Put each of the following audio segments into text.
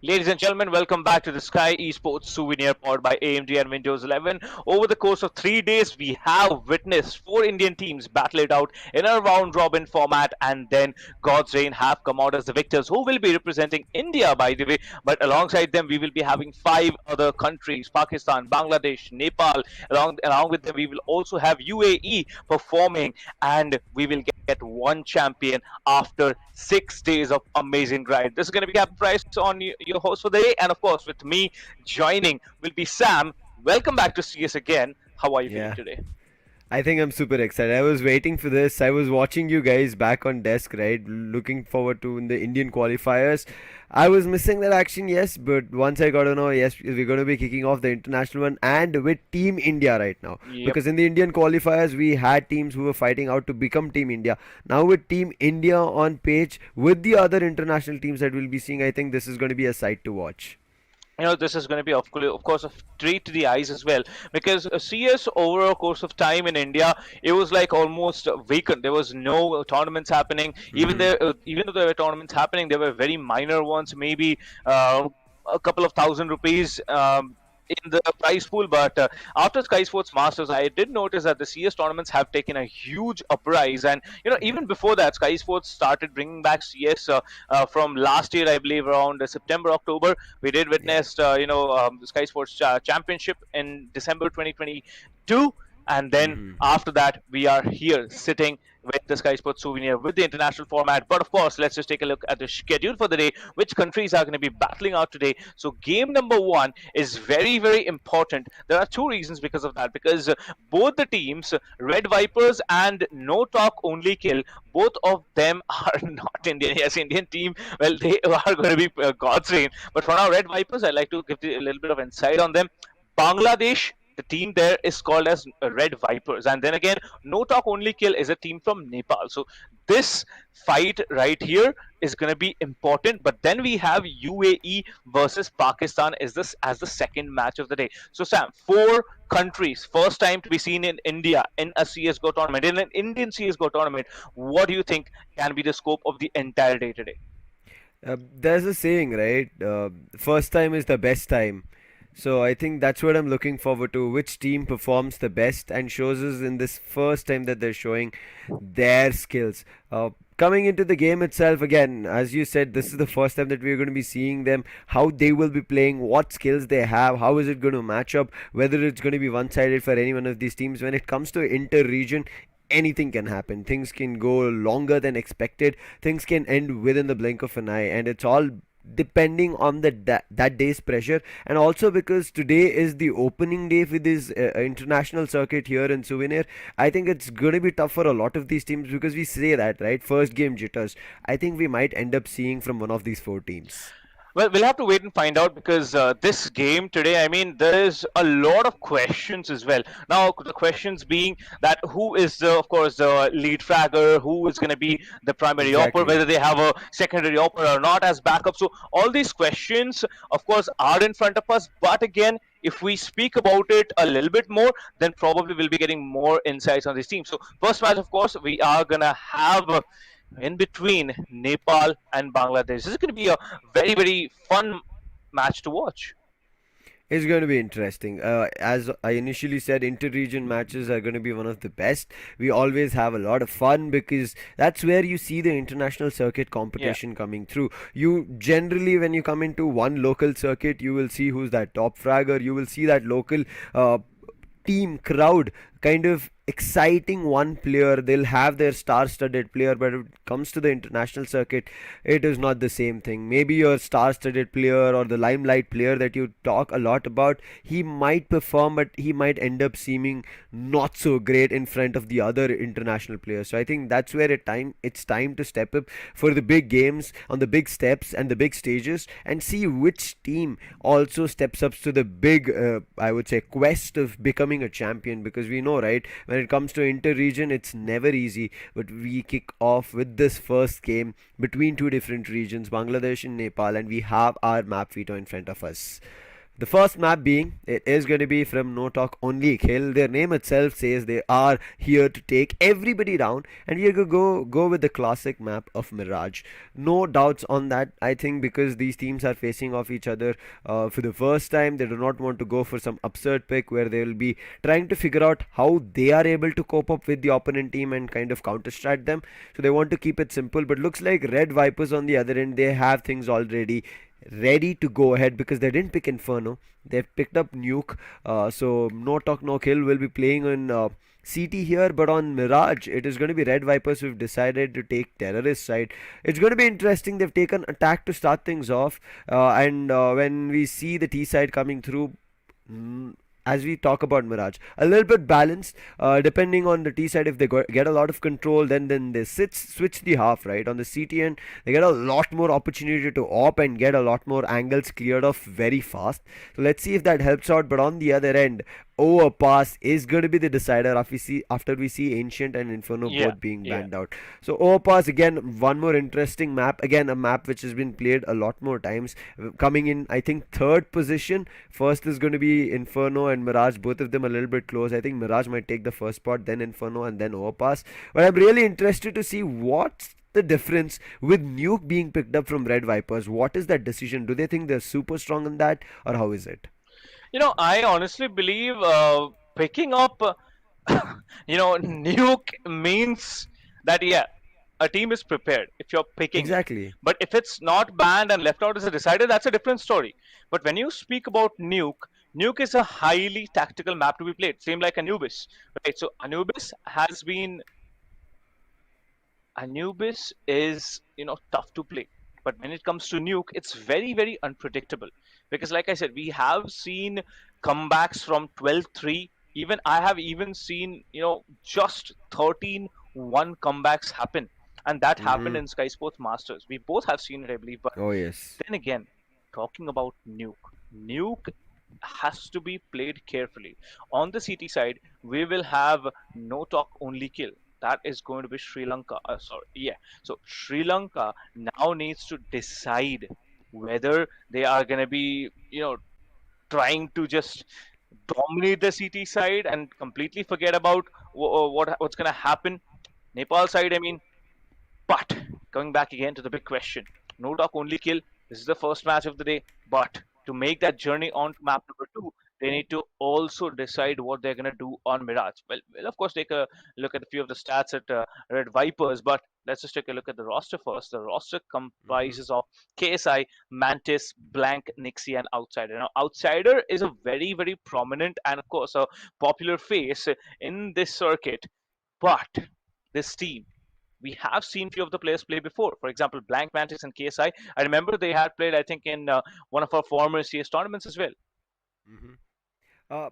Ladies and gentlemen, welcome back to the Skyesports Souvenir powered by AMD and Windows 11. Over the course of 3 days, we have witnessed four Indian teams battle it out in a round robin format, and then God's Reign have come out as the victors, who will be representing India, by the way. But alongside them, we will be having five other countries: Pakistan, Bangladesh, Nepal. Along with them, we will also have UAE performing, and we will get one champion after 6 days of amazing grind. This is going to be Captain Price on your host for the day, and of course, with me joining will be Sam. Welcome back to CS again. How are you feeling Yeah, today? I think I'm super excited. I was waiting for this. I was watching you guys back on desk, right? Looking forward to in the Indian qualifiers. I was missing that action, yes, but once I got to know, yes, we're going to be kicking off the international one and with Team India right now. Yep. Because in the Indian qualifiers, we had teams who were fighting out to become Team India. Now, with Team India on page, with the other international teams that we'll be seeing, I think this is going to be a sight to watch. This is going to be of course a treat to the eyes as well, because CS over a course of time in India, it was like almost vacant. There was no tournaments happening. Hmm. Even though there were tournaments happening, they were very minor ones, maybe uh, a couple of thousand rupees in the prize pool. But after Sky Sports Masters, I did notice that the CS tournaments have taken a huge uprise. And even before that, Sky Sports started bringing back CS from last year, I believe, around September, October. We did Yeah. witness, the Sky Sports Championship in December 2022. And then Hmm. after that, we are here sitting with the Sky Sports Souvenir with the international format. But of course, let's just take a look at the schedule for the day. Which countries are going to be battling out today? So, game number one is very, very important. There are two reasons because of that. Because both the teams, Red Vipers and No Talk Only Kill, both of them are not Indian. Yes, Indian team. Well, they are going to be God's reign. But for now, Red Vipers, I'd like to give you a little bit of insight on them. Bangladesh, the team there is called as Red Vipers. And then again, No Talk Only Kill is a team from Nepal. So this fight right here is going to be important. But then we have UAE versus Pakistan is this as the second match of the day. So Sam, four countries, first time to be seen in India in a CSGO tournament, in an Indian CSGO tournament. What do you think can be the scope of the entire day today? There's a saying, right? First time is the best time. So I think that's what I'm looking forward to. Which team performs the best and shows us in this first time that they're showing their skills. Coming into the game itself, again, as you said, this is the first time that we're going to be seeing them, how they will be playing, what skills they have, how is it going to match up, whether it's going to be one sided for any one of these teams. When it comes to inter region, anything can happen. Things can go longer than expected, things can end within the blink of an eye, and it's all depending on that day's pressure, and also because today is the opening day for this international circuit here in Souvenir. I think it's going to be tough for a lot of these teams, because we say that, right, first game jitters. I think we might end up seeing from one of these four teams. Well, we'll have to wait and find out, because this game today, I mean, there is a lot of questions as well. Now, the questions being that who is, of course, the lead fragger, who is going to be the primary opper, Exactly. whether they have a secondary opper or not as backup. So, all these questions, of course, are in front of us. But again, if we speak about it a little bit more, then probably we'll be getting more insights on this team. So, first match, of course, we are going to have in between Nepal and Bangladesh. This is going to be a very, very fun match to watch. It's going to be interesting. As I initially said, inter-region matches are going to be one of the best. We always have a lot of fun because that's where you see the international circuit Yeah. competition coming through. You generally, when you come into one local circuit, you will see who's that top fragger. You will see that local team crowd kind of exciting one player. They'll have their star-studded player, but when it comes to the international circuit, it is not the same thing. Maybe your star-studded player or the limelight player that you talk a lot about, he might perform, but he might end up seeming not so great in front of the other international players. So I think that's where it's time to step up for the big games on the big steps and the big stages, and see which team also steps up to the big, I would say, quest of becoming a champion. Because we know, right, when it comes to inter-region, it's never easy. But we kick off with this first game between two different regions, Bangladesh and Nepal, and we have our map veto in front of us. The first map being, it is going to be from No Talk Only Kill. Their name itself says they are here to take everybody down, and we are going to go with the classic map of Mirage. No doubts on that. I think because these teams are facing off each other for the first time, they do not want to go for some absurd pick where they will be trying to figure out how they are able to cope up with the opponent team and kind of counter strat them. So they want to keep it simple. But looks like Red Vipers on the other end, they have things already ready to go ahead because they didn't pick Inferno. They've picked up Nuke. So no talk, no kill will be playing on CT here, but on Mirage, it is going to be Red Vipers who've decided to take terrorist side. It's going to be interesting. They've taken attack to start things off, and when we see the T side coming through, mm, as we talk about Mirage, a little bit balanced, depending on the T side. If they get a lot of control, then they switch the half, right. On the CT end, they get a lot more opportunity to op and get a lot more angles cleared off very fast. So let's see if that helps out. But on the other end, overpass is going to be the decider after we see Ancient and Inferno Yeah, both being yeah. banned out. So overpass again, one more interesting map, again a map which has been played a lot more times, coming in I think third position. First is going to be Inferno and Mirage, both of them a little bit close. I think Mirage might take the first spot, then Inferno, and then Overpass. But I'm really interested to see what's the difference with Nuke being picked up from Red Vipers. What is that decision? Do they think they're super strong in that, or how is it? I honestly believe picking up, nuke means that, yeah, a team is prepared if you're picking it. Exactly. But if it's not banned and left out as a decider, that's a different story. But when you speak about nuke is a highly tactical map to be played, same like Anubis, right? So Anubis is, tough to play. But when it comes to Nuke, it's very, very unpredictable. Because, like I said, we have seen comebacks from 12-3. Even I have even seen, just 13-1 comebacks happen. And that happened Mm-hmm. in Sky Sports Masters. We both have seen it, I believe. But Oh yes. then again, talking about Nuke has to be played carefully. On the CT side, we will have no talk, only kill. That is going to be Sri Lanka. Sorry, yeah. So Sri Lanka now needs to decide whether they are going to be, trying to just dominate the CT side and completely forget about what's going to happen. Nepal side, I mean, but coming back again to the big question, no talk, only kill. This is the first match of the day. But to make that journey on to map number two, they need to also decide what they're going to do on Mirage. Well, we'll of course take a look at a few of the stats at Red Vipers, but let's just take a look at the roster first. The roster Mm-hmm. comprises of KSI, Mantis, Blank, Nixie, and Outsider. Now, Outsider is a very, very prominent and, of course, a popular face in this circuit. But this team, we have seen few of the players play before. For example, Blank Mantis and KSI. I remember they had played, I think, in one of our former CS tournaments as well. Mm-hmm. Uh,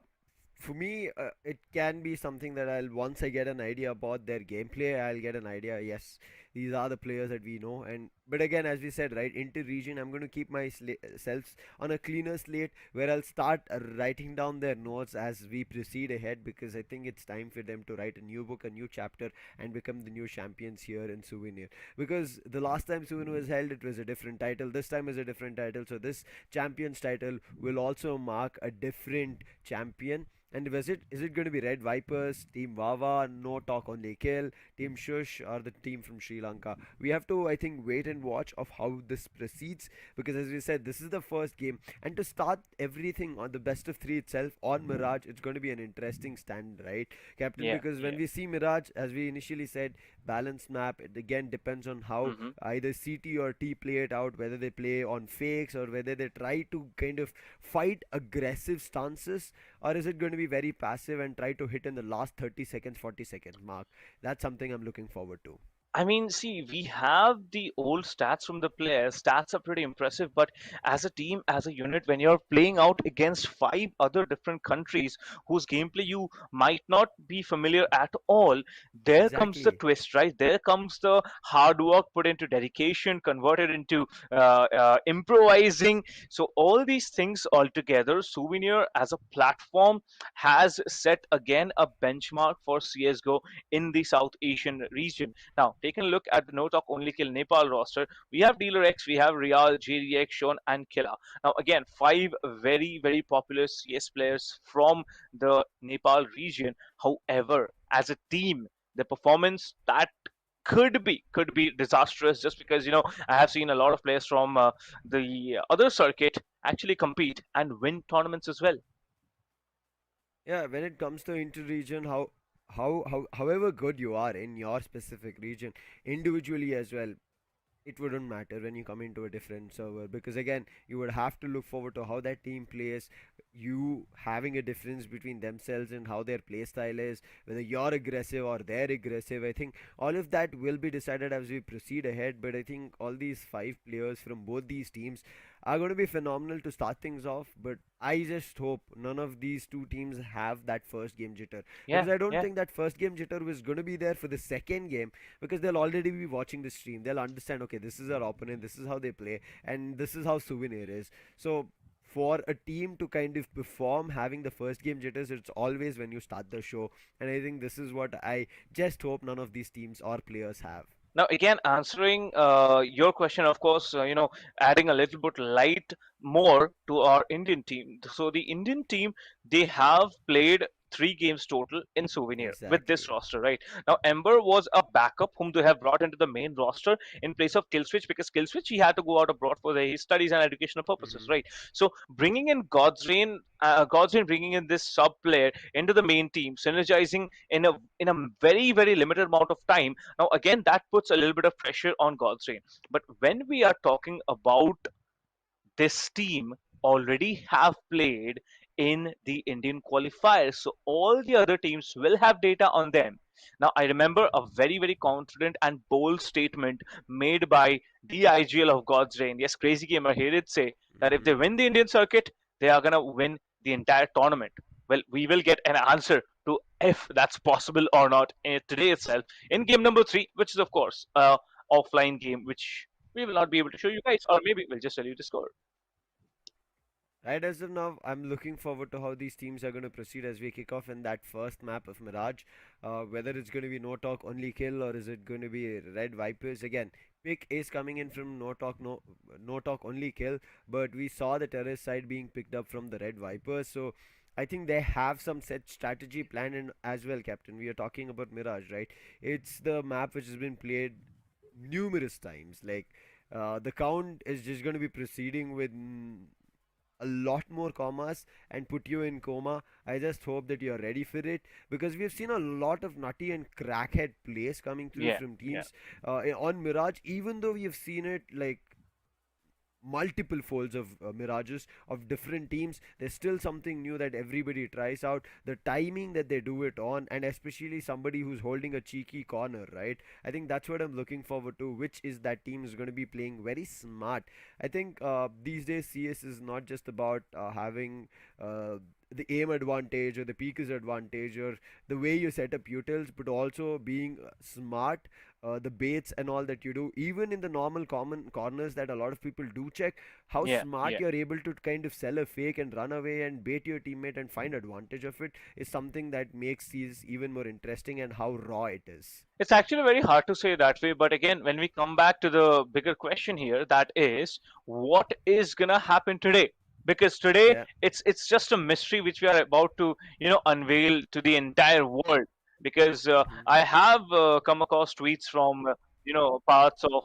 for me, it can be something that I'll once I get an idea about their gameplay, I'll get an idea. Yes, these are the players that we know, and but again, as we said, right, inter-region, I'm going to keep my selves on a cleaner slate where I'll start writing down their notes as we proceed ahead because I think it's time for them to write a new book, a new chapter, and become the new champions here in Souvenir. Because the last time Souvenir was held, it was a different title. This time is a different title, so this champions title will also mark a different champion. And is it going to be Red Vipers, Team Wawa, No Talk Only Kill, Team Shush, or the team from Sri Lanka? We have to, I think, wait and watch of how this proceeds because, as we said, this is the first game, and to start everything on the best of three itself on Mirage, it's going to be an interesting stand, right, Captain? Yeah, Because when yeah. we see Mirage, as we initially said, balanced map, it again depends on how Hmm. either CT or T play it out, whether they play on fakes or whether they try to kind of fight aggressive stances, or is it going to be very passive and try to hit in the last 30 seconds, 40 seconds mark? That's something I'm looking forward to. I mean, see, we have the old stats from the players. Stats are pretty impressive, but as a team, as a unit, when you're playing out against five other different countries whose gameplay you might not be familiar at all, there comes the Exactly. twist, right? There comes the hard work put into dedication, converted into improvising. So, all these things altogether, Souvenir as a platform has set again a benchmark for CSGO in the South Asian region. Now, taken a look at the No Talk Only Kill Nepal roster, we have Dealer X, we have Real, JDX, Sean, and Killa. Now, again, five very, very popular CS players from the Nepal region. However, as a team, the performance that could be disastrous, just because I have seen a lot of players from the other circuit actually compete and win tournaments as well. Yeah, when it comes to inter-region, however good you are in your specific region, individually as well, it wouldn't matter when you come into a different server, because again you would have to look forward to how that team plays, you having a difference between themselves and how their play style is, whether you're aggressive or they're aggressive. I think all of that will be decided as we proceed ahead, but I think all these five players from both these teams are going to be phenomenal to start things off. But I just hope none of these two teams have that first game jitter, Yeah, because I don't yeah. think that first game jitter was going to be there for the second game, because they'll already be watching the stream. They'll understand, okay, this is our opponent, this is how they play, and this is how Souvenir is. So, for a team to kind of perform having the first game jitters, it's always when you start the show. And I think this is what I just hope none of these teams or players have. Now, again, answering your question, of course, adding a little bit light more to our Indian team. So the Indian team, they have played 3 games total in Souvenir with this Exactly. roster, right? Now, Ember was a backup whom they have brought into the main roster in place of Killswitch, because Killswitch, he had to go out abroad for his studies and educational purposes, Hmm. right? So bringing in God's Reign, bringing in this sub player into the main team, synergizing in a very, very limited amount of time. Now, again, that puts a little bit of pressure on God's Reign. But when we are talking about this team already have played in the Indian qualifiers, so all the other teams will have data on them. Now, I remember a very, very confident and bold statement made by DIGL of God's Reign. Yes, Crazy Gamer, here did say that if they Hmm. win the Indian circuit, they are going to win the entire tournament. Well, we will get an answer to if that's possible or not today itself in game number 3, which is, of course, a offline game, which we will not be able to show you guys, or maybe we'll just tell you the score. Right, as of now, I'm looking forward to how these teams are going to proceed as we kick off in that first map of Mirage. Whether it's going to be no talk only kill, or is it going to be Red Vipers again? Pick is coming in from no talk only kill, but we saw the terrorist side being picked up from the Red Vipers. So I think they have some set strategy planned in as well, Captain. We are talking about Mirage, right? It's the map which has been played numerous times. Like, the count is just going to be proceeding with a lot more commas and put you in coma. I just hope that you're ready for it, because we've seen a lot of nutty and crackhead plays coming through Yeah, from yeah. teams on Mirage. Even though we have seen it like multiple folds of mirages of different teams, there's still something new that everybody tries out. The timing that they do it on, and especially somebody who's holding a cheeky corner, right? I think that's what I'm looking forward to, which is that team is going to be playing very smart. I think these days CS is not just about having the aim advantage or the peekers advantage or the way you set up utils, but also being smart, the baits and all that you do, even in the normal common corners that a lot of people do check, how Yeah, smart yeah. you're able to kind of sell a fake and run away and bait your teammate and find advantage of it is something that makes these even more interesting, and how raw it is. It's actually very hard to say that way, but again, when we come back to the bigger question here, that is, what is gonna happen today? Because today Yeah. it's just a mystery which we are about to unveil to the entire world. Because Hmm. I have come across tweets from parts of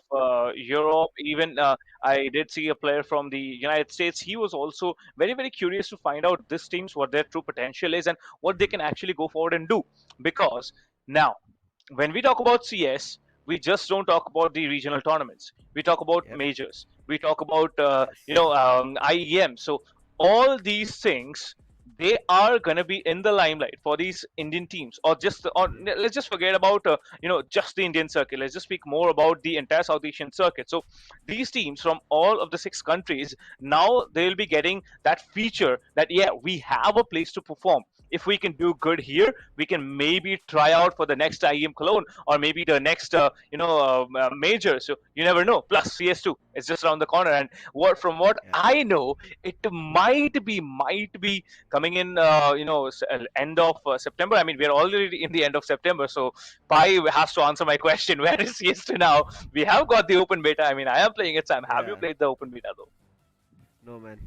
Europe. Even I did see a player from the United States. He was also very, very curious to find out this teams what their true potential is and what they can actually go forward and do. Because now, when we talk about CS, we just don't talk about the regional tournaments. We talk about Yep. majors. We talk about Yes. IEM. So all these things, they are gonna be in the limelight for these Indian teams, or Hmm. let's just forget about just the Indian circuit. Let's just speak more about the entire South Asian circuit. So these teams from all of the 6 countries, now they'll be getting that feature that, yeah, we have a place to perform. if we can do good here, we can maybe try out for the next IEM Cologne or maybe the next major. So you never know. Plus CS2 is just around the corner, and from what Yeah. I know, it might be coming in end of September. I mean, we're already in the end of September, so Pi has to answer my question. Where is CS2 now? We have got the open beta. I mean, I am playing it, Sam. Have you Yeah. played the open beta though? No, man.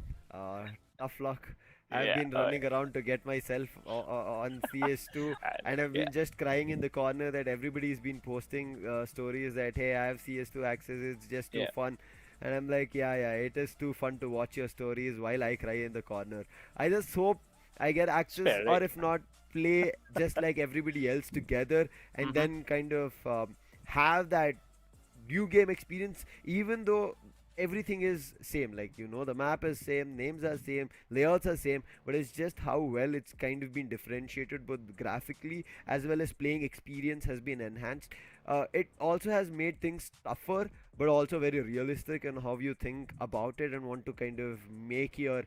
Tough luck. I've Yeah. been running around to get myself on CS2, and I've Yeah. been just crying in the corner that everybody's been posting stories that, hey, I have CS2 access, it's just too Yeah. fun. And I'm like, yeah, yeah, it is too fun to watch your stories while I cry in the corner. I just hope I get It's access, fair, or right? if not, play just like everybody else together, and Mm-hmm. then kind of have that new game experience, even though everything is same, like, the map is same, names are same, layouts are same, but it's just how well it's kind of been differentiated both graphically as well as playing experience has been enhanced. It also has made things tougher, but also very realistic in how you think about it and want to kind of make your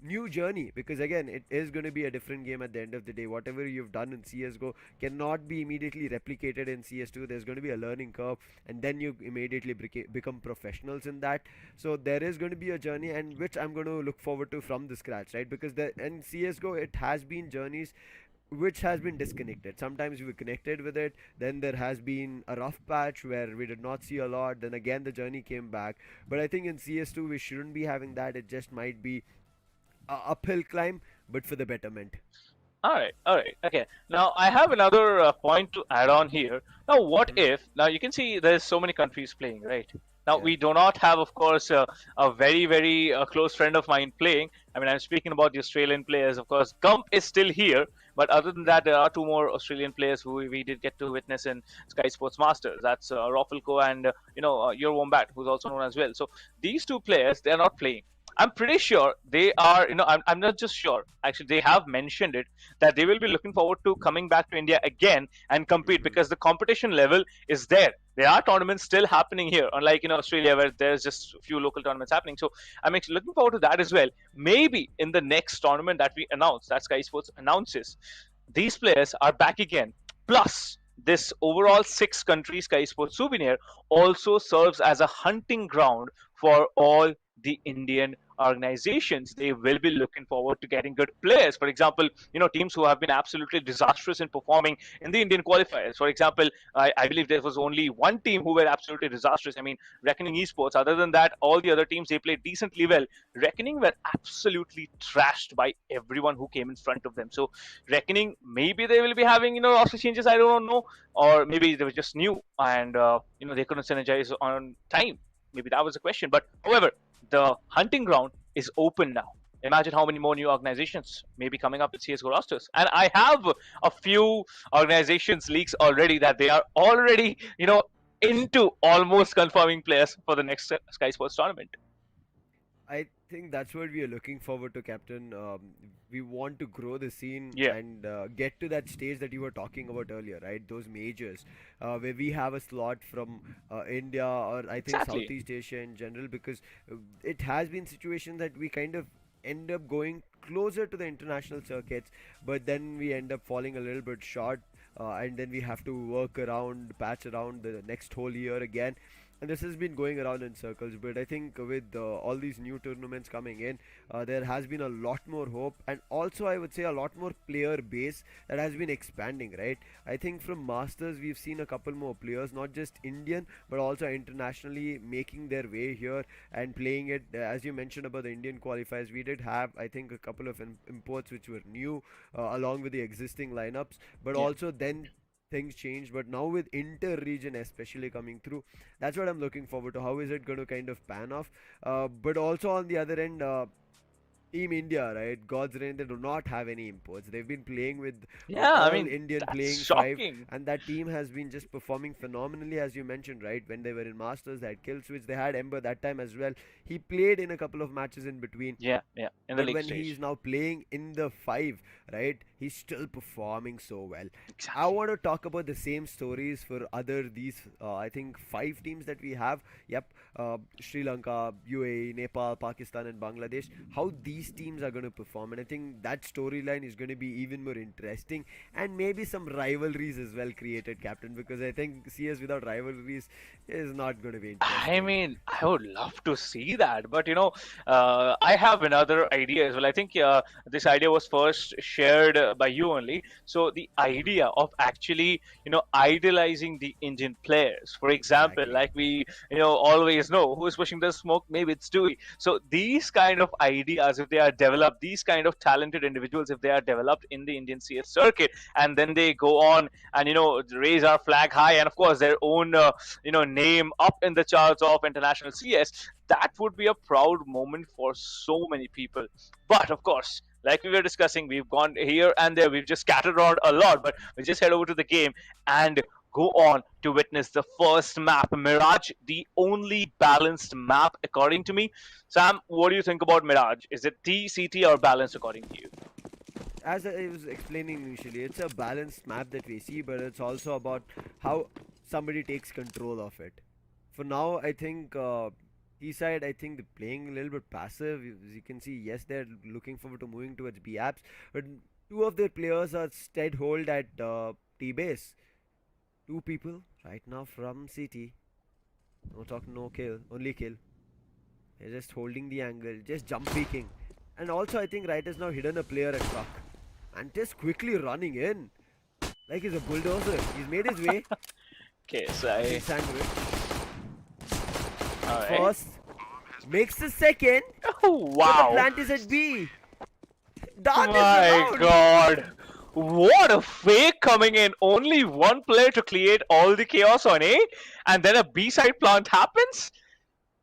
new journey, because again, it is going to be a different game at the end of the day. Whatever you've done in CSGO cannot be immediately replicated in CS2. There's going to be a learning curve, and then you immediately become professionals in that. So there is going to be a journey, and which I'm going to look forward to from the scratch, right? Because in CS:GO it has been journeys which has been disconnected. Sometimes we were connected with it, then there has been a rough patch where we did not see a lot, then again the journey came back. But I think in CS2 we shouldn't be having that. It just might be a uphill climb, but for the betterment. All right, all right, okay. Now I have another point to add on here. Now, what Hmm. if now you can see there's so many countries playing, right? Now Yeah. we do not have, of course, a very close friend of mine playing. I mean, I'm speaking about the Australian players. Of course, Gump is still here, but other than Yeah. that, there are two more Australian players who we did get to witness in Sky Sports Masters. That's Roffelko and your Wombat, who's also known as well. So these two players, they are not playing. I'm pretty sure they are, I'm not just sure. Actually, they have mentioned it that they will be looking forward to coming back to India again and compete Hmm. because the competition level is there. There are tournaments still happening here, unlike Australia where there's just a few local tournaments happening. So I'm actually looking forward to that as well. Maybe in the next tournament that we announce, that Sky Sports announces, these players are back again. Plus, this overall six country Sky Sports Souvenir also serves as a hunting ground for all the Indian organizations. They will be looking forward to getting good players. For example, teams who have been absolutely disastrous in performing in the Indian qualifiers. For example, I believe there was only one team who were absolutely disastrous. I mean, Reckoning Esports. Other than that, all the other teams, they played decently well. Reckoning were absolutely trashed by everyone who came in front of them. So Reckoning, maybe they will be having roster changes. I don't know, or maybe they were just new and they couldn't synergize on time. Maybe that was the question. But however, the hunting ground is open now. Imagine how many more new organizations may be coming up with CSGO rosters. And I have a few organizations leaks already that they are already, into almost confirming players for the next Sky Sports tournament. I think that's what we are looking forward to, Captain. We want to grow the scene Yeah, and get to that stage that you were talking about earlier, right? Those majors, where we have a slot from India, or I think exactly. Southeast Asia in general, because it has been situation that we kind of end up going closer to the international circuits, but then we end up falling a little bit short, and then we have to work around, patch around the next whole year again. And this has been going around in circles, but I think with all these new tournaments coming in, there has been a lot more hope, and also I would say a lot more player base that has been expanding, right? I think from Masters we've seen a couple more players, not just Indian but also internationally, making their way here and playing it. As you mentioned about the Indian qualifiers, we did have, I think, a couple of imports which were new, along with the existing lineups, but Yeah. also then things changed. But now with inter-region especially coming through, that's what I'm looking forward to. How is it going to kind of pan off? But also on the other end, Team India, right? God's reign, they do not have any imports. They've been playing with Yeah, I all mean, Indian that's playing five, shocking. and that team has been just performing phenomenally, as you mentioned, right? When they were in Masters, they had Kill Switch, they had Ember that time as well. He played in a couple of matches in between, Yeah, yeah, in the but league when he stage. is now playing in the five, right, he's still performing so well. I Exactly. want to talk about the same stories for other these I think five teams that we have. Yep, Sri Lanka, UAE, Nepal, Pakistan, and Bangladesh. How these teams are going to perform, and I think that storyline is going to be even more interesting, and maybe some rivalries as well created, Captain, because I think CS without rivalries is not going to be I interesting. mean, I would love to see that, but I have another idea as well. I think this idea was first shared by you only. So the idea of actually, idolizing the Indian players, for example, Exactly. like we, always know who is pushing the smoke, maybe it's Dewey. So these kind of ideas, if they are developed, these kind of talented individuals, if they are developed in the Indian CS circuit, and then they go on and raise our flag high, and of course their own name up in the charts of international CS, that would be a proud moment for so many people. But of course, like we were discussing, we've gone here and there, we've just scattered around a lot, but we just head over to the game and go on to witness the first map, Mirage, the only balanced map according to me. Sam, what do you think about Mirage? Is it TCT or balanced according to you? As I was explaining initially, it's a balanced map that we see, but it's also about how somebody takes control of it. For now, I think T-side, I think they're playing a little bit passive. As you can see, yes, they're looking forward to moving towards B apps, but two of their players are stead hold at T base. Two people right now from CT. No talk, no kill, only kill. They're just holding the angle, just jump peeking. And also, I think Right has now hidden a player at truck. And just quickly running in. Like he's a bulldozer. He's made his way. Okay, so Getting sandwiched. all At right. first. Makes the second. Oh, But the wow. plant is at B. Done is the My round. god. What a fake coming in. Only one player to create all the chaos on A, and then a B side plant happens?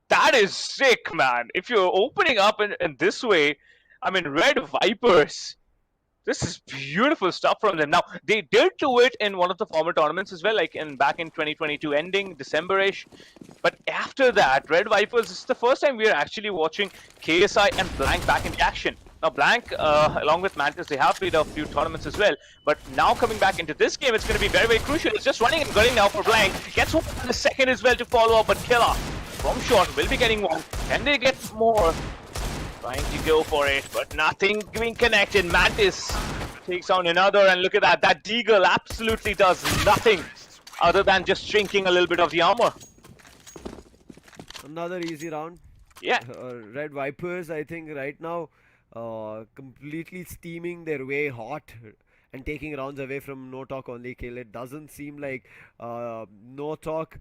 That is sick, man. If you're opening up in this way, I mean, Red Vipers. This is beautiful stuff from them. Now they did do it in one of the former tournaments as well, like in back in 2022 ending December-ish. But after that, Red Vipers, this is the first time we are actually watching KSI and Blank back in the action. Now Blank, along with Mantis, they have played a few tournaments as well. But now coming back into this game, it's going to be very, very crucial. It's just running and gunning now for Blank. Gets one in the second as well to follow up, but Killer from short will be getting one. Can they get more? Trying to go for it, but nothing being connected. Mantis takes on another, and look at that. That Deagle absolutely does nothing other than just shrinking a little bit of the armor. Another easy round. Yeah. Red Vipers, I think right now, completely steaming their way hot and taking rounds away from No Talk Only Kill. It doesn't seem like No Talk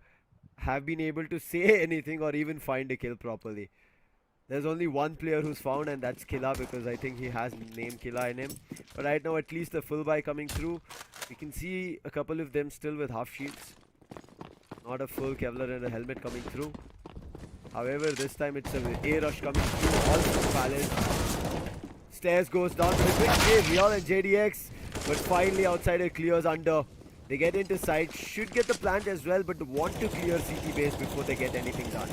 have been able to say anything or even find a kill properly. There's only one player who's found, and that's Killa, because I think he has name Killa in him. But right now, at least the full buy coming through. We can see a couple of them still with half shields. Not a full Kevlar and a helmet coming through. However, this time it's an A rush coming through. All from Palace. Stairs goes down to the quick save. Real and JDX. But finally, outsider clears under. They get into side. Should get the plant as well, but want to clear CT base before they get anything done.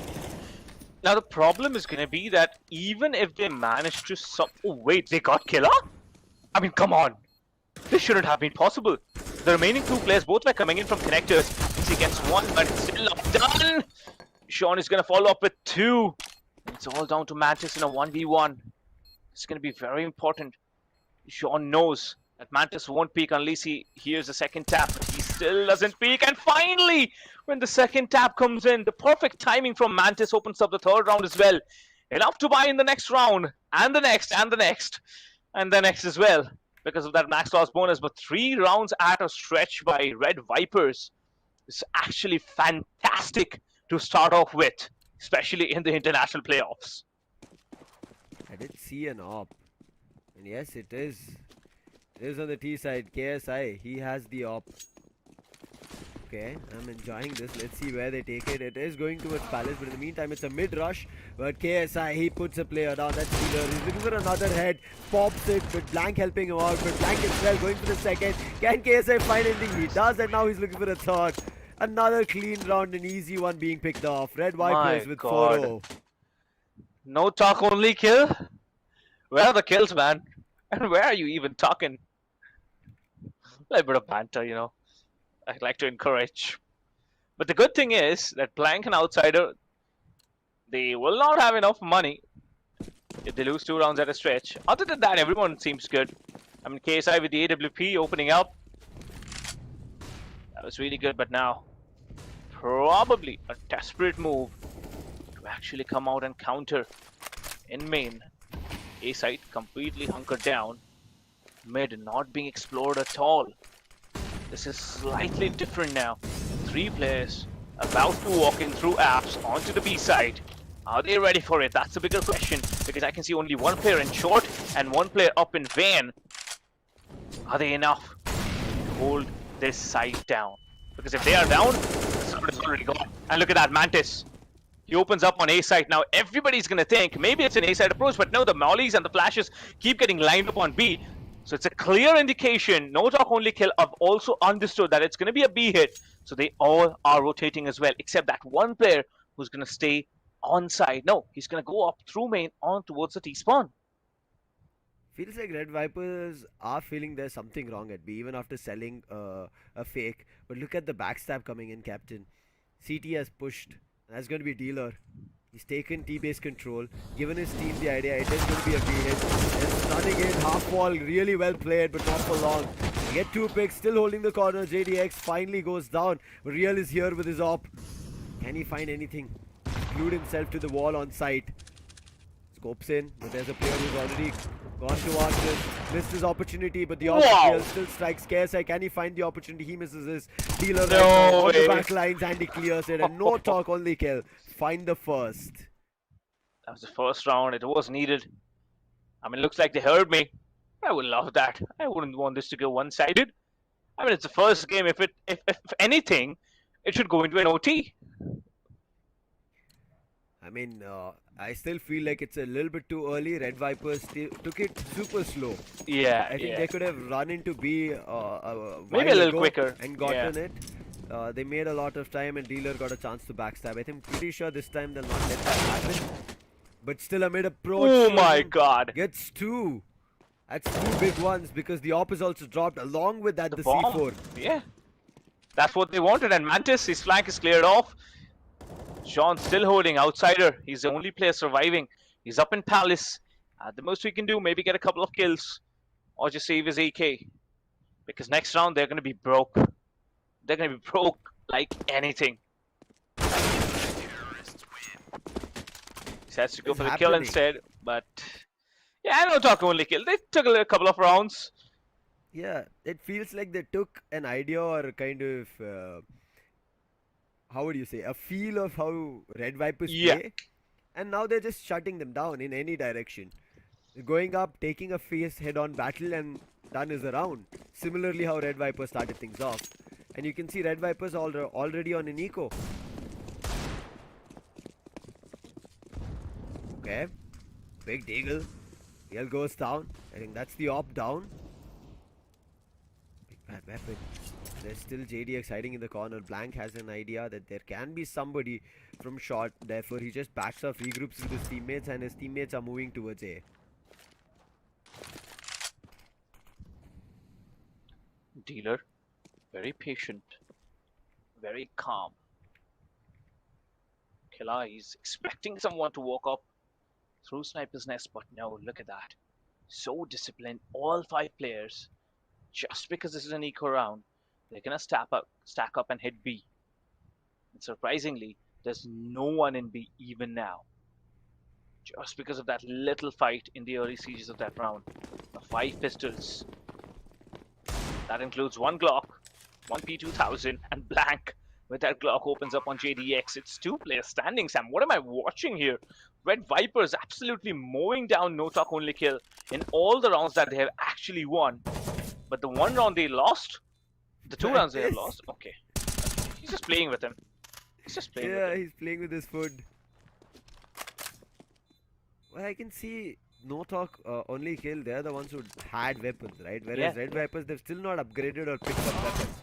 Now the problem is going to be that even if they manage to oh wait, they got Killer? I mean, come on. This shouldn't have been possible. The remaining two players both were coming in from connectors. He gets one, but it's still not done. Sean is going to follow up with two. It's all down to Mantis in a 1v1. It's going to be very important. Sean knows that Mantis won't peek unless he hears a second tap. But he still doesn't peek. And finally, when the second tap comes in, the perfect timing from Mantis opens up the third round as well. Enough to buy in the next round, and the next, and the next, and the next as well, because of that max loss bonus. But 3 rounds at a stretch by Red Vipers is actually fantastic to start off with, especially in the international playoffs. I did see an op. And yes, it is. It is on the T side. KSI, he has the op. Okay, I'm enjoying this. Let's see where they take it. It is going towards Palace, but in the meantime, it's a mid rush. But KSI, he puts a player down. That's Healer. He's looking for another head. Pops it, but Blank helping him out. But Blank as well going for the second. Can KSI find anything? He does, and now he's looking for a third. Another clean round, an easy one being picked off. Red Vipers My with God. 4-0. No talk, only kill? Where are the kills, man? And where are you even talking? A little bit of banter, I'd like to encourage. But the good thing is that Blank and Outsider, they will not have enough money. if they lose 2 rounds at a stretch. Other than that, everyone seems good. I mean, KSI with the AWP opening up. That was really good, but now probably a desperate move to actually come out and counter in main. A side completely hunkered down. Mid not being explored at all. This is slightly different now. 3 players about to walk in through apps onto the B side. Are they ready for it? That's a bigger question, because I can see only 1 player in short and 1 player up in van. Are they enough to hold this side down? Because if they are down, it's already gone. And look at that, Mantis. He opens up on A side. Now everybody's gonna think maybe it's an A side approach, but no, the mollies and the flashes keep getting lined up on B. So it's a clear indication. No talk, only kill. I've also understood that it's gonna be a B hit. So they all are rotating as well, except that 1 player who's gonna stay on side. No, he's gonna go up through main on towards the T spawn. Feels like Red Vipers are feeling there's something wrong at B, even after selling a fake. But look at the backstab coming in, Captain. CT has pushed. That's going to be Dealer. He's taken T-base control, given his team the idea it is going to be a B hit. And stunning in, half wall, really well played, but not for long. They get 2 picks, still holding the corner. JDX finally goes down. Real is here with his op. Can he find anything? Glued himself to the wall on site. Scopes in, but there's a player who's already gone towards him. Missed his opportunity, but the opportunity still strikes KSI. Can he find the opportunity? He misses his Dealer right now on the back lines, and he clears it. And no talk, only kill. Find the first. That was the first round. It was needed. I mean, looks like they heard me. I would love that. I wouldn't want this to go one-sided. I mean, it's the first game. If anything, it should go into an OT. I mean, I still feel like it's a little bit too early. Red Vipers took it super slow. Yeah, I think they could have run into B maybe a little quicker and gotten it. They made a lot of time, and Dealer got a chance to backstab. I think pretty sure this time they'll not let that happen. But still a mid-approach. Oh my god. Gets 2. That's 2 big ones, because the op is also dropped. Along with that, the bomb. C4. Yeah. That's what they wanted. And Mantis, his flank is cleared off. Sean still holding outsider. He's the only player surviving. He's up in Palace. The most we can do, maybe get a couple of kills, or just save his AK. Because next round they're gonna be broke. They're gonna be broke like anything. He has to go for the kill instead, but yeah, I don't talk only kill. They took a couple of rounds. Yeah, it feels like they took an idea or kind of how would you say, a feel of how Red Vipers play, and now they're just shutting them down in any direction. Going up, taking a face head-on battle, and done is a round. Similarly how Red Vipers started things off. And you can see Red Vipers already on an eco. Okay, big deagle. Yell goes down. I think that's the op down. Big bad weapon. There's still JDX hiding in the corner. Blank has an idea that there can be somebody from short. Therefore, he just backs off, regroups with his teammates, and his teammates are moving towards A. Dealer, very patient, very calm. Killa, he's expecting someone to walk up through Sniper's Nest, but no, look at that. So disciplined, all 5 players. Just because this is an eco round, they're gonna stack up and hit B. And surprisingly, there's no one in B even now. Just because of that little fight in the early stages of that round. The 5 pistols. That includes 1 Glock, 1 P2000, and Blank. With that Glock opens up on JDX. It's 2 players standing, Sam. What am I watching here? Red Vipers absolutely mowing down no talk only kill in all the rounds that they have actually won. But the 1 round they lost, the 2 rounds they have lost. Okay. He's just playing with him. He's just playing with him. Yeah, he's playing with his foot. Well, I can see no talk, only kill. They're the ones who had weapons, right? Whereas Red Vipers, they've still not upgraded or picked up weapons.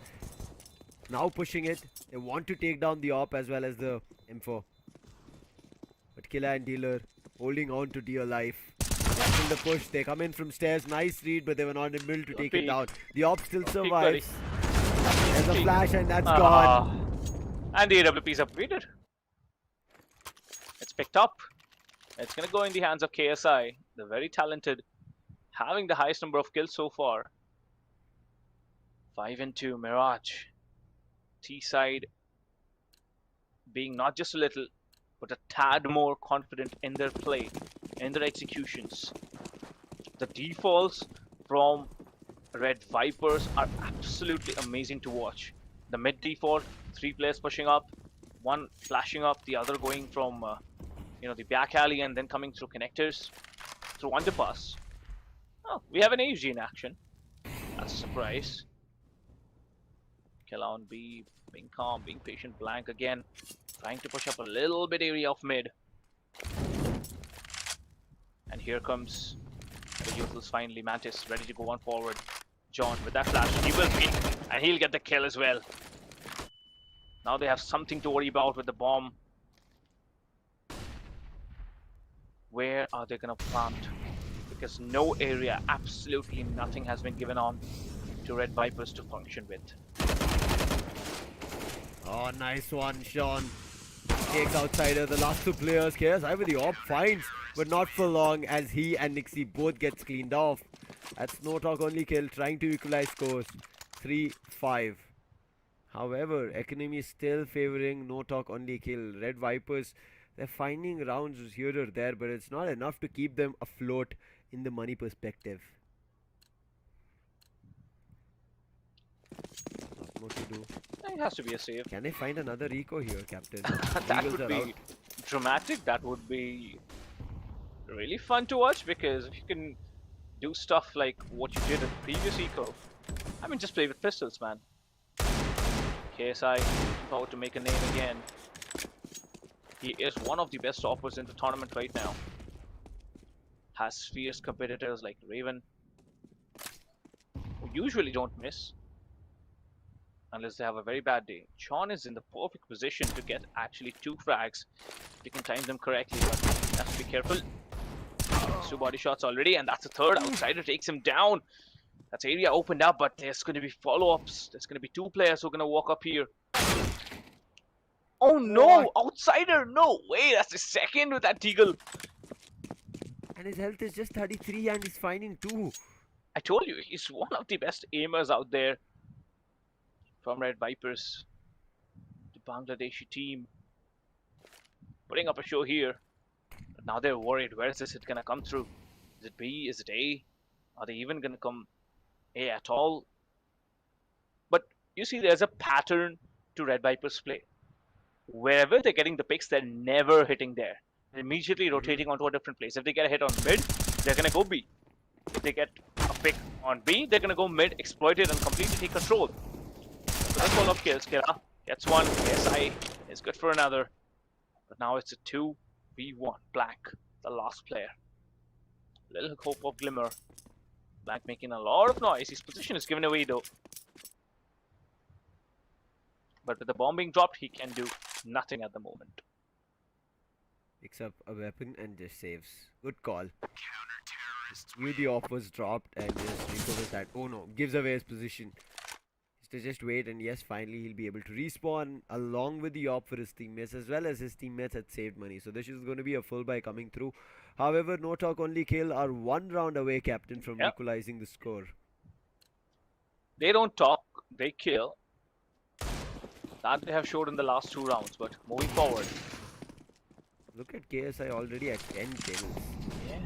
Now pushing it. They want to take down the op as well as the info. But Killa and Dealer holding on to dear life. In the push, they come in from stairs. Nice read, but they were not able to take it down. The op still survives. There's a flash, and that's gone. And the AWP is upgraded. It's picked up. It's going to go in the hands of KSI. They're very talented, having the highest number of kills so far. 5 and 2. Mirage. T side being not just a little, but a tad more confident in their play, in their executions. The defaults from Red Vipers are absolutely amazing to watch. The mid default, 3 players pushing up, one flashing up, the other going from the back alley and then coming through connectors, through underpass. Oh, we have an AG in action. That's a surprise. Kill on B, being calm, being patient, blank again, trying to push up a little bit area of mid. And here comes the Youths finally. Mantis ready to go on forward. John with that flash, he will peek and he'll get the kill as well. Now they have something to worry about with the bomb. Where are they gonna plant? Because no area, absolutely nothing has been given on to Red Vipers to function with. Oh, nice one, Sean. Takes outsider, the last 2 players. KSI with the op finds, but not for long as he and Nixie both gets cleaned off. That's no talk only kill, trying to equalize scores. 3-5. However, economy is still favoring no talk only kill. Red Vipers, they're finding rounds here or there, but it's not enough to keep them afloat in the money perspective. Not more to do. It has to be a save. Can I find another eco here, Captain? That would be dramatic. That would be really fun to watch, because if you can do stuff like what you did in the previous eco, I mean, just play with pistols, man. KSI about to make a name again. He is one of the best offers in the tournament right now. Has fierce competitors like Raven, who usually don't miss unless they have a very bad day. John is in the perfect position to get actually 2 frags. He can time them correctly, but he has to be careful. 2 body shots already, and that's a third. Outsider takes him down. That's area opened up, but there's going to be follow-ups. There's going to be 2 players who are going to walk up here. Oh no! What? Outsider! No way! That's the second with that Deagle. And his health is just 33 and he's finding 2. I told you, he's one of the best aimers out there from Red Vipers. The Bangladeshi team putting up a show here. But now they're worried. Where is this hit gonna come through? Is it B? Is it A? Are they even gonna come A at all? But you see, there's a pattern to Red Vipers play. Wherever they're getting the picks, they're never hitting there. They're immediately rotating onto a different place. If they get a hit on mid, they're gonna go B. If they get a pick on B, they're gonna go mid, exploit it, and completely take control. So that's all of kills. Kira gets 1. SI is good for another. But now it's a 2v1. Black, the last player. Little hope of glimmer. Black making a lot of noise. His position is given away though. But with the bomb being dropped, he can do nothing at the moment. Picks up a weapon and just saves. Good call. Knew the op was dropped and just recovers that. Oh no, gives away his position. To just wait, and yes, finally he'll be able to respawn along with the op for his teammates, as well as his teammates had saved money. So this is going to be a full buy coming through. However, no talk only kill are 1 round away, Captain, from equalizing the score. They don't talk, they kill. That they have showed in the last 2 rounds, but moving forward. Look at KSI already at 10 kills. Yeah.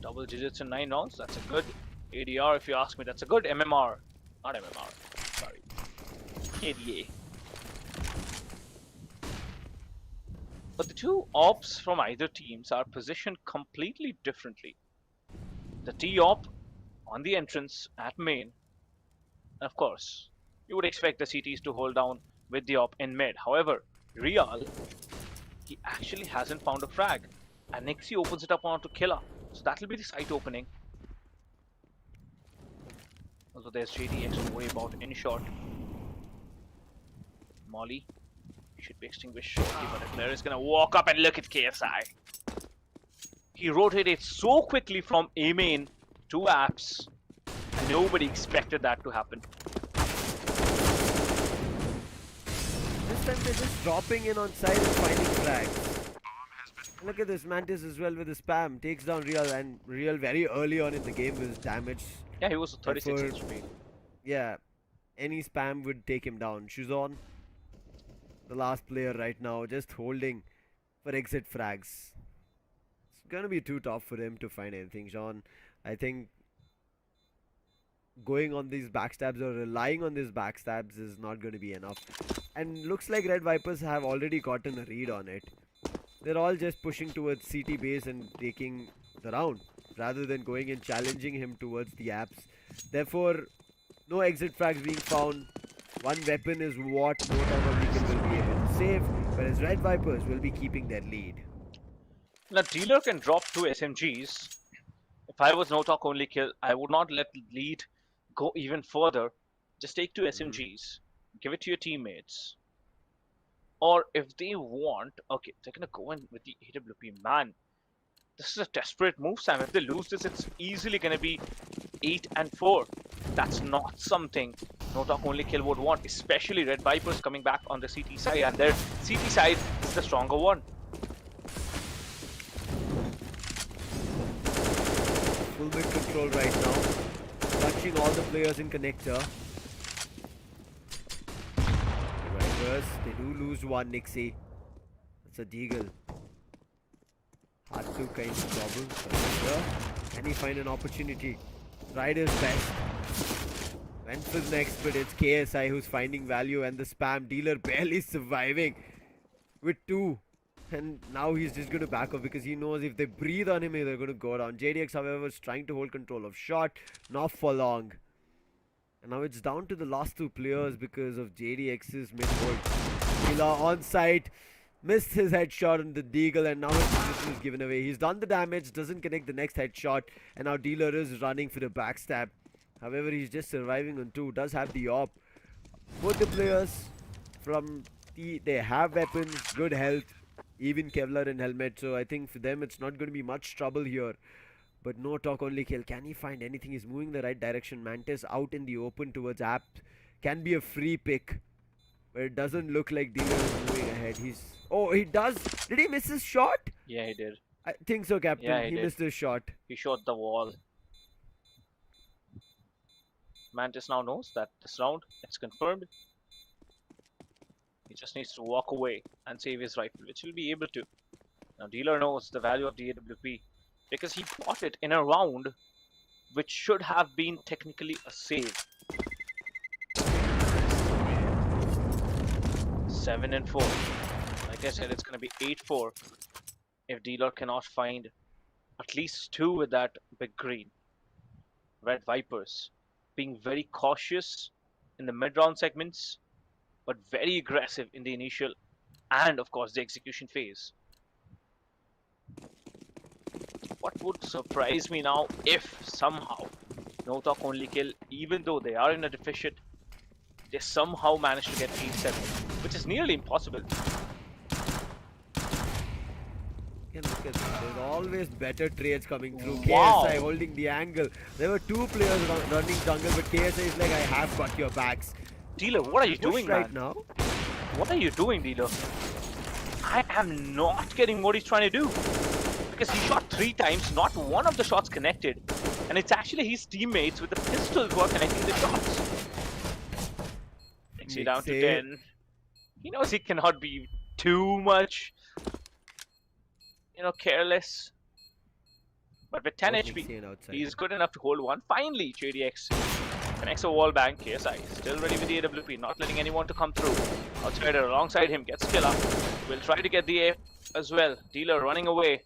Double digits in 9 rounds, that's a good ADR if you ask me. That's a good MMR. Not MMR, sorry. KDA. But the 2 ops from either teams are positioned completely differently. The T-op on the entrance at main. And of course, you would expect the CTs to hold down with the op in mid. However, Real, he actually hasn't found a frag. And Nixie opens it up onto Killer. So that'll be the site opening. Also, there's JDX to worry about in short. Molly should be extinguished shortly, but the player is gonna walk up and look at KSI. He rotated so quickly from A main to apps. Nobody expected that to happen. This time they're just dropping in on side and finding frags. Look at this, Mantis as well with the spam. Takes down Real, and Real very early on in the game was damaged. Yeah, he was 36 Therefore, HP. yeah, any spam would take him down. Shuzon, the last player right now, just holding for exit frags. It's gonna be too tough for him to find anything, Jean. I think going on these backstabs or relying on these backstabs is not going to be enough. And looks like Red Vipers have already gotten a read on it. They're all just pushing towards CT base and taking the round rather than going and challenging him towards the apps. Therefore, no exit frags being found. One weapon is what Nota Weekend will be able to save, whereas Red Vipers will be keeping their lead. Now, Dealer can drop 2 SMGs. If I was no talk only kill, I would not let lead go even further. Just take 2 SMGs, give it to your teammates. Or if they want, okay, they're gonna go in with the AWP. Man, this is a desperate move, Sam. If they lose this, it's easily gonna be 8 and 4. That's not something no talk only kill would want, especially Red Vipers coming back on the CT side, and their CT side is the stronger one. Full mid control right now. Touching all the players in connector. Vipers, they do lose one, Nixie. That's a deagle. Hard to kind of gobble. Can he find an opportunity? Ryder's best. Went for the next, but it's KSI who's finding value, and the spam dealer barely surviving with 2. And now he's just going to back off because he knows if they breathe on him, they're going to go down. JDX, however, is trying to hold control of shot. Not for long. And now it's down to the last 2 players because of JDX's mid-hold. Hila on site. Missed his headshot on the Deagle, and now his position is given away. He's done the damage, doesn't connect the next headshot. And now Dealer is running for the backstab. However, he's just surviving on 2. Does have the op. Both the players from they have weapons, good health. Even Kevlar and helmet, so I think for them it's not going to be much trouble here. But no talk only kill. Can he find anything? He's moving the right direction. Mantis out in the open towards app. Can be a free pick. But it doesn't look like Dealer is moving ahead. Oh, he does. Did he miss his shot? Yeah, he did. I think so, Captain. Yeah, he did. missed his shot. He shot the wall. Mantis now knows that this round, it's confirmed. He just needs to walk away and save his rifle, which he'll be able to. Now, Dealer knows the value of the AWP because he bought it in a round which should have been technically a save. 7 and 4. Like I said, it's going to be 8-4 if Dealer cannot find at least 2 with that big green. Red Vipers being very cautious in the mid-round segments, but very aggressive in the initial and, of course, the execution phase. What would surprise me now if somehow no talk only kill, even though they are in a deficit, they somehow manage to get 8-7, which is nearly impossible. Look at this. There's always better trades coming through. Wow. KSI holding the angle. There were 2 players running jungle, but KSI is like, I have got your backs. Dealer, what are you doing, right man? now? What are you doing, Dealer? I am not getting what he's trying to do. Because he shot 3 times, not one of the shots connected. And it's actually his teammates with the pistols who are connecting the shots. Takes you down to 10. He knows he cannot be too much, careless. But with 10 HP, he's good enough to hold one. Finally, JDX connects a wall bang. KSI still ready with the AWP, not letting anyone to come through. Outsider alongside him gets kill up. Will try to get the A as well. Dealer running away.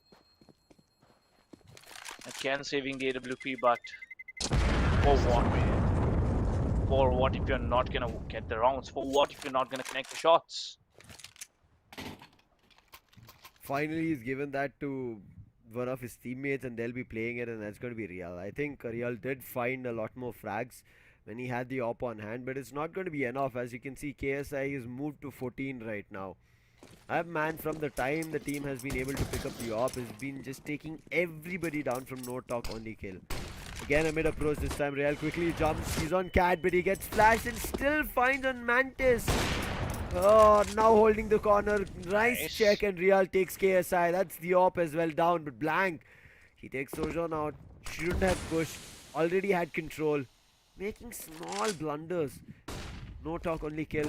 Again saving the AWP, but for what? For what if you're not gonna get the rounds? For what if you're not gonna connect the shots? Finally, he's given that to one of his teammates, and they'll be playing it, and that's going to be Real. I think Real did find a lot more frags when he had the op on hand, but it's not going to be enough. As you can see, KSI is moved to 14 right now. Man, from the time the team has been able to pick up the op, has been just taking everybody down from no talk only kill. Again, a mid approach this time. Real quickly jumps. He's on Cat, but he gets flashed and still finds on Mantis. Oh, now holding the corner. Nice Nice. check, and Real takes KSI. That's the op as well down, but blank. He takes Sojon out. Shouldn't have pushed. Already had control. Making small blunders. No talk, only kill.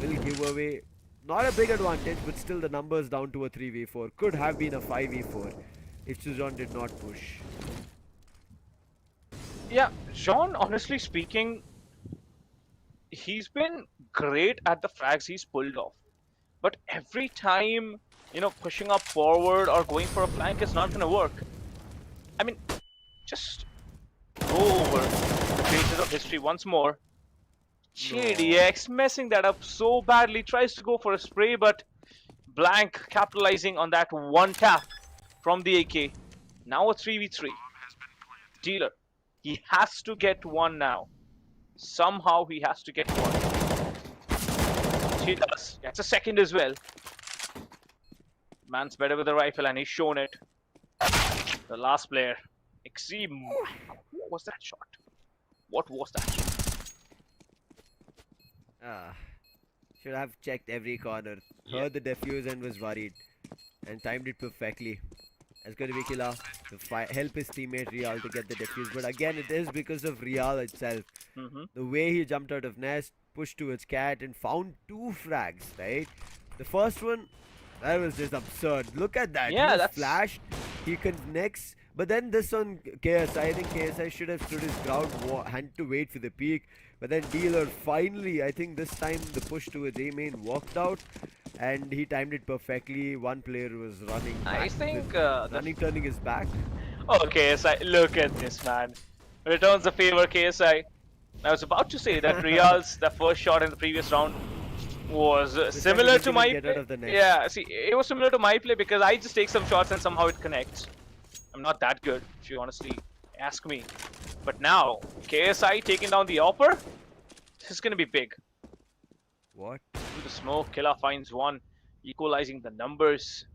Will give away. Not a big advantage, but still the numbers down to a 3v4. Could have been a 5v4 if Sujon did not push. Yeah, John, honestly speaking, he's been great at the frags he's pulled off. But every time, pushing up forward or going for a flank is not going to work. I mean, just go over the pages of history once more. No. JDX messing that up so badly, tries to go for a spray, but blank capitalizing on that one tap from the AK. Now a 3v3. Dealer, he has to get one now. Somehow he has to get one. He does. That's a second as well. Man's better with a rifle and he's shown it. The last player. Extreme. What was that shot? What was that shot? Ah. Should have checked every corner. Yeah. Heard the defuse and was worried. And timed it perfectly. It's going to be Killa to help his teammate Real to get the defuse. But again, it is because of Real itself. The way he jumped out of nest, pushed towards cat, and found two frags, right? The first one, that was just absurd. Look at that. Yeah, He that's flashed, he connects. But then this on KSI, I think KSI should have stood his ground, had to wait for the peak. But then Dealer finally, I think this time the push towards A main worked out. And he timed it perfectly. One player was running back. I think turning his back. Oh, KSI, look at this man. Returns the favor, KSI. I was about to say that Real's the first shot in the previous round was similar to my play. Yeah, see, it was similar to my play because I just take some shots and somehow it connects. I'm not that good, if you honestly ask me. But now, KSI taking down the Opper, this is gonna be big. What? Through the smoke, Killa finds one, equalizing the numbers.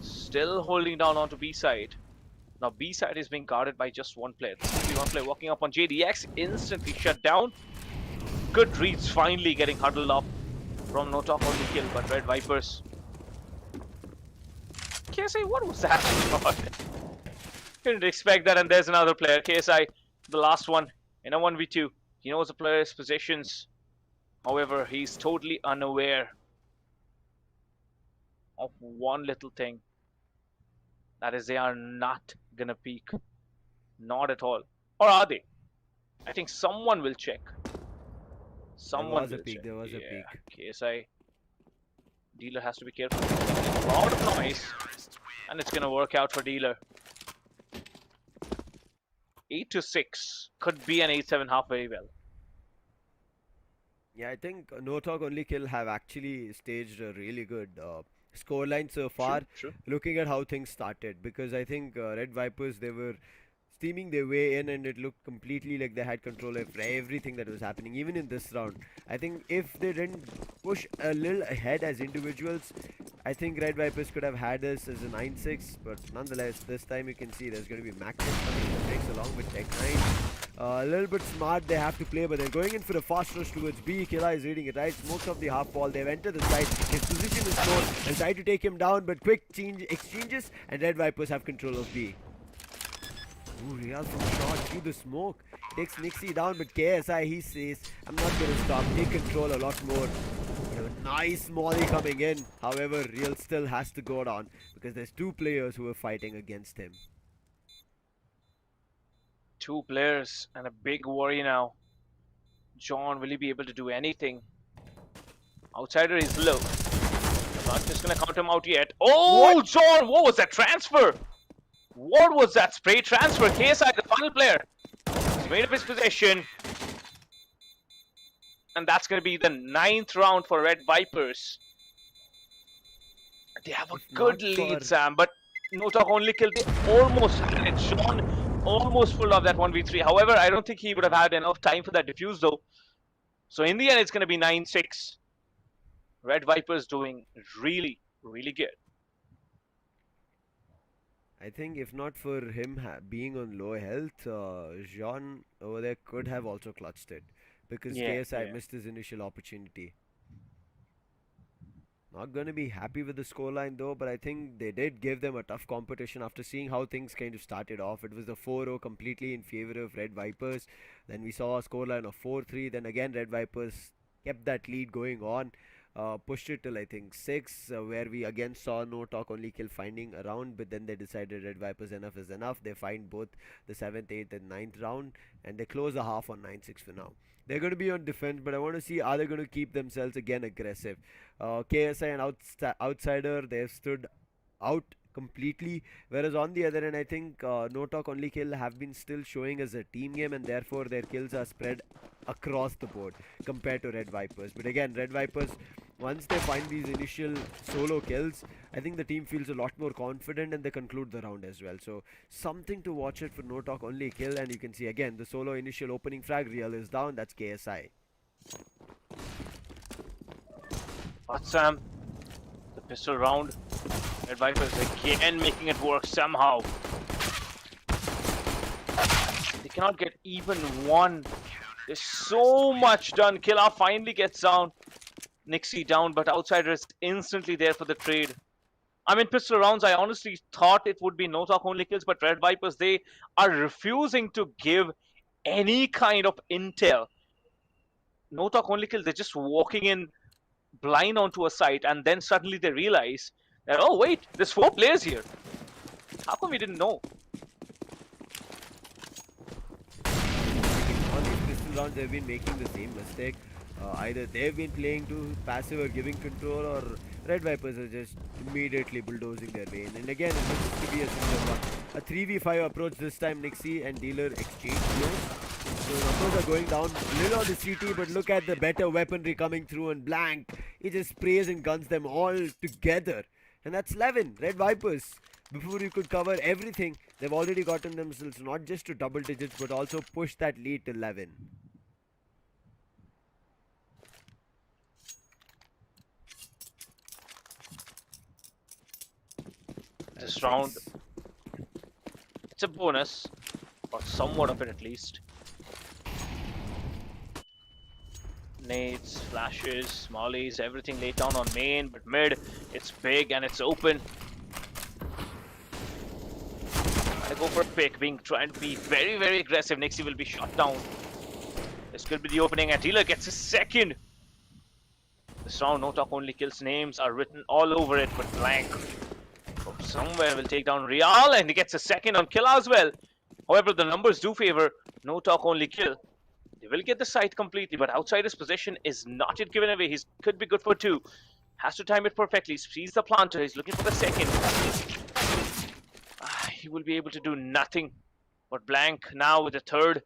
Still holding down onto B side. Now B side is being guarded by just one player. One player walking up on JDX, instantly shut down. Good reads, finally getting huddled up from no talk only kill, but Red Vipers. KSI, what was that shot? Didn't expect that, and there's another player. KSI, the last one in a 1v2. He knows the player's positions. However, he's totally unaware of one little thing. That is, they are not gonna peek. Not at all. Or are they? I think someone will check. Someone will check. There was a peek. KSI. Dealer has to be careful. A lot of noise. And it's gonna work out for Dealer. 8-6. Could be an 8-7 half very well. Yeah, I think No Talk Only Kill have actually staged a really good scoreline so far. True. Looking at how things started, because I think Red Vipers, they were steaming their way in, and it looked completely like they had control over everything that was happening, even in this round. I think if they didn't push a little ahead as individuals, I think Red Vipers could have had us as a 9-6, but nonetheless, this time you can see there's going to be Max coming that breaks along with Tech 9. A little bit smart they have to play, but they're going in for a fast rush towards B. Killa is reading it right, smokes off the half wall, they've entered the side, his position is known, they'll try to take him down, but quick exchanges, and Red Vipers have control of B. Ooh, Real from short through the smoke, takes Nixie down, but KSI, he says, I'm not going to stop, take control a lot more. A nice molly coming in, however, Real still has to go down, because there's two players who are fighting against him. Two players and a big worry now. John, will he be able to do anything? Outsider is low. I'm not just gonna count him out yet. Oh, what? John, what was that transfer? What was that spray transfer? KSI, the final player. He's made up his possession. And that's gonna be the 9th round for Red Vipers. They have a good lead, Sam, but No Talk Only Kill. They almost had it. John almost pulled off that 1v3. However, I don't think he would have had enough time for that defuse though. So in the end, it's going to be 9-6. Red Vipers doing really, really good. I think if not for him being on low health, Jean over there could have also clutched it. because Yeah, KSI yeah. missed his initial opportunity. Not going to be happy with the scoreline though, but I think they did give them a tough competition after seeing how things kind of started off. It was the 4-0 completely in favor of Red Vipers. Then we saw a scoreline of 4-3. Then again, Red Vipers kept that lead going on. Pushed it till I think 6, where we again saw no talk, only kill finding a round, but then they decided Red Vipers enough is enough. They find both the 7th, 8th, and 9th round, and they close the half on 9-6 for now. They're going to be on defense, but I want to see are they going to keep themselves again aggressive. KSI and Outsider, they've stood out completely. Whereas on the other end, I think No Talk Only Kill have been still showing as a team game, and therefore their kills are spread across the board compared to Red Vipers. But again, Red Vipers, once they find these initial solo kills, I think the team feels a lot more confident and they conclude the round as well. So something to watch it for No Talk Only Kill, and you can see again the solo initial opening frag real is down. That's KSI. But Sam, the pistol round. Red Vipers again making it work somehow. They cannot get even one. There's so much done. Killer finally gets down. Nixie down, but Outsider is instantly there for the trade. I mean, pistol rounds, I honestly thought it would be no talk only kills, but Red Vipers, they are refusing to give any kind of intel. No talk only kills, they're just walking in blind onto a site, and then suddenly they realize that, oh, wait, there's 4 players here. How come we didn't know? On these pistol rounds, they've been making the same mistake. Either they've been playing too passive or giving control, or Red Vipers are just immediately bulldozing their way in. And again, it looks to be a similar one. A 3v5 approach this time. Nixie and Dealer exchange blows. So numbers are going down. Little on the CT, but look at the better weaponry coming through, and Blank, he just sprays and guns them all together. And that's 11 Red Vipers. Before you could cover everything, they've already gotten themselves not just to double digits, but also pushed that lead to 11. This round, it's a bonus, or somewhat of it at least. Nades, flashes, mollies, everything laid down on main, but mid, it's big and it's open. I go for a pick, trying to be very, very aggressive. Nixie will be shot down. This could be the opening, and Dealer gets a second. This round, no talk only kills. Names are written all over it, but Blank from somewhere will take down Real, and he gets a second on kill as well. However, the numbers do favor no talk only kill. They will get the site completely, but Outsider's position is not yet given away. He could be good for 2. Has to time it perfectly. Sees the planter. He's looking for the second. He will be able to do nothing. But Blank now with the third.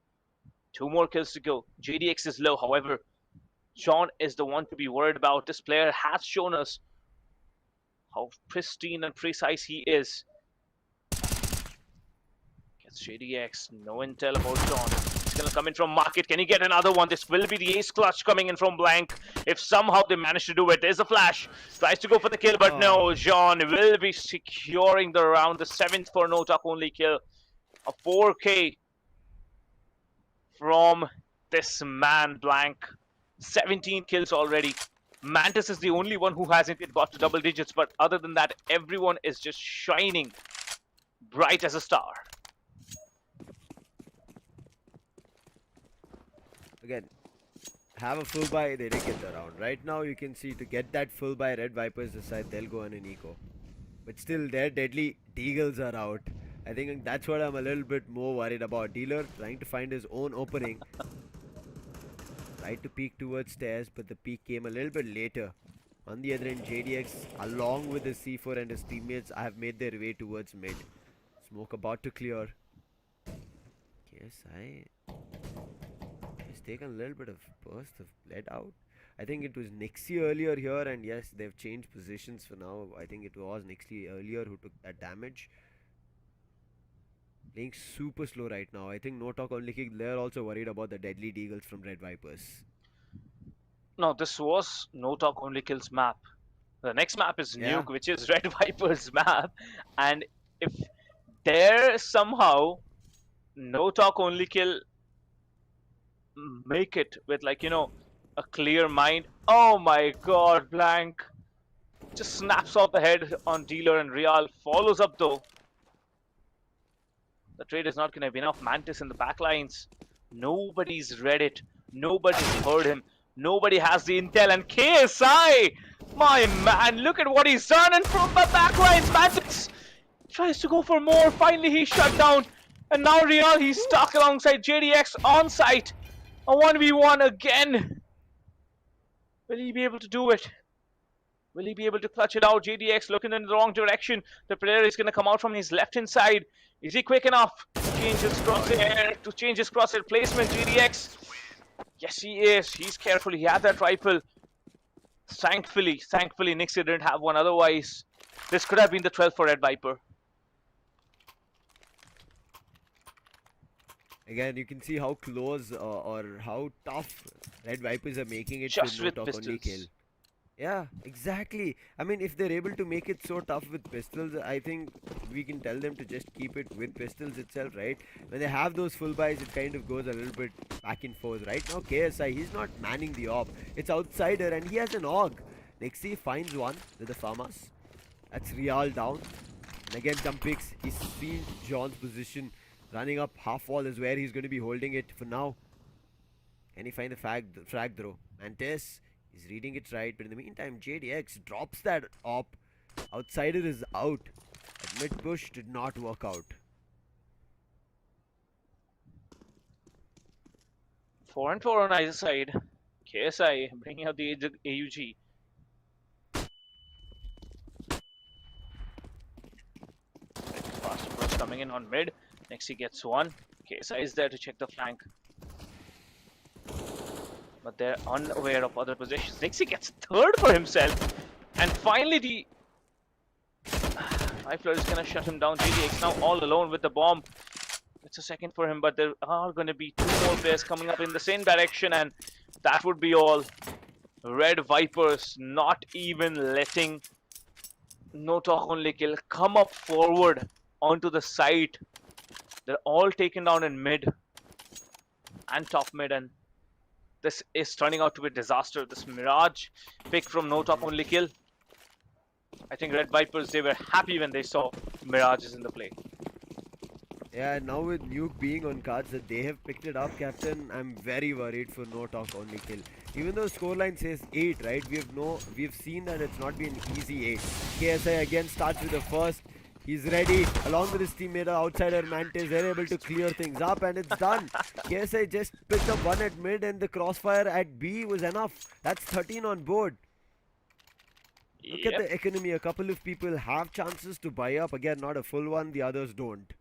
2 more kills to go. JDX is low. However, John is the one to be worried about. This player has shown us how pristine and precise he is. Gets JDX. No intel about John. He's going to come in from market. Can he get another one? This will be the ace clutch coming in from Blank. If somehow they manage to do it. There's a flash. Tries to go for the kill, but no. John will be securing the round. The 7th for no talk only kill. A 4K from this man, Blank. 17 kills already. Mantis is the only one who hasn't yet got to double digits, but other than that, everyone is just shining bright as a star. Again, have a full buy, they didn't get the round. Right now, you can see to get that full buy, Red Vipers decide they'll go on an eco. But still, their deadly Deagles are out. I think that's what I'm a little bit more worried about. Dealer trying to find his own opening. Tried to peek towards stairs, but the peek came a little bit later. On the other end, JDX, along with his C4 and his teammates, have made their way towards mid. Smoke about to clear. KSI has taken a little bit of burst of lead out. I think it was Nixie earlier here, and yes, they've changed positions for now. I think it was Nixie earlier who took that damage. Playing super slow right now. I think no talk only kick. They're also worried about the deadly Deagles from Red Vipers. No, this was no talk only kills map. The next map is Yeah. Nuke, which is Red Vipers map. And if there somehow no talk only kill make it with, like, a clear mind. Oh my god, blank. Just snaps off the head on dealer, and Real follows up though. The trade is not going to be enough. Mantis in the backlines. Nobody's read it. Nobody's heard him. Nobody has the intel. And KSI, my man, look at what he's done. And from the backlines, Mantis tries to go for more. Finally, he's shut down. And now Real, he's stuck alongside JDX on site. A 1v1 again. Will he be able to do it? Will he be able to clutch it out? JDX looking in the wrong direction. The player is going to come out from his left hand side. Is he quick enough to change his crosshair placement? JDX. Yes, he is. He's careful. He had that rifle. Thankfully, Nixie didn't have one. Otherwise, this could have been the 12th for Red Viper. Again, you can see how close or how tough Red Vipers are making it Just with no with talk only kill. pistols. Yeah, exactly. I mean, if they're able to make it so tough with pistols, I think we can tell them to just keep it with pistols itself, right? When they have those full buys, it kind of goes a little bit back and forth. Right now, KSI, he's not manning the op. It's outsider, and he has an AUG. Nixie finds one with the farmers. That's Real down. And again, jump picks. He's seen John's position. Running up half wall is where he's going to be holding it for now. Can he find the frag throw? Mantis. He's reading it right, but in the meantime, JDX drops that op. Outsider is out. That mid push did not work out. 4 and 4 on either side. KSI bringing out the AUG. Fast approach coming in on mid. Next he gets one. KSI is there to check the flank. But they're unaware of other positions. Nixie gets third for himself. And finally the Rifler is gonna shut him down. JDX now all alone with the bomb. It's a second for him, but there are gonna be 2 more players coming up in the same direction, and that would be all. Red Vipers not even letting No Talk Only Kill come up forward onto the site. They're all taken down in mid and top mid, and this is turning out to be a disaster. This Mirage pick from No Talk Only Kill. I think Red Vipers, they were happy when they saw Mirages in the play. Yeah, now with Nuke being on cards that they have picked it up, Captain, I'm very worried for No Talk Only Kill. Even though scoreline says 8, right? We've seen that it's not been easy 8. KSI again starts with the first. He's ready, along with his teammate outsider Mantis. They're able to clear things up, and it's done. KSI just picked up one at mid, and the crossfire at B was enough. That's 13 on board. Look at the economy. A couple of people have chances to buy up. Again, not a full one. The others don't.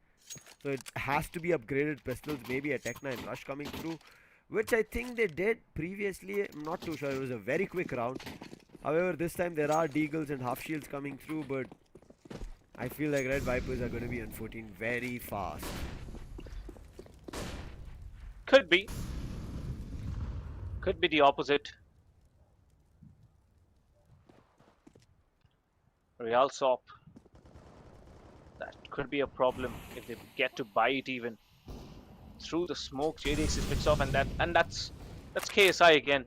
So it has to be upgraded pistols. Maybe a Tech 9 Rush coming through, which I think they did previously. I'm not too sure. It was a very quick round. However, this time there are Deagles and half shields coming through, but I feel like Red Vipers are going to be on 14 very fast. Could be. Could be the opposite. Real Sop. That could be a problem if they get to buy it even. Through the smoke, JDX is picks off, and that's KSI again.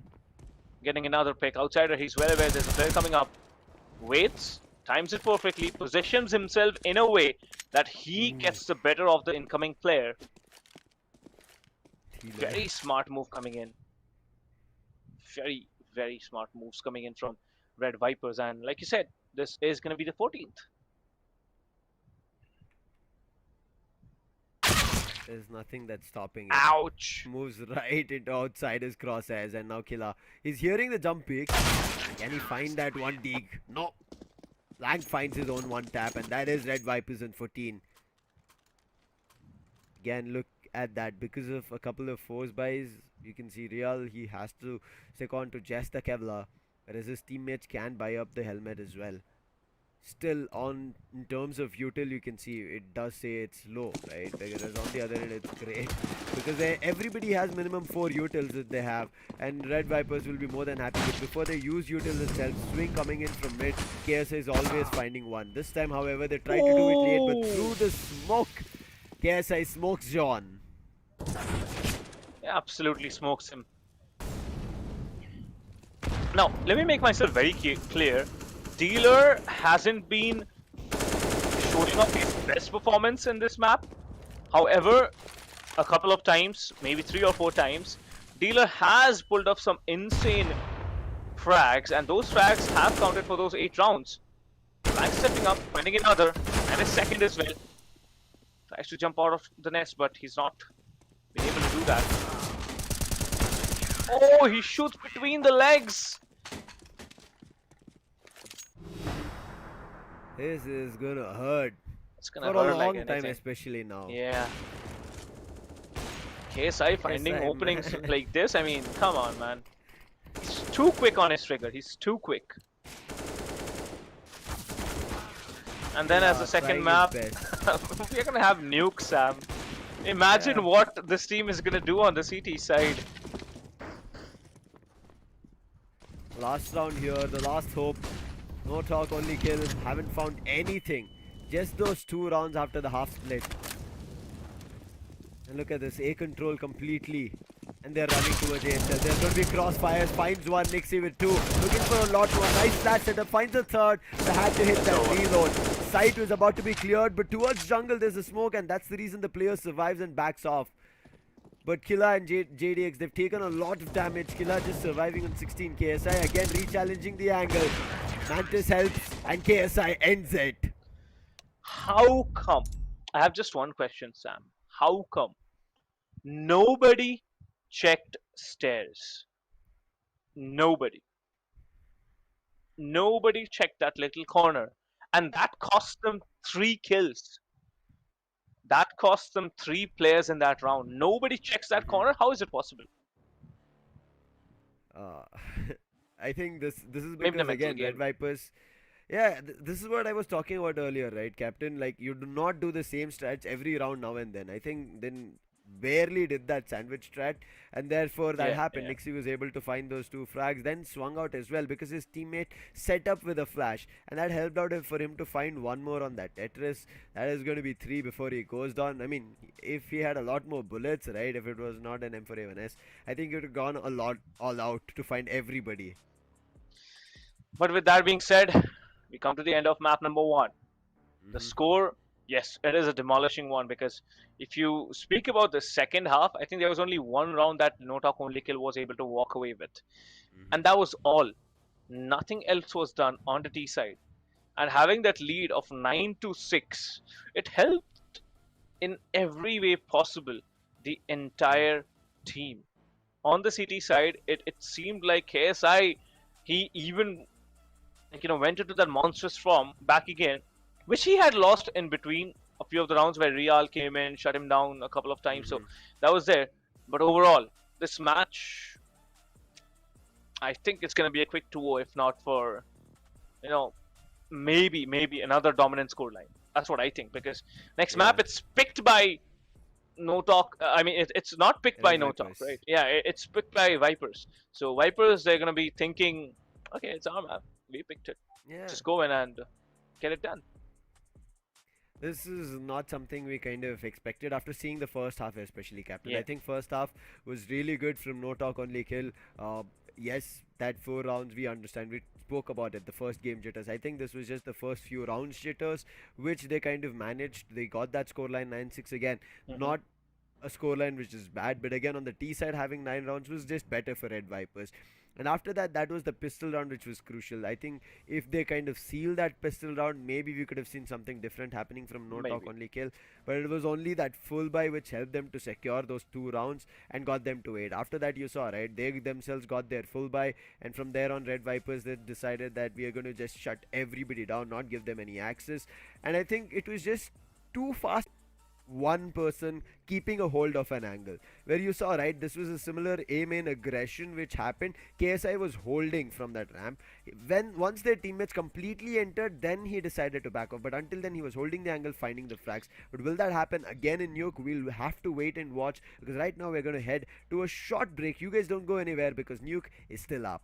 Getting another pick. Outsider, he's well aware there's a player coming up. Waits, times it perfectly, positions himself in a way that he gets the better of the incoming player. Very smart move coming in. Very, very smart moves coming in from Red Vipers, and like you said, this is going to be the 14th. There's nothing that's stopping it. Ouch! Moves right into outsider's crosshairs, and now Killa. He's hearing the jump pick. Can he find that one dig? No. Blank finds his own one tap, and that is Red Vipers on 14. Again, look at that. Because of a couple of force buys, you can see Real, he has to stick on to just the Kevlar, whereas his teammates can buy up the helmet as well. Still, in terms of util, you can see it does say it's low, right? Whereas on the other end, it's great because everybody has minimum 4 utils that they have, and Red Vipers will be more than happy. But before they use utils themselves, swing coming in from mid, KSI is always finding one. This time, however, they try to do it late, but through the smoke, KSI smokes John. Yeah, absolutely smokes him. Now, let me make myself very clear. Dealer hasn't been showing off his best performance in this map. However, a couple of times, maybe 3 or 4 times, Dealer has pulled off some insane frags, and those frags have counted for those 8 rounds. Flag stepping up, winning another, and a second as well. Tries to jump out of the nest, but he's not been able to do that. Oh, he shoots between the legs! This is gonna hurt. It's gonna For a hurt like long time, anything. especially now. Yeah. KSI finding KSI, openings man. like this, I mean, come on, man. He's too quick on his trigger. He's too quick. And then as Yeah, a second trying his map, best. we're gonna have Nuke, Sam. Imagine Yeah. what this team is gonna do on the CT side. Last round here, the last hope. No talk, only kill. Haven't found anything. Just those 2 rounds after the half split. And look at this, A control completely. And they're running towards ASL. There's going to be crossfires. Finds one, Nixie with 2. Looking for a lot more. Nice flash setup. Finds a third. They had to hit that reload. Site was about to be cleared, but towards jungle there's a smoke, and that's the reason the player survives and backs off. But Killa and JDX, they've taken a lot of damage. Killa just surviving on 16. KSI again re-challenging the angle. Mantis helps, and KSI ends it. How come? I have just one question, Sam. How come nobody checked stairs? Nobody. Nobody checked that little corner. And that cost them 3 kills. That cost them 3 players in that round. Nobody checks that corner. How is it possible? Uh, I think this is Maybe the because mental again game. Red Vipers. Yeah, this is what I was talking about earlier, right, Captain? Like you do not do the same strats every round now and then. I think then barely did that sandwich strat, and therefore that Yeah, happened. yeah. Nixie was able to find those 2 frags, then swung out as well because his teammate set up with a flash, and that helped out for him to find one more on that Tetris. That is going to be 3 before he goes down. I mean, if he had a lot more bullets, right? If it was not an M4A1S, I think he would have gone a lot all out to find everybody. But with that being said, we come to the end of map number 1. The Mhm. score, yes, it is a demolishing one, because if you speak about the second half, I think there was only one round that No Talk Only Kill was able to walk away with. And that was all. Nothing else was done on the T side. And having that lead of 9-6, it helped in every way possible the entire team. On the CT side, it seemed like KSI, he even went into that monstrous form back again, which he had lost in between a few of the rounds where Real came in, shut him down a couple of times. So that was there. But overall, this match, I think it's going to be a quick 2-0, if not for, maybe another dominant scoreline. That's what I think, because next map it's picked by No Talk. I mean, it's not picked by Red No Talk, Vipers. right? Yeah, it's picked by Vipers. So Vipers, they're going to be thinking, okay, it's our map. We picked it. Yeah. Just go in and get it done. This is not something we kind of expected after seeing the first half, especially, Captain. Yeah. I think first half was really good from No Talk Only Kill. Yes, that 4 rounds we understand. We spoke about it, the first game jitters. I think this was just the first few rounds jitters, which they kind of managed. They got that scoreline 9-6 again. Not a scoreline which is bad, but again on the T side having 9 rounds was just better for Red Vipers. And after that, that was the pistol round which was crucial. I think if they kind of seal that pistol round, maybe we could have seen something different happening from No Talk Maybe. Only Kill. But it was only that full buy which helped them to secure those 2 rounds and got them to 8. After that, you saw, right? They themselves got their full buy, and from there on, Red Vipers they decided that we are going to just shut everybody down, not give them any access. And I think it was just too fast. One person keeping a hold of an angle, where you saw, right, this was a similar A main aggression which happened. KSI was holding from that ramp. Once their teammates completely entered, then he decided to back off, but until then he was holding the angle, finding the frags. But will that happen again in Nuke? We'll have to wait and watch, because right now we're going to head to a short break. You guys don't go anywhere, because Nuke is still up.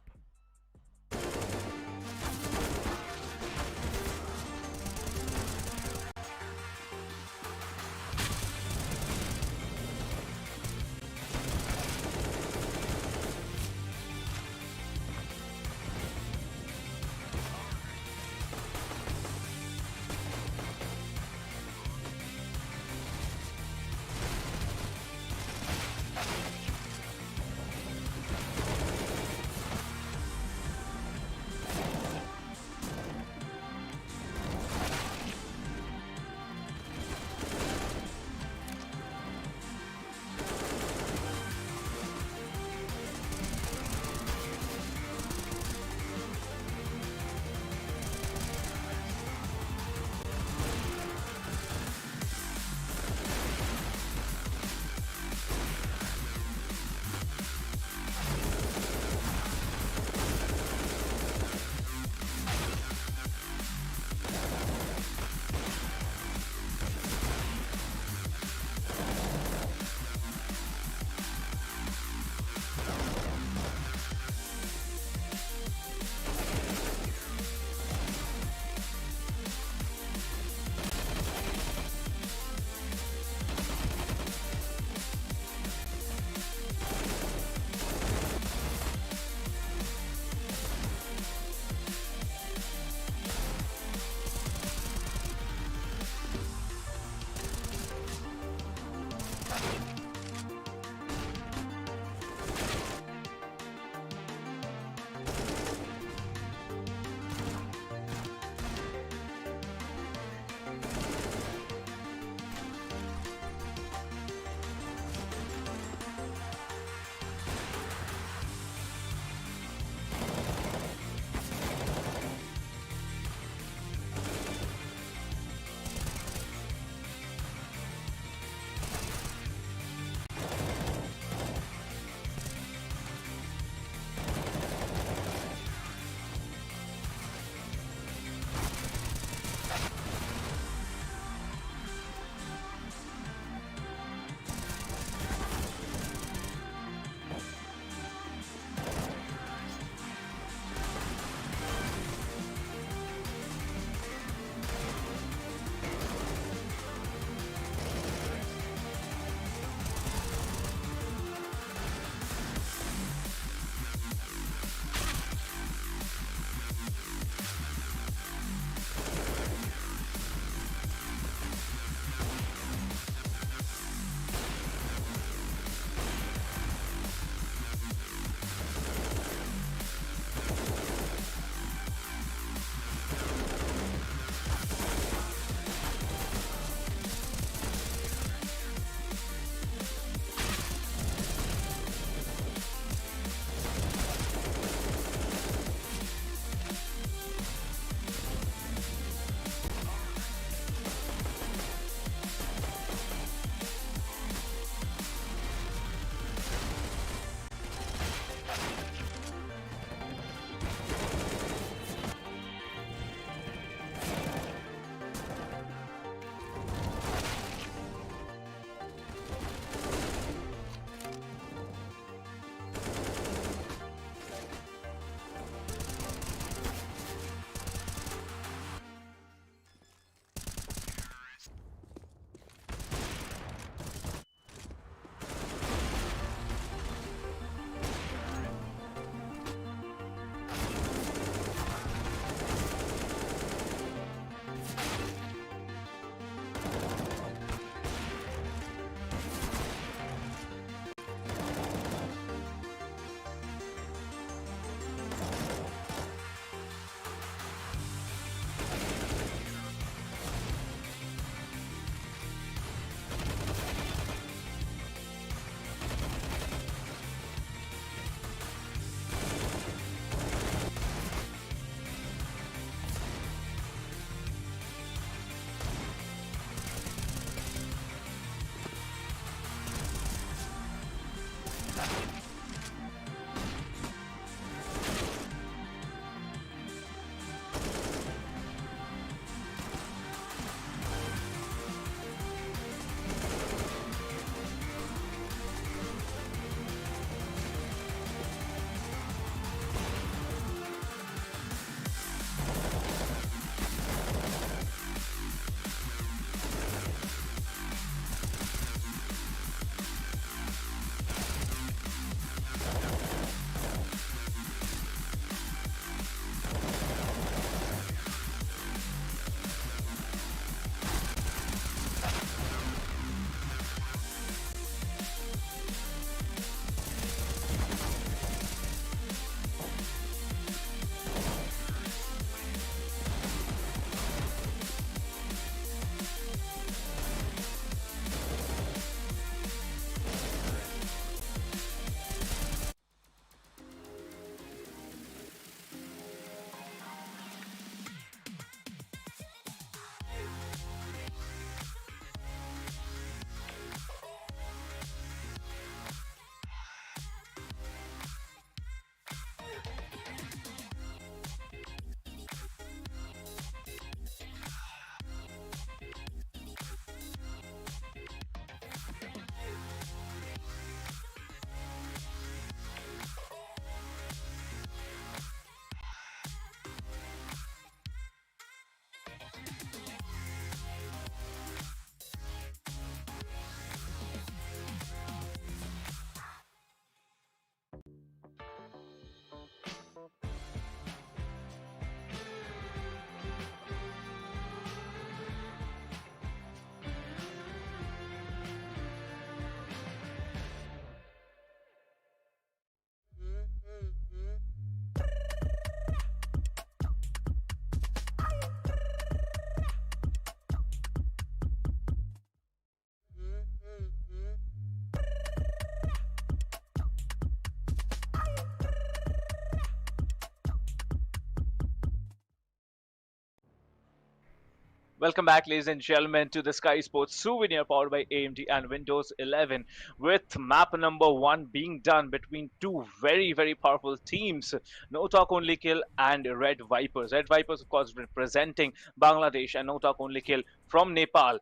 Welcome back, ladies and gentlemen, to the Sky Sports Souvenir powered by AMD and Windows 11, with map number one being done between two very, very powerful teams, No Talk Only Kill and Red Vipers. Red Vipers, of course, representing Bangladesh, and No Talk Only Kill from Nepal.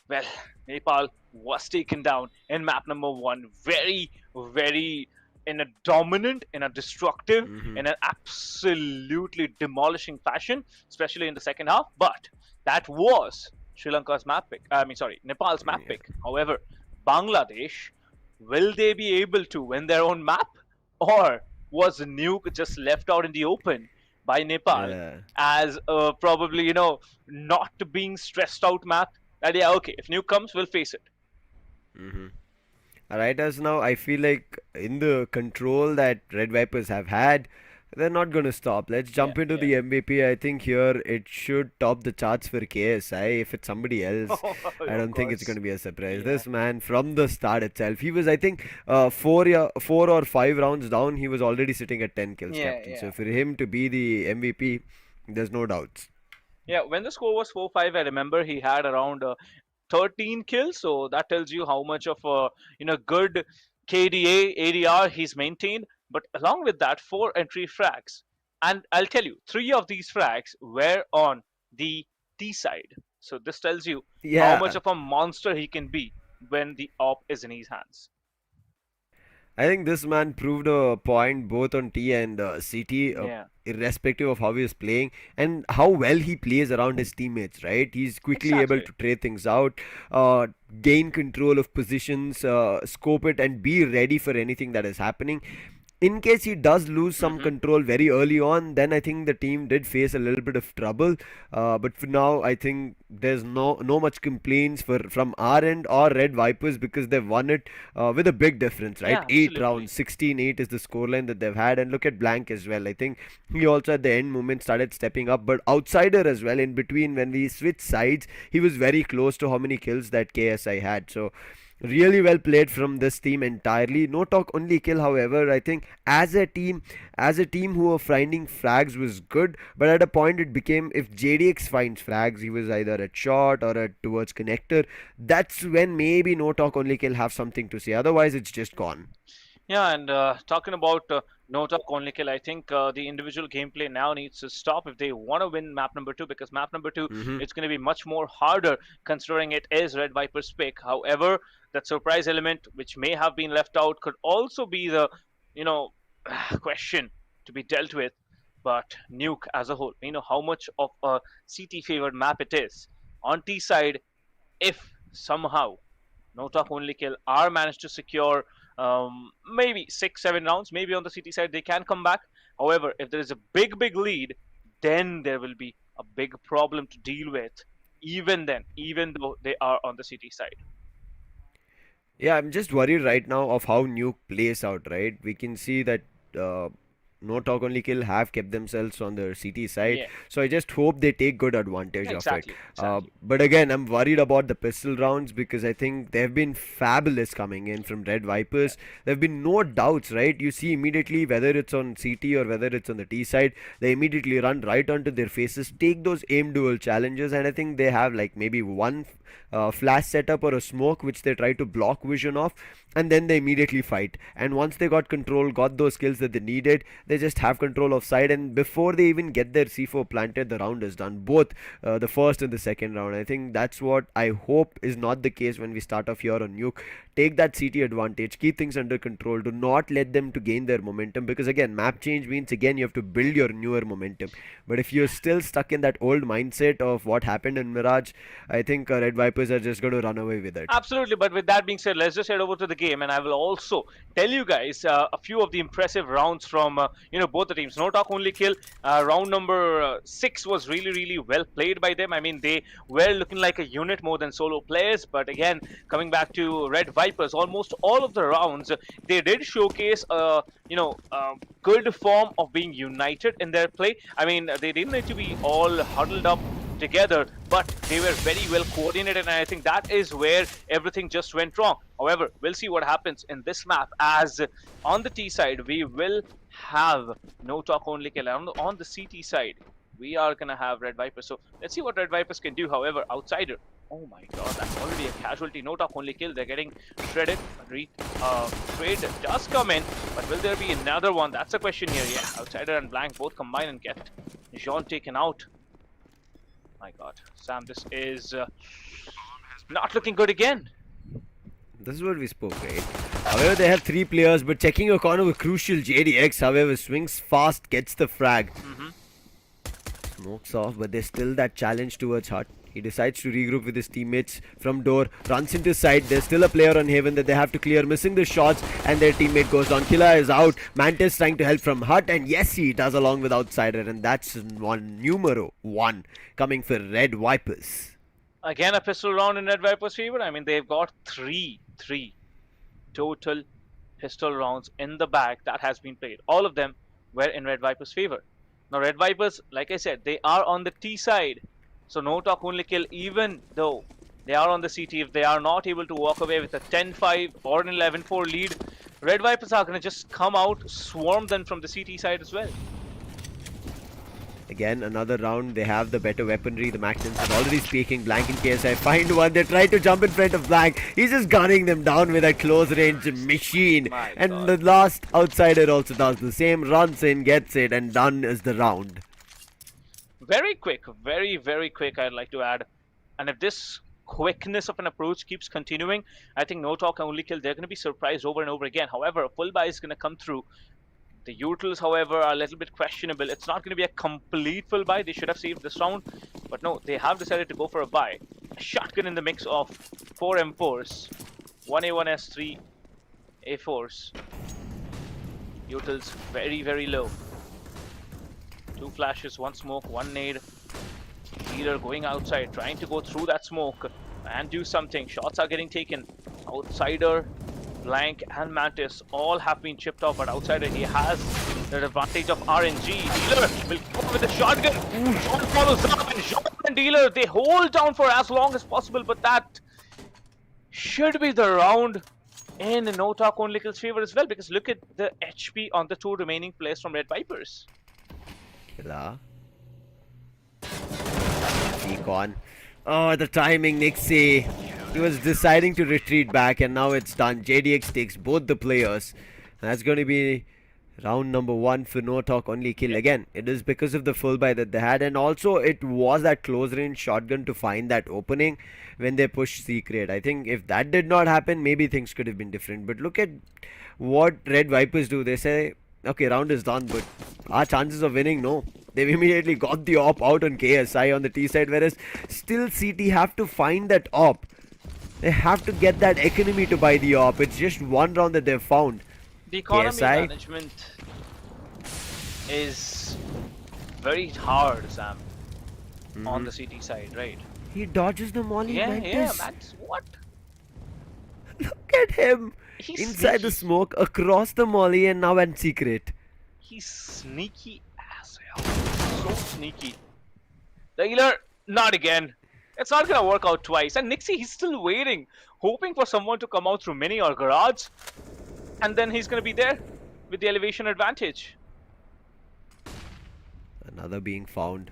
Well, Nepal was taken down in map number one. Very, very in a dominant, in a destructive, Hmm. in an absolutely demolishing fashion, especially in the second half. But that was Sri Lanka's map pick. I mean, sorry, Nepal's map Yeah. pick. However, Bangladesh, will they be able to win their own map? Or was Nuke just left out in the open by Nepal Yeah. as probably, not being stressed out map? That, yeah, okay, if Nuke comes, we'll face it. Hmm. Right as now, I feel like in the control that Red Vipers have had, they're not going to stop. Let's Yeah, jump into yeah. the MVP. I think here it should top the charts for KSI. If it's somebody else, I Of don't think it's going course. to be a surprise. Yeah. This man, from the start itself, he was, I think, 4 or 5 rounds down, he was already sitting at 10 kills, Yeah, captain. yeah. So for him to be the MVP, there's no doubts. Yeah, when the score was 4-5, I remember he had around 13 kills. So that tells you how much of a good KDA ADR he's maintained. But along with that, four entry frags, and I'll tell you, three of these frags were on the T side. So this tells you how much Yeah. of a monster he can be when the op is in his hands. I think this man proved a point both on T and CT, Yeah, irrespective of how he is playing and how well he plays around his teammates, right? He's quickly able exactly. to trade things out, gain control of positions, scope it, and be ready for anything that is happening. In case he does lose some Hmm. control very early on, then I think the team did face a little bit of trouble. But for now, I think there's no much complaints for from our end or Red Vipers because they've won it with a big difference, right? Yeah, 8 rounds, absolutely. 16-8 is the scoreline that they've had, and look at Blank as well. I think he also at the end moment started stepping up, but outsider as well. In between, when we switched sides, he was very close to how many kills that KSI had. So really well played from this team entirely. No talk only kill, however, I think as a team who were finding frags was good, but at a point it became if JDX finds frags, he was either at short or at towards connector. That's when maybe no talk only kill have something to say. Otherwise, it's just gone. Yeah, and talking about no talk only kill, I think the individual gameplay now needs to stop if they want to win map number two, because map number two, Hmm. it's going to be much more harder considering it is Red Viper's pick. However, that surprise element which may have been left out could also be the you know question to be dealt with. But Nuke as a whole, how much of a CT favored map it is. On T side, if somehow no talk only kill are managed to secure maybe 6 7 rounds, maybe on the city side they can come back. However, if there is a big big lead, then there will be a big problem to deal with, even then, even though they are on the city side. Yeah, I'm just worried right now of how Nuke plays out, right? We can see that uh, No Talk Only Kill have kept themselves on the CT side, Yeah, so I just hope they take good advantage of it. exactly, exactly. But again, I'm worried about the pistol rounds because I think they've been fabulous coming in from Red Yeah. Vipers. There have been no doubts, right? You see immediately whether it's on CT or whether it's on the T side, they immediately run right onto their faces, take those aim duel challenges, and I think they have like maybe one flash setup or a smoke which they try to block vision of, and then they immediately fight. And once they got control, got those skills that they needed, they just have control of side, and before they even get their C4 planted, the round is done, both the first and the second round. I think that's what I hope is not the case when we start off here on Nuke. Take that CT advantage, keep things under control, do not let them to gain their momentum, because again, map change means again you have to build your newer momentum. But if you're still stuck in that old mindset of what happened in Mirage, I think Red Vipers are just going to run away with it. Absolutely, but with that being said, let's just head over to the game, and I will also tell you guys a few of the impressive rounds from both the teams. No talk only kill. Round number six was really really well played by them. I mean, they were looking like a unit more than solo players. But again, coming back to Red Vipers, almost all of the rounds they did showcase good form of being united in their play. I mean, they didn't need to be all huddled up together, but they were very well coordinated, and I think that is where everything just went wrong. However, we'll see what happens in this map, as on the T side we will have no talk only kill. On the CT side, we are gonna have Red Vipers. So let's see what Red Vipers can do. However, outsider. Oh my god, that's already a casualty. No talk, only kill. They're getting shredded. Trade does come in, but will there be another one? That's a question here. Yeah, outsider and blank both combine and get Jean taken out. My god, Sam, this is not looking good again. This is what we spoke, right? However, they have 3 players, but checking a corner with crucial. JDX, however, swings fast, gets the frag. Smokes off, but there's still that challenge towards Hut. He decides to regroup with his teammates from door, runs into side. There's still a player on Haven that they have to clear, missing the shots, and their teammate goes down. Killa is out. Mantis trying to help from Hut, and yes, he does along with Outsider, and that's numero 1 coming for Red Vipers. Again, a pistol round in Red Vipers' favor. I mean, they've got three total pistol rounds in the bag that has been played. All of them were in Red Vipers' favor. Now, Red Vipers, like I said, they are on the T side. So no talk, only kill, even though they are on the CT. If they are not able to walk away with a 10-5 or an 11-4 lead, Red Vipers are going to just come out, swarm them from the CT side as well. Again, another round. They have the better weaponry. The Magnums are already speaking. Blank in KSI find one. They try to jump in front of Blank. He's just gunning them down with a close range machine. And the last outsider also does the same. Runs in, gets it, and done is the round. Very quick. Very, very quick, I'd like to add. And if this quickness of an approach keeps continuing, I think no talk, only kill. They're going to be surprised over and over again. However, a full buy is going to come through. The utils, however, are a little bit questionable. It's not going to be a complete full buy. They should have saved this round. But no, they have decided to go for a buy. A shotgun in the mix of 4 M4s. 1 A1S, 3 A4s. Utils very, very low. 2 flashes, 1 smoke, 1 nade. Leader going outside, trying to go through that smoke and do something. Shots are getting taken. Outsider, Blank and Mantis all have been chipped off, but Outsider, he has the advantage of RNG. Dealer will go with the shotgun. Sean follows up, and Sean and Dealer, they hold down for as long as possible, but that should be the round in no talk only kills favor as well, because look at the HP on the 2 remaining players from Red Vipers. Killa. Recon. Oh, the timing, Nixie. He was deciding to retreat back, and now it's done. JDX takes both the players. That's going to be round number 1 for no talk only kill. Again, it is because of the full buy that they had, and also it was that close range shotgun to find that opening when they pushed Secret. I think if that did not happen, maybe things could have been different. But look at what Red Vipers do. They say, okay, round is done, but our chances of winning, no. They've immediately got the op out on KSI on the T side, whereas still CT have to find that op. They have to get that economy to buy the op. It's just 1 round that they've found. The economy KSI management is very hard, Sam, on the CT side, right? He dodges the molly. Yeah, Mantis. yeah, Mantis, what? Look at him. He's Inside sneaky. the smoke, across the molly, and now in Secret. He's sneaky as hell. So sneaky. The healer, not again. It's not gonna work out twice. And Nixie, he's still waiting, hoping for someone to come out through mini or garage. And then he's gonna be there with the elevation advantage. Another being found.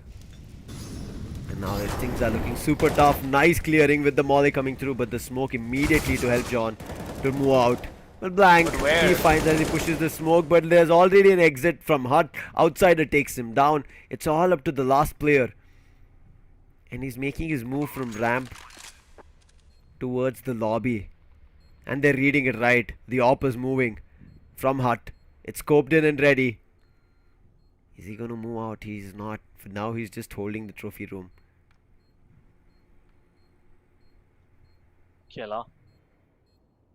And now things are looking super tough. Nice clearing with the molly coming through, but the smoke immediately to help John to move out. Well, Blank, But where? he finds that he pushes the smoke, but there's already an exit from Hut. Outsider takes him down. It's all up to the last player. And he's making his move from ramp towards the lobby. And they're reading it right. The op is moving from Hut. It's scoped in and ready. Is he gonna move out? He's not. For now, he's just holding the trophy room. Killa.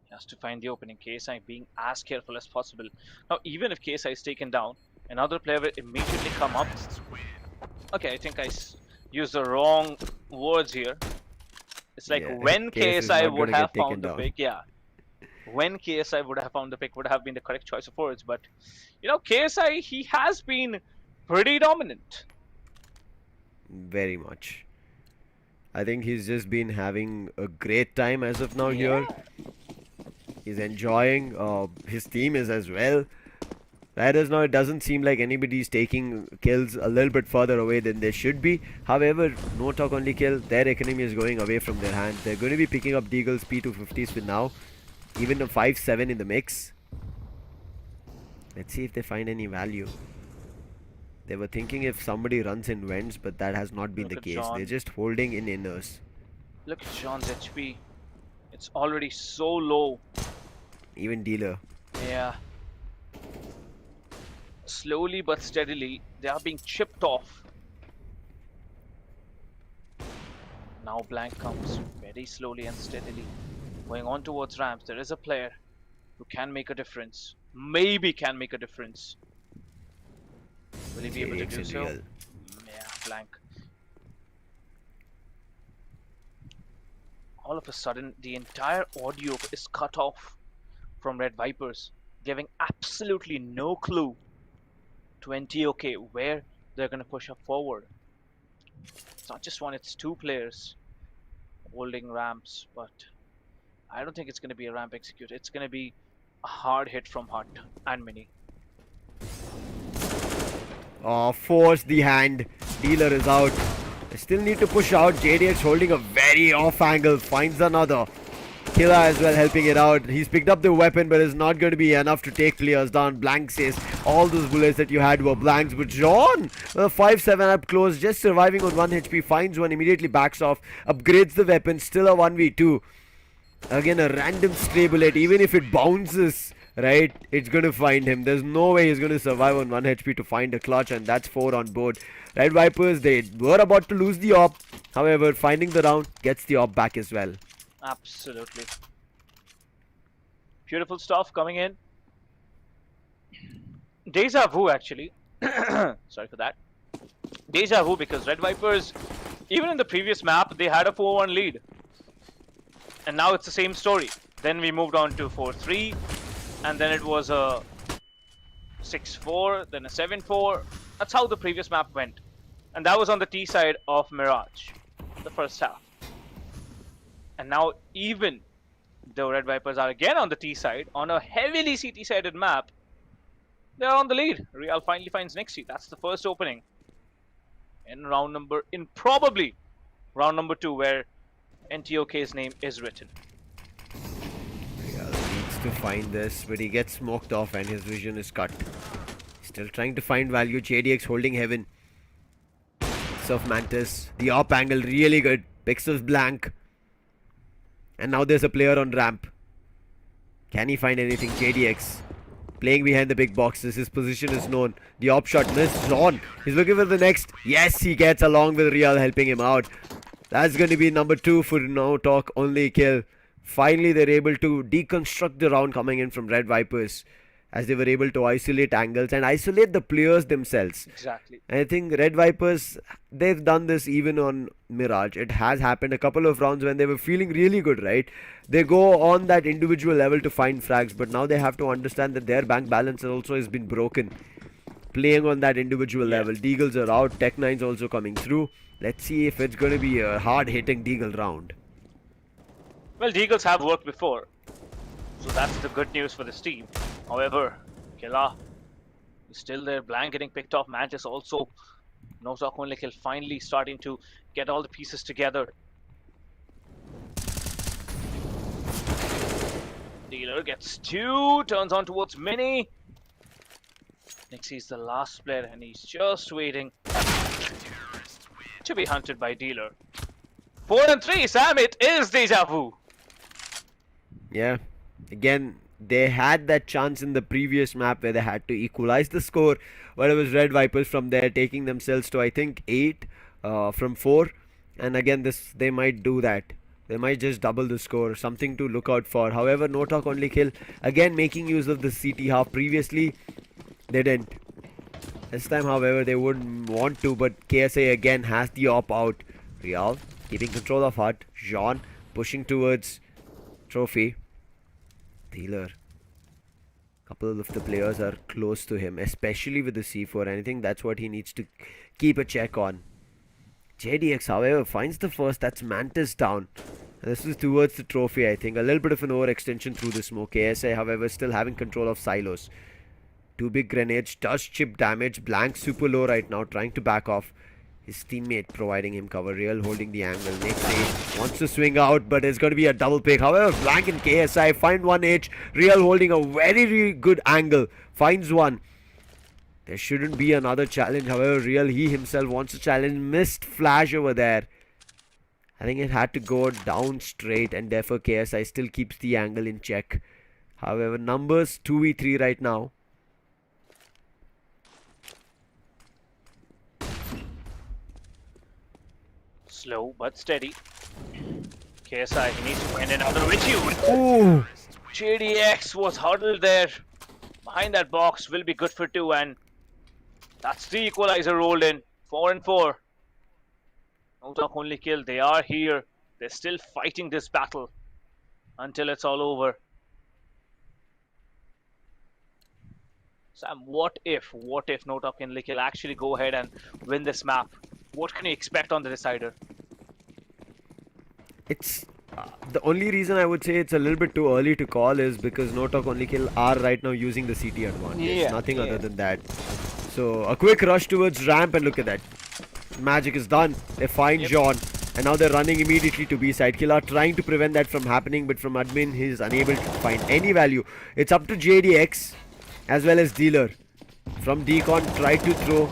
He has to find the opening. KSI being as careful as possible. Now, even if KSI is taken down, another player will immediately come up. Okay, I think I used the wrong words here. It's like when KSI would have found the pick, yeah. When KSI would have found the pick would have been the correct choice of words. But, you know, KSI, he has been pretty dominant. Very much. I think he's just been having a great time as of now here. He's enjoying. His team is as well. Right as now, it doesn't seem like anybody's taking kills a little bit further away than they should be. However, no talk only kill. Their economy is going away from their hands. They're going to be picking up Deagle's P250s with now. Even a 5-7 in the mix. Let's see if they find any value. They were thinking if somebody runs in vents, but that has not been Look the at case. John. They're just holding in inners. Look at John's HP. It's already so low. Even Dealer. Yeah. Slowly but steadily, they are being chipped off. Now Blank comes very slowly and steadily. Going on towards ramps, there is a player who can make a difference. Maybe can make a difference. Will he be able to do so? Real. Yeah, Blank. All of a sudden, the entire audio is cut off from Red Vipers, giving absolutely no clue to NTOK where they're going to push up forward. It's not just one, it's two players holding ramps, but I don't think it's going to be a ramp execute. It's going to be a hard hit from Hut and Mini. Oh, force the hand. Dealer is out. They still need to push out. JDX holding a very off angle. Finds another. Killa as well helping it out. He's picked up the weapon, but it's not going to be enough to take players down. Blank says all those bullets that you had were blanks. But John, 5-7 up close, just surviving on 1 HP. Finds one, immediately backs off. Upgrades the weapon. Still a 1v2. Again, a random stray bullet. Even if it bounces, right, it's going to find him. There's no way he's going to survive on 1 HP to find a clutch, and that's 4 on board. Red Vipers, they were about to lose the op. However, finding the round gets the op back as well. Absolutely. Beautiful stuff coming in. Deja vu, actually. Sorry for that. Deja vu, because Red Vipers, even in the previous map, they had a 4-1 lead. And now it's the same story. Then we moved on to 4-3, and then it was a 6-4, then a 7-4. That's how the previous map went. And that was on the T side of Mirage, the first half. And now even though Red Vipers are again on the T side, on a heavily CT-sided map, they're on the lead. Real finally finds Nixie. That's the first opening. In probably round number 2, where NTOK's name is written. Real needs to find this, but he gets smoked off and his vision is cut. Still trying to find value. JDX holding heaven. Surf Mantis. The op angle really good. Pixels blank. And now there's a player on ramp. Can he find anything? JDX playing behind the big boxes. His position is known. The op shot missed. On. He's looking for the next. Yes, he gets along with Real helping him out. That's going to be number 2 for no talk only kill. Finally, they're able to deconstruct the round coming in from Red Vipers, as they were able to isolate angles and isolate the players themselves. Exactly. And I think Red Vipers, they've done this even on Mirage. It has happened a couple of rounds when they were feeling really good, right? They go on that individual level to find frags, but now they have to understand that their bank balance also has been broken. Playing on that individual level. Deagles are out. Tech9's also coming through. Let's see if it's going to be a hard-hitting Deagle round. Well, Deagles have worked before, so that's the good news for this team. However, Killa is still there. Blank getting picked off. Mantis also. No talk only kill. Finally starting to get all the pieces together. Dealer gets 2. Turns on towards Mini. Nixie's the last player, and he's just waiting to be hunted by Dealer. 4-3, Sam. It is Deja Vu. Yeah. Again, they had that chance in the previous map where they had to equalize the score, but it was Red Vipers from there taking themselves to, I think, 8 from 4. And again, they might do that. They might just double the score. Something to look out for. However, no talk only kill. Again, making use of the CT half. Previously, they didn't. This time, however, they wouldn't want to, but KSA again has the op out. Real keeping control of Hut. Jean pushing towards Trophy. Dealer. Couple of the players are close to him, especially with the C4, and I think that's what he needs to keep a check on. JDX, however, finds the first. That's Mantis down. And this is towards the Trophy, I think. A little bit of an overextension through the smoke. KSA, however, still having control of silos. Two big grenades, does chip damage. Blank super low right now, trying to back off. His teammate providing him cover. Real holding the angle. Next H wants to swing out, but it's going to be a double pick. However, Blank and KSI find one H. Real holding a very good angle. Finds one. There shouldn't be another challenge. However, Real, he himself wants to challenge. Missed flash over there. I think it had to go down straight, and therefore KSI still keeps the angle in check. However, numbers 2v3 right now. Slow but steady. KSI, he needs to find another Richie. Ooh! JDX was huddled there. Behind that box will be good for 2, and that's the equalizer rolled in. 4 and 4. No talk, only kill. They are here. They're still fighting this battle until it's all over. Sam, what if No Talk and Likhil actually go ahead and win this map? What can you expect on the decider? It's the only reason I would say it's a little bit too early to call is because No Talk Only Kill are right now using the CT advantage. Nothing other than that. So a quick rush towards ramp, and look at that. Magic is done. They find John, and now they're running immediately to B side. Killer trying to prevent that from happening, but from admin he's unable to find any value. It's up to JDX as well as Dealer. From Decon, tried to throw.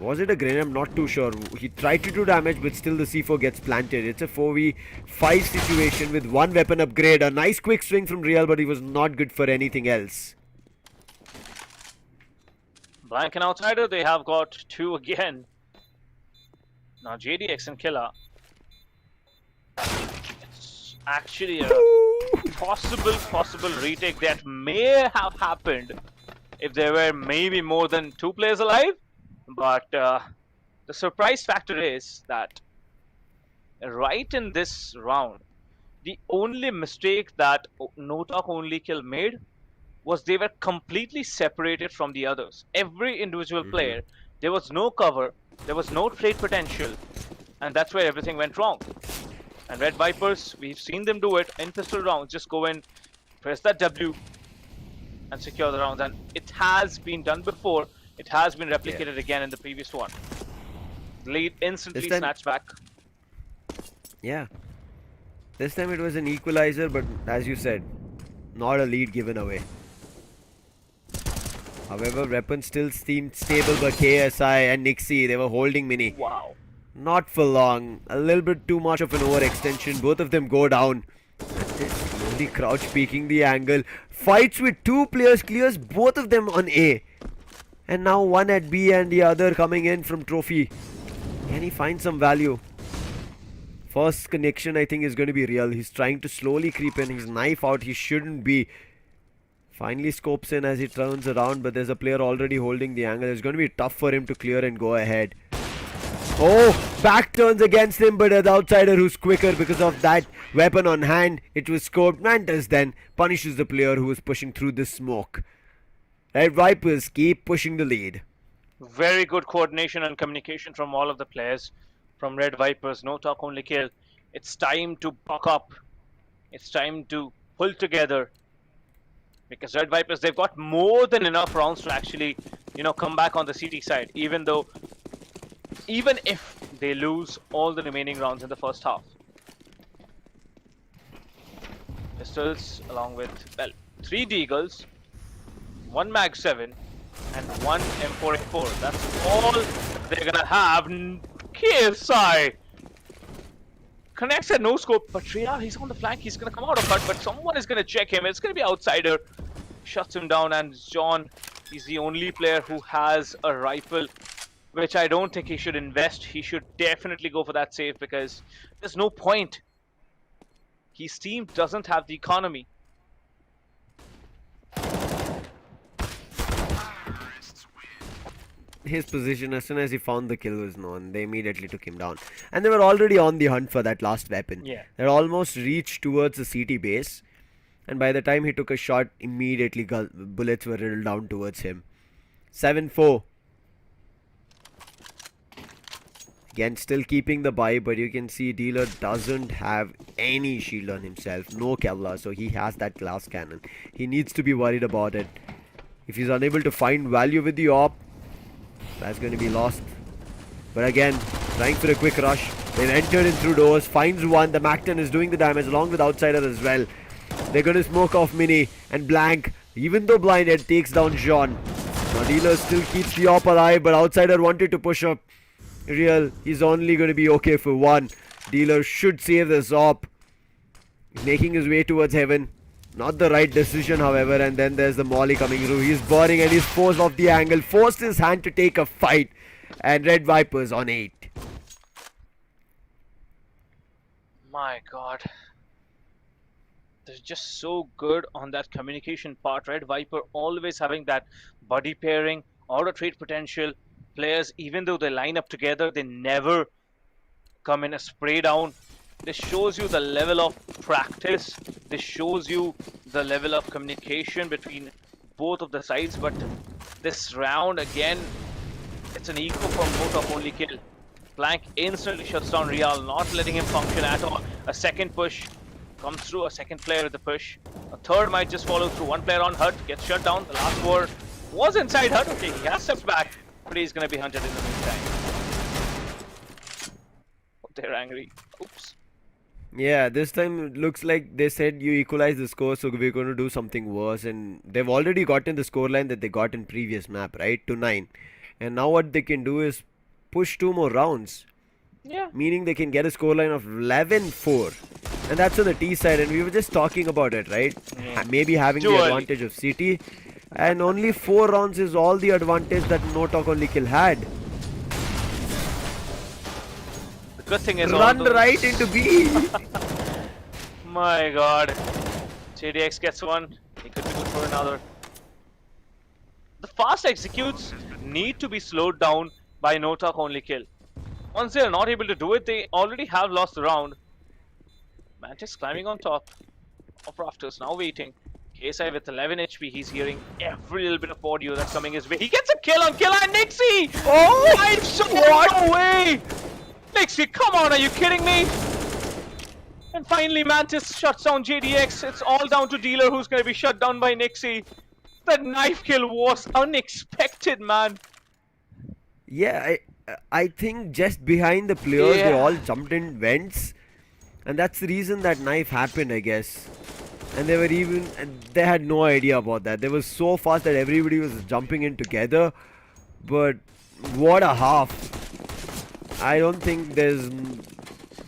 Was it a grenade? I'm not too sure. He tried to do damage, but still the C4 gets planted. It's a 4v5 situation with one weapon upgrade. A nice quick swing from Real, but he was not good for anything else. Blank and Outsider, they have got 2 again. Now JDX and Killer. It's actually a possible retake that may have happened if there were maybe more than 2 players alive. But the surprise factor is that right in this round, the only mistake that No Talk Only Kill made was they were completely separated from the others. Every individual player, there was no cover, there was no trade potential, and that's where everything went wrong. And Red Vipers, we've seen them do it in pistol rounds. Just go in, press that W, and secure the rounds. And it has been done before. It has been replicated again in the previous one. Lead instantly snatched back. Yeah. This time it was an equalizer, but as you said, not a lead given away. However, weapons still seemed stable, but KSI and Nixie, they were holding Mini. Wow. Not for long. A little bit too much of an overextension. Both of them go down. Slowly crouch peeking the angle. Fights with 2 players, clears both of them on A. And now one at B and the other coming in from Trophy. Can he find some value? First connection I think is going to be Real. He's trying to slowly creep in. His knife out. He shouldn't be. Finally scopes in as he turns around, but there's a player already holding the angle. It's going to be tough for him to clear and go ahead. Oh, back turns against him, but the outsider who's quicker because of that weapon on hand. It was scoped. Mantis then punishes the player who was pushing through the smoke. Red Vipers keep pushing the lead. Very good coordination and communication from all of the players from Red Vipers. No Talk Only Kill. It's time to buck up. It's time to pull together. Because Red Vipers, they've got more than enough rounds to actually, come back on the CT side. Even if they lose all the remaining rounds in the first half. Pistols along with, 3 Deagles, 1 Mag 7, and 1 M4A4. That's all they're gonna have. KSI connects at no scope, but Real, he's on the flank. He's gonna come out of cut, but someone is gonna check him. It's gonna be Outsider. Shuts him down, and John, he's the only player who has a rifle, which I don't think he should invest. He should definitely go for that save because there's no point. His team doesn't have the economy. His position, as soon as he found the kill was known, they immediately took him down. And they were already on the hunt for that last weapon. Yeah. They almost reached towards the CT base. And by the time he took a shot, immediately bullets were riddled down towards him. 7-4. Again, still keeping the buy, but you can see Dealer doesn't have any shield on himself. No Kevlar, so he has that glass cannon. He needs to be worried about it. If he's unable to find value with the AWP, that's going to be lost. But again, trying for a quick rush. They've entered in through doors, finds one. The Macton is doing the damage along with Outsider as well. They're going to smoke off Mini and Blank. Even though Blinded takes down Jean. Now Dealer still keeps the AWP alive, but Outsider wanted to push up. Real, he's only going to be okay for one. Dealer should save this AWP. He's making his way towards heaven. Not the right decision, however, and then there's the Molly coming through. He's burning and he's forced off the angle. Forced his hand to take a fight. And Red Vipers on 8. My God. They're just so good on that communication part. Red Viper always having that buddy pairing, auto trade potential. Players, even though they line up together, they never come in a spray down. This shows you the level of practice. This shows you the level of communication between both of the sides. But this round, again, it's an eco from both only kill. Blank instantly shuts down Real, not letting him function at all. A second push comes through, a second player with the push. A third might just follow through. One player on Hut gets shut down. The last four was inside Hut. Okay, he has stepped back, but he's going to be hunted in the meantime. Oh, they're angry. Oops. Yeah, this time it looks like they said you equalize the score, so we're going to do something worse. And they've already gotten the scoreline that they got in previous map, right? To 9. And now what they can do is push 2 more rounds. Yeah. Meaning they can get a scoreline of 11-4. And that's on the T side. And we were just talking about it, right? Maybe having the advantage of CT. And only 4 rounds is all the advantage that No Talk Only Kill had. The good thing is run right into B. My God. JDX gets one. He could be good for another. The fast executes need to be slowed down by No Talk Only Kill. Once they are not able to do it, they already have lost the round. Mantis climbing on top of rafters, now waiting. KSI with 11 HP, he's hearing every little bit of audio that's coming his way. He gets a kill on Killer and Nixie! Oh my God! No way! Nixie, come on, are you kidding me? And finally Mantis shuts down JDX. It's all down to Dealer, who's going to be shut down by Nixie. That knife kill was unexpected, man. Yeah, I think just behind the players, they all jumped in vents. And that's the reason that knife happened, I guess. And they had no idea about that. They were so fast that everybody was jumping in together. But what a half. I don't think there's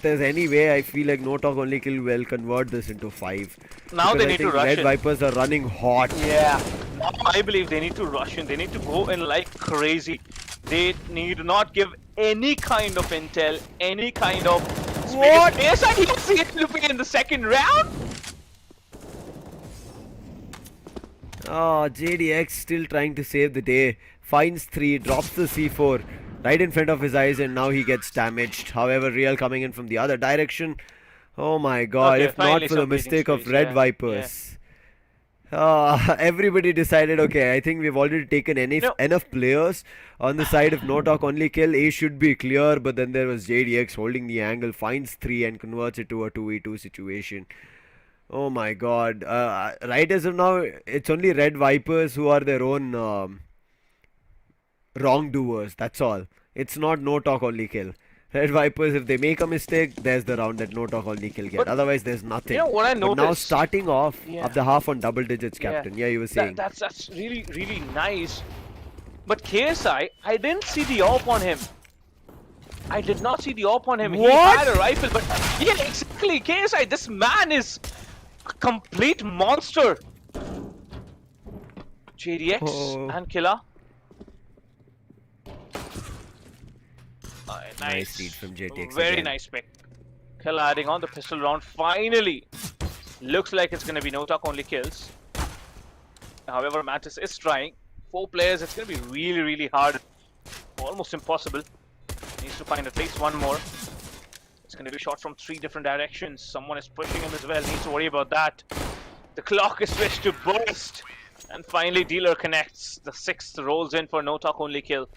any way. I feel like No Talk Only Kill will convert this into 5. Now they need to rush Red in. Vipers are running hot. Yeah. Now I believe they need to rush in. They need to go in like crazy. They need not give any kind of intel, any kind of space. What? Yes, I didn't see it looping in the second round. Oh, JDX still trying to save the day. Finds 3, drops the C4 right in front of his eyes, and now he gets damaged. However, Real coming in from the other direction. Oh my God, Okay, if not for the mistake of Red Vipers. Everybody decided, okay, I think we've already taken enough players on the side of No Talk Only Kill. A should be clear, but then there was JDX holding the angle, finds 3 and converts it to a 2v2 situation. Oh my God. Right as of now, it's only Red Vipers who are their own wrongdoers, that's all. It's not No Talk Only Kill. Red Vipers, if they make a mistake, there's the round that No Talk Only Kill get. Otherwise, there's nothing. You know what I noticed? But now starting off of the half on double digits, Captain. Yeah, you were saying. That's really, really nice. But KSI, I didn't see the AWP on him. I did not see the AWP on him. What? He had a rifle, but yeah, exactly. KSI, this man is a complete monster. JDX and Killa. Nice lead from JTX. Very again. nice pick. Killa adding on the pistol round. Finally, looks like it's going to be No Talk Only Kills. However, Mantis is trying. 4 players, it's going to be really, really hard. Almost impossible. Needs to find at least one more. It's going to be shot from 3 different directions. Someone is pushing him as well. Needs to worry about that. The clock is switched to burst. And finally, Dealer connects. The 6th rolls in for No Talk Only Kill.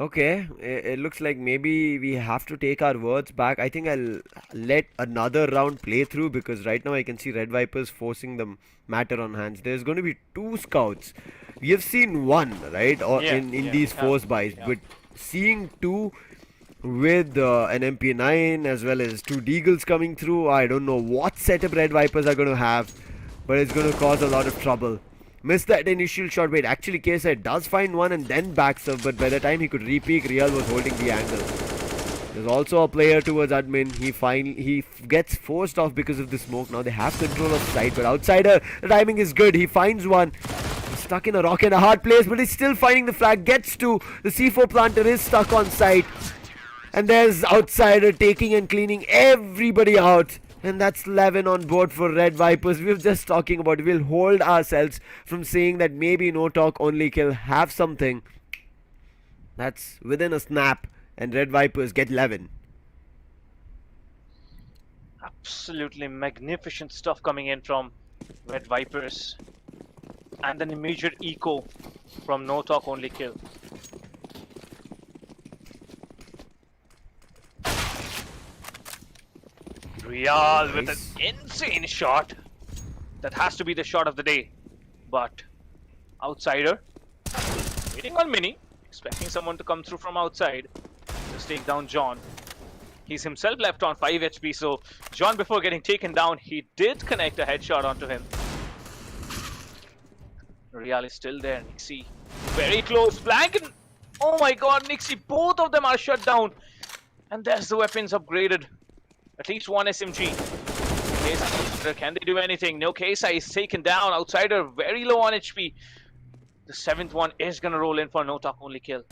Okay, it looks like maybe we have to take our words back. I think I'll let another round play through because right now I can see Red Vipers forcing the matter on hands. There's going to be two scouts. We have seen one, right, or Yeah, in yeah, we these have. force buys, Yeah. but seeing two with an MP9 as well as two Deagles coming through, I don't know what setup Red Vipers are going to have, but it's going to cause a lot of trouble. Missed that initial shot. Wait, actually KSI does find one and then backs up, but by the time he could repeak, Real was holding the angle. There's also a player towards admin. He gets forced off because of the smoke. Now they have control of side, but outsider, the timing is good. He finds one. He's stuck in a rock and a hard place, but he's still finding the flag. Gets to the C4 planter is stuck on site. And there's outsider taking and cleaning everybody out. And that's 11 on board for Red Vipers. We were just talking about we'll hold ourselves from saying that maybe no talk only kill have something. That's within a snap. And Red Vipers get 11. Absolutely magnificent stuff coming in from Red Vipers. And an immediate echo from No Talk Only Kill. Real with an Nice. insane shot. That has to be the shot of the day. But outsider waiting on Mini, expecting someone to come through from outside. Just take down John. He's himself left on 5 HP, so John, before getting taken down, he did connect a headshot onto him. Real is still there. Nixie very close. Blank and oh my god, Nixie, both of them are shut down. And there's the weapons upgraded. At least one SMG. KSI, can they do anything? No, KSI is taken down. Outsider very low on HP. The 7th one is gonna roll in for No Talk Only Kill.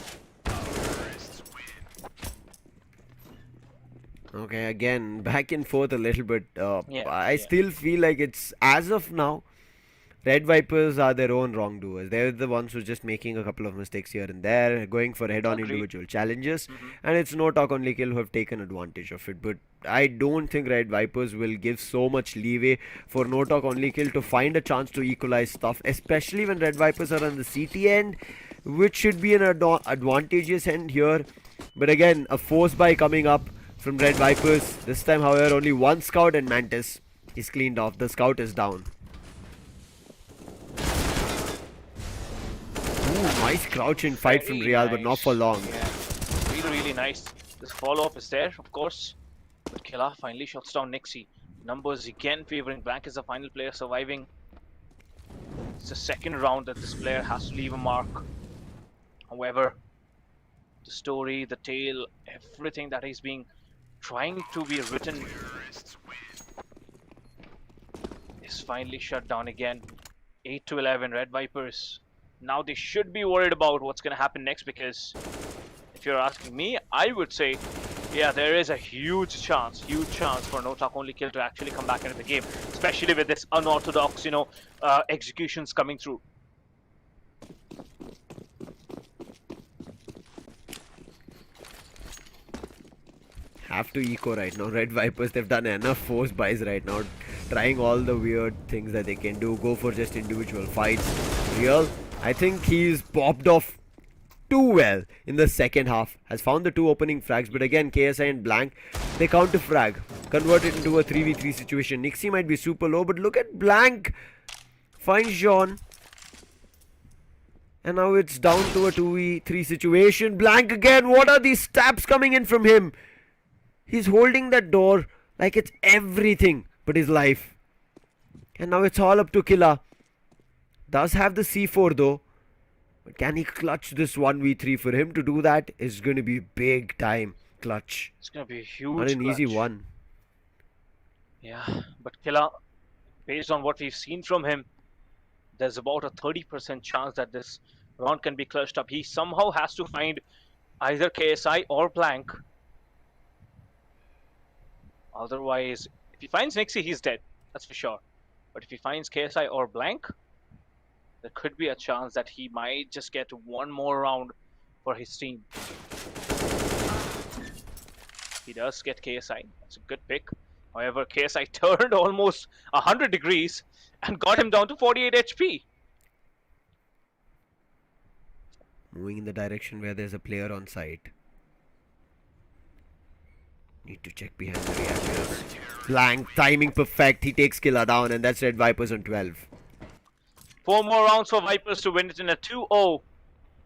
Okay, again, back and forth a little bit. Yeah, I yeah. still feel like it's, as of now, Red Vipers are their own wrongdoers. They're the ones who are just making a couple of mistakes here and there, going for head-on Agreed. individual challenges, Mhm. and it's no talk only kill who have taken advantage of it. But I don't think Red Vipers will give so much leeway for no talk only kill to find a chance to equalize stuff, especially when Red Vipers are on the CT end, which should be an advantageous end here. But again, a force buy coming up from Red Vipers. This time, however, only one scout and Mantis is cleaned off. The scout is down. Ooh, nice crouching fight from Very Real, but not for nice. long. Yeah, really, really nice. This follow-up is there, of course. But Killa finally shuts down Nixie. Numbers again favoring Blank as the final player surviving. It's the second round that this player has to leave a mark. However, the story, the tale, everything that is being trying to be written is finally shut down again. 8 to 11, Red Vipers. Now they should be worried about what's going to happen next, because if you're asking me, I would say, yeah, there is a huge chance for No Talk Only Kill to actually come back into the game, especially with this unorthodox, executions coming through. Have to eco right now. Red Vipers, they've done enough force buys right now. Trying all the weird things that they can do. Go for just individual fights. Real, I think he's popped off too well in the second half. Has found the two opening frags, but again, KSI and Blank, they counter frag. Convert it into a 3v3 situation. Nixie might be super low, but look at Blank. Finds Jean. And now it's down to a 2v3 situation. Blank again. What are these stabs coming in from him? He's holding that door like it's everything but his life. And now it's all up to Killa. Does have the C4 though. But can he clutch this 1v3? For him to do that is going to be big time clutch. It's going to be a Not huge an easy clutch. one. Yeah, but Killa, based on what we've seen from him, there's about a 30% chance that this round can be clutched up. He somehow has to find either KSI or Blank. Otherwise, if he finds Nixie, he's dead. That's for sure. But if he finds KSI or Blank, there could be a chance that he might just get one more round for his team. He does get KSI. That's a good pick. However, KSI turned almost 100 degrees and got him down to 48 HP. Moving in the direction where there's a player on site. Need to check behind the reactors. Blank, timing perfect. He takes Killer down, and that's Red Vipers on 12. 4 more rounds for Vipers to win it in a 2-0.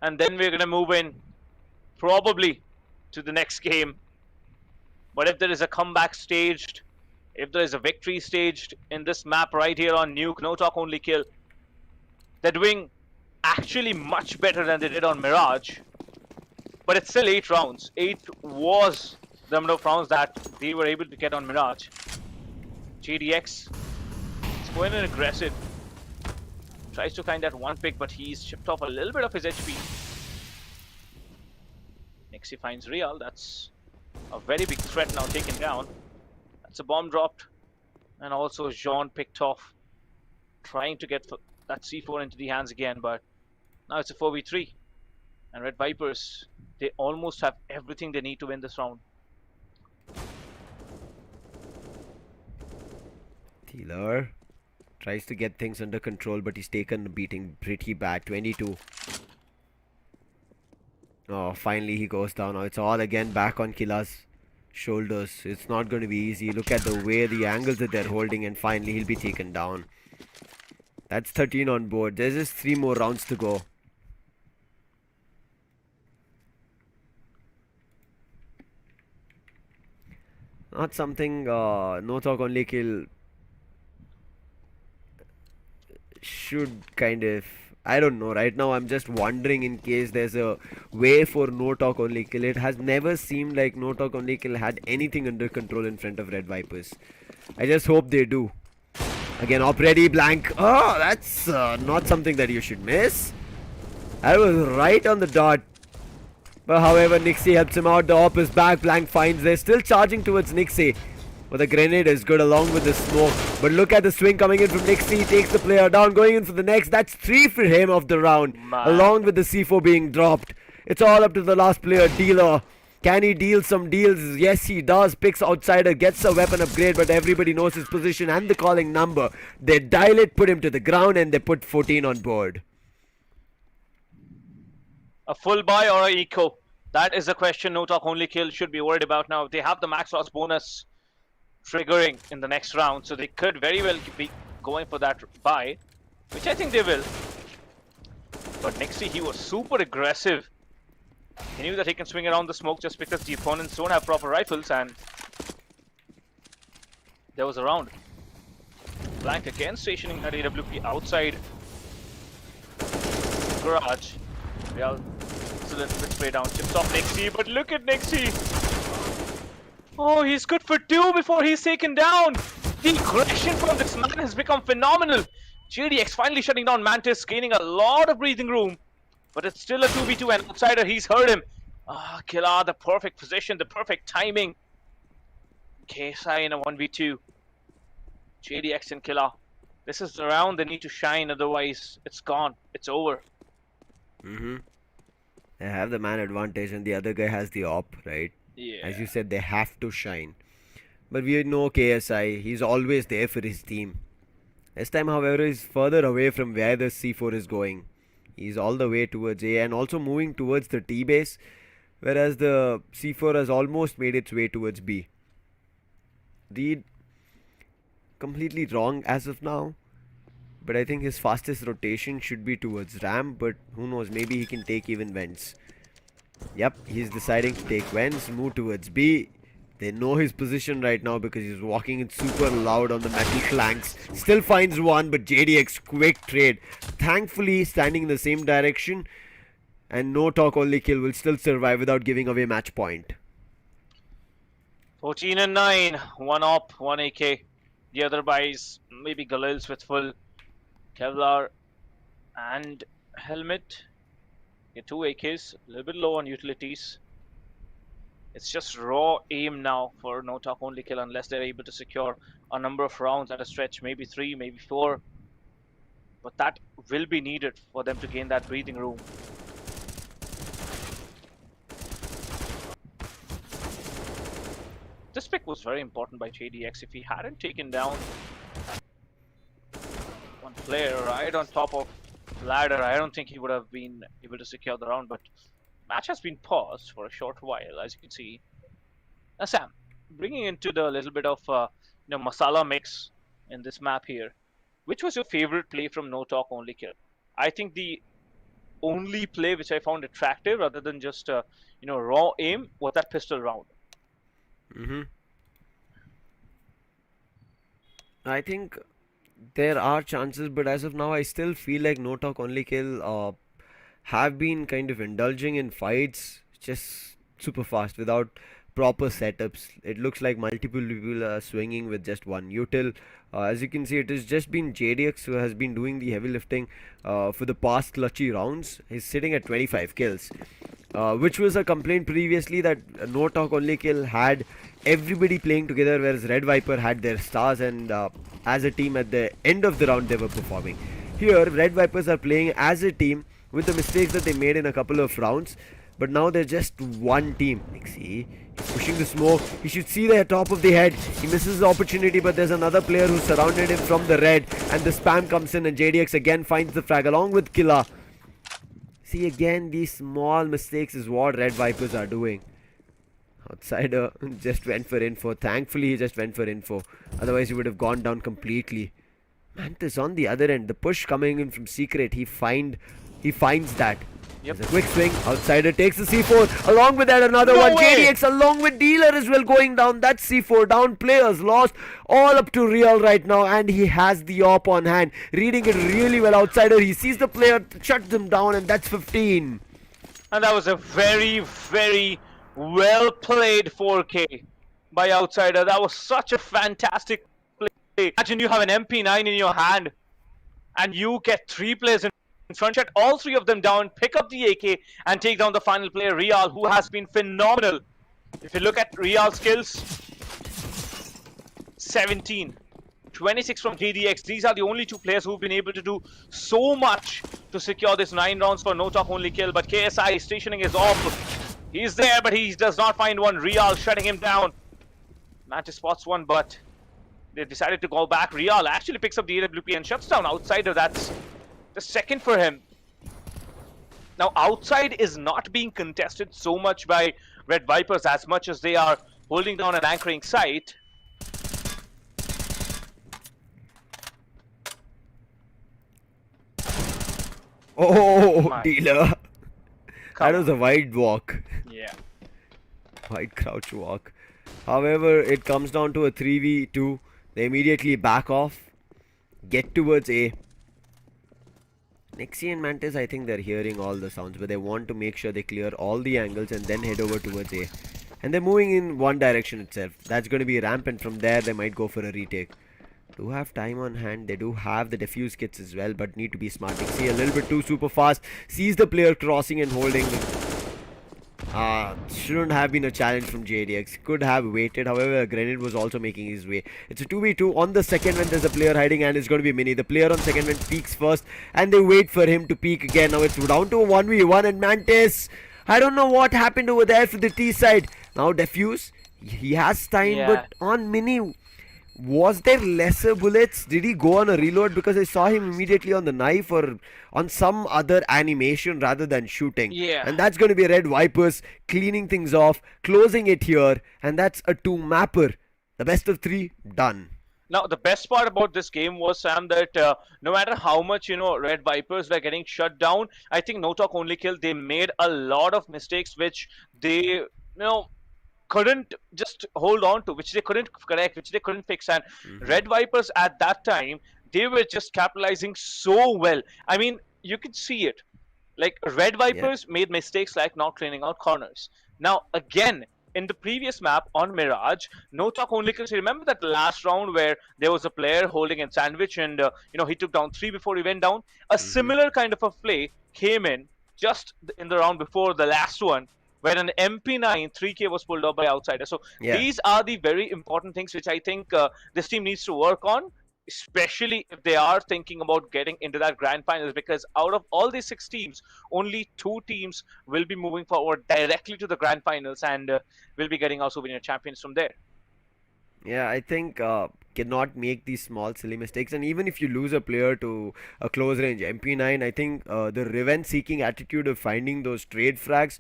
And then we're going to move in, probably, to the next game. But if there is a comeback staged, if there is a victory staged in this map right here on Nuke, no talk, only kill, they're doing actually much better than they did on Mirage. But it's still 8 rounds. 8 was the number of rounds that they were able to get on Mirage. JDX is going in aggressive. Tries to find that one pick, but he's chipped off a little bit of his HP. Nixie finds Real. That's a very big threat now taken down. That's a bomb dropped. And also Jean picked off. Trying to get that C4 into the hands again, but now it's a 4v3. And Red Vipers, they almost have everything they need to win this round. Taylor tries to get things under control, but he's taken a beating pretty bad. 22. Oh, finally he goes down. Now it's all again back on Killa's shoulders. It's not going to be easy. Look at the way the angles that they're holding, and finally he'll be taken down. That's 13 on board. There's just 3 more rounds to go. Not something no talk only kill should kind of, I don't know, right now I'm just wondering in case there's a way for no talk only kill. It has never seemed like no talk only kill had anything under control in front of Red Vipers. I just hope they do. Again, op ready, blank. Oh, that's not something that you should miss. I was right on the dot. But however, Nixie helps him out. The op is back. Blank finds. They're still charging towards Nixie. But the grenade is good along with the smoke. But look at the swing coming in from Nixie. He takes the player down. Going in for the next. That's 3 for him of the round. Man. Along with the C4 being dropped. It's all up to the last player, Dealer. Can he deal some deals? Yes, he does. Picks outsider, gets a weapon upgrade, but everybody knows his position and the calling number. They dial it, put him to the ground, and they put 14 on board. A full buy or an eco? That is the question no talk only kill should be worried about now. They have the max loss bonus triggering in the next round, so they could very well be going for that buy, which I think they will. But Nixie, he was super aggressive. He knew that he can swing around the smoke just because the opponents don't have proper rifles, and there was a round. Blank again stationing that AWP outside garage. Real excellent spray down, chips off Nixie, but look at Nixie. Oh, he's good for 2 before he's taken down. The aggression from this man has become phenomenal. JDX finally shutting down Mantis, gaining a lot of breathing room. But it's still a 2v2 and outsider, he's heard him. Ah, Killa, the perfect position, the perfect timing. KSI in a 1v2. JDX and Killa. This is the round they need to shine, otherwise it's gone. It's over. They have the man advantage and the other guy has the op, right? Yeah. As you said, they have to shine. But we know KSI, he's always there for his team. This time, however, is further away from where the C4 is going. He's all the way towards A and also moving towards the T base, whereas the C4 has almost made its way towards B. Read completely wrong as of now, but I think his fastest rotation should be towards Ram, but who knows, maybe he can take even Vents. Yep, he's deciding to take Vents, move towards B. They know his position right now because he's walking in super loud on the metal flanks. Still finds one, but JDX quick trade. Thankfully, standing in the same direction, and no talk only kill will still survive without giving away match point. 14 and 9, 1 op, 1 AK. The other buys, maybe Galils with full Kevlar and helmet. Get 2 AKs, a little bit low on utilities. It's just raw aim now for no talk only kill unless they're able to secure a number of rounds at a stretch, maybe 3, maybe 4. But that will be needed for them to gain that breathing room. This pick was very important by JDX. If he hadn't taken down one player right on top of ladder, I don't think he would have been able to secure the round. But match has been paused for a short while, as you can see. Now, Sam, bringing into the little bit of masala mix in this map here, which was your favorite play from No Talk Only Kill? I think the only play which I found attractive, rather than just raw aim, was that pistol round. Mm-hmm. I think there are chances, but as of now, I still feel like No Talk Only Kill have been kind of indulging in fights just super fast without proper setups. It looks like multiple people are swinging with just one util. As you can see, it has just been JDX who has been doing the heavy lifting for the past clutchy rounds. He's sitting at 25 kills, which was a complaint previously that No Talk Only Kill had everybody playing together, whereas Red Viper had their stars, and as a team at the end of the round they were performing. Here, Red Vipers are playing as a team with the mistakes that they made in a couple of rounds, but now they're just one team. Like, see, he's pushing the smoke. He should see the top of the head. He misses the opportunity, but there's another player who's surrounded him from the red, and the spam comes in, and JDX again finds the frag along with Killa. See, again, these small mistakes is what Red Vipers are doing. Outsider just went for info. Thankfully, he just went for info. Otherwise, he would have gone down completely. Mantis on the other end. The push coming in from Secret. He finds that. Yep. There's a quick swing. Outsider takes the C4. Along with that, another one. Way. JDX along with Dealer as well going down. That's C4 down. Players lost. All up to Real right now. And he has the op on hand. Reading it really well. Outsider. He sees the player. Shuts them down. And that's 15. And that was a very, very well played 4K by Outsider. That was such a fantastic play. Imagine you have an MP9 in your hand and you get 3 players in front, shut all 3 of them down, pick up the AK and take down the final player, Real, who has been phenomenal. If you look at Real's kills, 17. 26 from JDX. These are the only 2 players who've been able to do so much to secure this 9 rounds for No Talk Only Kill. But KSI stationing is off. He's there, but he does not find one. Real shutting him down. Mantis spots one, but they decided to go back. Real actually picks up the AWP and shuts down Outsider. That's the second for him. Now, Outside is not being contested so much by Red Vipers as much as they are holding down an anchoring site. Oh, Dealer. That was a wide walk. Yeah. Wide crouch walk. However, it comes down to a 3v2. They immediately back off. Get towards A. Nexi and Mantis, I think they're hearing all the sounds, but they want to make sure they clear all the angles and then head over towards A. And they're moving in one direction itself. That's going to be ramp, and from there they might go for a retake. Do have time on hand. They do have the defuse kits as well, but need to be smart. Nexi a little bit too super fast. Sees the player crossing and holding. Shouldn't have been a challenge from JDX. Could have waited. However, a grenade was also making his way. It's a 2v2 on the second when there's a player hiding, and it's going to be Mini. The player on second when peeks first, and they wait for him to peek again. Now it's down to a 1v1, and Mantis, I don't know what happened over there for the T side. Now defuse. He has time, but on Mini, was there lesser bullets? Did he go on a reload? Because I saw him immediately on the knife or on some other animation rather than shooting. Yeah. And that's going to be Red Vipers cleaning things off, closing it here. And that's a 2-mapper. The best of 3 done. Now, the best part about this game was, Sam, that no matter how much, Red Vipers were getting shut down, I think No Talk Only Kill, they made a lot of mistakes which they, couldn't just hold on to, which they couldn't correct, which they couldn't fix. And Red Vipers at that time, they were just capitalizing so well. I mean, you could see it. Like, Red Vipers made mistakes like not cleaning out corners. Now, again, in the previous map on Mirage, No Talk Only Kill, remember that last round where there was a player holding a sandwich and, he took down 3 before he went down? A similar kind of a play came in just in the round before the last one, where an MP9 3K was pulled up by Outsider. So these are the very important things which I think this team needs to work on, especially if they are thinking about getting into that grand finals, because out of all these 6 teams, only 2 teams will be moving forward directly to the grand finals and will be getting our souvenir champions from there. Yeah, I think cannot make these small silly mistakes. And even if you lose a player to a close range MP9, I think the revenge-seeking attitude of finding those trade frags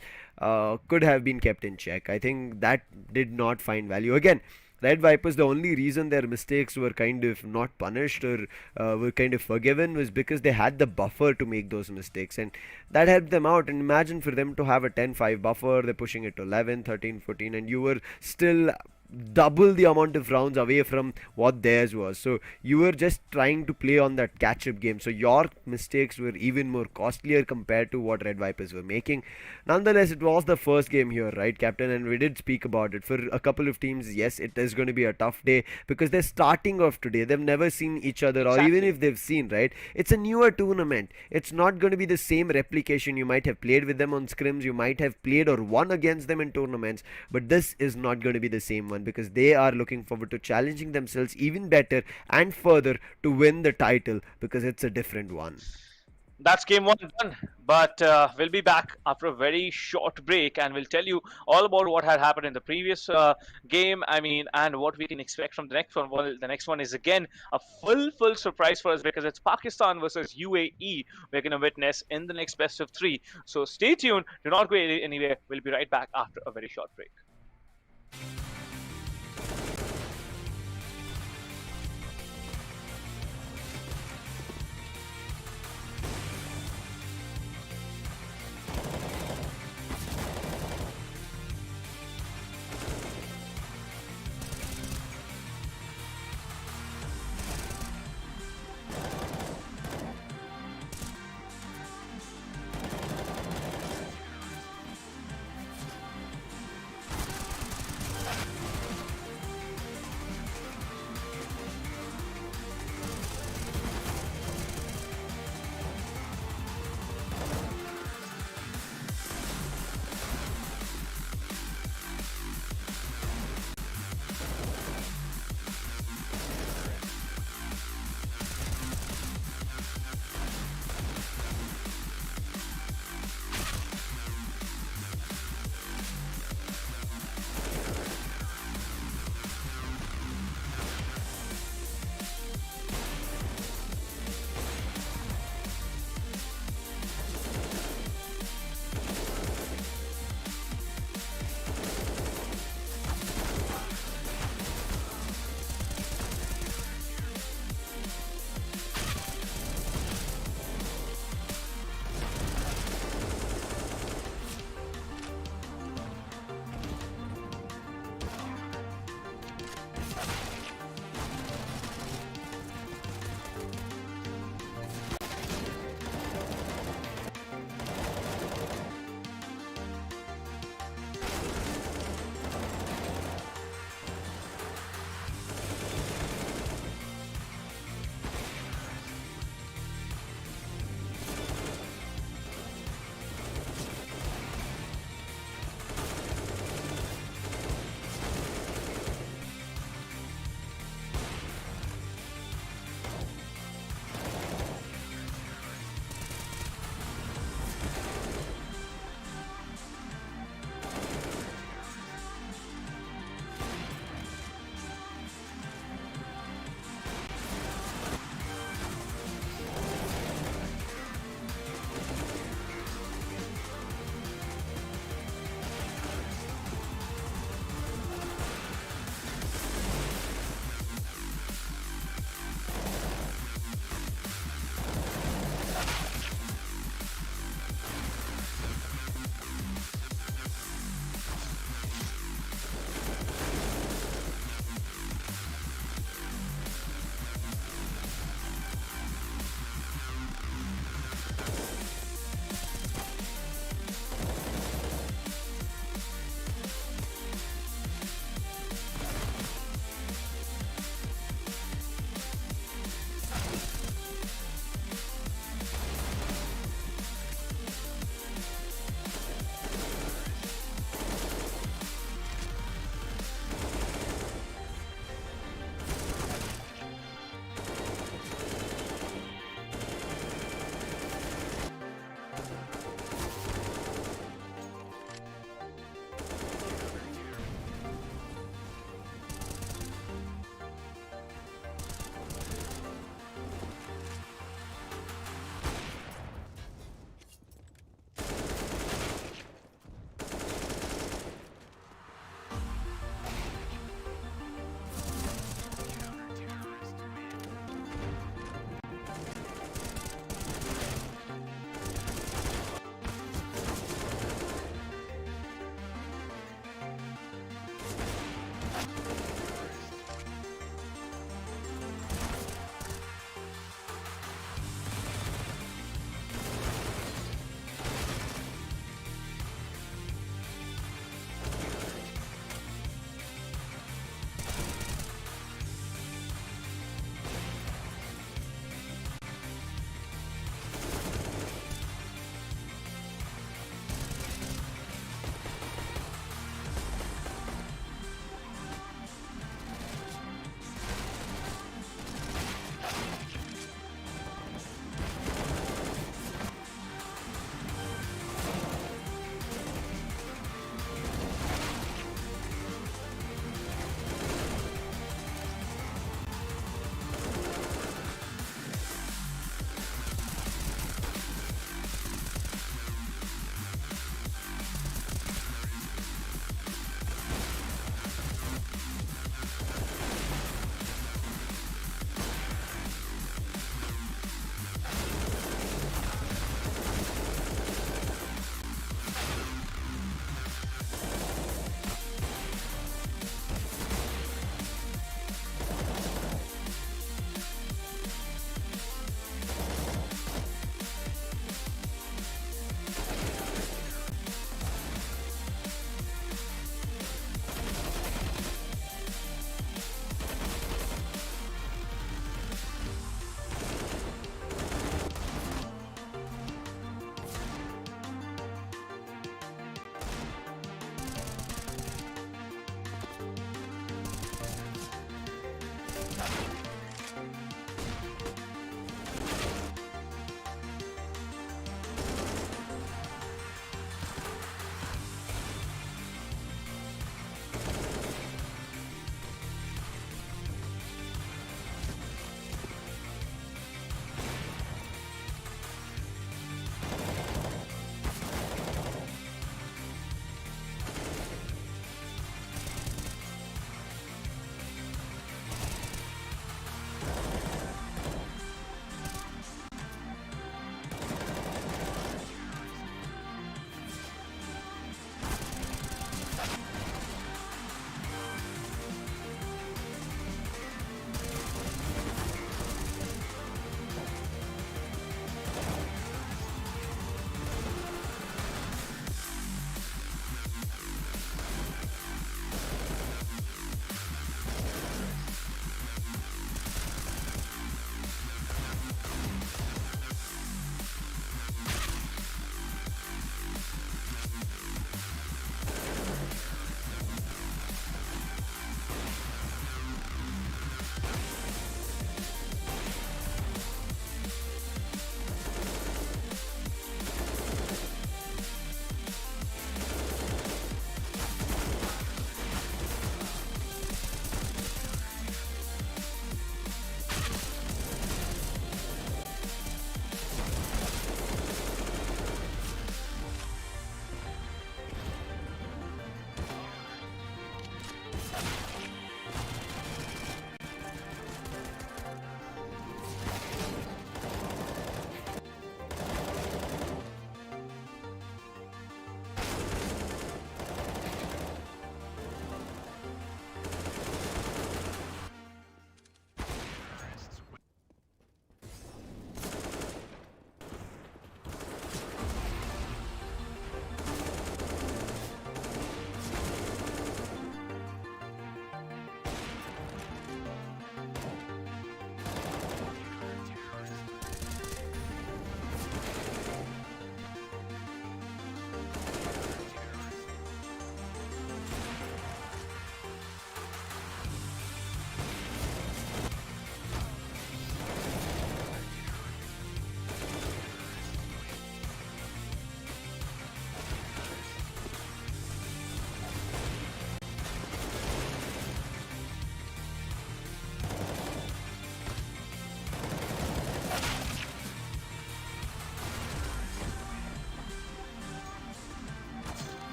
could have been kept in check. I think that did not find value. Again, Red Vipers, the only reason their mistakes were kind of not punished or were kind of forgiven was because they had the buffer to make those mistakes, and that helped them out. And imagine for them to have a 10-5 buffer, they're pushing it to 11, 13, 14, and you were still double the amount of rounds away from what theirs was. So you were just trying to play on that catch up game. So your mistakes were even more costlier compared to what Red Vipers were making. Nonetheless, it was the first game here, right, Captain? And we did speak about it. For a couple of teams, yes, it is going to be a tough day because they're starting off today. They've never seen each other, or even Exactly. if they've seen, right, it's a newer tournament. It's not going to be the same replication. You might have played with them on scrims, you might have played or won against them in tournaments, but this is not going to be the same one because they are looking forward to challenging themselves even better and further to win the title because it's a different one. That's game one done. But we'll be back after a very short break and we'll tell you all about what had happened in the previous game. I mean, and what we can expect from the next one. Well, the next one is again a full surprise for us because it's Pakistan versus UAE. We're going to witness in the next best of three. So stay tuned. Do not go anywhere. We'll be right back after a very short break.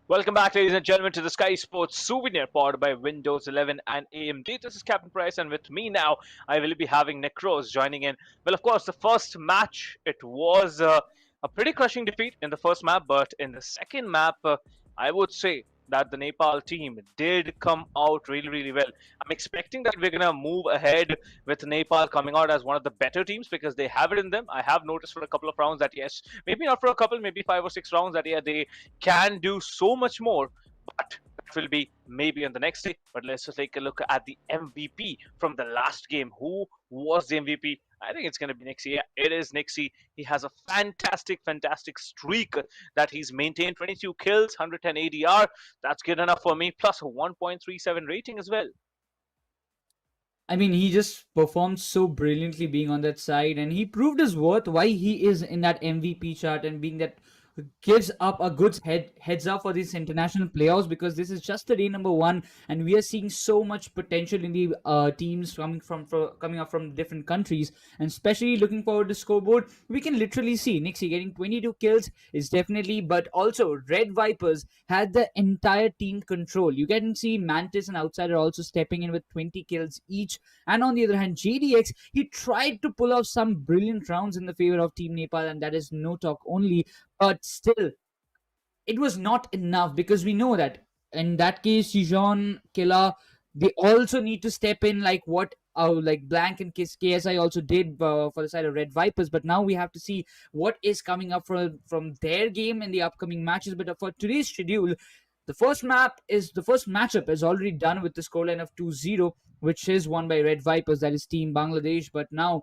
Welcome back, ladies and gentlemen, to the Sky Sports Souvenir powered by Windows 11 and AMD. This is Captain Price, and with me now, I will be having Nick Rose joining in. Well, of course, the first match, it was a pretty crushing defeat in the first map, but in the second map, I would say that the Nepal team did come out really, really well. I'm expecting that we're going to move ahead with Nepal coming out as one of the better teams because they have it in them. I have noticed for a couple of rounds that, yes, maybe not for a couple, maybe 5 or 6 rounds, that, yeah, they can do so much more, but that will be maybe on the next day. But let's just take a look at the MVP from the last game. Who was the MVP? I think it's going to be Nixie. Yeah, it is Nixie. He has a fantastic, fantastic streak that he's maintained. 22 kills, 110 ADR. That's good enough for me. Plus a 1.37 rating as well. I mean, he just performed so brilliantly being on that side, and he proved his worth why he is in that MVP chart and being that gives up a good heads up for these international playoffs because this is just the day number one, and we are seeing so much potential in the teams coming up from different countries, and especially looking forward to scoreboard. We can literally see Nixie getting 22 kills is definitely, but also Red Vipers had the entire team control. You can see Mantis and Outsider also stepping in with 20 kills each, and on the other hand, JDX, he tried to pull off some brilliant rounds in the favor of Team Nepal, and that is no talk only. But still, it was not enough because we know that in that case, Sijon, Killa, they also need to step in like what like Blank and KSI also did for the side of Red Vipers. But now we have to see what is coming up from their game in the upcoming matches. But for today's schedule, the first matchup is already done with the scoreline of 2-0, which is won by Red Vipers, that is Team Bangladesh. But now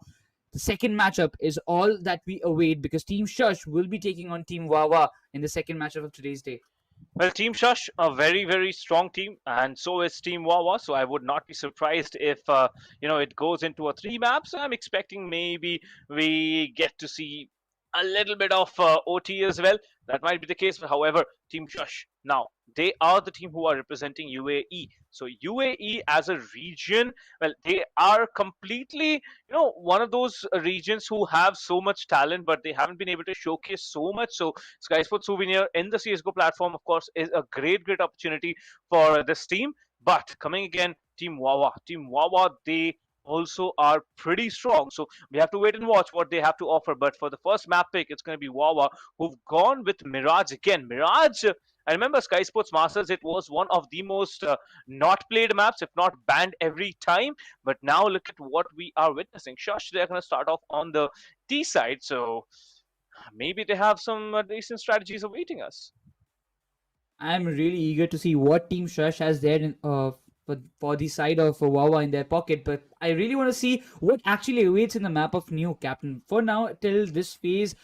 the second matchup is all that we await because Team Shush will be taking on Team Wawa in the second matchup of today's day. Well, Team Shush, a very, very strong team, and so is Team Wawa. So I would not be surprised if it goes into a three maps. I'm expecting maybe we get to see a little bit of OT as well. That might be the case. However, Team Shush now, they are the team who are representing UAE. So UAE as a region, well, they are completely one of those regions who have so much talent, but they haven't been able to showcase so much. So Skyesports Souvenir in the CSGO platform, of course, is a great, great opportunity for this team. But coming again, Team Wawa, they also are pretty strong. So we have to wait and watch what they have to offer. But for the first map pick, it's going to be Wawa, who've gone with Mirage again. Mirage, I remember Sky Sports Masters, it was one of the most not played maps, if not banned every time. But now look at what we are witnessing. Shush, they're going to start off on the T side. So maybe they have some decent strategies awaiting us. I'm really eager to see what Team Shush has there for the side of Wawa in their pocket, but I really want to see what actually awaits in the map of Nuke, Captain. For now, till this phase,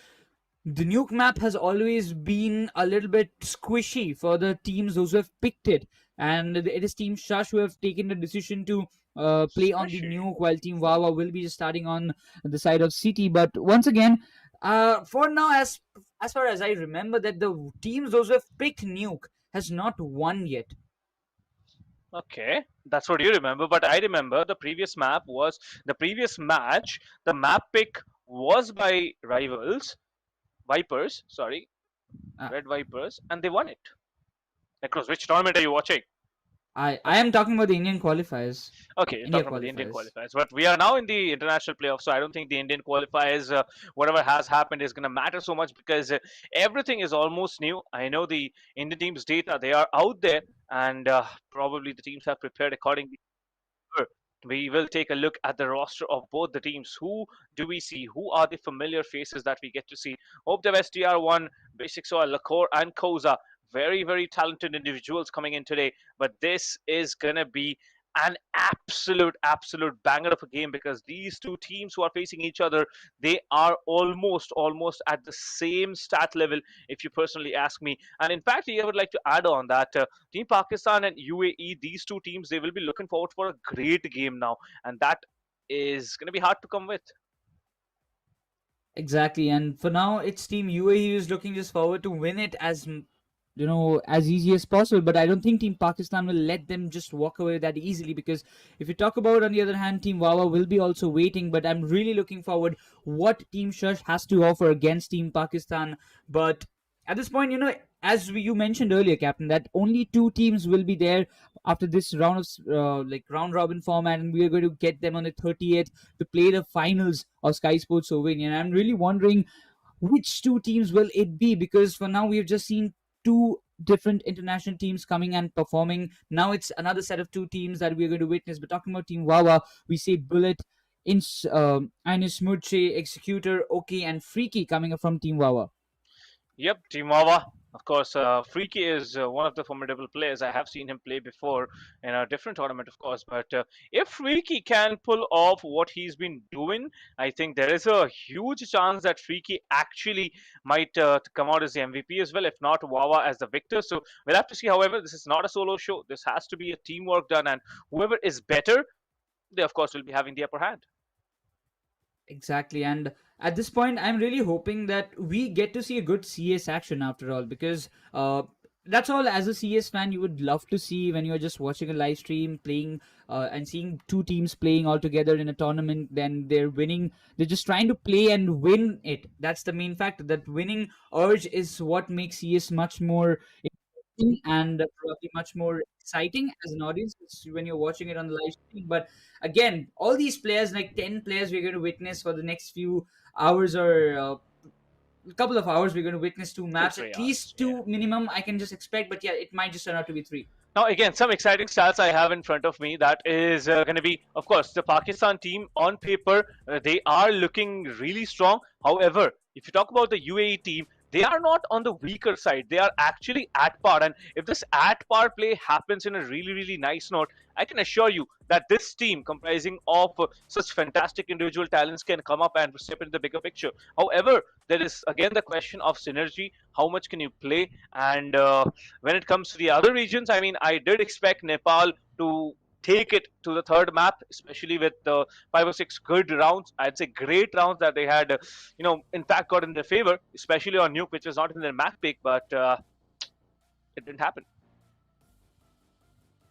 the Nuke map has always been a little bit squishy for the teams those who have picked it, and it is Team Shush who have taken the decision to play on the Nuke, while Team Wawa will be starting on the side of City. But once again, for now, as far as I remember, that the teams those who have picked Nuke has not won yet. Okay, that's what you remember, but I remember the previous match. The map pick was by Vipers, sorry, Red Vipers, and they won it. Across which tournament are you watching? I am talking about the Indian qualifiers. Okay, you're talking about the Indian qualifiers, but we are now in the international playoffs, so I don't think the Indian qualifiers, whatever has happened, is going to matter so much because everything is almost new. I know the Indian team's data; they are out there, and probably the teams have prepared accordingly. We will take a look at the roster of both the teams. Who do we see? Who are the familiar faces that we get to see? Hope the SDR1, Basic Soil, Lakor, and Koza. Very, very talented individuals coming in today. But this is going to be an absolute, absolute banger of a game because these two teams who are facing each other, they are almost at the same stat level, if you personally ask me. And in fact, I would like to add on that Team Pakistan and UAE, these two teams, they will be looking forward for a great game now, and that is going to be hard to come with. Exactly, and for now, it's Team UAE who's looking just forward to win it as as easy as possible. But I don't think Team Pakistan will let them just walk away that easily because if you talk about, on the other hand, Team Wawa will be also waiting. But I'm really looking forward what Team Shush has to offer against Team Pakistan. But at this point, as you mentioned earlier, Captain, that only two teams will be there after this round of like round robin format, and we are going to get them on the 30th to play the finals of Sky Sports Souvenir. And I'm really wondering which two teams will it be, because for now we've just seen two different international teams coming and performing. Now it's another set of two teams that we're going to witness. But talking about Team Wawa, we see Bullet, Ines Murche, Executor, Okay, and Freaky coming up from Team Wawa. Yep, Timawa. Of course, Freaky is one of the formidable players. I have seen him play before in a different tournament, of course. But if Freaky can pull off what he's been doing, I think there is a huge chance that Freaky actually might come out as the MVP as well, if not Wawa as the victor. So we'll have to see. However, this is not a solo show. This has to be a teamwork done, and whoever is better, they of course will be having the upper hand. Exactly. And at this point, I'm really hoping that we get to see a good CS action after all, because that's all as a CS fan you would love to see when you're just watching a live stream playing and seeing two teams playing all together in a tournament. Then they're winning. They're just trying to play and win it. That's the main factor. That winning urge is what makes CS much more and probably much more exciting as an audience when you're watching it on the live stream. But again, all these players, like 10 players, we're going to witness for the next few hours or a couple of hours. We're going to witness two Two, maps, three at hours. least Yeah. two minimum. I can just expect, but yeah, it might just turn out to be three. Now, again, some exciting stats I have in front of me. That is going to be, of course, the Pakistan team on paper. They are looking really strong. However, if you talk about the UAE team, they are not on the weaker side. They are actually at par. And if this at par play happens in a really, really nice note, I can assure you that this team, comprising of such fantastic individual talents, can come up and step into the bigger picture. However, there is again the question of synergy. How much can you play? And when it comes to the other regions, I mean, I did expect Nepal to take it to the third map, especially with the 5 or 6 good rounds. I'd say great rounds that they had, in fact, got in their favor, especially on Nuke, which was not in their map pick, but it didn't happen.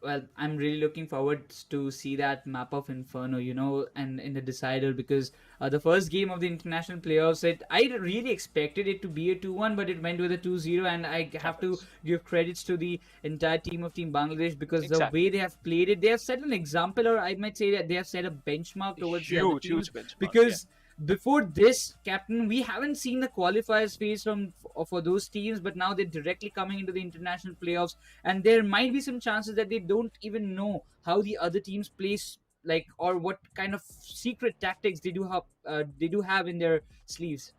Well, I'm really looking forward to see that map of Inferno, and in the decider, because the first game of the international playoffs, I really expected it to be a 2-1, but it went with a 2-0, and I have to Happens. give credits to the entire team of Team Bangladesh, because the Exactly. way they have played it, they have set an example, or I might say that they have set a benchmark towards the other Huge, teams, huge benchmark. Yeah. because before this, Captain, we haven't seen the qualifiers phase for those teams, but now they're directly coming into the international playoffs, and there might be some chances that they don't even know how the other teams plays, like, or what kind of secret tactics they do have in their sleeves.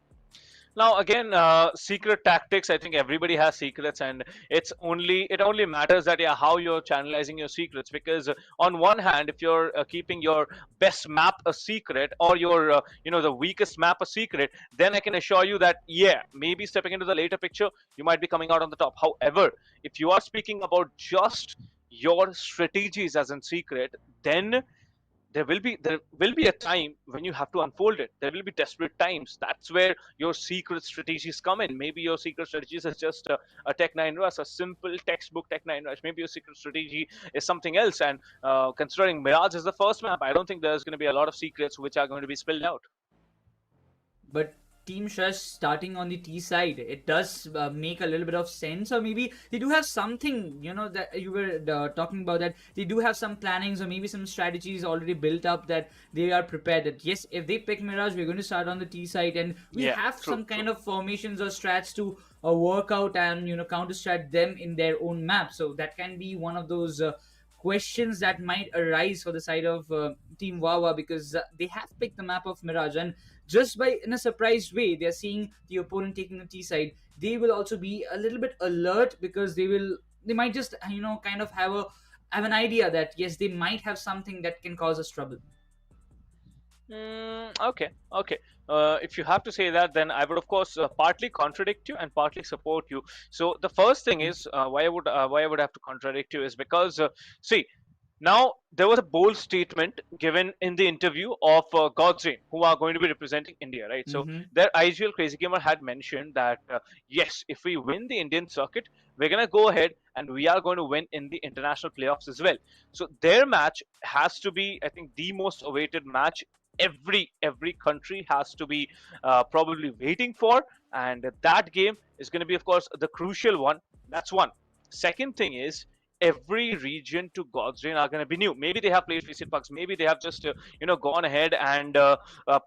Now, again, secret tactics. I think everybody has secrets, and it only matters that yeah, how you're channelizing your secrets. Because on one hand, if you're keeping your best map a secret, or your the weakest map a secret, then I can assure you that yeah, maybe stepping into the later picture, you might be coming out on the top. However, if you are speaking about just your strategies as in secret, then there will be a time when you have to unfold it. There will be desperate times. That's where your secret strategies come in. Maybe your secret strategies is just a Tech 9 rush, a simple textbook Tech 9 rush. Maybe your secret strategy is something else. And considering Mirage is the first map, I don't think there's going to be a lot of secrets which are going to be spilled out. But Team Shush starting on the T side, it does make a little bit of sense, or maybe they do have something, that you were talking about, that they do have some plannings or maybe some strategies already built up, that they are prepared. That yes, if they pick Mirage, we're going to start on the T side, and we Yeah, have true, some true. kind of formations or strats to work out and counter strat them in their own map. So that can be one of those. Questions that might arise for the side of Team Wawa, because they have picked the map of Mirage, and just by in a surprised way they're seeing the opponent taking the T side, they will also be a little bit alert, because they might just kind of have an idea that yes, they might have something that can cause us trouble. Okay, okay. If you have to say that, then I would, of course, partly contradict you and partly support you. So the first thing is why I would have to contradict you is because see, now there was a bold statement given in the interview of Godse, who are going to be representing India, right? So Mm-hmm. their IGL Crazy Gamer had mentioned that yes, if we win the Indian circuit, we're gonna go ahead and we are going to win in the international playoffs as well. So their match has to be, I think, the most awaited match every country has to be probably waiting for. and that game is going to be, of course, the crucial one. That's one. Second thing is, every region to God's Reign are going to be new. Maybe they have played Faceit Pucks. Maybe they have just gone ahead and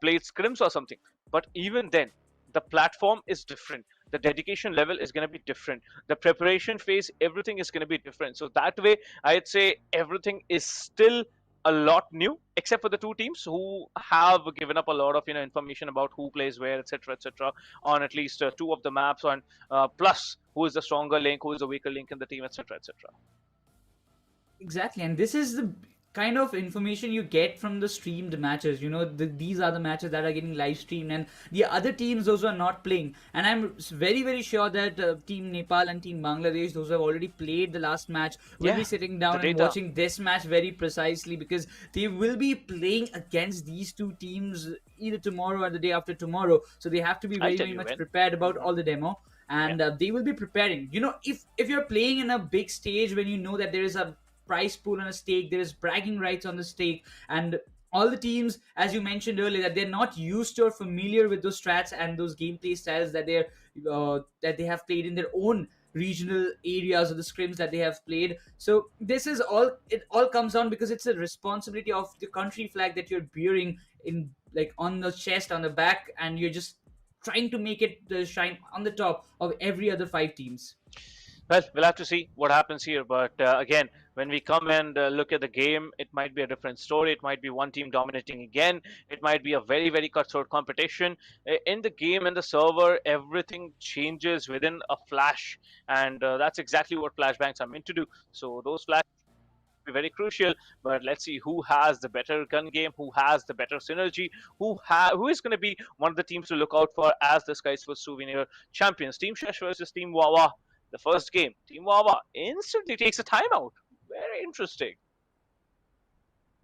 played scrims or something. But even then, the platform is different. The dedication level is going to be different. The preparation phase, everything is going to be different. So that way, I'd say everything is still a lot new, except for the two teams who have given up a lot of information about who plays where, etc., on at least two of the maps, on plus who is the stronger link, who is the weaker link in the team, etc. Exactly, and this is the kind of information you get from the streamed matches. These are the matches that are getting live streamed, and the other teams, those who are not playing. And I'm very, very sure that Team Nepal and Team Bangladesh, those who have already played the last match, will be Yeah, sitting the down and data. watching this match very precisely, because they will be playing against these two teams either tomorrow or the day after tomorrow. So they have to be I'll very, tell very you much when. prepared about Hmm. all the demo. Yeah. And they will be preparing. If you're playing in a big stage, when you know that there is a prize pool on a stake, there is bragging rights on the stake, and all the teams, as you mentioned earlier, that they're not used to or familiar with those strats and those gameplay styles that they have played in their own regional areas, or the scrims that they have played. So this is all, it all comes down because it's a responsibility of the country flag that you're bearing in, like, on the chest, on the back, and you're just trying to make it shine on the top of every other five teams. Well, we'll have to see what happens here. But again, when we come and look at the game, it might be a different story. It might be one team dominating again. It might be a very, very cutthroat competition. In the game and the server, everything changes within a flash. And that's exactly what flashbangs are meant to do. So those flash be very crucial. But let's see who has the better gun game, who has the better synergy, who is going to be one of the teams to look out for as the Skyesports Souvenir champions. Team Shesh versus Team Wawa. The first game, Team Wawa instantly takes a timeout. Very interesting.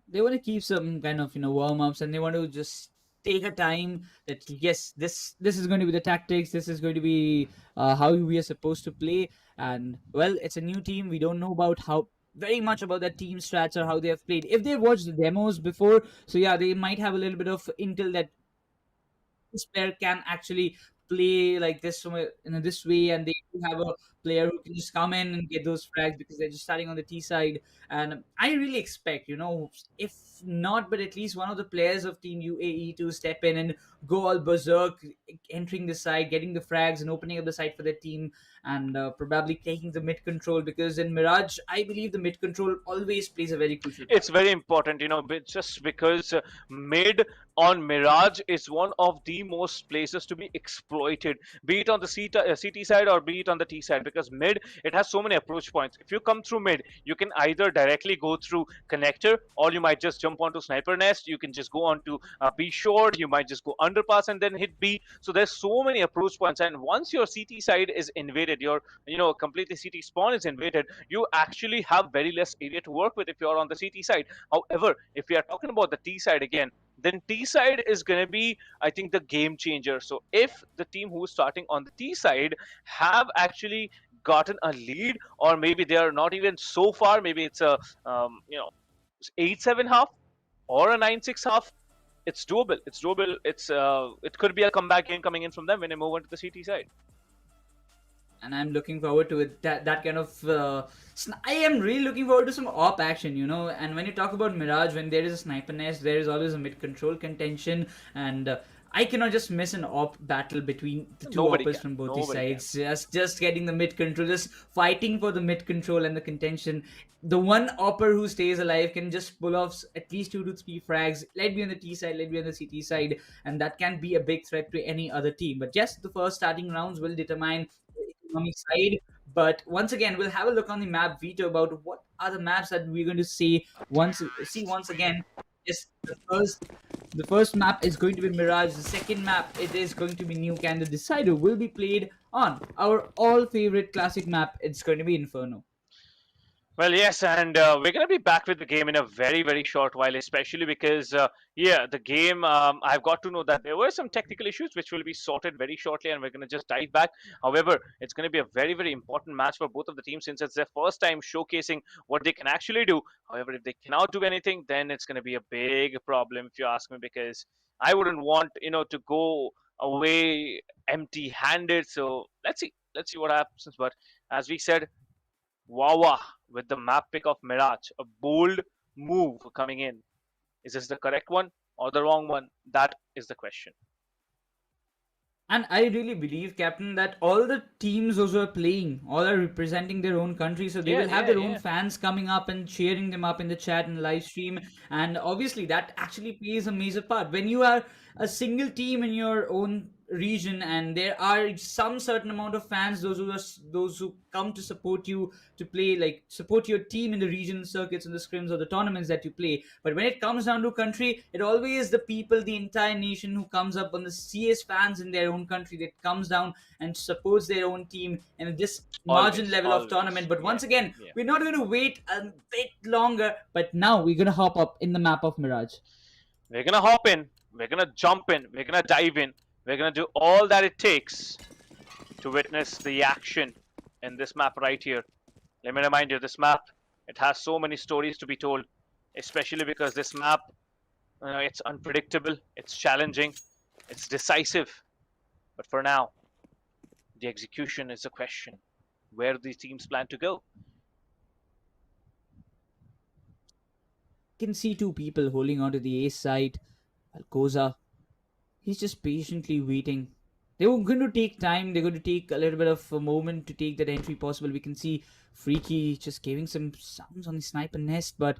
They want to keep some kind of warm ups, and they want to just take a time that, yes, this is going to be the tactics, this is going to be how we are supposed to play. And well, it's a new team, we don't know about how very much about that team strats or how they have played. If they've watched the demos before, so yeah, they might have a little bit of intel that this player can actually play like this this way, and they do have a player who can just come in and get those frags because they're just starting on the T side. And I really expect, if not, but at least one of the players of Team UAE to step in and go all berserk, entering the side, getting the frags, and opening up the side for their team, and probably taking the mid control, because in Mirage, I believe the mid control always plays a very crucial part. It's very important, just because mid on Mirage is one of the most places to be exploited, be it on the CT side or be it on the T side, because mid, it has so many approach points. If you come through mid, you can either directly go through connector, or you might just jump onto sniper nest. You can just go on to B short. You might just go underpass and then hit B. So there's so many approach points, and once your CT side is invaded, your completely CT spawn is invaded, you actually have very less area to work with if you're on the CT side. However, if we are talking about the T side again, then T side is going to be, I think, the game changer. So if the team who's starting on the T side have actually gotten a lead, or maybe they are not even so far, maybe it's a 8-7 half or a 9-6 half, it's doable. It's doable. It could be a comeback game coming in from them when they move on to the CT side. And I'm looking forward to it. That kind of I am really looking forward to some op action, And when you talk about Mirage, when there is a sniper nest, there is always a mid control contention, and I cannot just miss an op battle between the two Nobody oppers can. from both the Nobody can. sides. Just getting the mid control, just fighting for the mid control and the contention. The one opper who stays alive can just pull off at least 2 to 3 frags. Let be on the T side, let be on the CT side, and that can be a big threat to any other team. But just the first starting rounds will determine economic side. But once again, we'll have a look on the map veto about what are the maps that we're going to see once again. Yes, the first map is going to be Mirage. The second map, it is going to be Nuke, and the decider will be played on our all favorite classic map. It's going to be Inferno. Well, yes, and we're going to be back with the game in a very, very short while, especially because, yeah, the game, I've got to know that there were some technical issues which will be sorted very shortly, and we're going to just dive back. However, it's going to be a very, very important match for both of the teams since it's their first time showcasing what they can actually do. However, if they cannot do anything, then it's going to be a big problem, if you ask me, because I wouldn't want, to go away empty-handed. So let's see what happens. But as we said, Wawa with the map pick of Mirage, a bold move coming in. Is this the correct one or the wrong one? That is the question. And I really believe, Captain, that all the teams those who are playing, all are representing their own country, so they Yeah, will have yeah, their own yeah. fans coming up and cheering them up in the chat and live stream. And obviously, that actually plays a major part. When you are a single team in your own region, and there are some certain amount of fans, those who come to support you to play, like support your team in the regional circuits and the scrims or the tournaments that you play. But when it comes down to country, it always the people, the entire nation who comes up on the CS fans in their own country that comes down and supports their own team in this margin Always, level of always. tournament. But Yeah, once again, yeah. we're not going to wait a bit longer. But now we're going to hop up in the map of Mirage. We're gonna hop in. We're gonna jump in. We're gonna dive in. We're gonna do all that it takes to witness the action in this map right here. Let me remind you, this map, it has so many stories to be told, especially because this map, it's unpredictable, it's challenging, it's decisive. But for now, the execution is the question. Where do these teams plan to go? You can see two people holding onto the ace side. Alcoza, he's just patiently waiting. They were going to take time. They're going to take a little bit of a moment to take that entry possible. We can see Freaky just giving some sounds on the sniper nest, but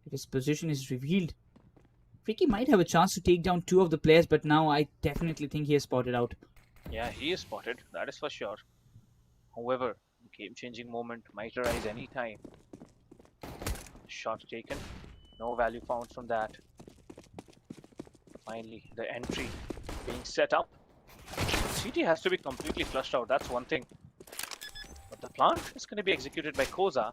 if his position is revealed, Freaky might have a chance to take down two of the players, but now I definitely think he has spotted out. Yeah, he is spotted, that is for sure. However, the game-changing moment might arise any time. Shot taken, no value found from that. Finally, the entry being set up. CT has to be completely flushed out, that's one thing. But the plant is going to be executed by Koza,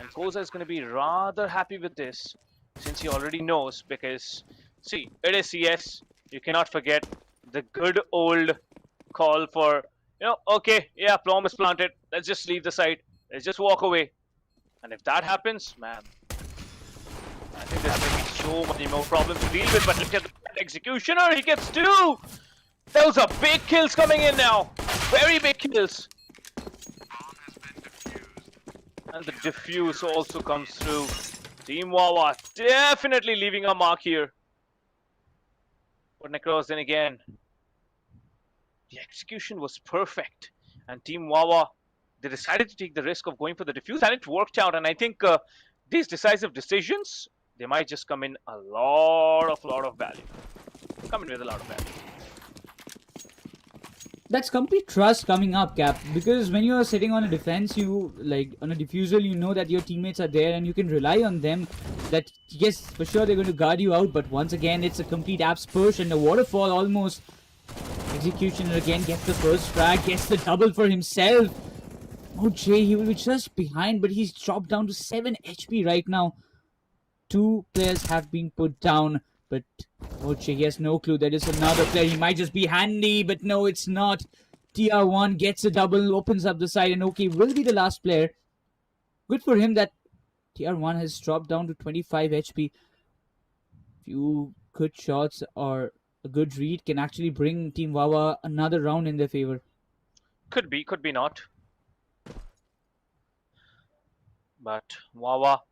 and Koza is going to be rather happy with this, since he already knows, because, see, it is CS, you cannot forget the good old call for, okay, yeah, Plum is planted, let's just leave the site, let's just walk away. And if that happens, man, I think there's going to be so many more problems to deal with, but look at the executioner, he gets two! Those are big kills coming in now, very big kills. And the defuse also comes through. Team Wawa definitely leaving a mark here. But Necros, then again, the execution was perfect. And Team Wawa, they decided to take the risk of going for the defuse, and it worked out. And I think these decisive decisions, they might just come in a lot of value. Come in with a lot of value. That's complete trust coming up, Cap, because when you are sitting on a defense, you like on a diffusal, you know that your teammates are there and you can rely on them. That yes, for sure they're going to guard you out, but once again it's a complete abs push and the waterfall almost. Executioner again gets the first frag, gets the double for himself. Oh Jay, he will be just behind, but he's dropped down to 7 HP right now. Two players have been put down, but Oche, he has no clue. There is another player. He might just be handy, but no, it's not. TR1 gets a double, opens up the side, and OK will be the last player. Good for him that TR1 has dropped down to 25 HP. Few good shots or a good read can actually bring Team Wawa another round in their favor. Could be not. But Wawa,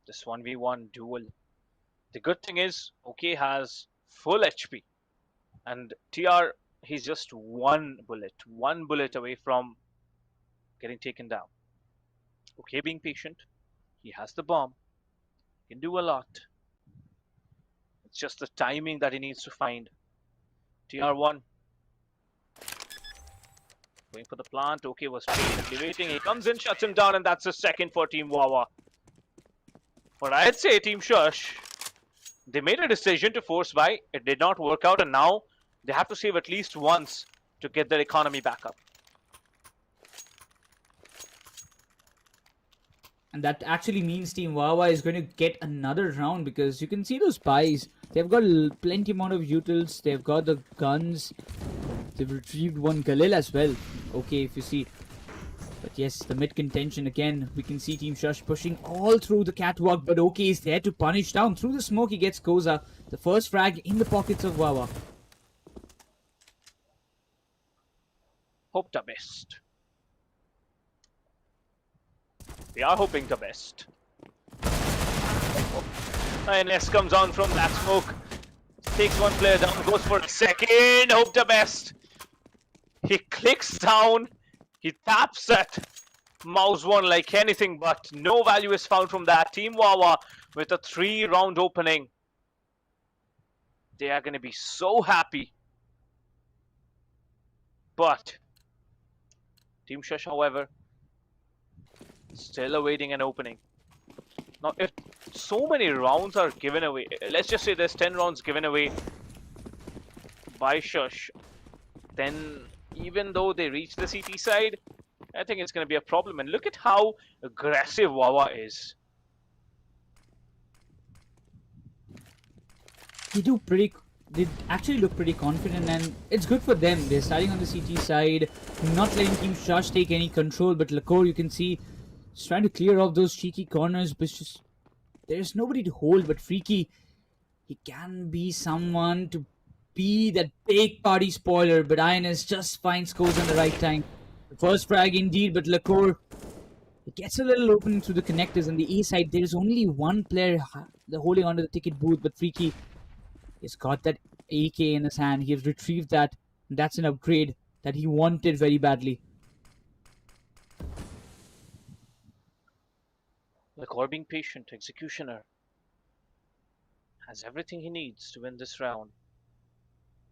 this 1v1 duel. The good thing is, OK has full HP. And TR, he's just one bullet away from getting taken down. OK being patient. He has the bomb. He can do a lot. It's just the timing that he needs to find. TR1 going for the plant. OK was patiently waiting. He comes in, shuts him down, and that's a second for Team Wawa. But I'd say Team Shush, they made a decision to force buy. It did not work out, and now they have to save at least once to get their economy back up. And that actually means Team Wawa is going to get another round because you can see those buys. They've got plenty amount of utils. They've got the guns. They've retrieved one Galil as well. Okay, if you see. But yes, the mid contention again. We can see Team Shush pushing all through the catwalk. But OK is there to punish down. Through the smoke, he gets Koza. The first frag in the pockets of Wawa. Hope the best. We are hoping the best. INS comes on from that smoke. Takes one player down, goes for a second. Hope the best. He clicks down. He taps at mouse one like anything, but no value is found from that. Team Wawa with a 3-round opening. They are going to be so happy. But Team Shush, however, still awaiting an opening. Now, if so many rounds are given away, let's just say there's 10 rounds given away by Shush, then even though they reach the CT side, I think it's going to be a problem. And look at how aggressive Wawa is. They actually look pretty confident, and it's good for them. They're starting on the CT side, not letting Team Shush take any control. But Lakor, you can see, is trying to clear off those cheeky corners, but just there's nobody to hold. But Freaky, he can be someone to be that big party spoiler. But INS just finds scores on the right time. The first frag indeed, but Lakor, it gets a little opening through the connectors. On the A side, there is only one player holding onto the ticket booth, but Freaky, he's got that AK in his hand. He has retrieved that. That's an upgrade that he wanted very badly. Lakor being patient, Executioner has everything he needs to win this round.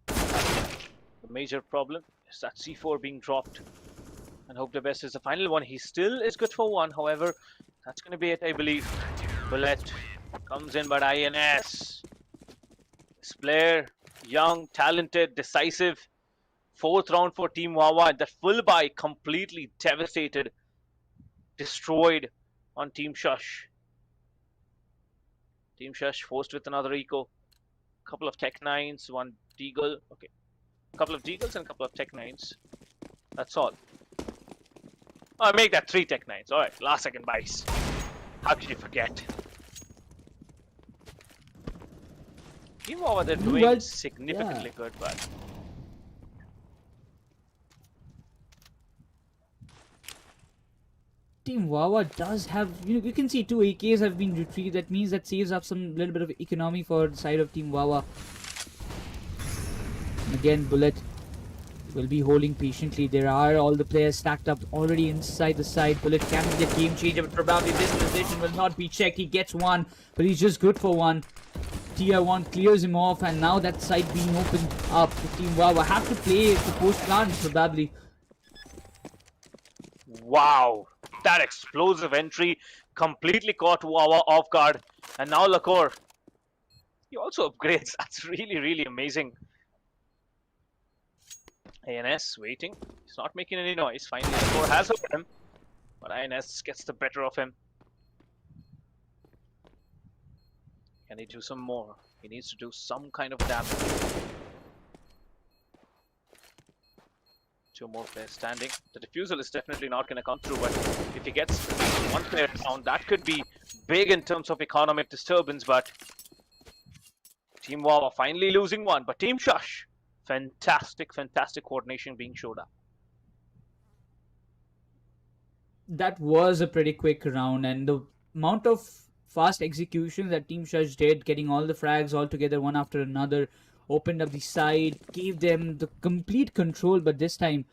The major problem is that C4 being dropped. And Hope the Best is the final one. He still is good for one. However, that's going to be it, I believe. Bullet comes in, but INS. This player, young, talented, decisive. 4th round for Team Wawa. And that full buy completely devastated, destroyed on Team Shush. Team Shush forced with another eco. Couple of Tech 9s, one Deagle. Okay. A couple of Deagles and a couple of Tech 9s. That's all. I'll make that 3 Tech 9s. Alright, last second buys. How could you forget? Team Wawa, they're doing significantly good, but Team Wawa does have, you can see 2 AKs have been retrieved. That means that saves up some little bit of economy for the side of Team Wawa. And again, Bullet will be holding patiently. There are all the players stacked up already inside the side. Bullet can be the game changer, but probably this position will not be checked. He gets one, but he's just good for one. Tier 1 clears him off, and now that side being opened up to Team Wawa. Have to play the post plant probably. wow, that explosive entry completely caught Wawa off guard. And now Lakor, he also upgrades. That's really, really amazing. INS waiting. He's not making any noise. Finally, Lakor has over him, but INS gets the better of him. Can he do some more? He needs to do some kind of damage. 2 more players standing. The defusal is definitely not going to come through, but if he gets 1 player down, that could be big in terms of economic disturbance. But Team Wawa finally losing 1, but Team Shush, fantastic coordination being showed up. That was a pretty quick round, and the amount of fast execution that Team Shush did, getting all the frags all together one after another, opened up the side, gave them the complete control. But this time,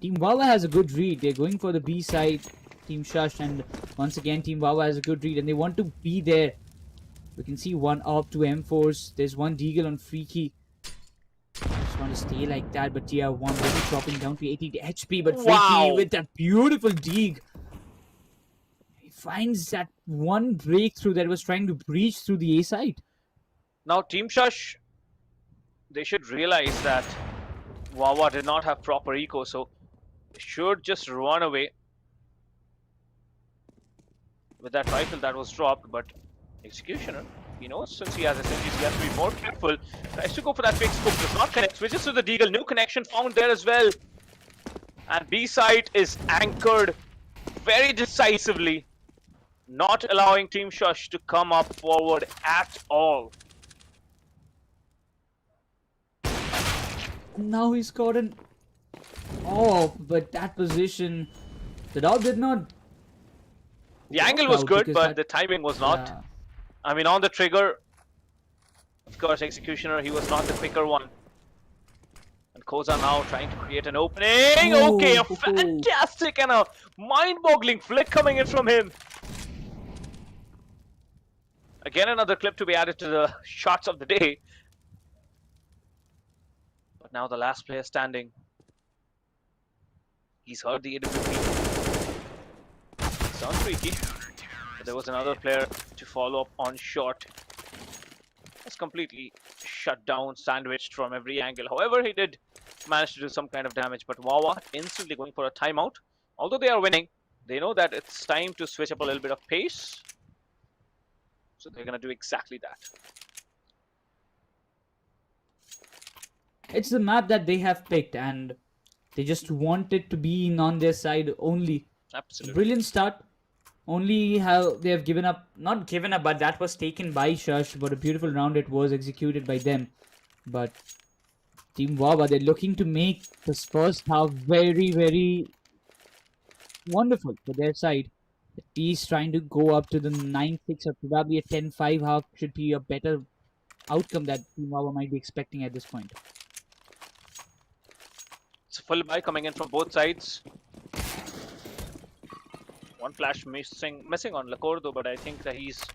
Team Wawa has a good read. They're going for the B side, Team Shush, and once again, Team Wawa has a good read, and they want to be there. We can see 1 up to M4s. There's 1 Deagle on Freaky. Just want to stay like that, but Tier 1 will be dropping down to 80 HP. But Freaky with that beautiful Deag, he finds that 1 breakthrough that was trying to breach through the A side. Now Team Shush, they should realize that Wawa did not have proper eco, so they should just run away with that rifle that was dropped. But Executioner, he knows since he has SMGs, he has to be more careful. Tries to go for that fake scope, does not connect, switches to the Deagle, new connection found there as well. And B side is anchored very decisively, not allowing Team Shush to come up forward at all. Now he's got an Oh, but that position, the dog did not The work angle was out good, because but that, the timing was not. yeah. I mean, on the trigger, of course, Executioner, he was not the quicker one. And Koza now trying to create an opening. Okay, Oh, a ho, ho. fantastic and a mind-boggling flick coming in from him. Again, another clip to be added to the shots of the day. But now the last player standing. He's heard the AWP. Sounds freaky. But there was another player to follow up on shot. Was completely shut down, sandwiched from every angle. However, he did manage to do some kind of damage. But Wawa instantly going for a timeout. Although they are winning, they know that it's time to switch up a little bit of pace. So they're going to do exactly that. It's the map that they have picked, and they just want it to be on their side only. Absolutely. Brilliant start. Only how they have given up, not given up, but that was taken by Shush. But a beautiful round it was executed by them. But Team Wawa, they're looking to make this first half very, very wonderful for their side. At least trying to go up to the 9-6 or probably a 10-5 half should be a better outcome that Team Wawa might be expecting at this point. It's a full buy coming in from both sides. One flash missing on Lacordo, but I think that he's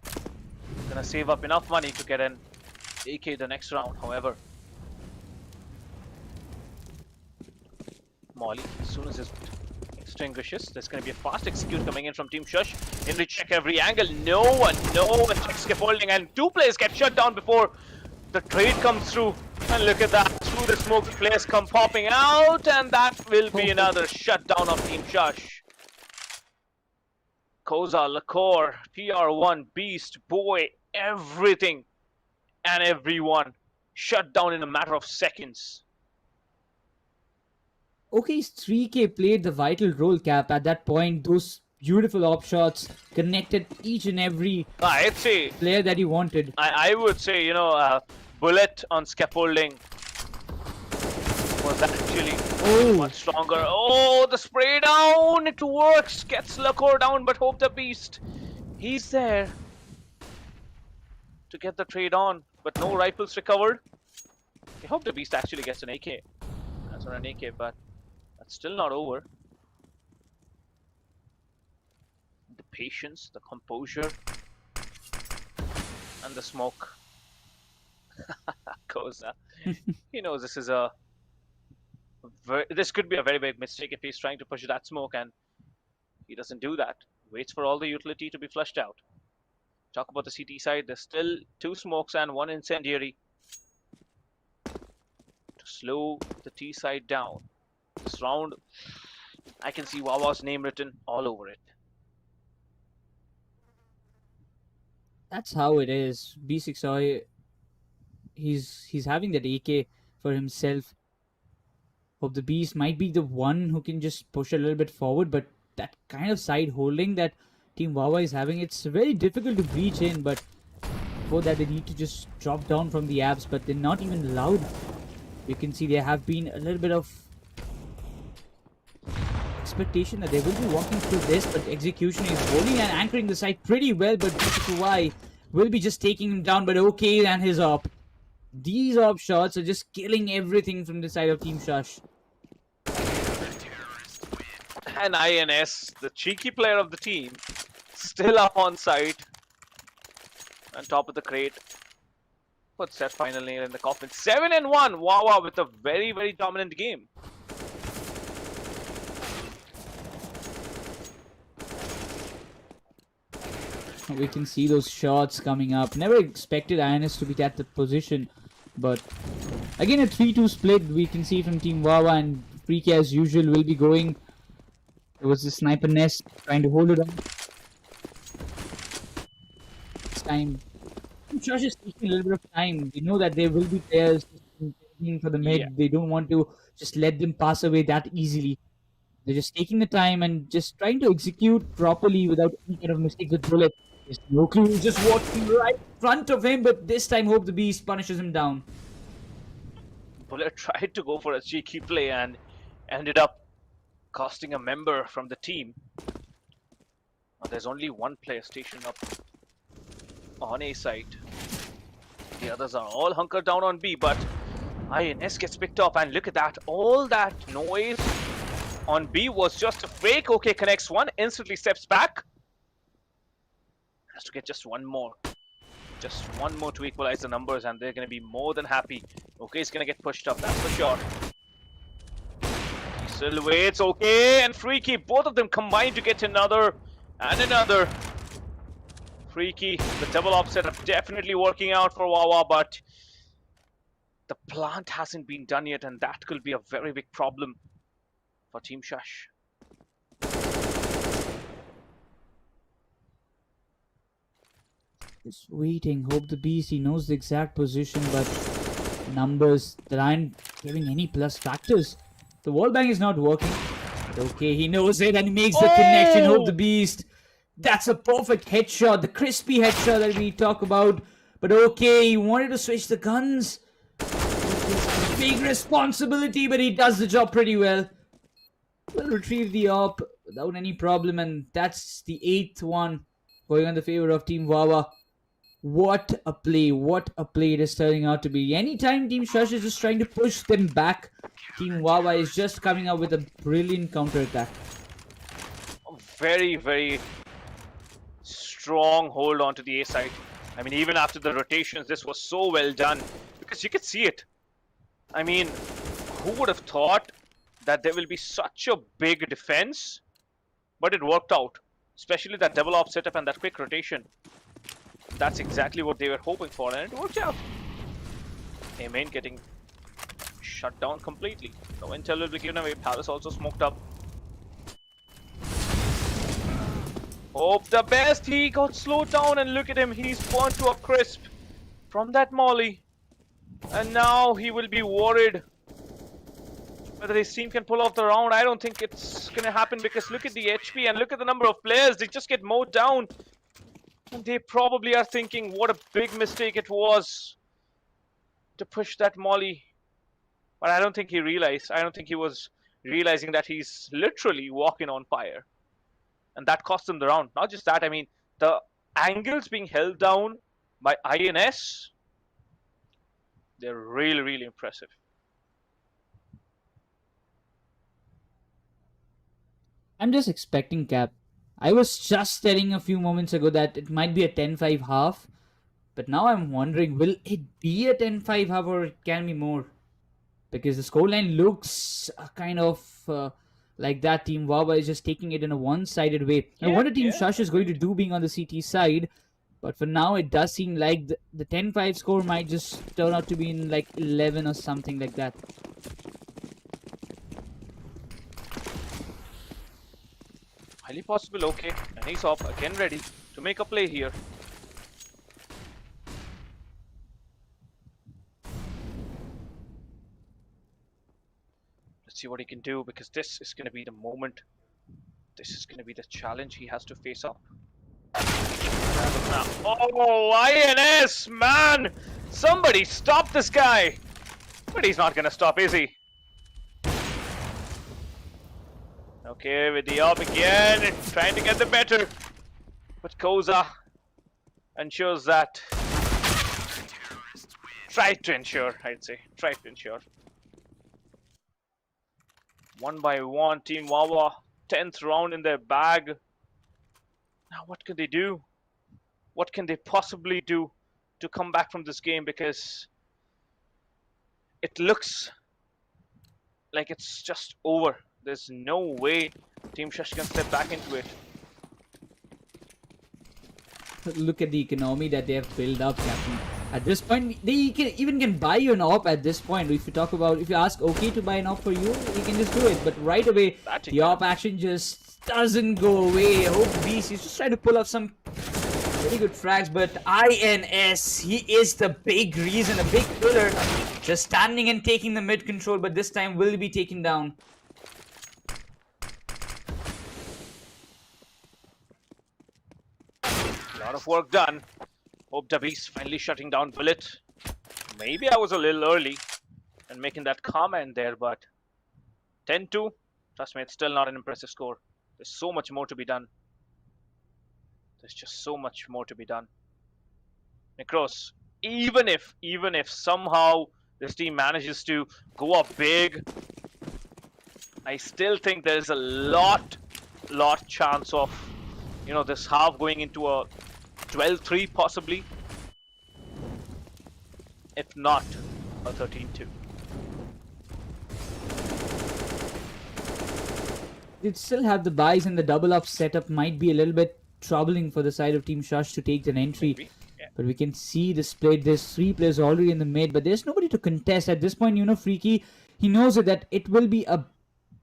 gonna save up enough money to get an AK the next round. However, Molly, as soon as it extinguishes, there's gonna be a fast execute coming in from Team Shush. Henry check every angle. No one checks scaffolding, and two players get shut down before the trade comes through. And look at that, through the smoke, players come popping out, and that will be another shutdown of Team Shush. Koza, Lacor, PR1, Beast, Boy, everything and everyone shut down in a matter of seconds. OK's 3K played the vital role, Cap. At that point, those beautiful op shots connected each and every I'd say player that he wanted. I would say, you know, bullet on scaffolding was actually much stronger. Oh, the spray down, it works. Gets Lacor down, but Hope the Beast, he's there to get the trade on, but no rifles recovered. I hope the Beast actually gets an AK. That's not an AK, but that's still not over. The patience, the composure, and the smoke. Koza, he knows this is this could be a very big mistake if he's trying to push that smoke, and he doesn't do that. Waits for all the utility to be flushed out. Talk about the CT side. There's still two smokes and one incendiary to slow the T side down. This round, I can see Wawa's name written all over it. That's how it is. B6i, he's having that AK for himself. Hope the Beast might be the one who can just push a little bit forward, but that kind of side holding that Team Wawa is having, it's very difficult to breach in, but for that they need to just drop down from the apps, but they're not even allowed. You can see there have been a little bit of expectation that they will be walking through this, but execution is holding and anchoring the side pretty well, but B6i will be just taking him down, but okay, and his op. These op shots are just killing everything from the side of Team Shush. And INS, the cheeky player of the team, still up on site. On top of the crate. Puts that final nail in the coffin. 7-1, Wawa with a very, very dominant game. We can see those shots coming up. Never expected INS to be at the position, but again a 3-2 split we can see from Team Wawa, and Freaky as usual will be going. There was the sniper nest trying to hold it on. This time, Josh is taking a little bit of time. We know that there will be players for the mid. Yeah. They don't want to just let them pass away that easily. They're just taking the time and just trying to execute properly without any kind of mistake with bullet. There's no clue. He's just walking right in front of him, but this time Hope the Beast punishes him down. Bullet tried to go for a cheeky play and ended up costing a member from the team. Now, there's only one player stationed up on A site. The others are all hunkered down on B, but INS gets picked up, and look at that. All that noise on B was just a fake. Okay, connects one, instantly steps back. Has to get just one more. Just one more to equalize the numbers, and they're going to be more than happy. Okay, he's going to get pushed up, that's for sure. He still waits, okay, and Freaky. Both of them combined to get another and another. Freaky, the double op setup definitely working out for Wawa, but the plant hasn't been done yet, and that could be a very big problem for Team Shush. Just waiting. Hope the beast, he knows the exact position, but numbers that aren't giving any plus factors. The wall bang is not working. But okay, he knows it and he makes the connection. Hope the beast. That's a perfect headshot. The crispy headshot that we talk about. But okay, he wanted to switch the guns. Big responsibility, but he does the job pretty well. Will retrieve the op without any problem, and that's the 8th one going on the favor of Team Wawa. What a play it is turning out to be. Anytime Team Shush is just trying to push them back, Team Wawa is just coming up with a brilliant counter-attack. Very, very strong hold on to the A side. I mean, even after the rotations, this was so well done, because you could see it. I mean, who would have thought that there will be such a big defense? But it worked out, especially that double op setup and that quick rotation. That's exactly what they were hoping for, and it worked out. A-main getting shut down completely. No intel will be given away. Palace also smoked up. Hope the best. He got slowed down, and look at him. He's burnt to a crisp from that molly. And now he will be worried whether his team can pull off the round. I don't think it's going to happen, because look at the HP and look at the number of players. They just get mowed down. And they probably are thinking what a big mistake it was to push that molly. But I don't think he realized. I don't think he was realizing that he's literally walking on fire. And that cost him the round. Not just that, I mean, the angles being held down by INS, they're really, really impressive. I'm just expecting Cap. I was just telling a few moments ago that it might be a 10-5 half. But now I'm wondering, will it be a 10-5 half or it can be more? Because the scoreline looks kind of like that. Team Wawa is just taking it in a one-sided way. I wonder what Team Shush is going to do being on the CT side. But for now, it does seem like the 10-5 score might just turn out to be in like 11 or something like that. Highly possible, okay. And he's off, again ready to make a play here. Let's see what he can do, because this is going to be the moment. This is going to be the challenge he has to face up. Oh, INS, man! Somebody stop this guy! But he's not going to stop, is he? Okay, with the up again, trying to get the better. But Koza ensures that. Tried to ensure, I'd say. Tried to ensure. One by one, Team Wawa, 10th round in their bag. Now what can they do? What can they possibly do to come back from this game? Because it looks like it's just over. There's no way Team Shush can step back into it. Look at the economy that they have built up, Captain. At this point, they even can buy you an op at this point. If you ask OK to buy an op for you, he can just do it. But right away, the op action just doesn't go away. I hope Beast is just trying to pull off some very good frags. But INS, he is the big reason, a big pillar. Just standing and taking the mid control, but this time will be taken down. A lot of work done. Hope Davies finally shutting down Bullet. Maybe I was a little early and making that comment there, but 10-2. Trust me, it's still not an impressive score. There's so much more to be done. There's just so much more to be done. Necros, even if somehow this team manages to go up big, I still think there's a lot chance of, this half going into a 12-3 possibly, if not a 13-2. They'd still have the buys, and the double up setup might be a little bit troubling for the side of Team Shush to take an entry. Maybe. Yeah. But we can see the split. There's 3 players already in the mid, but there's nobody to contest at this point. Freaky, he knows that it will be a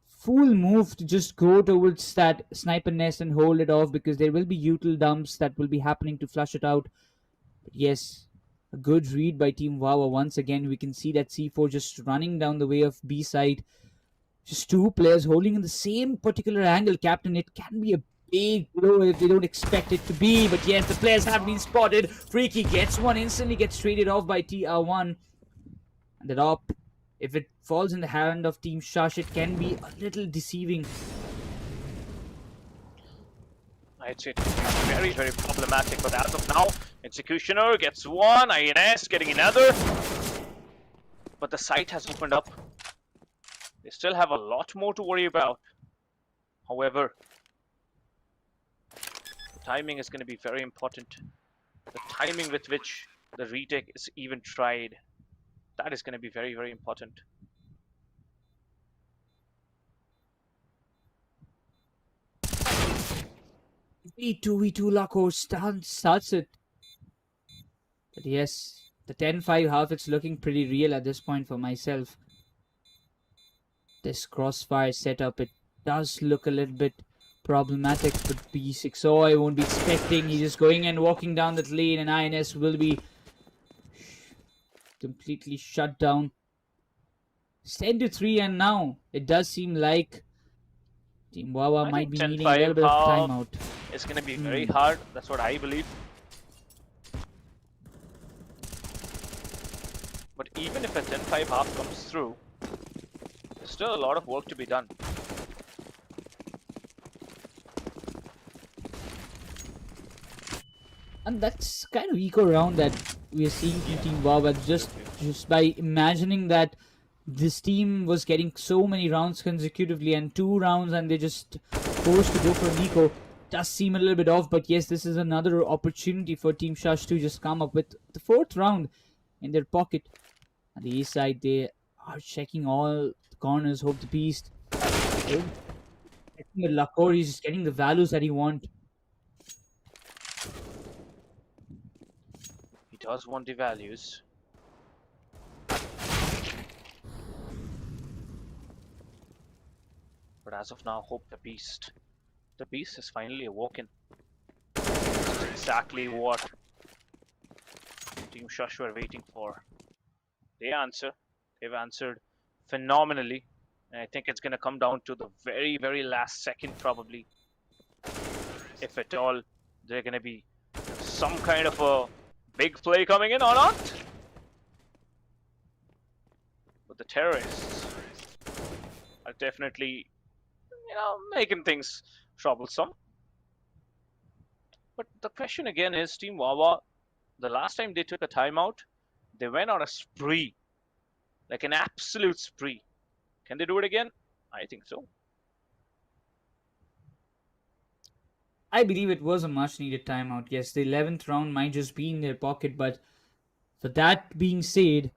fool move to just go towards that sniper nest and hold it off, because there will be util dumps that will be happening to flush it out. But yes, a good read by Team Wawa. Once again, we can see that C4 just running down the way of B side. Just 2 players holding in the same particular angle, Captain. It can be a big blow if they don't expect it to be. But yes, the players have been spotted. Freaky gets one, instantly gets traded off by TR1. And that op, if it falls in the hand of Team Shush, it can be a little deceiving. I'd say it's very, very problematic. But as of now, Executioner gets one, INS getting another. But the site has opened up. They still have a lot more to worry about. However, the timing is going to be very important. The timing with which the retake is even tried, that is going to be very, very important. V2 Lako starts it. But yes, the 10-5 half, it's looking pretty real at this point for myself. This crossfire setup, it does look a little bit problematic, but B6O I won't be expecting. He's just going and walking down that lane, and INS will be completely shut down. It's 10-3, and now it does seem like Team Wawa might be needing a little bit of timeout. It's going to be very hard. That's what I believe. But even if a 10-5 half comes through, there's still a lot of work to be done. And that's kind of eco round that we are seeing from Team Wawa, just by imagining that this team was getting so many rounds consecutively, and 2 rounds and they just forced to go for an eco. Does seem a little bit off, but yes, this is another opportunity for Team Shush to just come up with the 4th round in their pocket. On the east side, they are checking all the corners. Hope the beast. Checking with Lakor, he's just getting the values that he wants. He does want the values. But as of now, hope the beast. The beast has finally awoken. That's exactly what Team Shush were waiting for. They answer. They've answered phenomenally. And I think it's going to come down to the very, very last second probably. If at all, they're going to be some kind of a big play coming in or not. But the terrorists are definitely, making things troublesome. But the question again is, Team Wawa, the last time they took a timeout, they went on a spree. Like an absolute spree. Can they do it again? I think so. I believe it was a much needed timeout. Yes, the 11th round might just be in their pocket, but for that being said,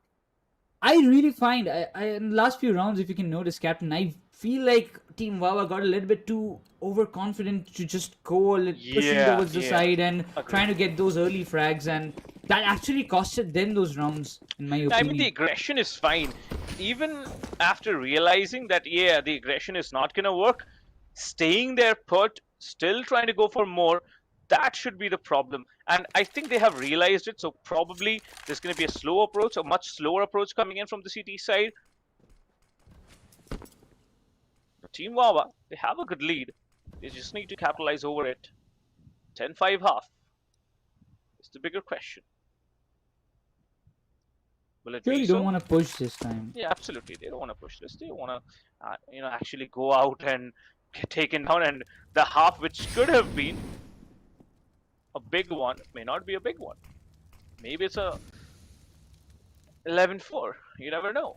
I really find, in the last few rounds, if you can notice, Captain, I feel like Team Wawa got a little bit too overconfident to just go pushing towards the side and trying to get those early frags, and that actually costed them those rounds, in my opinion. I mean, the aggression is fine. Even after realizing that, the aggression is not going to work, staying there put, still trying to go for more, that should be the problem. And I think they have realized it, so probably there's going to be a slow approach, a much slower approach coming in from the CT side. But Team Wawa, they have a good lead. They just need to capitalize over it. 10-5 half is the bigger question. Will it be Surely don't so? want to push this time. Yeah, absolutely. They don't want to push this. They want to, actually go out and get taken down. And the half, which could have been a big one, may not be a big one. Maybe it's a 11-4. You never know.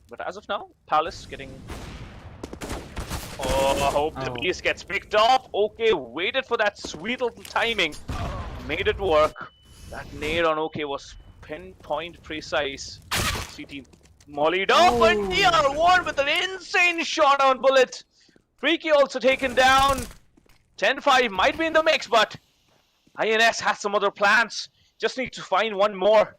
But as of now, Palace getting. Oh, I hope the Oh. beast gets picked off. Okay, waited for that sweet little timing. Made it work. That nade on OK was pinpoint precise. CT mollied off, and Oh. TR1 with an insane shot on bullet. Freaky also taken down. 10-5 might be in the mix, but INS has some other plans. Just need to find one more.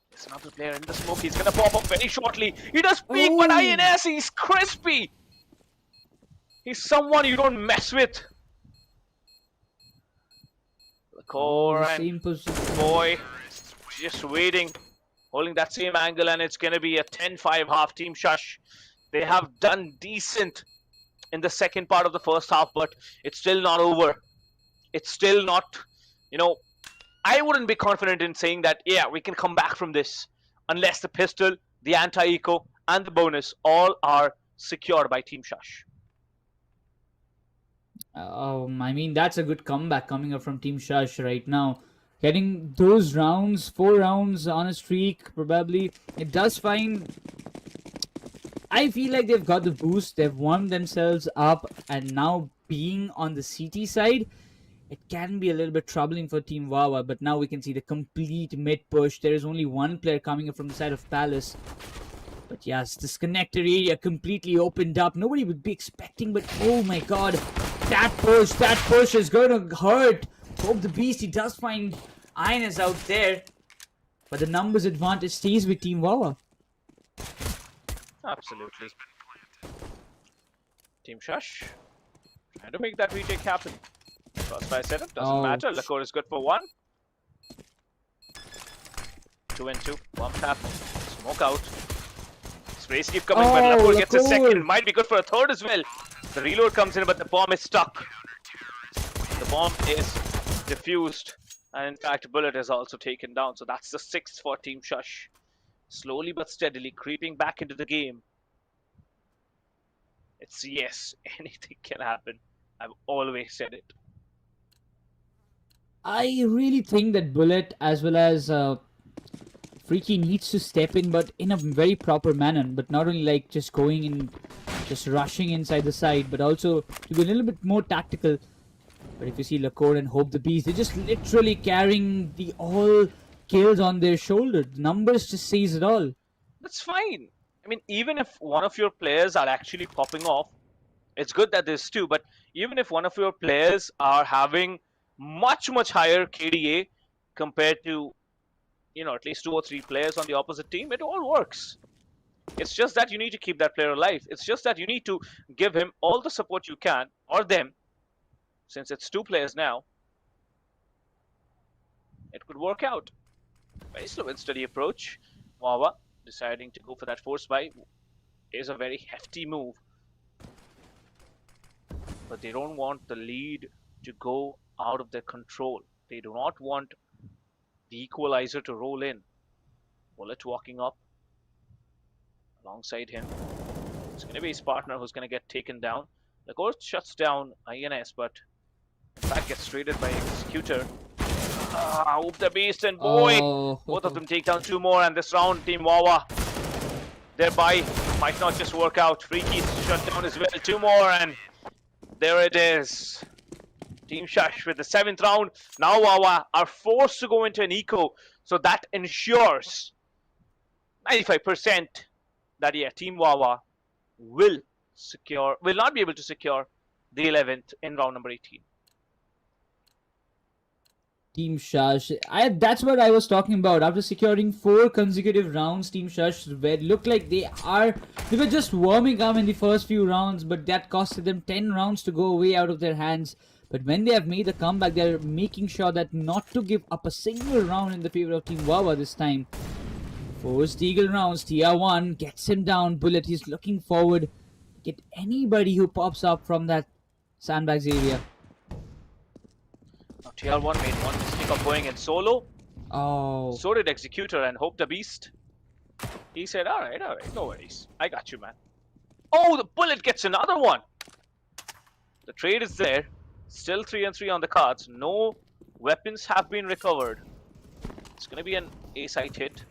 There's another player in the smoke. He's gonna pop up very shortly. He does peek, but Oh. INS, he's crispy. He's someone you don't mess with. The core the and same position. boy just waiting, holding that same angle, and it's gonna be a 10-5 half. Team Shush, they have done decent in the second part of the first half, but it's still not over. It's still not, I wouldn't be confident in saying that, yeah, we can come back from this, unless the pistol, the anti-eco, and the bonus all are secured by Team Shush. I mean, that's a good comeback coming up from Team Shush right now. Getting those rounds, 4 rounds on a streak, probably. It does find. I feel like they've got the boost. They've warmed themselves up, and now being on the CT side, it can be a little bit troubling for Team Wawa. But now we can see the complete mid push. There is only one player coming up from the side of Palace. But yes, this connector area completely opened up. Nobody would be expecting, but oh my god. That push is going to hurt. Hope the Beast, he does find Ines out there. But the numbers advantage stays with Team Wawa. Absolutely. Team Shush trying to make that retake happen. Crossfire setup doesn't matter. Lakor is good for 1. 2 and 2. One tap. Smoke out. Sprays keep coming, but Lakor gets a second. Might be good for a third as well. The reload comes in, but the bomb is stuck. The bomb is defused. And in fact, Bullet is also taken down. So that's the 6th for Team Shush. Slowly but steadily creeping back into the game. It's yes, anything can happen. I've always said it. I really think that Bullet as well as Freaky needs to step in, but in a very proper manner. But not only like just going in, just rushing inside the side, but also to be a little bit more tactical. But if you see Lakor and Hope the Beast, they're just literally carrying the all kills on their shoulder. The numbers just says it all. That's fine. I mean, even if one of your players are actually popping off, it's good that there's 2, but even if one of your players are having much higher KDA compared to, at least 2 or 3 players on the opposite team, it all works. It's just that you need to keep that player alive. It's just that you need to give him all the support you can, or them, since it's 2 players now. It could work out. Very slow and steady approach. Wawa deciding to go for that force buy is a very hefty move. But they don't want the lead to go out of their control. They do not want the equalizer to roll in. Bullet walking up alongside him. It's going to be his partner who's going to get taken down. The ghost shuts down INS, but back gets traded by Executor. Hope the Beast and boy! Both of them take down 2 more, and this round, Team Wawa thereby might not just work out. Freaky's shut down as well. 2 more, and there it is. Team Shush with the 7th round. Now Wawa are forced to go into an eco, so that ensures 95% that Team Wawa will not be able to secure the 11th in round number 18. Team Shush. That's what I was talking about. After securing 4 consecutive rounds, Team Shush looked like they were just warming up in the first few rounds, but that costed them 10 rounds to go away out of their hands. But when they have made the comeback, they're making sure that not to give up a single round in the favor of Team Wawa this time. First Eagle rounds, TR1 gets him down. Bullet, he's looking forward. Get anybody who pops up from that sandbags area. Now TR1 made one mistake of going in solo. Oh. So did Executor and Hope the Beast. He said, all right, no worries. I got you, man. Oh, the bullet gets another one. The trade is there. Still 3 and 3 on the cards. No weapons have been recovered. It's going to be an A-site hit.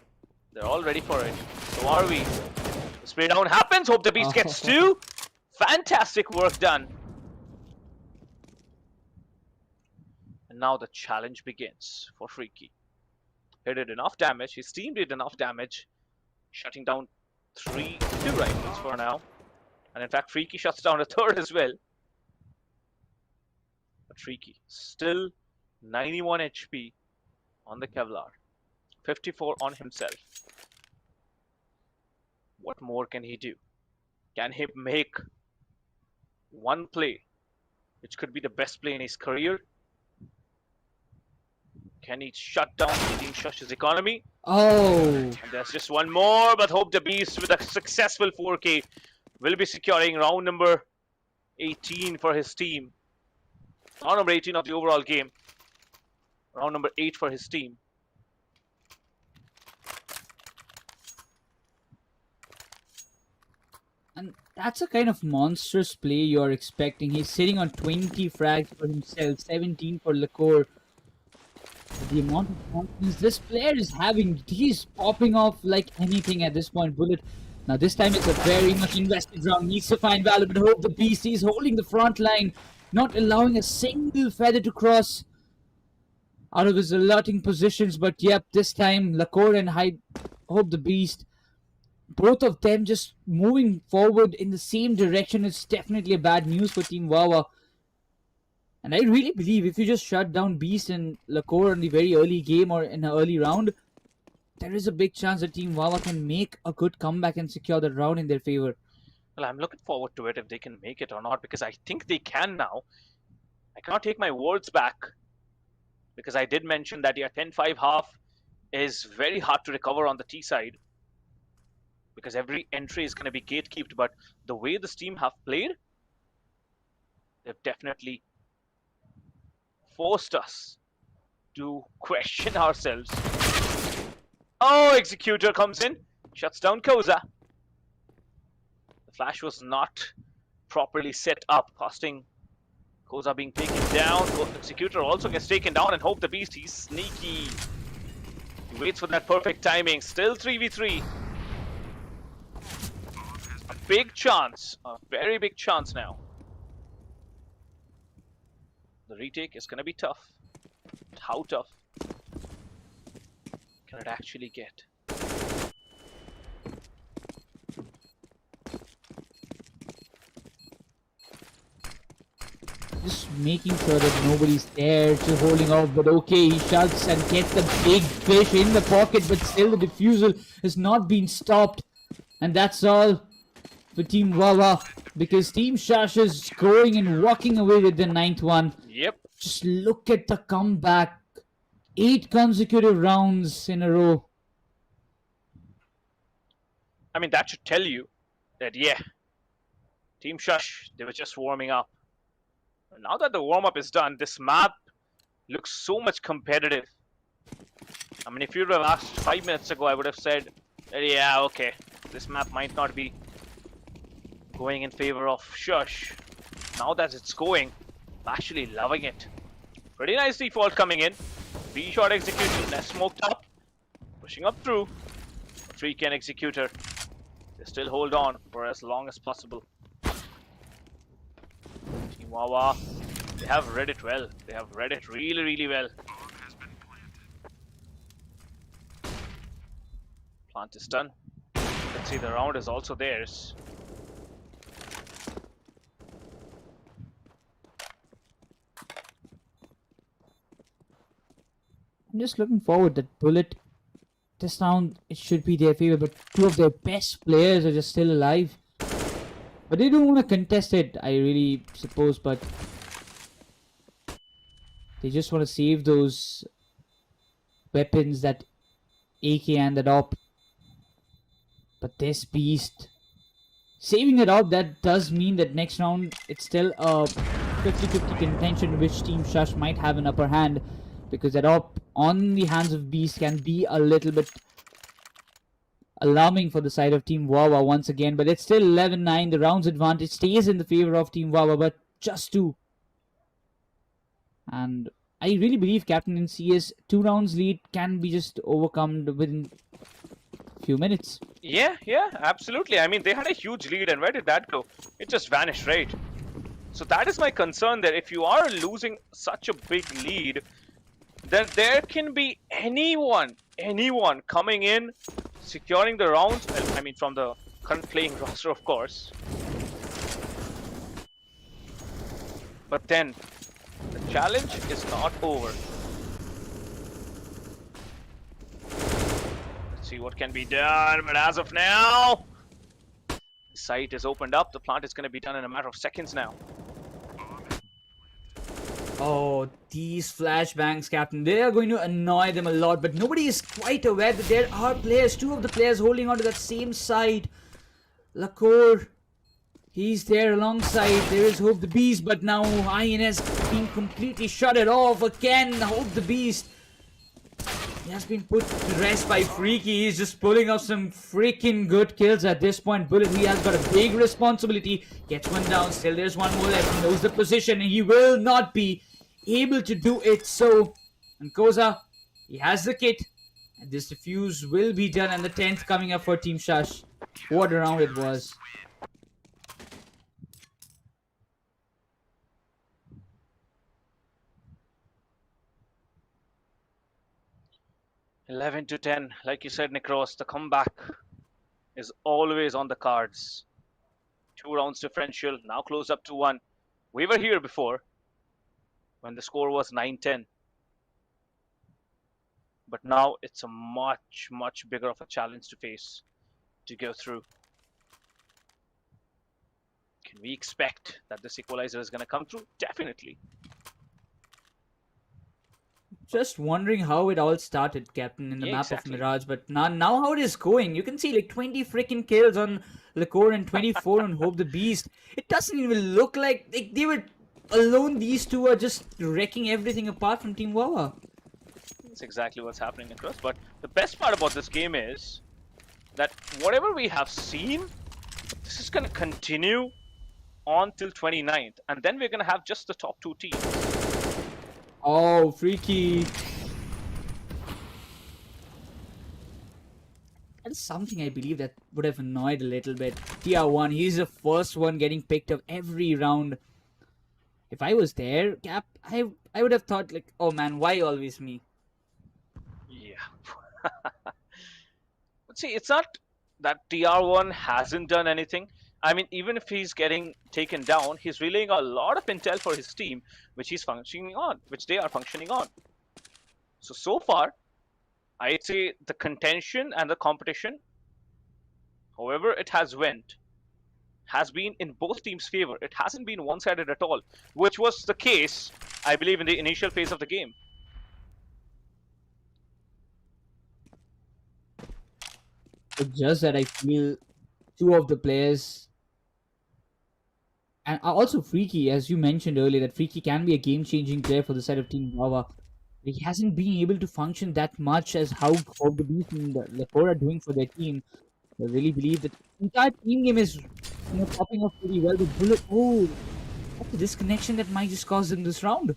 They're all ready for it. So are we. The spray down happens. Hope the Beast gets 2. Fantastic work done. And now the challenge begins for Freaky. He did enough damage. His team did enough damage. Shutting down 2 rifles for now. And in fact, Freaky shuts down a third as well. But Freaky still 91 HP on the Kevlar. 54 on himself. What more can he do? Can he make one play, which could be the best play in his career? Can he shut down Team Shush's economy? Oh. And there's just one more, but Hope the Beast with a successful 4K will be securing round number 18 for his team. Round number 18 of the overall game. Round number 8 for his team. And that's a kind of monstrous play you're expecting. He's sitting on 20 frags for himself, 17 for Lacour. The amount of confidence this player is having, he's popping off like anything at this point. Bullet. Now this time it's a very much invested round. Needs to find Valor, but Hope the Beast, he's holding the front line, not allowing a single feather to cross out of his alerting positions. But yep, this time Lacour and Hope the Beast, both of them just moving forward in the same direction. It's definitely a bad news for Team Wawa. And I really believe if you just shut down Beast and Lacour in the very early game or in an early round, there is a big chance that Team Wawa can make a good comeback and secure the round in their favor. Well, I'm looking forward to it if they can make it or not, because I think they can now. I cannot take my words back, because I did mention that your 10-5 half is very hard to recover on the T side, because every entry is going to be gatekept. But the way this team have played, they've definitely forced us to question ourselves. Oh, Executor comes in, shuts down Koza. The flash was not properly set up, costing Koza being taken down. Executor also gets taken down, and Hope the Beast, he's sneaky. He waits for that perfect timing. Still 3v3. A big chance, a very big chance now. The retake is going to be tough. How tough can it actually get? Just making sure that nobody's there, just holding off. But okay, he shuts and gets the big fish in the pocket, but still the defusal has not been stopped. And that's all for Team Wawa, because Team Shush is going and walking away with the 9th one. Yep. Just look at the comeback. 8 consecutive rounds in a row. I mean, that should tell you that, yeah, Team Shush, they were just warming up. Now that the warm-up is done, this map looks so much competitive. I mean, if you would have asked 5 minutes ago, I would have said, yeah, okay, this map might not be going in favor of Shush. Now that it's going, I'm actually loving it. Pretty nice default coming in. 3-shot execution, less smoked up. Pushing up through. 3-can Executor. They still hold on for as long as possible. Team Wawa, they have read it well. They have read it really, really well. Plant is done. Let's see, the round is also theirs. I'm just looking forward that Bullet, this round, it should be their favor, but 2 of their best players are just still alive. But they don't want to contest it, I really suppose, but they just want to save those weapons, that AK and that AWP. But this Beast, saving it out, that does mean that next round, it's still a 50-50 contention which Team Shush might have an upper hand. because that op on the hands of Beast can be a little bit alarming for the side of Team Wawa once again. But it's still 11-9. The rounds advantage stays in the favor of Team Wawa, but just two. And I really believe Captain in CS 2 rounds lead can be just overcome within a few minutes. Yeah, absolutely. I mean, they had a huge lead, and where did that go? It just vanished, right? So that is my concern there. If you are losing such a big lead, then there can be anyone coming in, securing the rounds. Well, I mean, from the current playing roster, of course. But then, the challenge is not over. Let's see what can be done, but as of now, the site is opened up. The plant is going to be done in a matter of seconds now. Oh, these flashbangs, Captain, they are going to annoy them a lot, but nobody is quite aware that there are players, two of the players holding on to that same side. Lacour, he's there alongside. There is Hope the Beast, but now INS being completely shutted off again. Hope the Beast, he has been put to rest by Freaky. He's just pulling off some freaking good kills at this point. Bullet, he has got a big responsibility. Gets one down. Still, there's one more left. He knows the position, and he will not be able to do it. So, and Koza, he has the kit. And this defuse will be done. And the 10th coming up for Team Shush. What a round it was. $11-10, like you said, Nikros, the comeback is always on the cards. 2 rounds differential, now closed up to 1. We were here before when the score was 9-10. But now it's a much bigger of a challenge to face, to go through. Can we expect that this equalizer is going to come through? Definitely. Just wondering how it all started, Captain, in the map exactly. of Mirage. But now how it is going. You can see like 20 freaking kills on Lacour and 24 on Hope the Beast. It doesn't even look like they were alone. These two are just wrecking everything apart from Team Wawa. That's exactly what's happening across. But the best part about this game is that whatever we have seen, this is going to continue on till 29th. And then we're going to have just the top 2 teams. Oh, Freaky. That is something I believe that would have annoyed a little bit. TR1, he's the first one getting picked up every round. If I was there, Cap, I would have thought like, oh man, why always me? Yeah. But see, it's not that TR1 hasn't done anything. I mean, even if he's getting taken down, he's relaying a lot of intel for his team, which he's functioning on, which they are functioning on. So far, I'd say the contention and the competition, however it has went, has been in both teams' favor. It hasn't been one-sided at all, which was the case, I believe, in the initial phase of the game. It's just that I feel two of the players, and also Freaky, as you mentioned earlier, that Freaky can be a game-changing player for the side of Team Wawa. He hasn't been able to function that much as how the Beast and Lacour are doing for their team. I really believe that the entire team game is popping up pretty well. The Bullet, oh, what's the disconnection that might just cause them this round?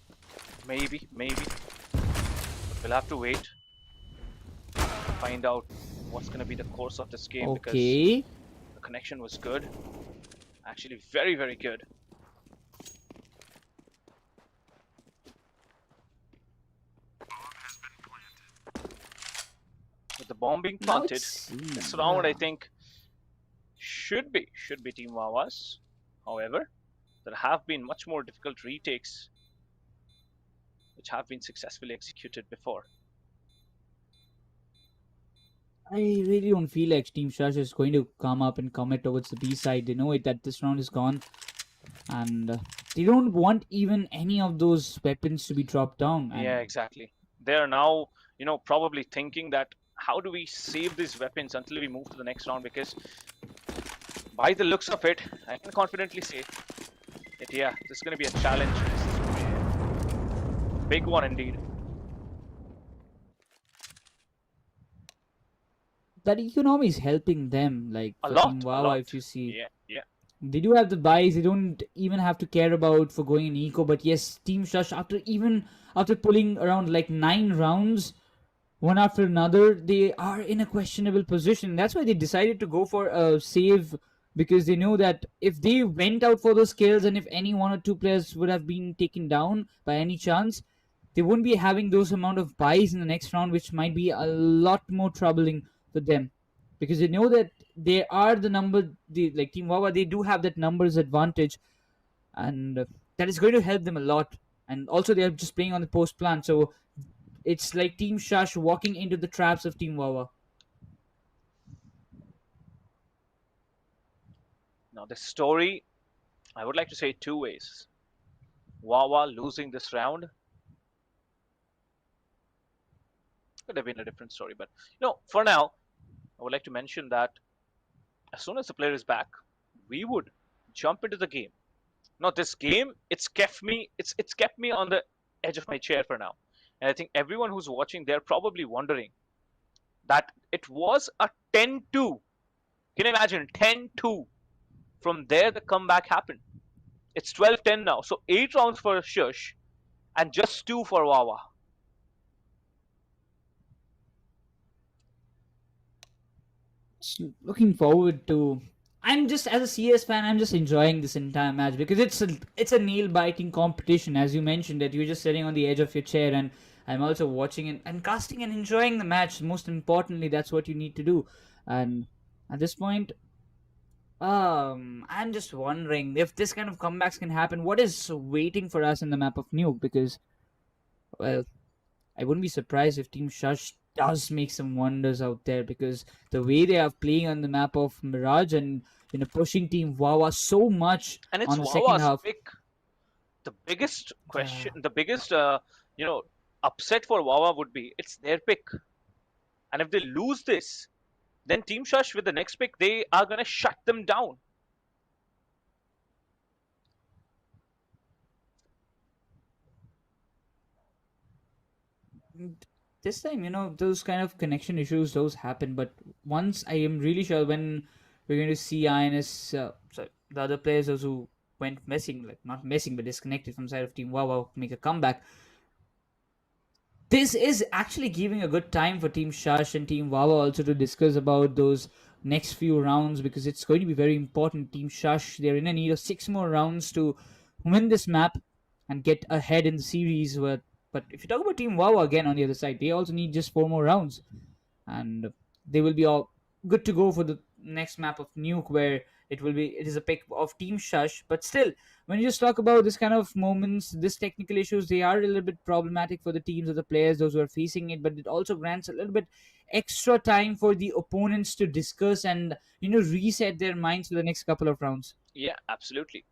Maybe. But we'll have to wait to find out what's going to be the course of this game. Okay. Because the connection was good. Actually, very good. With the bomb being planted, this round I think should be Team Wawa's. However, there have been much more difficult retakes which have been successfully executed before. I really don't feel like Team Shush is going to come up and commit towards the B side. They know it that this round is gone, and they don't want even any of those weapons to be dropped down. And yeah, exactly. They are now, probably thinking that how do we save these weapons until we move to the next round? Because by the looks of it, I can confidently say that yeah, this is going to be a challenge. Big one indeed. that economy is helping them. Like A for Team lot, a Wawa, lot. if you see, Yeah, yeah. they do have the buys. They don't even have to care about for going in eco. But yes, Team Shush, after pulling around like 9 rounds, one after another, they are in a questionable position. That's why they decided to go for a save, because they know that if they went out for those kills and if any one or two players would have been taken down by any chance, they wouldn't be having those amount of buys in the next round, which might be a lot more troubling for them, because they know that they are the number. Like Team Wawa, they do have that numbers advantage, and that is going to help them a lot. And also, they are just playing on the post plan, so it's like Team Shush walking into the traps of Team Wawa. Now, the story, I would like to say two ways. Wawa losing this round could have been a different story, but for now, I would like to mention that as soon as the player is back, we would jump into the game. Now, this game, it's kept me on the edge of my chair for now, and I think everyone who's watching, they're probably wondering that it was a 10-2. Can you imagine 10-2? From there, the comeback happened. It's 12-10 now, so 8 rounds for Shush and just two for Wawa. Looking forward to. I'm just as a CS fan, I'm just enjoying this entire match because it's a nail biting competition, as you mentioned that you're just sitting on the edge of your chair, and I'm also watching and casting and enjoying the match. Most importantly, that's what you need to do. And at this point, I'm just wondering if this kind of comebacks can happen. What is waiting for us in the map of Nuke? Because, well, I wouldn't be surprised if Team Shush does make some wonders out there, because the way they are playing on the map of Mirage and pushing Team Wawa so much And it's on the second Wawa's half. pick. The biggest Yeah. question, the biggest, you know, upset for Wawa would be it's their pick. And if they lose this, then Team Shush with the next pick, they are going to shut them down. This time, those kind of connection issues, those happen. But once I am really sure when we're going to see INS, sorry, the other players those who went missing, like not missing, but disconnected from side of Team Wawa, make a comeback. This is actually giving a good time for Team Shush and Team Wawa also to discuss about those next few rounds, because it's going to be very important. Team Shush, they're in a need of 6 more rounds to win this map and get ahead in the series. But if you talk about Team Wawa again on the other side, they also need just 4 more rounds, and they will be all good to go for the next map of Nuke, where it is a pick of Team Shush. But still, when you just talk about this kind of moments, this technical issues, they are a little bit problematic for the teams or the players, those who are facing it. But it also grants a little bit extra time for the opponents to discuss and reset their minds for the next couple of rounds. Yeah, absolutely.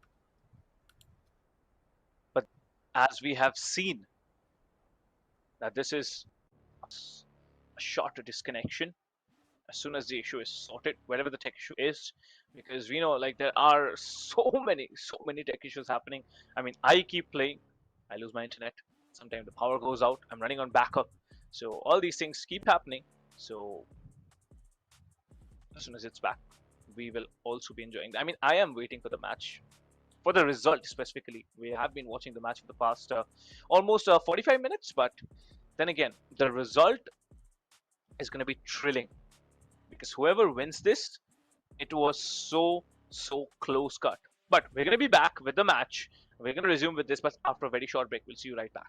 But as we have seen, that this is a short disconnection as soon as the issue is sorted, wherever the tech issue is, because we know like there are so many tech issues happening. I mean, I keep playing, I lose my internet, sometimes the power goes out, I'm running on backup, so all these things keep happening. So as soon as it's back, we will also be enjoying that. I mean, I am waiting for the match, for the result specifically. We have been watching the match for the past almost 45 minutes, but then again, the result is going to be thrilling, because whoever wins this, it was so close cut. But we're going to be back with the match. We're going to resume with this, but after a very short break. We'll see you right back.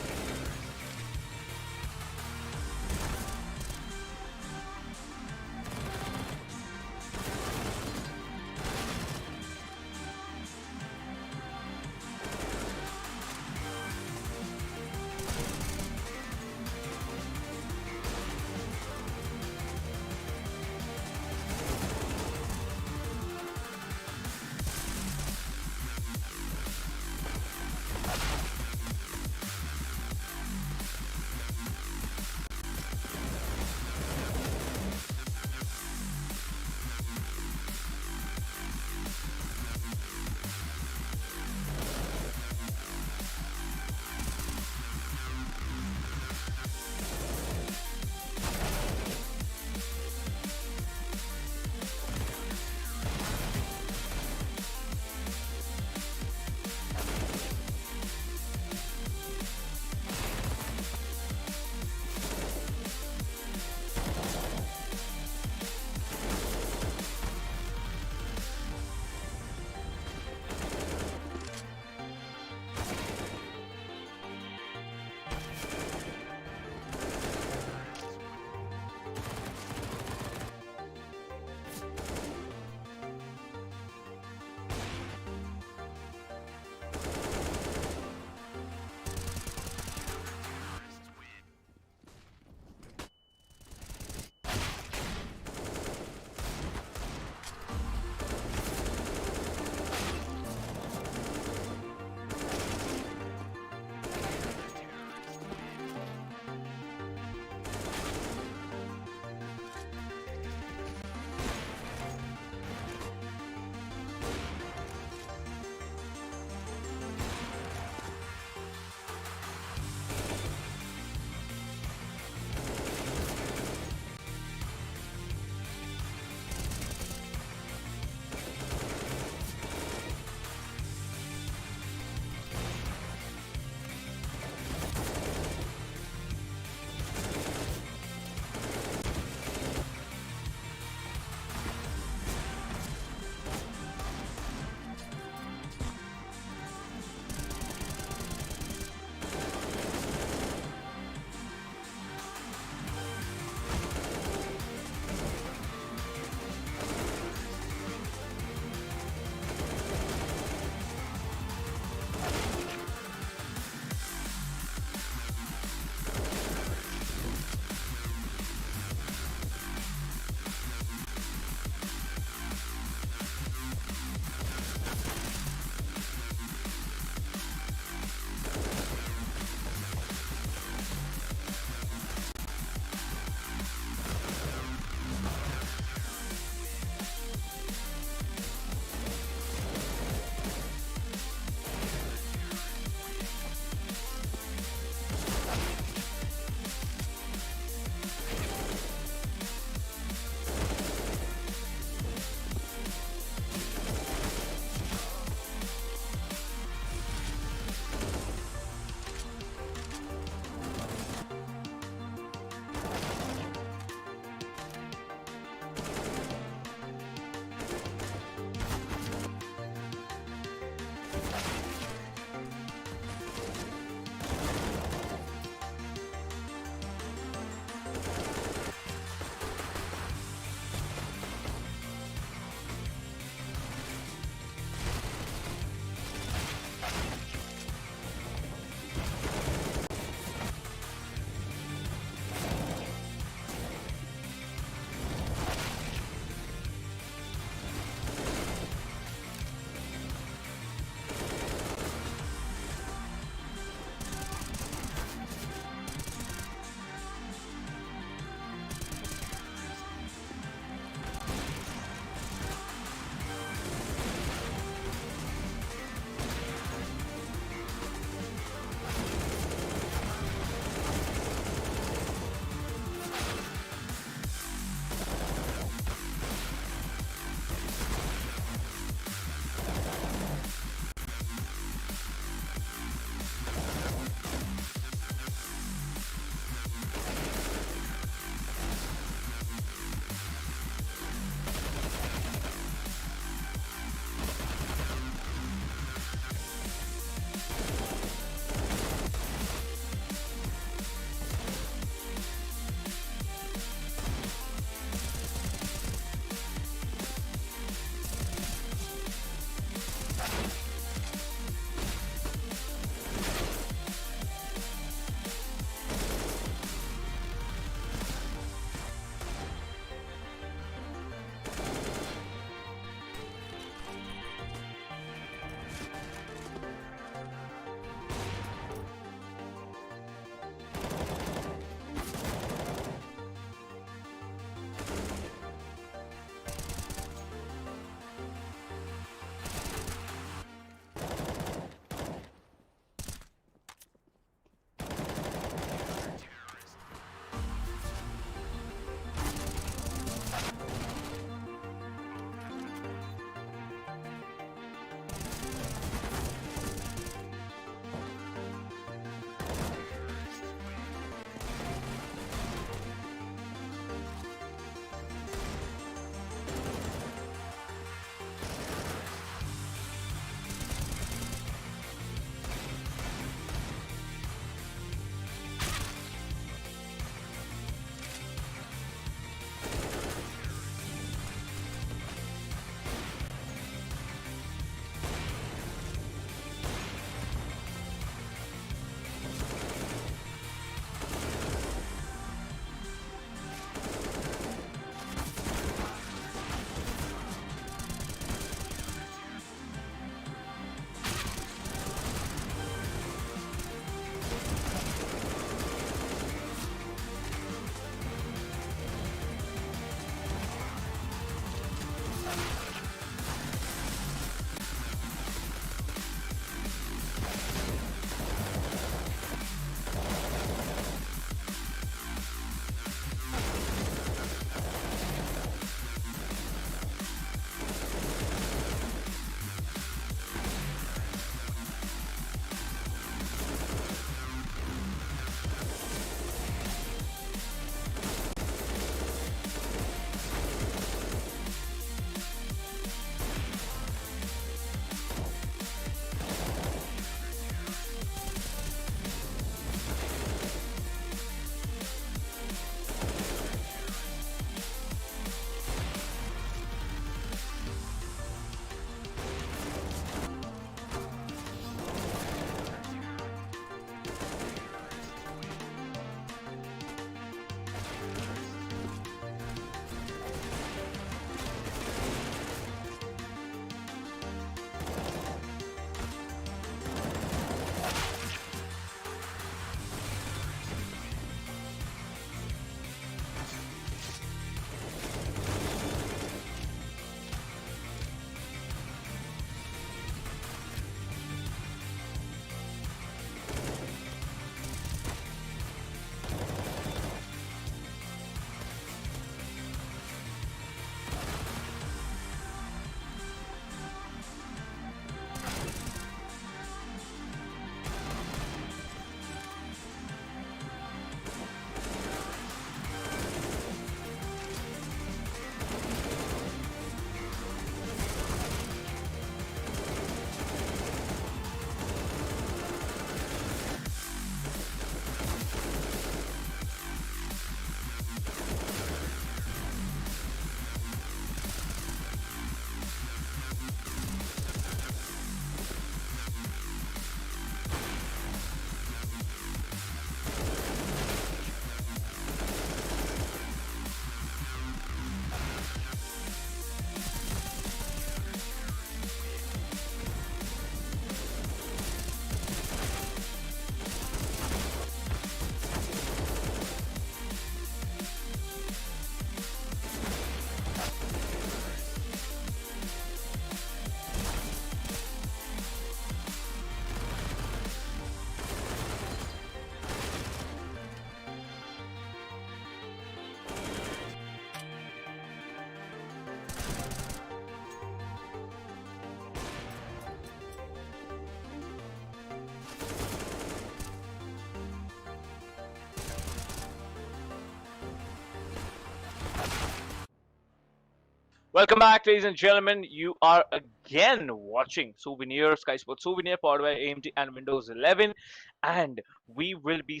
Welcome back, ladies and gentlemen. You are again watching Souvenir, Skyesports Souvenir, powered by AMD and Windows 11. And we will be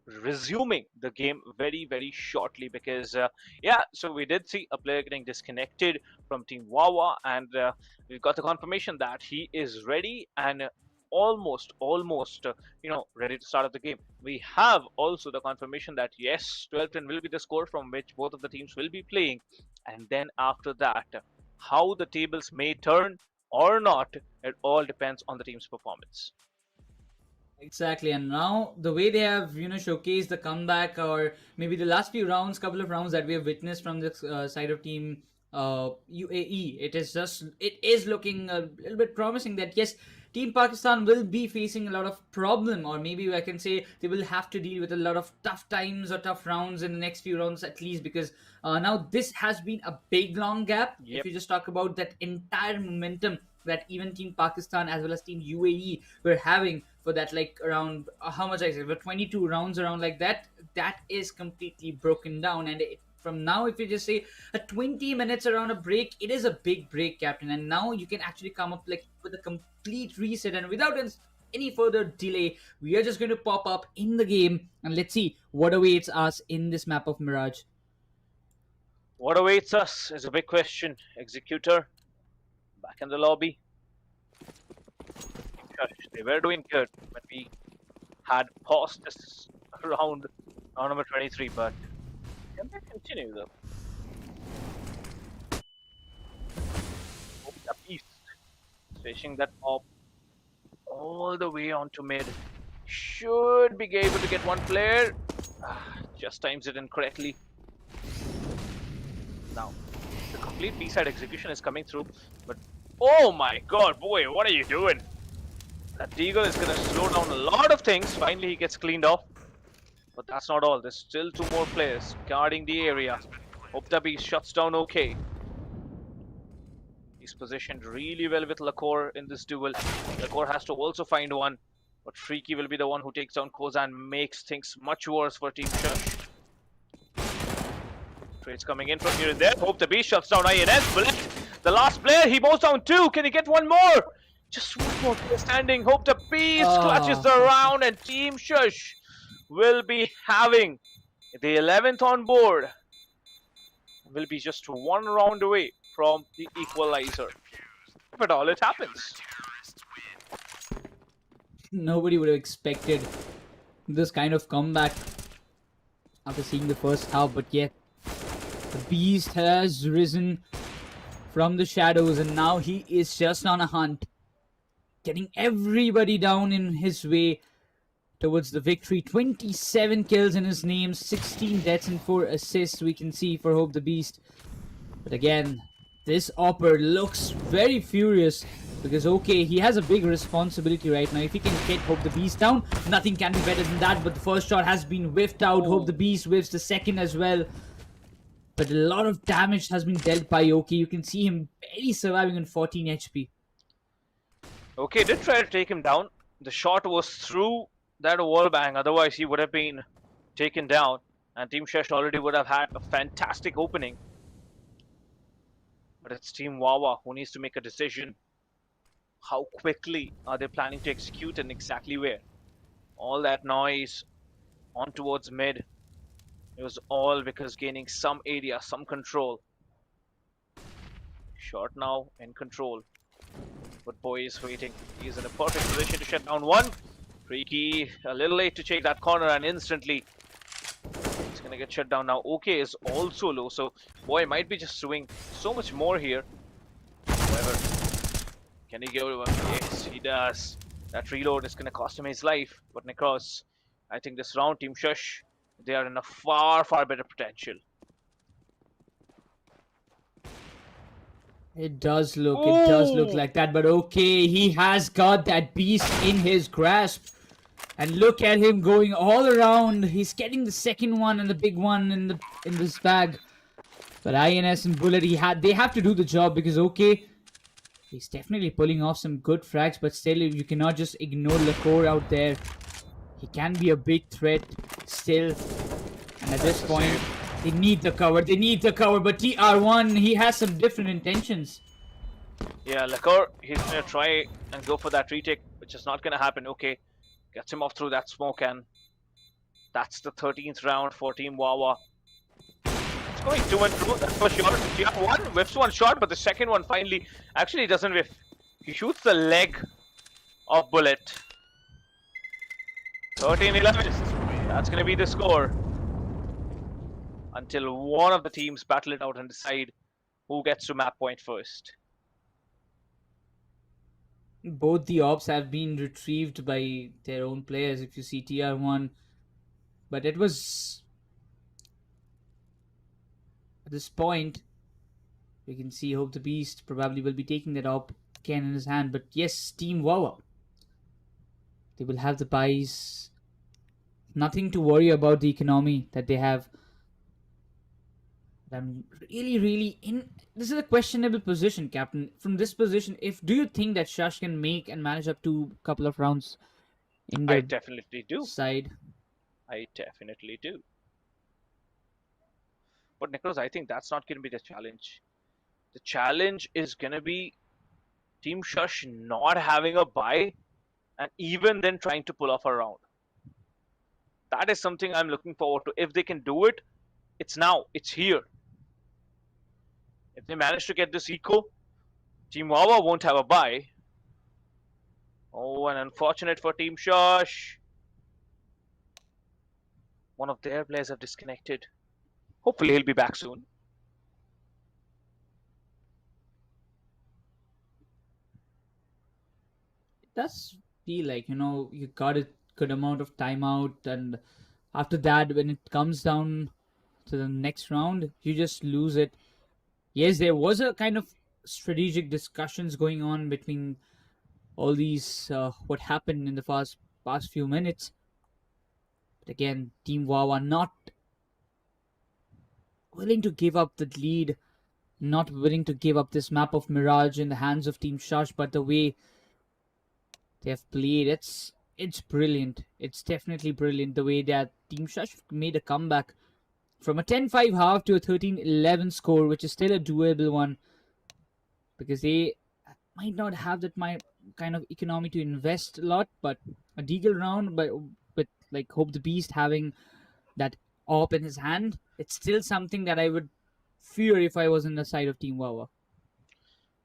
resuming the game very, very shortly because, yeah, so we did see a player getting disconnected from Team Wawa, and we've got the confirmation that he is ready and almost, ready to start up the game. We have also the confirmation that yes, 12-10 will be the score from which both of the teams will be playing, and then after that, how the tables may turn or not, it all depends on the team's performance. Exactly, and now the way they have showcased the comeback, or maybe the last few rounds, couple of rounds that we have witnessed from this side of team UAE, it is looking a little bit promising that yes, Team Pakistan will be facing a lot of problem, or maybe I can say they will have to deal with a lot of tough times or tough rounds in the next few rounds at least, because now this has been a big long gap. Yep. If you just talk about that entire momentum that even Team Pakistan as well as Team UAE were having for that, like around how much I said, but 22 rounds around like that is completely broken down. And from now, if you just say a 20 minutes around a break, it is a big break, Captain. And now you can actually come up like with a complete reset, and without any further delay, we are just going to pop up in the game and let's see what awaits us in this map of Mirage. What awaits us is a big question. Executor back in the lobby. They were doing good when we had paused this round number 23, but can they continue though? Oh, the beast fishing that pop all the way onto mid. Should be able to get one player. Just times it incorrectly. Now, the complete B-side execution is coming through, but oh my god, boy, what are you doing? That Deagle is going to slow down a lot of things. Finally, he gets cleaned off. But that's not all. There's still two more players guarding the area. Hope the Beast shuts down okay. He's positioned really well with Lakor in this duel. Lakor has to also find one. But Freaky will be the one who takes down Koza and makes things much worse for Team Shush. Trades coming in from here and there. Hope the Beast shuts down INS. The last player, he mows down two. Can he get one more? Just one more player standing. Hope the Beast clutches the round, and Team Shush will be having the 11th on board. Will be just one round away from the equalizer. If at all it happens. Nobody would have expected this kind of comeback after seeing the first half, but yet the Beast has risen from the shadows and now he is just on a hunt, getting everybody down in his way towards the victory. 27 kills in his name, 16 deaths and 4 assists we can see for Hope the Beast. But again, this Opper looks very furious because okay, he has a big responsibility right now. If he can get Hope the Beast down, nothing can be better than that. But the first shot has been whiffed out. Hope the Beast whiffs the second as well. But a lot of damage has been dealt by Oki. You can see him barely surviving on 14 HP. Okay, did try to take him down. The shot was through that wall bang, otherwise he would have been taken down. And Team Shesh already would have had a fantastic opening. But it's Team Wawa who needs to make a decision. How quickly are they planning to execute and exactly where? All that noise on towards mid. It was all because gaining some area, some control. Short now in control. But Boy is waiting. He's in a perfect position to shut down one. Freaky a little late to take that corner and instantly he's gonna get shut down now. OK is also low, so Boy might be just doing so much more here. However, can he get over? Yes, he does. That reload is gonna cost him his life. But Necros, I think this round, Team Shush, they are in a far, far better potential. It does look like that, but okay, he has got that beast in his grasp. And look at him going all around. He's getting the second one and the big one in this bag. But INS and Bullet, they have to do the job because okay, he's definitely pulling off some good frags, but still you cannot just ignore Lakor out there. He can be a big threat still. And at this point, They need the cover. They need the cover. But TR1, he has some different intentions. Yeah, Lacour, he's gonna try and go for that retake, which is not gonna happen. Okay, gets him off through that smoke, and that's the 13th round for Team Wawa. It's going to and through. That's for sure. TR1 whiffs one shot, but the second one finally actually doesn't whiff. He shoots the leg of Bullet. 13-11. That's gonna be the score until one of the teams battle it out and decide who gets to map point first. Both the ops have been retrieved by their own players, if you see TR1. But it was at this point, we can see Hope the Beast probably will be taking that op again in his hand. But yes, Team Wawa, they will have the buys. Nothing to worry about the economy that they have. I'm really in. This is a questionable position, Captain. From this position, if do you think that Shush can make and manage up to a couple of rounds in I their definitely do. side? I definitely do. But Nicholas, I think that's not going to be the challenge. The challenge is going to be Team Shush not having a buy and even then trying to pull off a round. That is something I'm looking forward to. If they can do it, it's now. It's here. If they manage to get this eco, Team Wawa won't have a buy. Oh, and unfortunate for Team Shush. One of their players have disconnected. Hopefully he'll be back soon. It does feel like, you got a good amount of timeout, and after that, when it comes down to the next round, you just lose it. Yes, there was a kind of strategic discussions going on between all these what happened in the past few minutes. But again, Team Wawa not willing to give up the lead, not willing to give up this map of Mirage in the hands of Team Shush, but the way they have played, it's brilliant. It's definitely brilliant the way that Team Shush made a comeback from a 10-5 half to a 13-11 score, which is still a doable one, because they might not have that kind of economy to invest a lot, but a deagle round, but with like Hope the Beast having that op in his hand, it's still something that I would fear if I was on the side of Team Wawa.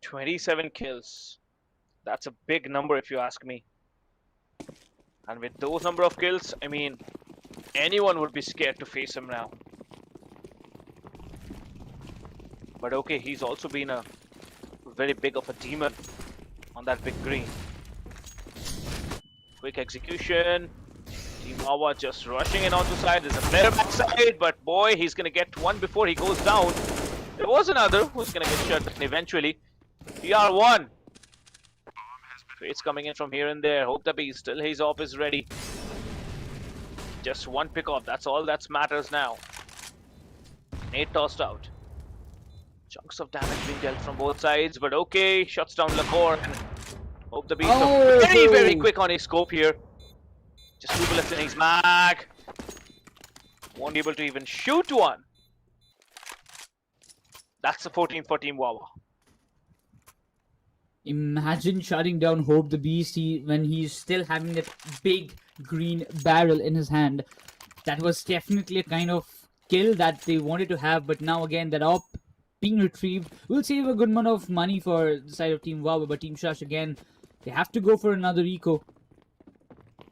27 kills. That's a big number if you ask me. And with those number of kills, I mean, anyone would be scared to face him now. But okay, he's also been a very big of a demon on that big green. Quick execution. Team Wawa just rushing in onto side. There's a player backside, but boy, he's gonna get one before he goes down. There was another who's gonna get shot eventually. TR1. Trades coming in from here and there. Hope the Beast still his op is ready. Just one pick off. That's all that matters now. Nate tossed out. Chunks of damage being dealt from both sides, but okay, shuts down Lacour and Hope the Beast very quick on his scope here. Just 2 bullets in his mag. Won't be able to even shoot one. That's the 14th for Team Wawa. Imagine shutting down Hope the Beast when he's still having that big green barrel in his hand. That was definitely a kind of kill that they wanted to have, but now again that op being retrieved will save a good amount of money for the side of Team Wawa, but Team Shush again, they have to go for another eco.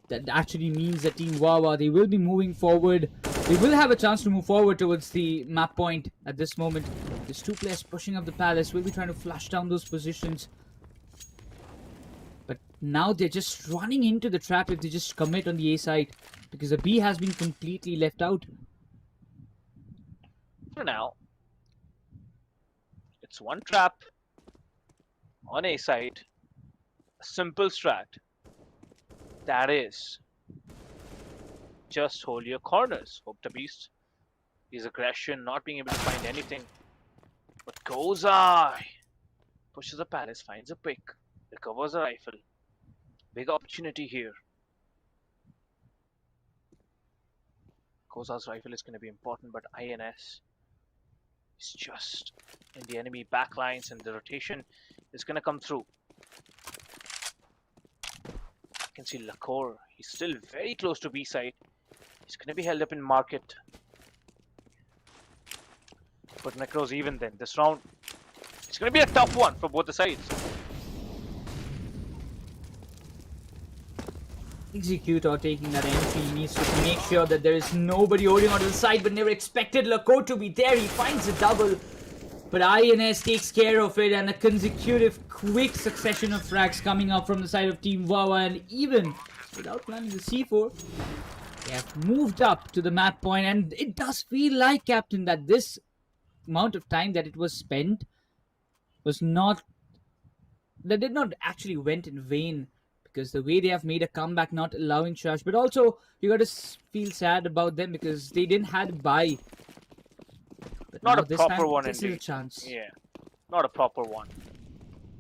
That actually means that Team Wawa, they will be moving forward. They will have a chance to move forward towards the map point at this moment. There's 2 players pushing up the palace. Will be trying to flush down those positions. But now they're just running into the trap if they just commit on the A side, because the B has been completely left out. For now, it's one trap on A side. A simple strat. That is, just hold your corners. Hope the Beast, his aggression, not being able to find anything. But goes eye. Pushes a palace, finds a pick, recovers a rifle. Big opportunity here. Koza's rifle is going to be important, but INS is just in the enemy backlines and the rotation is going to come through. You can see Lakor. He's still very close to B side. He's going to be held up in market. But Necro's even then. This round, it's going to be a tough one for both the sides. Executor taking that entry, he needs to make sure that there is nobody holding onto the side, but never expected Lakor to be there. He finds a double, but INS takes care of it, and a consecutive quick succession of frags coming up from the side of Team Wawa, and even without planning the C4, they have moved up to the map point, and it does feel like, Captain, that this amount of time that it was spent was not, that did not actually went in vain. Because the way they have made a comeback, not allowing Shush, but also you got to feel sad about them because they didn't have to buy. But not now a this proper time, one this indeed. is a chance. Yeah, not a proper one.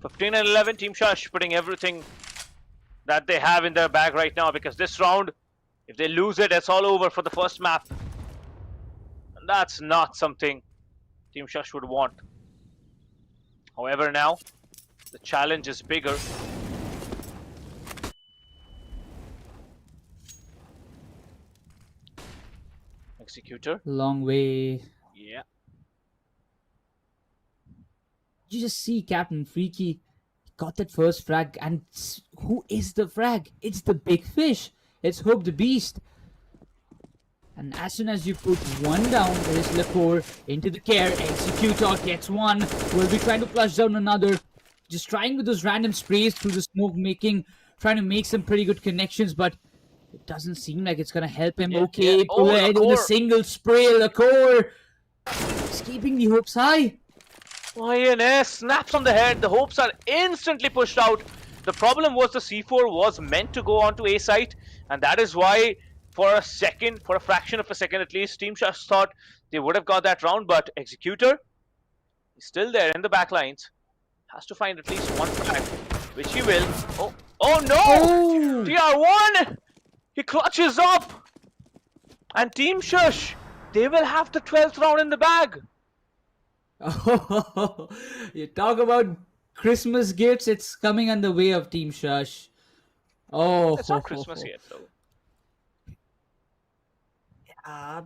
15 and 11, Team Shush putting everything that they have in their bag right now, because this round, if they lose it, it's all over for the first map. And that's not something Team Shush would want. However, now the challenge is bigger. Executor. Long way. Yeah. You just see Captain Freaky got that first frag, and who is the frag? It's the big fish. It's Hope the Beast. And as soon as you put one down, there is Lakor into the care. Executor gets one. Will be trying to flush down another. Just trying with those random sprays through the smoke, trying to make some pretty good connections, but it doesn't seem like it's gonna help him. Okay, pull ahead with a single spray. Lakor is keeping the hopes high. INS snaps on the head. The hopes are instantly pushed out. The problem was the C4 was meant to go onto A site, and that is why for a second, for a fraction of a second at least, Team Shush thought they would have got that round, but Executor is still there in the back lines. Has to find at least one frag, which he will. Oh no! Oh. TR1! He clutches up! And Team Shush, they will have the 12th round in the bag. Oh, you talk about Christmas gifts, it's coming on the way of Team Shush. Oh, It's not Christmas yet, though.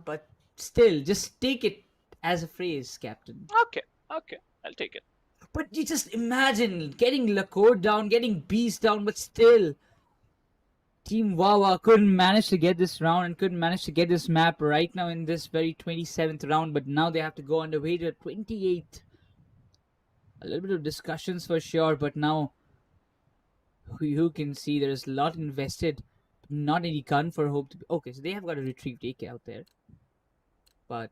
But still, just take it as a phrase, Captain. Okay, I'll take it. But you just imagine getting Lakor down, getting Beast down, but still, Team Wawa couldn't manage to get this round and couldn't manage to get this map right now in this very 27th round, but now they have to go on the way to 28th. A little bit of discussions for sure, but now you can see there's a lot invested. Not any gun for Hope to be. Okay, so they have got a retrieved AK out there. But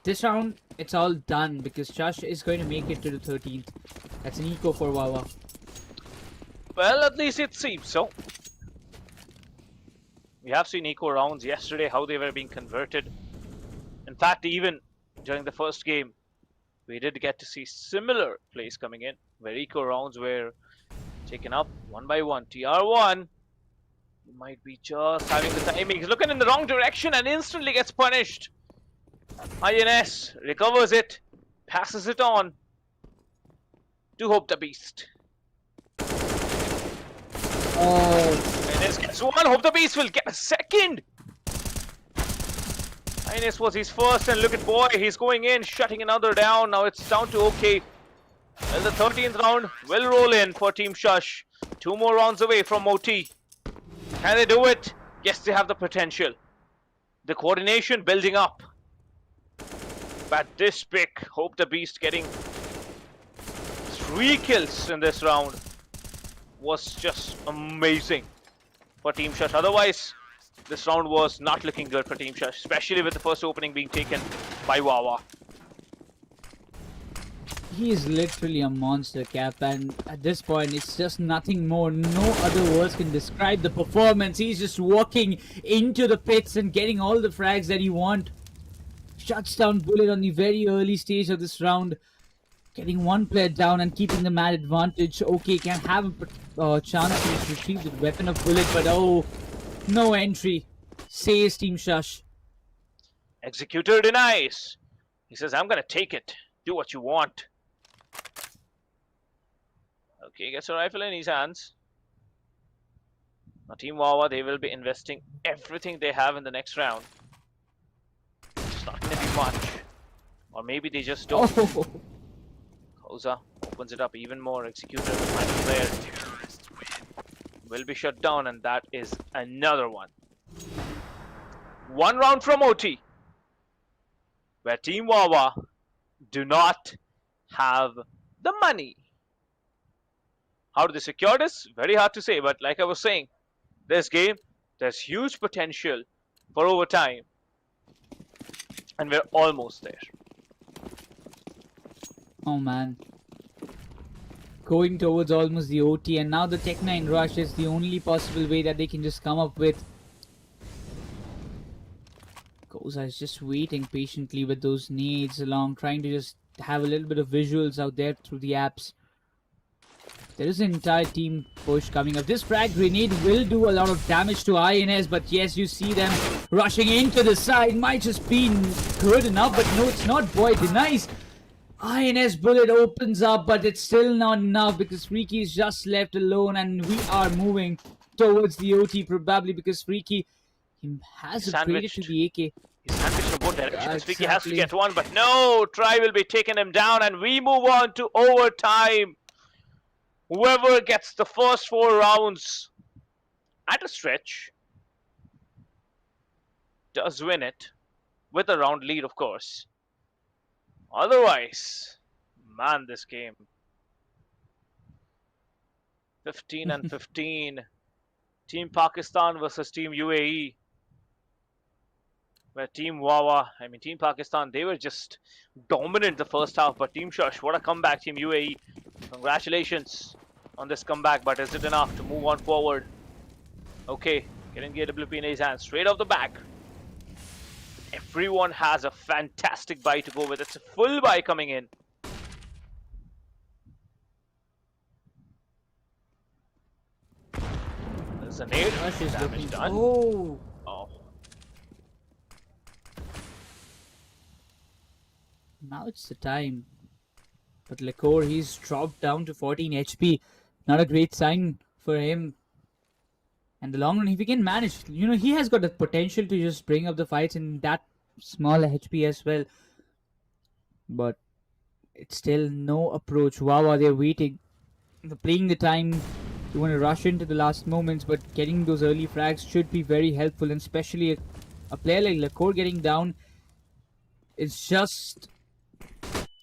this round, it's all done because Shush is going to make it to the 13th. That's an eco for Wawa. Well, at least it seems so. We have seen eco rounds yesterday, how they were being converted. In fact, even during the first game, we did get to see similar plays coming in, where eco rounds were taken up one by one. TR1 might be just having the timing. He's looking in the wrong direction and instantly gets punished. INS recovers it, passes it on to Hope the Beast. Oh, INS gets one. Hope the Beast will get a second. INS was his first, and look at boy, he's going in, shutting another down. Now it's down to OK. Well, the 13th round will roll in for Team Shush. 2 more rounds away from OT. Can they do it? Yes, they have the potential. The coordination building up. But this pick, Hope the Beast getting 3 kills in this round, was just amazing for Team Shush. Otherwise, this round was not looking good for Team Shush, especially with the first opening being taken by Wawa. he is literally a monster, Cap, and at this point, it's just nothing more. No other words can describe the performance. He's just walking into the pits and getting all the frags that he wants. Shuts down Bullet on the very early stage of this round. Getting one player down and keeping the man advantage. Okay, can have a chance to retrieve the weapon of Bullet, but oh, no entry. says Team Shush. Executor denies. He says, I'm gonna take it. Do what you want. Okay, gets a rifle in his hands. Now Team Wawa, they will be investing everything they have in the next round. It's not gonna be much. Or maybe they just don't. Oh, Koza opens it up even more. Executor, the final player, will be shut down, and that is another one. One round from OT, where Team Wawa do not have the money. How do they secure this? Very hard to say, but like I was saying, this game, there's huge potential for overtime, and we're almost there. oh man. Going towards almost the OT, and now the Tech 9 rush is the only possible way that they can just come up with. Koza is just waiting patiently with those nades along, trying to just have a little bit of visuals out there through the apps. There is an entire team push coming up. This frag grenade will do a lot of damage to INS, but yes, you see them rushing into the side. Might just be good enough, but no, it's not. Boy denies. INS bullet opens up, but it's still not enough because Freaky is just left alone, and we are moving towards the OT, probably because Freaky has upgraded to the AK. He's sandwiched from both directions. Freaky has to Exactly. get one, but no! Try will be taking him down, and we move on to overtime. Whoever gets the first 4 rounds at a stretch does win it, with a round lead, of course. Otherwise, man, this game 15 and 15. Team Pakistan versus Team UAE. Where Team Pakistan, they were just dominant the first half, but Team Shush, what a comeback, Team UAE. Congratulations on this comeback, but is it enough to move on forward? Okay, getting the AWP in his hands, straight off the back. Everyone has a fantastic buy to go with. It's a full buy coming in. There's a nade. Rush is Damage looking. done. Oh, Oh. now it's the time. But Lekor, he's dropped down to 14 HP. Not a great sign for him. And the long run, if he can manage, he has got the potential to just bring up the fights in that small HP as well. But it's still no approach. Wawa, they're waiting. They're playing the time. You want to rush into the last moments, but getting those early frags should be very helpful. And especially a player like Lekor getting down is just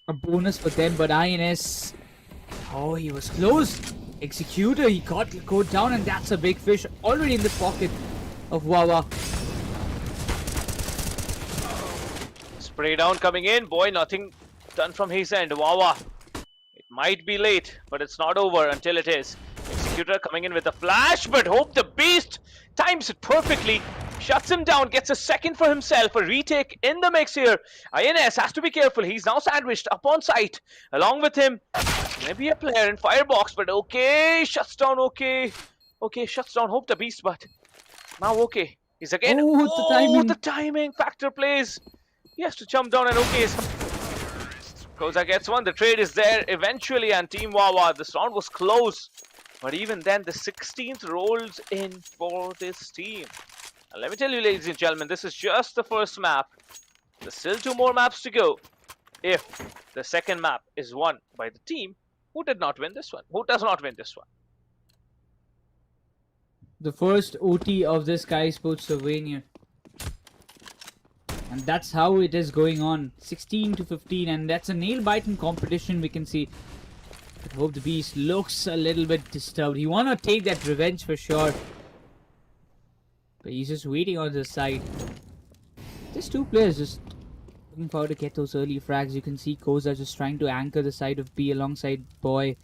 a bonus for them. But INS, oh, he was close. Executor, he caught Lekor down, and that's a big fish already in the pocket of Wawa. Spray down coming in. Boy, nothing done from his end. Wawa. It might be late, but it's not over until it is. Executor coming in with a flash, but Hope the Beast times it perfectly. Shuts him down, gets a second for himself. A retake in the mix here. INS has to be careful. He's now sandwiched up on site. Along with him, maybe a player in firebox, but okay. Shuts down, okay. Okay, shuts down Hope the Beast, but now okay. He's again. Oh, the timing. The timing factor plays. He has to jump down and okay. Koza gets one. The trade is there eventually, and Team Wawa, this round was close. But even then, the 16th rolls in for this team. And let me tell you, ladies and gentlemen, this is just the first map. There's still 2 more maps to go. If the second map is won by the team who did not win this one, who does not win this one. The first OT of this Skyesports Souvenir. And that's how it is going on. 16 to 15, and that's a nail-biting competition we can see. But Hope the Beast looks a little bit disturbed. He wanna take that revenge for sure. But he's just waiting on the side. There's 2 players just looking forward to get those early frags. You can see Koza just trying to anchor the side of B alongside Boy.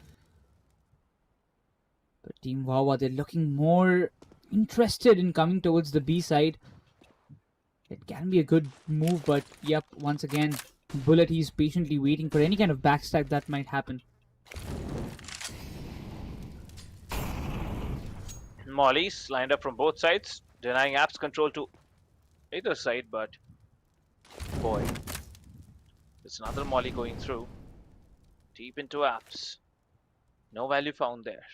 But Team Wawa, they're looking more interested in coming towards the B side. It can be a good move, but yep, once again, Bullet, he's patiently waiting for any kind of backstab that might happen. Mollies lined up from both sides, denying apps control to either side, but boy, there's another molly going through. Deep into apps. No value found there.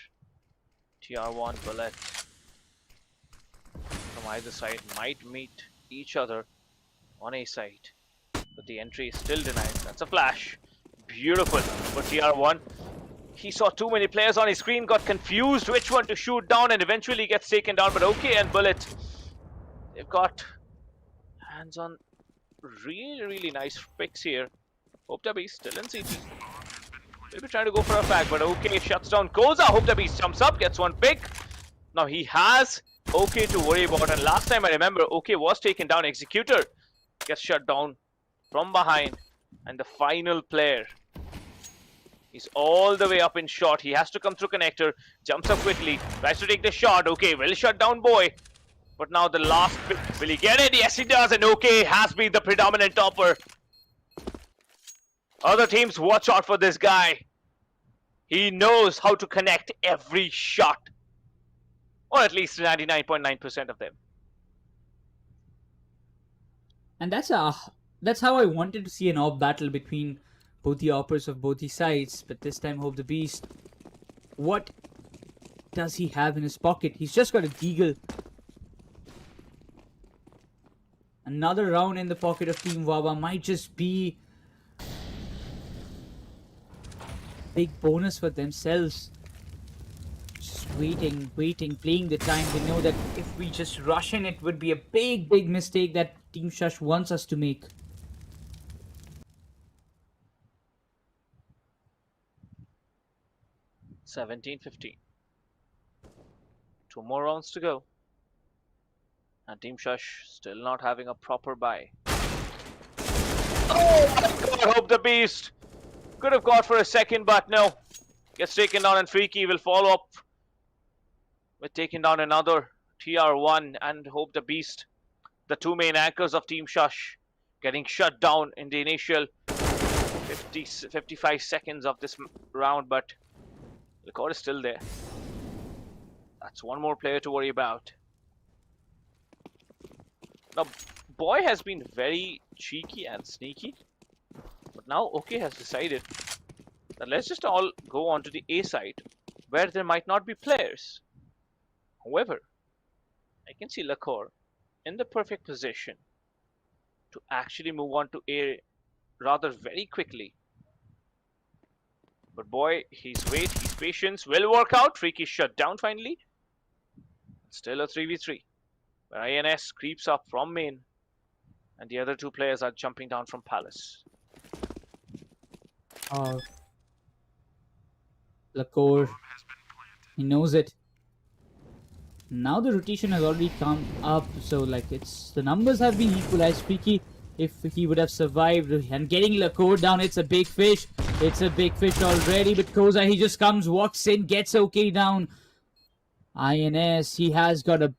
TR1 bullet from either side might meet each other on A side, but the entry is still denied. That's a flash. Beautiful for TR1. He saw too many players on his screen, got confused which one to shoot down, and eventually gets taken down. But okay, and bullet, they've got hands on really nice picks here. Hope to be still in CT. They'll be trying to go for a flag, but okay shuts down Koza. Hope the Beast jumps up, gets one pick. Now he has OK to worry about, and last time I remember OK was taken down. Executor gets shut down from behind, and the final player is all the way up in shot. He has to come through connector, jumps up quickly, tries to take the shot. OK, well shut down boy. But now the last pick, will he get it? Yes he does, and OK has been the predominant topper. Other teams, watch out for this guy. He knows how to connect every shot. Or at least 99.9% of them. And that's how I wanted to see an AWP battle between both the operators of both the sides. But this time, Hope the Beast, what does he have in his pocket? He's just got a deagle. Another round in the pocket of Team Wawa might just be big bonus for themselves. Just waiting, playing the time. They know that if we just rush in, it would be a big mistake that Team Shush wants us to make. $17-15. 2 more rounds to go. And Team Shush still not having a proper buy. Oh my god, Hope the Beast! Could have got for a second, but no. Gets taken down, and Freaky will follow up with taking down another TR1 and Hope the Beast. The two main anchors of Team Shush getting shut down in the initial 55 seconds of this round, but the record is still there. That's one more player to worry about. Now, Boy has been very cheeky and sneaky, but now OK has decided that let's just all go on to the A side, where there might not be players. However, I can see Lakor in the perfect position to actually move on to A rather very quickly. But boy, his wait, his patience will work out. Freaky shut down finally. Still a 3v3, where INS creeps up from main, and the other two players are jumping down from Palace. Lakor, he knows it. Now the rotation has already come up, so like the numbers have been equalized. Freaky, if he would have survived, and getting Lakor down, it's a big fish. It's a big fish already, but Koza, he just comes, walks in, gets OK down. INS, he has got a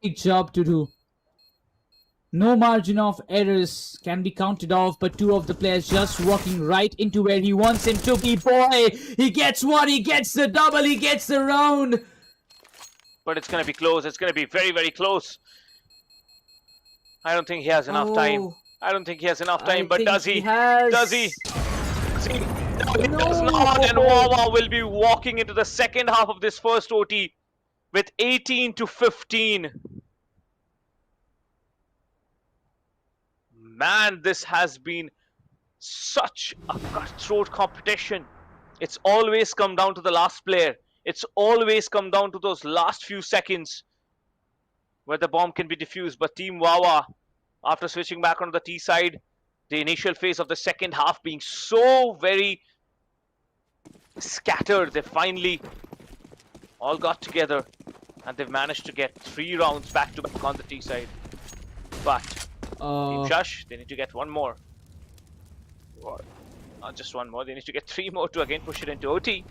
big job to do. No margin of errors can be counted off, but two of the players just walking right into where he wants him to be. Boy, he gets one, he gets the double, he gets the round. But it's going to be close. It's going to be very close. I don't think he has enough time. I don't think he has enough time, but does he? Does he? See, no, he does not, and Wawa will be walking into the second half of this first OT with 18-15. Man, this has been such a cutthroat competition. It's always come down to the last player. It's always come down to those last few seconds where the bomb can be defused. But Team Wawa, after switching back onto the T side, the initial phase of the second half being so very scattered, they finally all got together and they've managed to get 3 rounds back to back on the T side. But Team Shush, they need to get one more. Or not just one more, they need to get 3 more to again push it into OT.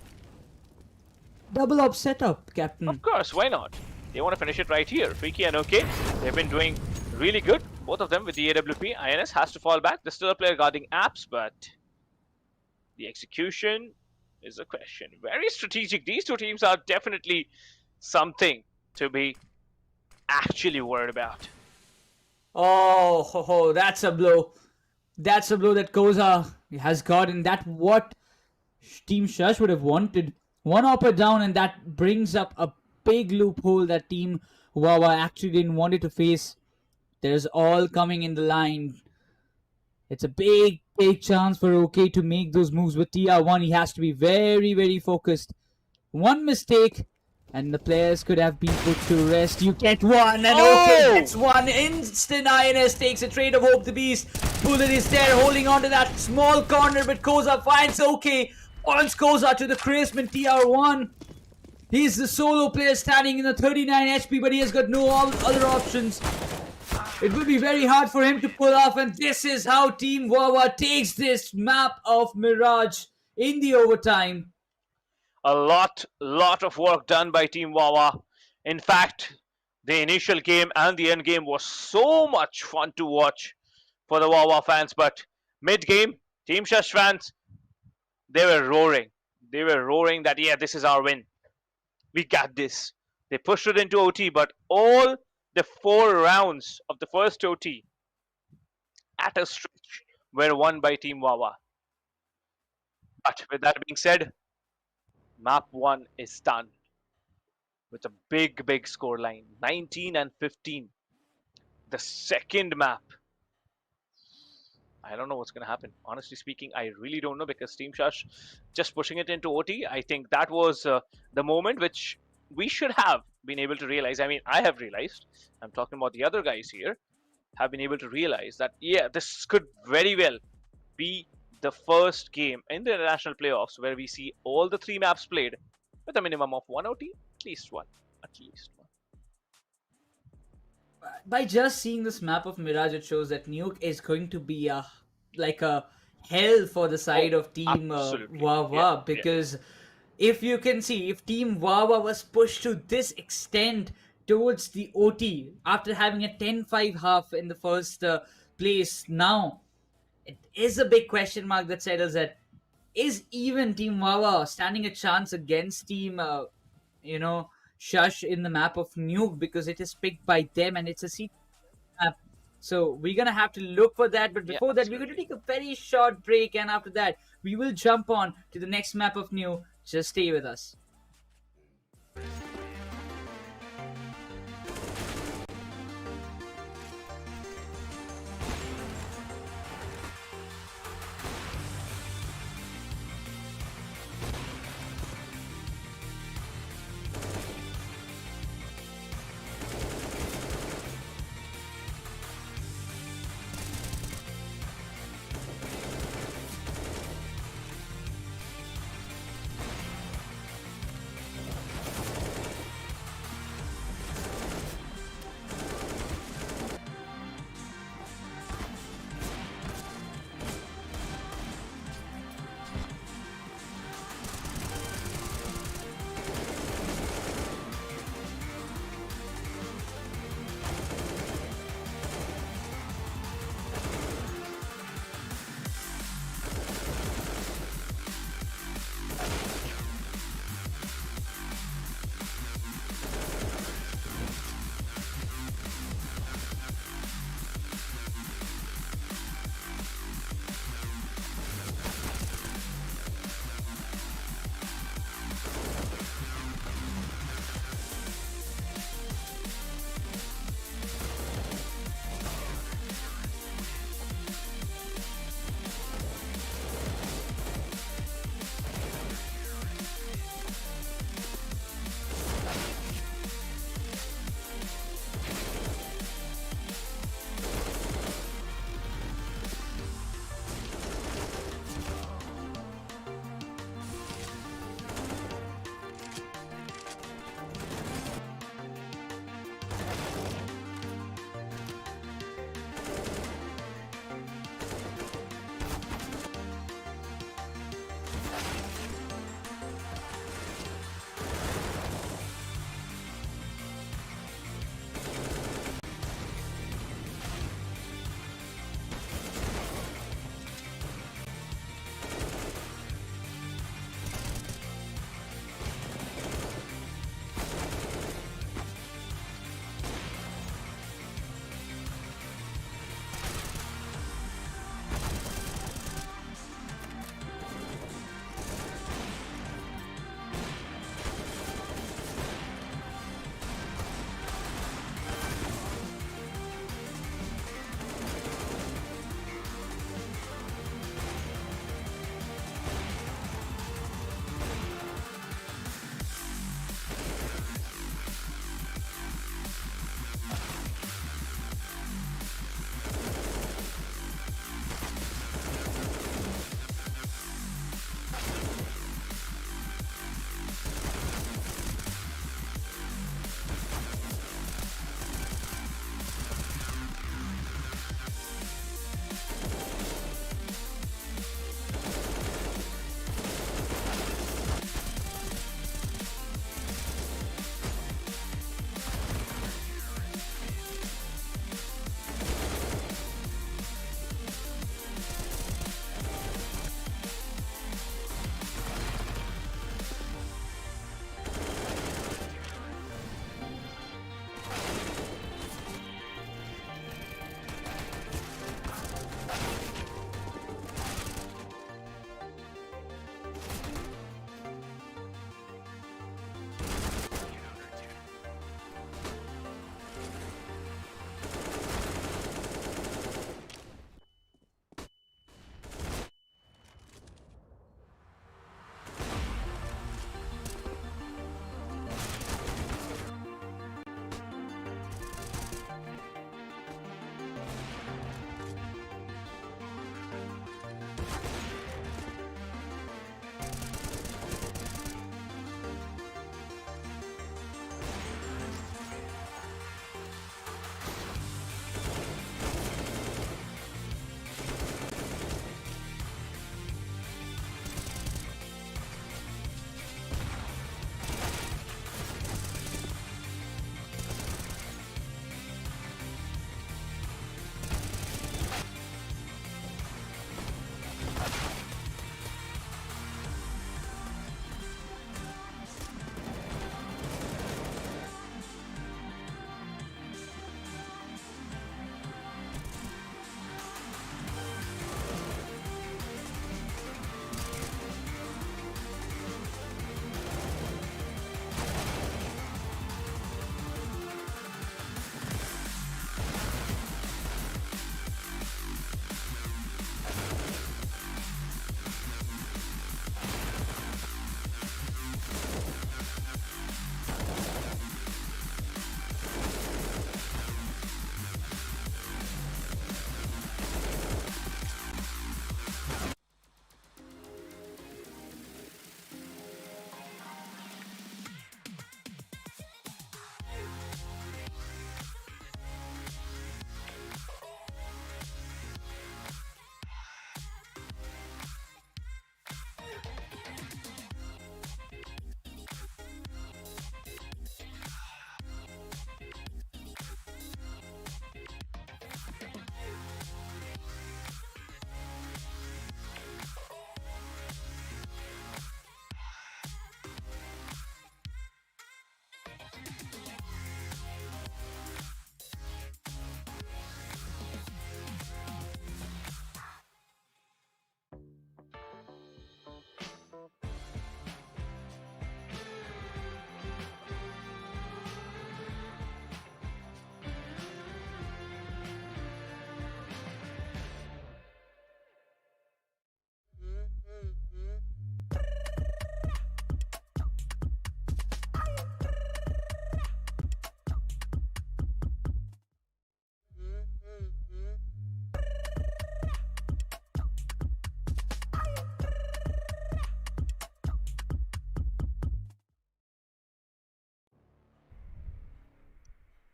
Double up setup, Captain. Of course, why not? They want to finish it right here. Freaky and OK, they've been doing really good. Both of them with the AWP. INS has to fall back. There's still a player guarding apps, but the execution is a question. Very strategic. These two teams are definitely something to be actually worried about. Oh, ho, ho, that's a blow. That's a blow that Koza has gotten. That what Team Shush would have wanted. One upper down, and that brings up a big loophole that Team Wawa actually didn't want it to face. There's all coming in the line. It's a big, big chance for OK to make those moves. With TR1, he has to be very, very focused. One mistake, and the players could have been put to rest. You get one, and OK gets one. Instant INS takes a trade of Hope the Beast. Bullet is there, holding on to that small corner, but Koza finds OK. Points Koza to the crisp in TR1. He's the solo player standing in the 39 HP, but he has got no other options. It will be very hard for him to pull off, and this is how Team Wawa takes this map of Mirage in the overtime. A lot of work done by Team Wawa. In fact, the initial game and the end game was so much fun to watch for the Wawa fans, but mid game, Team Shush fans, they were roaring. They were roaring that, yeah, this is our win. We got this. They pushed it into OT, but all the 4 rounds of the first OT at a stretch were won by Team Wawa. But with that being said, map 1 is done with a big score line, 19 and 15. The second map, I don't know what's going to happen. Honestly speaking, I really don't know, because Team Shush just pushing it into OT, I think that was the moment which we should have been able to realize. I mean, I have realized, I'm talking about the other guys here, have been able to realize that, yeah, this could very well be the first game in the international playoffs where we see all the 3 maps played with a minimum of 1 OT, at least one. At least one. By just seeing this map of Mirage, it shows that Nuke is going to be a hell for the side of Team Absolutely. Wawa, Yeah, because if you can see, if Team Wawa was pushed to this extent towards the OT after having a 10-5 half in the first place, now it is a big question mark that settles that. Is even Team Wawa standing a chance against Team, Shush in the map of Nuke, because it is picked by them and it's a C map. So we're gonna have to look for that. But yeah, before that, we're going to take a very short break, and after that, we will jump on to the next map of Nuke. Just stay with us.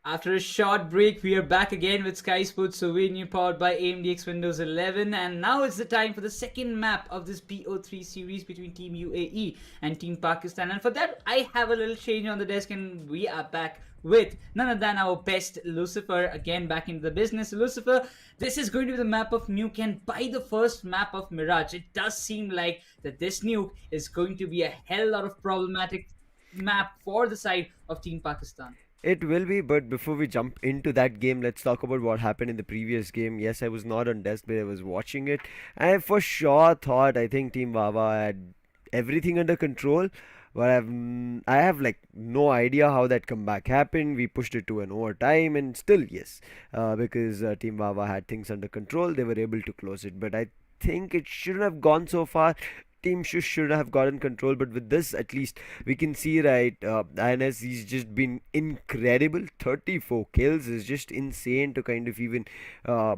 After a short break, we are back again with Skyesports Souvenir powered by AMDX Windows 11, and now it's the time for the second map of this BO3 series between Team UAE and Team Pakistan. And for that, I have a little change on the desk, and we are back with none other than our best Lucifer again back into the business. Lucifer, this is going to be the map of Nuke, and by the first map of Mirage, it does seem like that this Nuke is going to be a hell lot of problematic map for the side of Team Pakistan. It will be, but before we jump into that game, let's talk about what happened in the previous game. Yes, I was not on desk, but I was watching it. I for sure thought I think Team Wawa had everything under control, but I have like no idea how that comeback happened. We pushed it to an overtime, and still yes, because Team Wawa had things under control, they were able to close it. But I think it shouldn't have gone so far. Team should have gotten control, but with this at least we can see, right, INS, he's just been incredible. 34 kills is just insane to kind of even uh,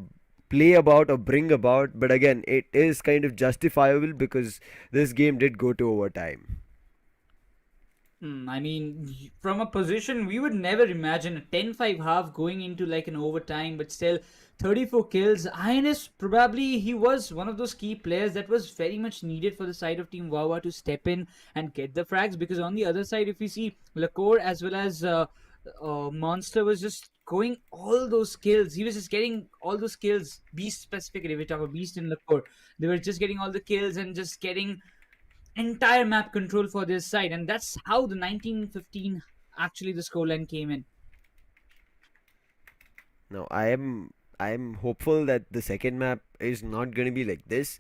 play about or bring about, but again it is kind of justifiable because this game did go to overtime. I mean, from a position, we would never imagine a 10-5 half going into like an overtime, but still 34 kills. INS, probably he was one of those key players that was very much needed for the side of Team Wawa to step in and get the frags, because on the other side, if we see Lacour as well as Monster was just going all those kills. He was just getting all those kills. Beast specifically, we talk about Beast and Lacour. They were just getting all the kills and just getting entire map control for this side, and that's how the 1915 actually the scoreline came in. Now I am hopeful that the second map is not going to be like this,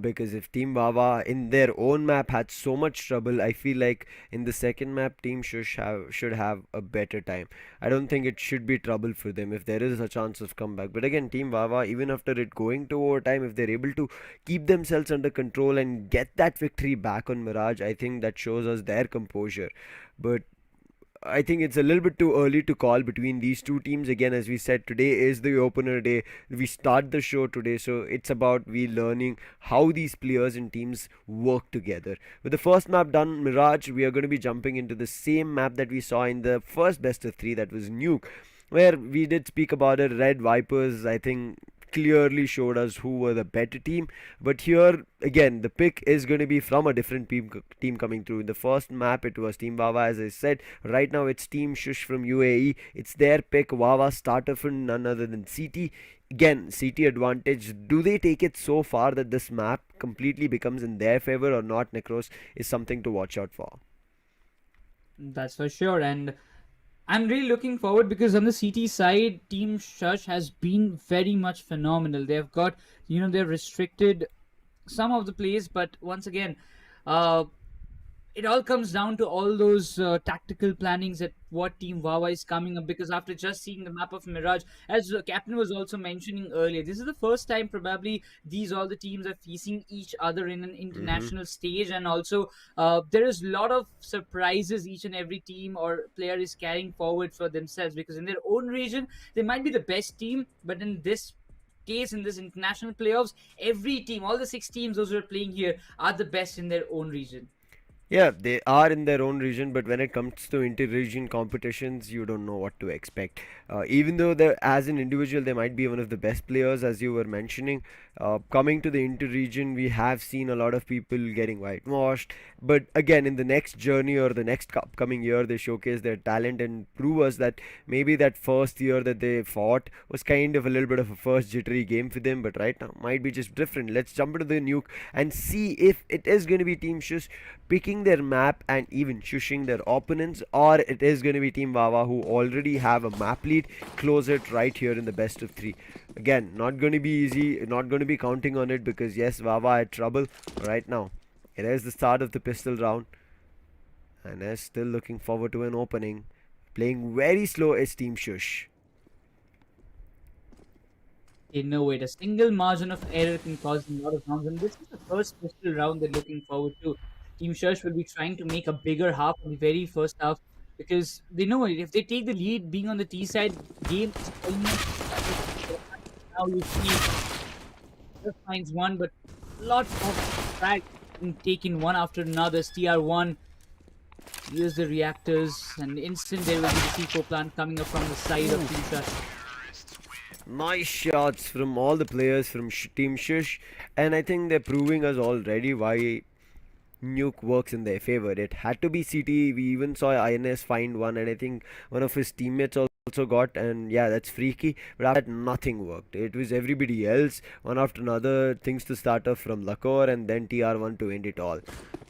because if Team Wawa in their own map had so much trouble, I feel like in the second map Team should have a better time. I don't think it should be trouble for them if there is a chance of comeback. But again, Team Wawa, even after it going to overtime, if they're able to keep themselves under control and get that victory back on Mirage, I think that shows us their composure. But I think it's a little bit too early to call between these two teams. Again, as we said, today is the opener day. We start the show today, so it's about we learning how these players and teams work together. With the first map done, Mirage, we are going to be jumping into the same map that we saw in the first best of three, that was Nuke, where we did speak about it. Red Vipers, I think, clearly showed us who were the better team. But here again, the pick is going to be from a different team coming through. In the first map, it was Team Wawa, as I said. Right now, it's Team Shush from UAE. It's their pick. Wawa starter from none other than CT. Again, CT advantage. Do they take it so far that this map completely becomes in their favor or not? Necros is something to watch out for. That's for sure, and I'm really looking forward because on the CT side, Team Shush has been very much phenomenal. They've got, they've restricted some of the plays, but once again, uh, it all comes down to all those tactical plannings at what Team Wawa is coming up, because after just seeing the map of Mirage, as the captain was also mentioning earlier, this is the first time probably these all the teams are facing each other in an Mm-hmm. international stage, and also there is a lot of surprises each and every team or player is carrying forward for themselves, because in their own region they might be the best team, but in this case, in this international playoffs, every team, all the six teams those who are playing here, are the best in their own region. Yeah, they are in their own region, but when it comes to inter-region competitions, you don't know what to expect. Even though they, as an individual, they might be one of the best players, as you were mentioning. Coming to the inter-region, we have seen a lot of people getting whitewashed. But again, in the next journey or the next upcoming year, they showcase their talent and prove us that maybe that first year that they fought was kind of a little bit of a first jittery game for them. But right now, might be just different. Let's jump into the nuke and see if it is going to be Team Shush picking their map and even shushing their opponents, or it is going to be Team Wawa who already have a map lead, close it right here in the best of three. Again, not going to be easy, not going to be counting on it, because yes, Wawa had trouble right now. It is the start of the pistol round, and is still looking forward to an opening. Playing very slow is Team Shush. Innovate. A single margin of error can cause a lot of rounds, and this is the first pistol round they're looking forward to. Team Shush will be trying to make a bigger half in the very first half, because they know if they take the lead, being on the T side, game is almost decided. Now you see just finds one, but lot of frags being taken one after another. TR1 Use the reactors, and instant there will be the C4 plant coming up from the side of Team Shush. Nice shots from all the players from Team Shush, and I think they're proving us already why Nuke works in their favor. It had to be CT. We even saw INS find one, and I think one of his teammates also got. And yeah, that's freaky. But after that, nothing worked. It was everybody else, one after another, things to start off from Lakor and then TR1 to end it all.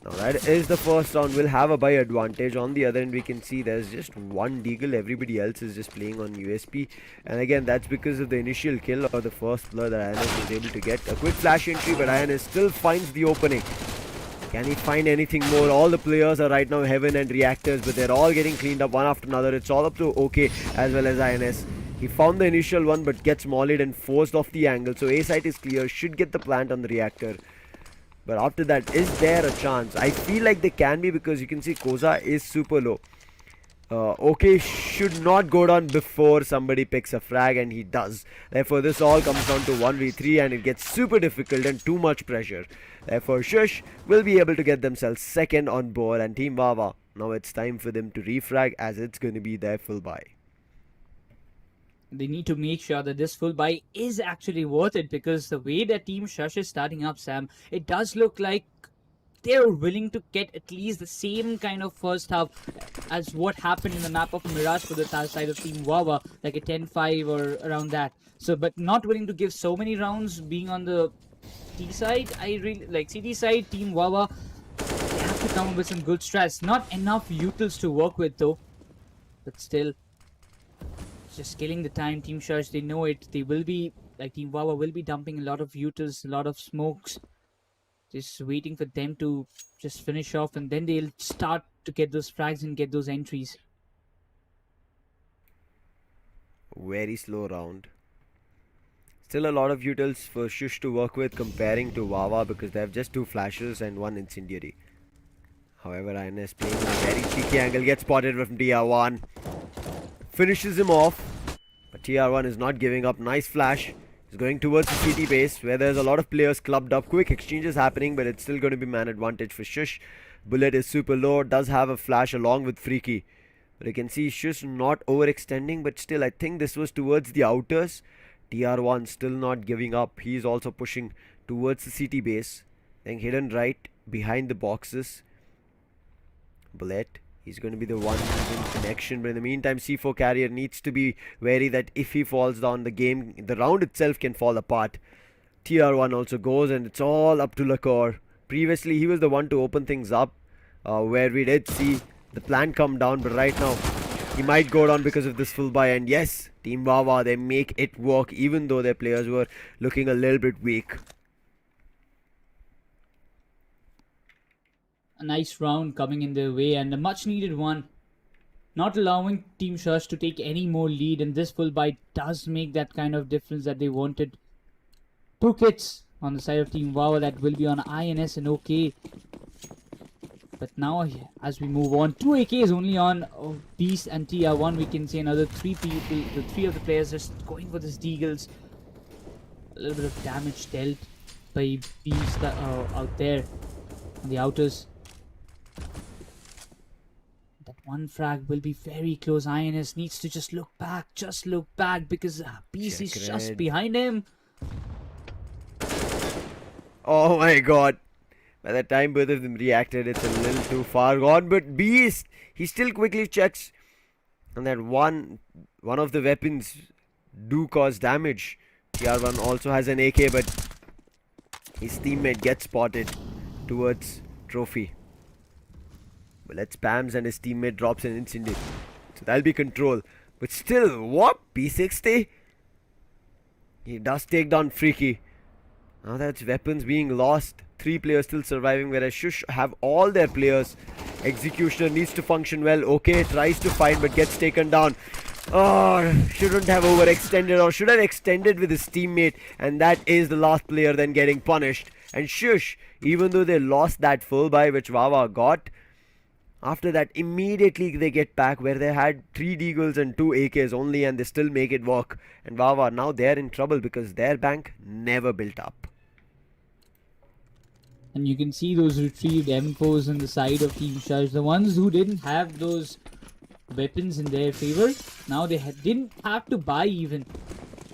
Now that is the first round. We'll have a buy advantage. On the other end, we can see there's just one Deagle. Everybody else is just playing on USP. And again, that's because of the initial kill or the first blur that INS was able to get. A quick flash entry, but INS still finds the opening. Can he find anything more? All the players are right now Heaven and Reactors, but they're all getting cleaned up one after another. It's all up to OK as well as INS. He found the initial one but gets mollied and forced off the angle. So A site is clear. Should get the plant on the reactor. But after that, is there a chance? I feel like there can be, because you can see Koza is super low. OK should not go down before somebody picks a frag, and he does. Therefore, this all comes down to 1v3, and it gets super difficult and too much pressure. Therefore, Shush will be able to get themselves second on board, and Team Wawa, now it's time for them to refrag, as it's going to be their full buy. They need to make sure that this full buy is actually worth it, because the way that Team Shush is starting up, Sam, it does look like they're willing to get at least the same kind of first half as what happened in the map of Mirage for the side of Team Wawa, like a 10-5 or around that. So, but not willing to give so many rounds being on the T side. I really like CT side, Team Wawa. They have to come up with some good strats. Not enough utils to work with though, but still, just killing the time. Team Shush, they know it. They will be, like Team Wawa will be dumping a lot of utils, a lot of smokes. Just waiting for them to just finish off, and then they'll start to get those frags and get those entries. Very slow round. Still a lot of utils for Shush to work with comparing to Wawa, because they have just 2 flashes and 1 incendiary. However, INS playing in a very cheeky angle, gets spotted from TR1. Finishes him off, but TR1 is not giving up. Nice flash. He's going towards the CT base, where there's a lot of players clubbed up. Quick exchanges happening, but it's still going to be man advantage for Shush. Bullet is super low, does have a flash along with Freaky. But you can see Shush not overextending, but still I think this was towards the outers. TR1 still not giving up. He's also pushing towards the CT base. Then hidden right behind the boxes. Bullet. He's going to be the one in connection, but in the meantime, C4 carrier needs to be wary that if he falls down, the round itself can fall apart. TR1 also goes, and it's all up to Lakor. Previously, he was the one to open things up, where we did see the plan come down, but right now, he might go down because of this full buy. And yes, Team Wawa, they make it work, even though their players were looking a little bit weak. A nice round coming in their way, and a much needed one. Not allowing Team Shush to take any more lead, and this full buy does make that kind of difference that they wanted. 2 kits on the side of Team Wawa that will be on INS and OK. But now, as we move on, 2 AKs only on Beast and TR1. We can see another 3 people, the 3 of the players just going for this Deagles. A little bit of damage dealt by Beast out there on the outers. That one frag will be very close. INS needs to just look back, because Beast is just behind him. Oh my god. By the time both of them reacted, it's a little too far gone. But Beast, he still quickly checks. And that one of the weapons do cause damage. TR1 also has an AK, but his teammate gets spotted towards Trophy. Bullet spams and his teammate drops an incendiary. So that'll be control. But still, what? P60? He does take down Freaky. Now that's weapons being lost. 3 players still surviving, whereas Shush have all their players. Executioner needs to function well. Okay, tries to fight but gets taken down. Oh, shouldn't have overextended, or should have extended with his teammate. And that is the last player then getting punished. And Shush, even though they lost that full buy which Wawa got, after that immediately they get back, where they had 3 Deagles and 2 AKs only, and they still make it work. And Wawa, now they're in trouble because their bank never built up. And you can see those retrieved M4s on the side of Team Shush. The ones who didn't have those weapons in their favor, now they didn't have to buy even.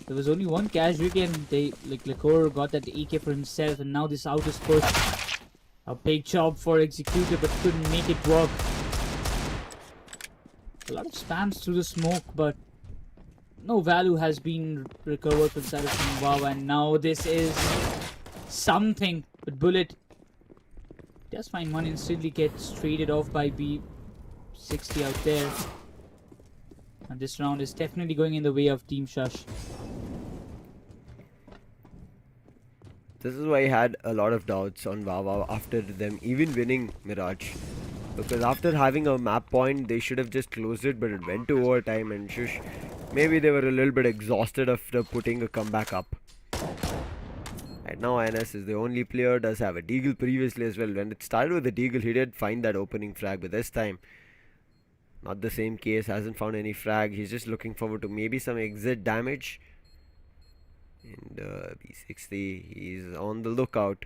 There was only one casualty and they, like Lakor got that AK for himself, and now this out is pushed. A big job for Executor, but couldn't make it work. A lot of spams through the smoke, but no value has been recovered from the side of Team Wawa, and now this is something. But Bullet does find one, instantly gets traded off by B60 out there. And this round is definitely going in the way of Team Shush. This is why I had a lot of doubts on Wawa after them even winning Mirage. Because after having a map point, they should have just closed it, but it went to overtime, and Shush, maybe they were a little bit exhausted after putting a comeback up. Right now, INS is the only player, does have a deagle previously as well. When it started with the deagle, he did find that opening frag, but this time, not the same case, hasn't found any frag. He's just looking forward to maybe some exit damage. And B60, he's on the lookout.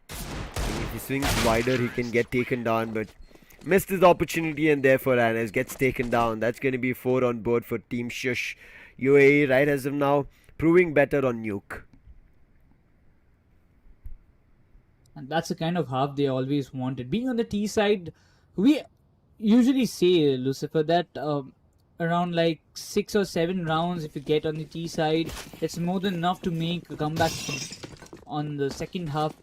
If he swings wider, he can get taken down, but missed his opportunity, and therefore INS gets taken down. That's going to be 4 on board for Team Shush. UAE, right as of now, proving better on Nuke. And that's the kind of half they always wanted. Being on the T side, we usually say, Lucifer, that around like 6 or 7 rounds, if you get on the T side, it's more than enough to make a comeback on the second half.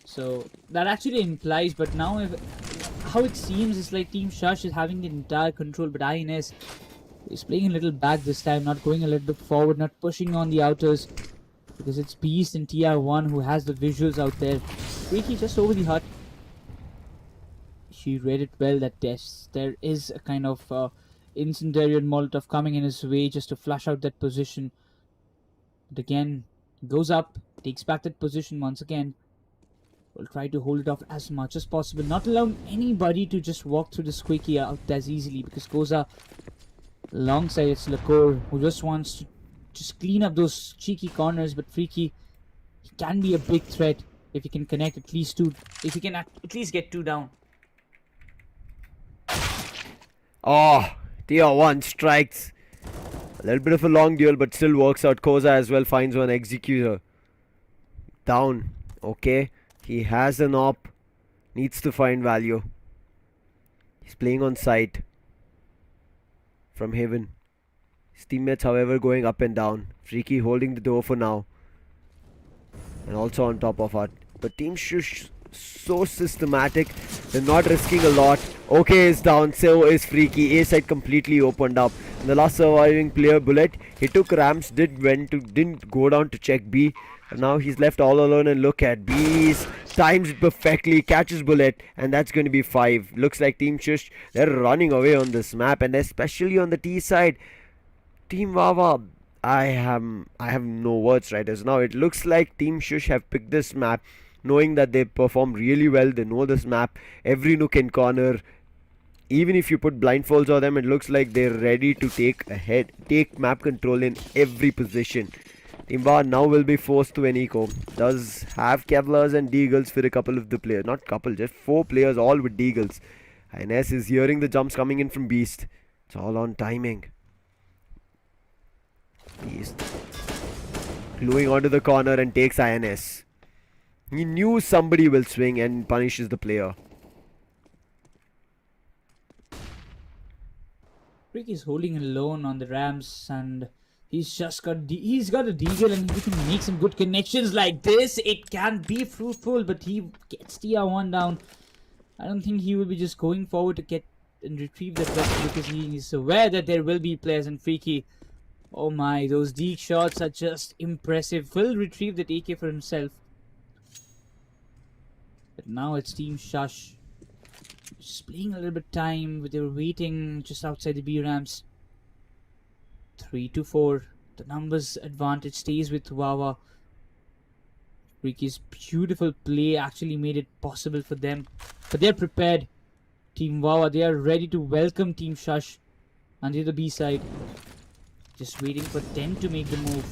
So that actually implies, but now how it seems is like Team Shush is having the entire control, but INS is playing a little back this time, not going a little bit forward, not pushing on the outers. Because it's Beast and TR1 who has the visuals out there. Freaky just over the hut. She read it well that there is a kind of incendiary and Molotov coming in his way just to flush out that position. But again, goes up, takes back that position once again. Will try to hold it off as much as possible, not allowing anybody to just walk through the squeaky out as easily, because Goza alongside it's Lakor who just wants to just clean up those cheeky corners, but Freaky, he can be a big threat if he can connect at least 2, if he can at least get 2 down. Oh, TR1 strikes. A little bit of a long duel, but still works out. Koza as well finds one Executor. Down. Okay. He has an op. Needs to find value. He's playing on site. From Haven. His teammates, however, going up and down. Freaky holding the door for now. And also on top of it. But Team Shush so systematic. They're not risking a lot. Okay is down. So is Freaky. A side completely opened up. And the last surviving player, Bullet, he took ramps. Didn't go down to check B. And now he's left all alone, and look at Beast. Times it perfectly. Catches Bullet. And that's going to be 5. Looks like Team Shush, they're running away on this map. And especially on the T side. Team Wawa, I have no words right as now. It looks like Team Shush have picked this map knowing that they perform really well. They know this map, every nook and corner. Even if you put blindfolds on them, it looks like they're ready to take map control in every position. Team Wawa now will be forced to an eco. Does have Kevlars and Deagles for a couple of the players. Not couple, just 4 players all with Deagles. INS is hearing the jumps coming in from Beast. It's all on timing. Beast gluing onto the corner and takes INS. He knew somebody will swing and punishes the player. Ricky's holding alone on the ramps, and he's got a deagle, and he can make some good connections like this. It can be fruitful, but he gets TR1 down. I don't think he will be just going forward to get and retrieve the pressure, because he is aware that there will be players. And Freaky, oh my, those deek shots are just impressive. Will retrieve that AK for himself. But now it's Team Shush. Just playing a little bit time. They were waiting just outside the B ramps. 3-4. The numbers advantage stays with Wawa. Ricky's beautiful play actually made it possible for them. But they're prepared. Team Wawa, they are ready to welcome Team Shush onto the B side. Just waiting for them to make the move.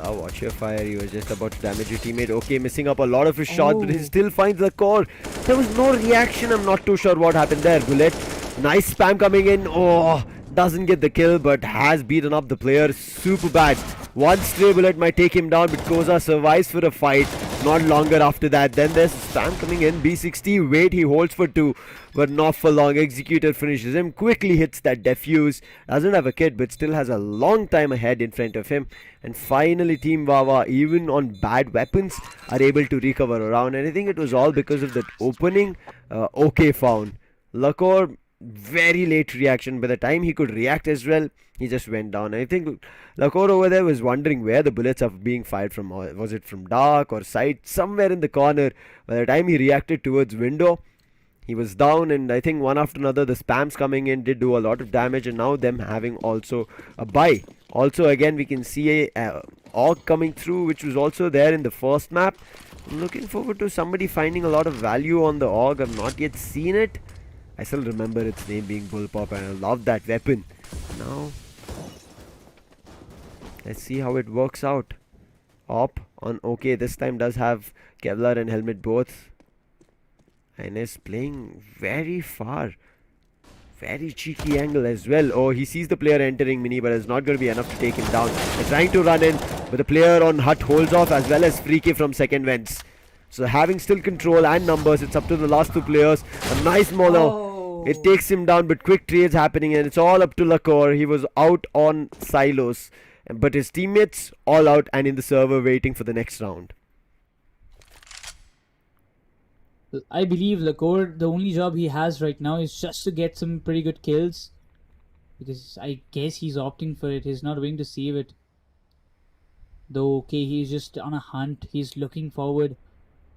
Now watch your fire. He was just about to damage your teammate. Okay, missing up a lot of his shots, but he Oh. still finds the core. There was no reaction. I'm not too sure what happened there. Bullet, nice spam coming in. Oh, doesn't get the kill, but has beaten up the player super bad. One stray bullet might take him down, but Koza survives for a fight. Not longer after that. Then there's spam coming in. B60, wait, he holds for 2, but not for long. Executor finishes him, quickly hits that defuse. Doesn't have a kid, but still has a long time ahead in front of him. And finally, Team Wawa, even on bad weapons, are able to recover around. And I think it was all because of that opening OK found. Lakor, very late reaction. By the time he could react as well, he just went down. I think Lakor over there was wondering where the bullets are being fired from. Was it from dark or side? Somewhere in the corner. By the time he reacted towards window, he was down, and I think one after another the spams coming in did do a lot of damage, and now them having also a buy. Also again we can see a AUG coming through, which was also there in the first map. I'm looking forward to somebody finding a lot of value on the AUG. I've not yet seen it. I still remember its name being Bullpop, and I love that weapon. Now let's see how it works out. Op on OK this time does have Kevlar and helmet both, and is playing very far. Very cheeky angle as well. Oh, he sees the player entering mini, but it's not going to be enough to take him down. They're trying to run in, but the player on hut holds off, as well as Freaky from second vents. So having still control and numbers, it's up to the last 2 players. A nice molo. Oh. It takes him down, but quick trades happening, and it's all up to Lakor. He was out on silos, but his teammates all out and in the server waiting for the next round. I believe Lakor, the only job he has right now is just to get some pretty good kills. Because I guess he's opting for it. He's not willing to save it. Though, okay, he's just on a hunt. He's looking forward.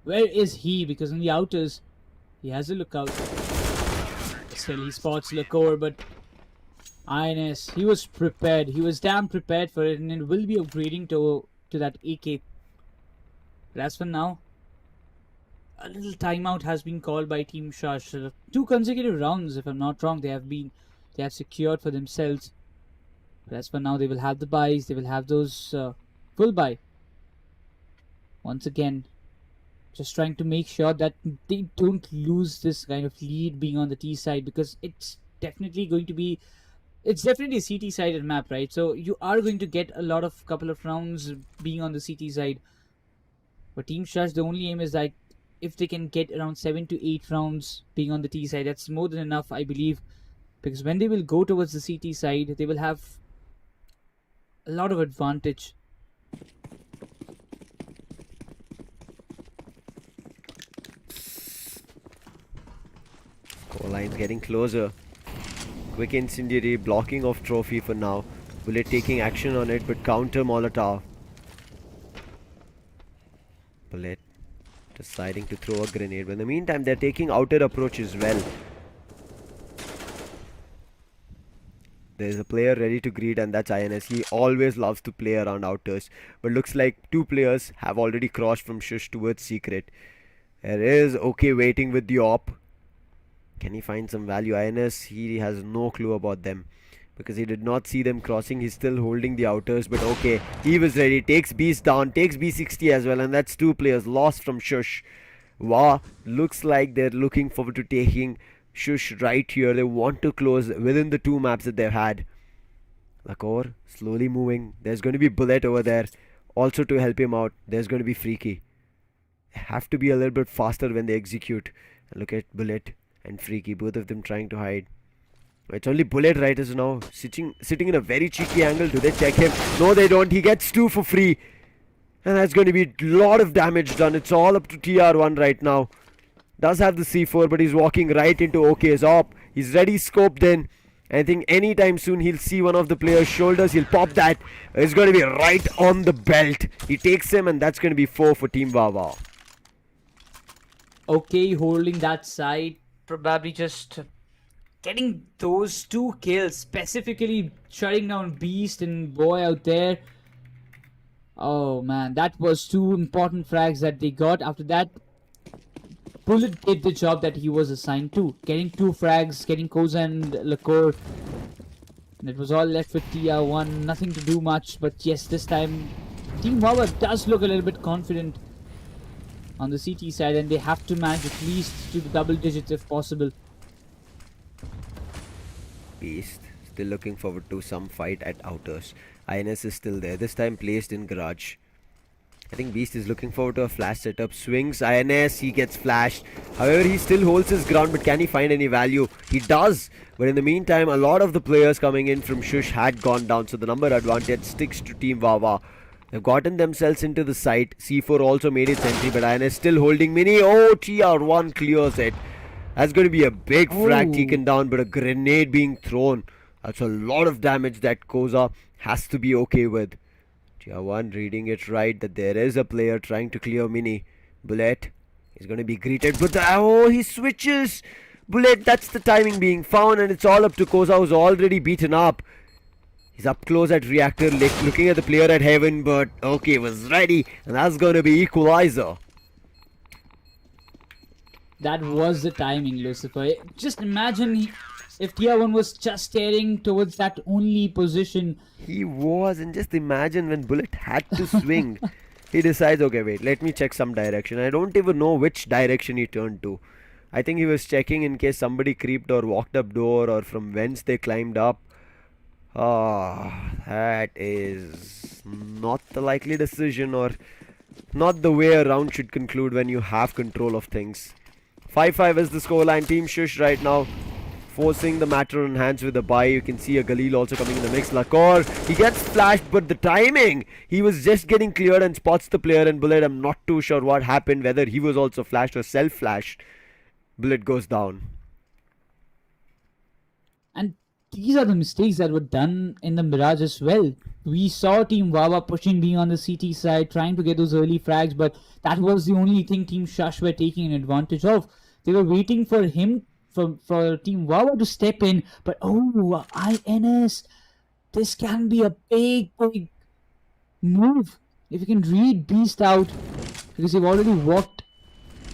Where is he? Because in the outers, he has a lookout. Still, he spots Lakor, but INS, he was prepared. He was damn prepared for it, and it will be upgrading to that AK. But as for now, a little timeout has been called by Team Shush. 2 consecutive rounds, if I'm not wrong, they have secured for themselves. But as for now, they will have the buys. They will have those full buy. Once again, just trying to make sure that they don't lose this kind of lead being on the T side, because it's definitely going to be. It's definitely a CT sided map, right? So you are going to get a couple of rounds being on the CT side. But Team Shush, the only aim is that if they can get around 7 to 8 rounds being on the T side, that's more than enough, I believe. Because when they will go towards the CT side, they will have a lot of advantage. Score line's getting closer. Quick incendiary, blocking off trophy for now. Bullet taking action on it, but counter Molotov. Bullet deciding to throw a grenade, but in the meantime they're taking outer approach as well. There's a player ready to greet, and that's INS. He always loves to play around outers, but looks like 2 players have already crossed from Shush towards Secret. There is OK waiting with the op. Can he find some value? INS, he has no clue about them, because he did not see them crossing. He's still holding the outers, but okay, he was ready. Takes Beast down, takes B60 as well, and that's 2 players lost from Shush. Wow, looks like they're looking forward to taking Shush right here. They want to close within the 2 maps that they've had. Lakor slowly moving. There's going to be Bullet over there also to help him out. There's going to be Freaky. They have to be a little bit faster when they execute. Look at Bullet and Freaky, both of them trying to hide. It's only Bullet right as now, sitting in a very cheeky angle. Do they check him? No, they don't. He gets 2 for free. And that's going to be a lot of damage done. It's all up to TR1 right now. Does have the C4, but he's walking right into OK's op. He's ready, scoped in. I think anytime soon he'll see one of the player's shoulders. He'll pop that. It's going to be right on the belt. He takes him, and that's going to be 4 for Team Wawa. Okay, holding that side. Probably just getting those 2 kills, specifically shutting down Beast and Boy out there. Oh man, that was 2 important frags that they got. After that, Bullet did the job that he was assigned to. Getting 2 frags, getting Koza and Lakor. And it was all left with TR1. Nothing to do much, but yes, this time Team Wawa does look a little bit confident on the CT side, and they have to manage at least to the double digits if possible. Beast still looking forward to some fight at Outers. INS is still there, this time placed in garage. I think Beast is looking forward to a flash setup. Swings INS, he gets flashed. However, he still holds his ground, but can he find any value? He does. But in the meantime, a lot of the players coming in from Shush had gone down, so the number advantage sticks to Team Wawa. They've gotten themselves into the site. C4 also made its entry, but INS still holding Mini. Oh, TR1 clears it. That's going to be a big frag taken down, but a grenade being thrown. That's a lot of damage that Koza has to be okay with. Tier1 reading it right that there is a player trying to clear Mini. Bullet is going to be greeted, but oh, he switches. Bullet, that's the timing being found, and it's all up to Koza, who's already beaten up. He's up close at Reactor, looking at the player at Heaven, but okay, was ready, and that's going to be equalizer. That was the timing, Lucifer. Just imagine if Tier1 was just staring towards that only position. He was, and just imagine when Bullet had to swing. He decides, okay, wait, let me check some direction. I don't even know which direction he turned to. I think he was checking in case somebody creeped or walked up door or from whence they climbed up. That is not the likely decision or not the way a round should conclude when you have control of things. 5-5 is the scoreline. Team Shush right now forcing the matter on hands with a buy. You can see a Galil also coming in the mix. Lakor, he gets flashed, but the timing, he was just getting cleared and spots the player. And Bullet, I'm not too sure what happened, whether he was also flashed or self-flashed. Bullet goes down. And these are the mistakes that were done in the Mirage as well. We saw Team Wawa pushing, being on the CT side, trying to get those early frags, but that was the only thing Team Shush were taking an advantage of. They were waiting for him, for Team Wawa to step in, but oh, INS, this can be a big move. If you can read Beast out, because they've already walked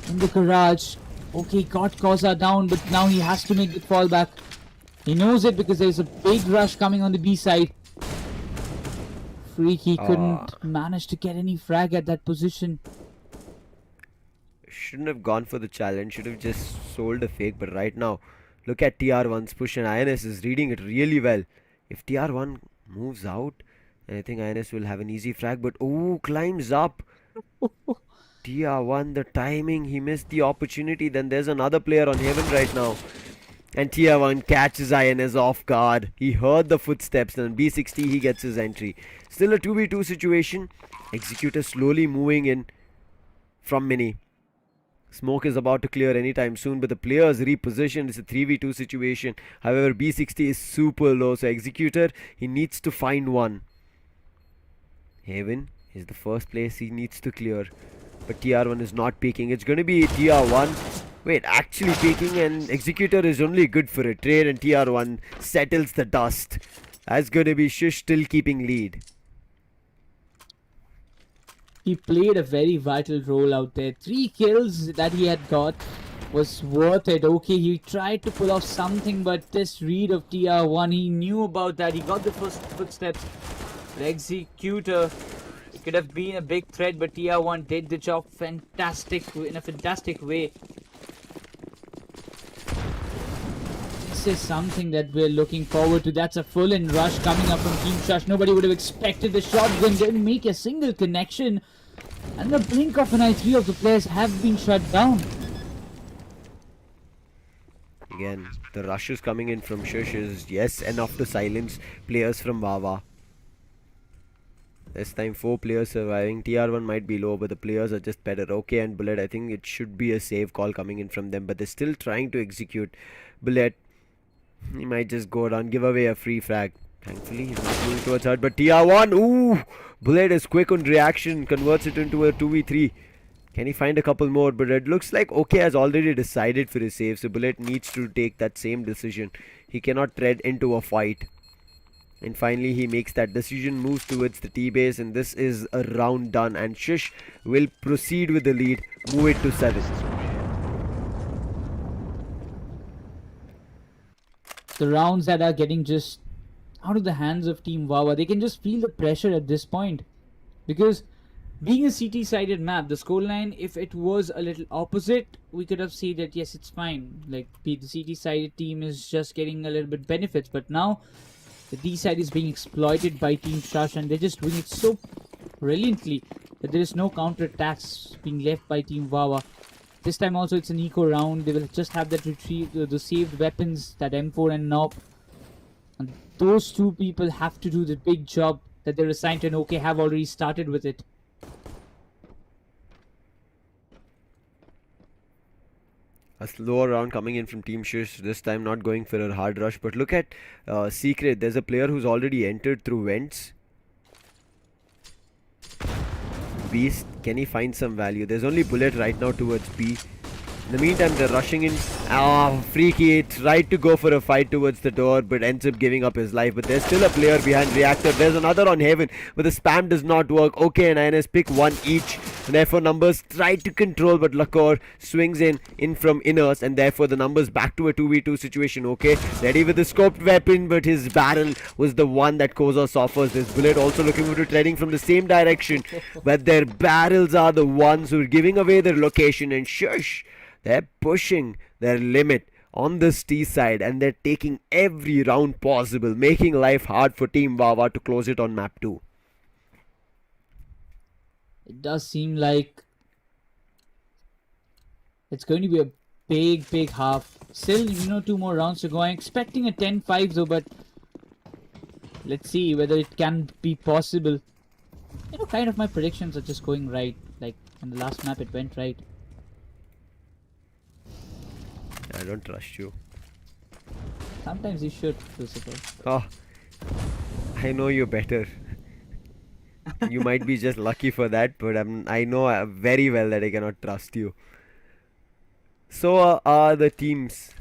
in the garage. Okay, got Koza down, but now he has to make the fallback. He knows it because there's a big rush coming on the B side. Freaky couldn't manage to get any frag at that position. Shouldn't have gone for the challenge, should have just sold a fake, but right now, look at TR1's push and INS is reading it really well. If TR1 moves out, I think INS will have an easy frag, but oh, climbs up. TR1, the timing, he missed the opportunity. Then there's another player on Heaven right now. And TR1 catches INS off guard. He heard the footsteps, and B60 he gets his entry. Still a 2v2 situation. Executor slowly moving in from Mini. Smoke is about to clear anytime soon, but the players repositioned. It's a 3v2 situation. However, B60 is super low, so Executor, he needs to find one. Heaven is the first place he needs to clear. But TR1 is not peeking. It's going to be TR1. Wait, actually peeking, and Executor is only good for a trade, and TR1 settles the dust. That's going to be Shush still keeping lead. He played a very vital role out there. 3 kills that he had got was worth it. Okay, he tried to pull off something, but this read of TR1, he knew about that. He got the first footsteps. The Executor, it could have been a big threat, but TR1 did the job in a fantastic way. This is something that we're looking forward to. That's a full-in rush coming up from Team Shush. Nobody would have expected the shotgun. Didn't make a single connection. And the blink of an eye, 3 of the players have been shut down. Again, the rushes coming in from Shush is, yes, enough to silence players from Wawa. This time 4 players surviving. TR1 might be low, but the players are just better. Okay, and Bullet, I think it should be a save call coming in from them, but they're still trying to execute. Bullet, he might just go down, give away a free frag. Thankfully, he's not moving towards hurt, but TR1, ooh! Bullet is quick on reaction, converts it into a 2v3. Can he find a couple more? But it looks like OK has already decided for his save, so Bullet needs to take that same decision. He cannot tread into a fight. And finally, he makes that decision, moves towards the T-base, and this is a round done. And Shush will proceed with the lead, move it to 7. The rounds that are getting just out of the hands of Team Wawa, they can just feel the pressure at this point. Because being a CT-sided map, the scoreline, if it was a little opposite, we could have said that yes, it's fine. Like the CT-sided team is just getting a little bit benefits, but now the D side is being exploited by Team Shush, and they're just doing it so brilliantly that there is no counter attacks being left by Team Wawa. This time also it's an eco round. They will just have that retrieve the saved weapons, that M4 and Knob. And those two people have to do the big job that they're assigned to, and OK have already started with it. A slower round coming in from Team Shush, this time not going for a hard rush. But look at Secret, there's a player who's already entered through vents. Beast, can he find some value? There's only Bullet right now towards B. In the meantime, they're rushing in. Freaky tried to go for a fight towards the door, but ends up giving up his life. But there's still a player behind Reactor. There's another on Heaven, but the spam does not work. OK and INS pick one each. And therefore, Numbers try to control, but Lakor swings in from inners, and therefore the Numbers back to a 2v2 situation. OK, ready with the scoped weapon, but his barrel was the one that Kozos offers. This Bullet also looking for treading from the same direction, but their barrels are the ones who are giving away their location. And Shush, they're pushing their limit on this T side, and they're taking every round possible, making life hard for Team Wawa to close it on map 2. It does seem like it's going to be a big half. Still, 2 more rounds to go. I'm expecting a 10-5 though, but let's see whether it can be possible. Kind of my predictions are just going right. Like on the last map, it went right. I don't trust you. Sometimes you should, Lucifer. Oh, I know you better. You might be just lucky for that, but I know very well that I cannot trust you. So are the teams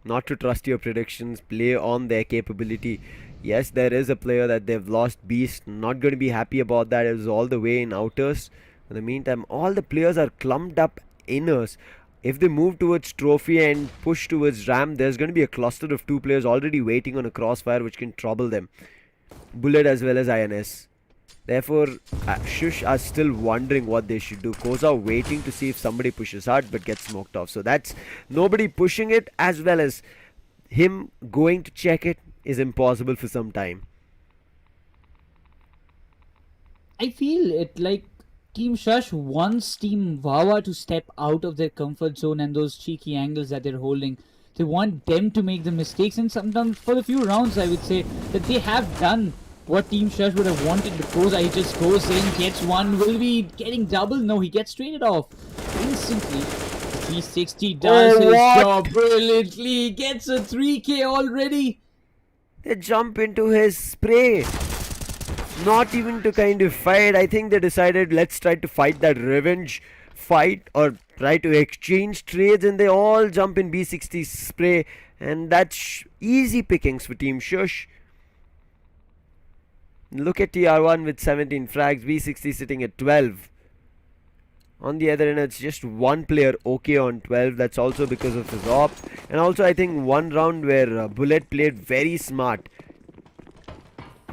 not to trust your predictions, play on their capability. Yes, there is a player that they've lost, Beast. Not going to be happy about that. It was all the way in outers. In the meantime, all the players are clumped up inners. If they move towards Trophy and push towards Ram, there's going to be a cluster of 2 players already waiting on a crossfire which can trouble them. Bullet as well as INS. Therefore, Shush are still wondering what they should do. Koza waiting to see if somebody pushes hard but gets smoked off. So that's nobody pushing it, as well as him going to check it is impossible for some time. I feel it like Team Shush wants Team Wawa to step out of their comfort zone and those cheeky angles that they're holding. They want them to make the mistakes, and sometimes for a few rounds I would say that they have done what Team Shush would have wanted. Because he just goes in, gets one, will be getting double? No, he gets traded off instantly. 360 does his job brilliantly, gets a 3k already. They jump into his spray. Not even to kind of fight. I think they decided, let's try to fight that revenge fight or try to exchange trades, and they all jump in B60 spray, and that's easy pickings for Team Shush. Look at TR1 with 17 frags, B60 sitting at 12. On the other end, it's just one player OK on 12. That's also because of his op. And also I think one round where Bullet played very smart.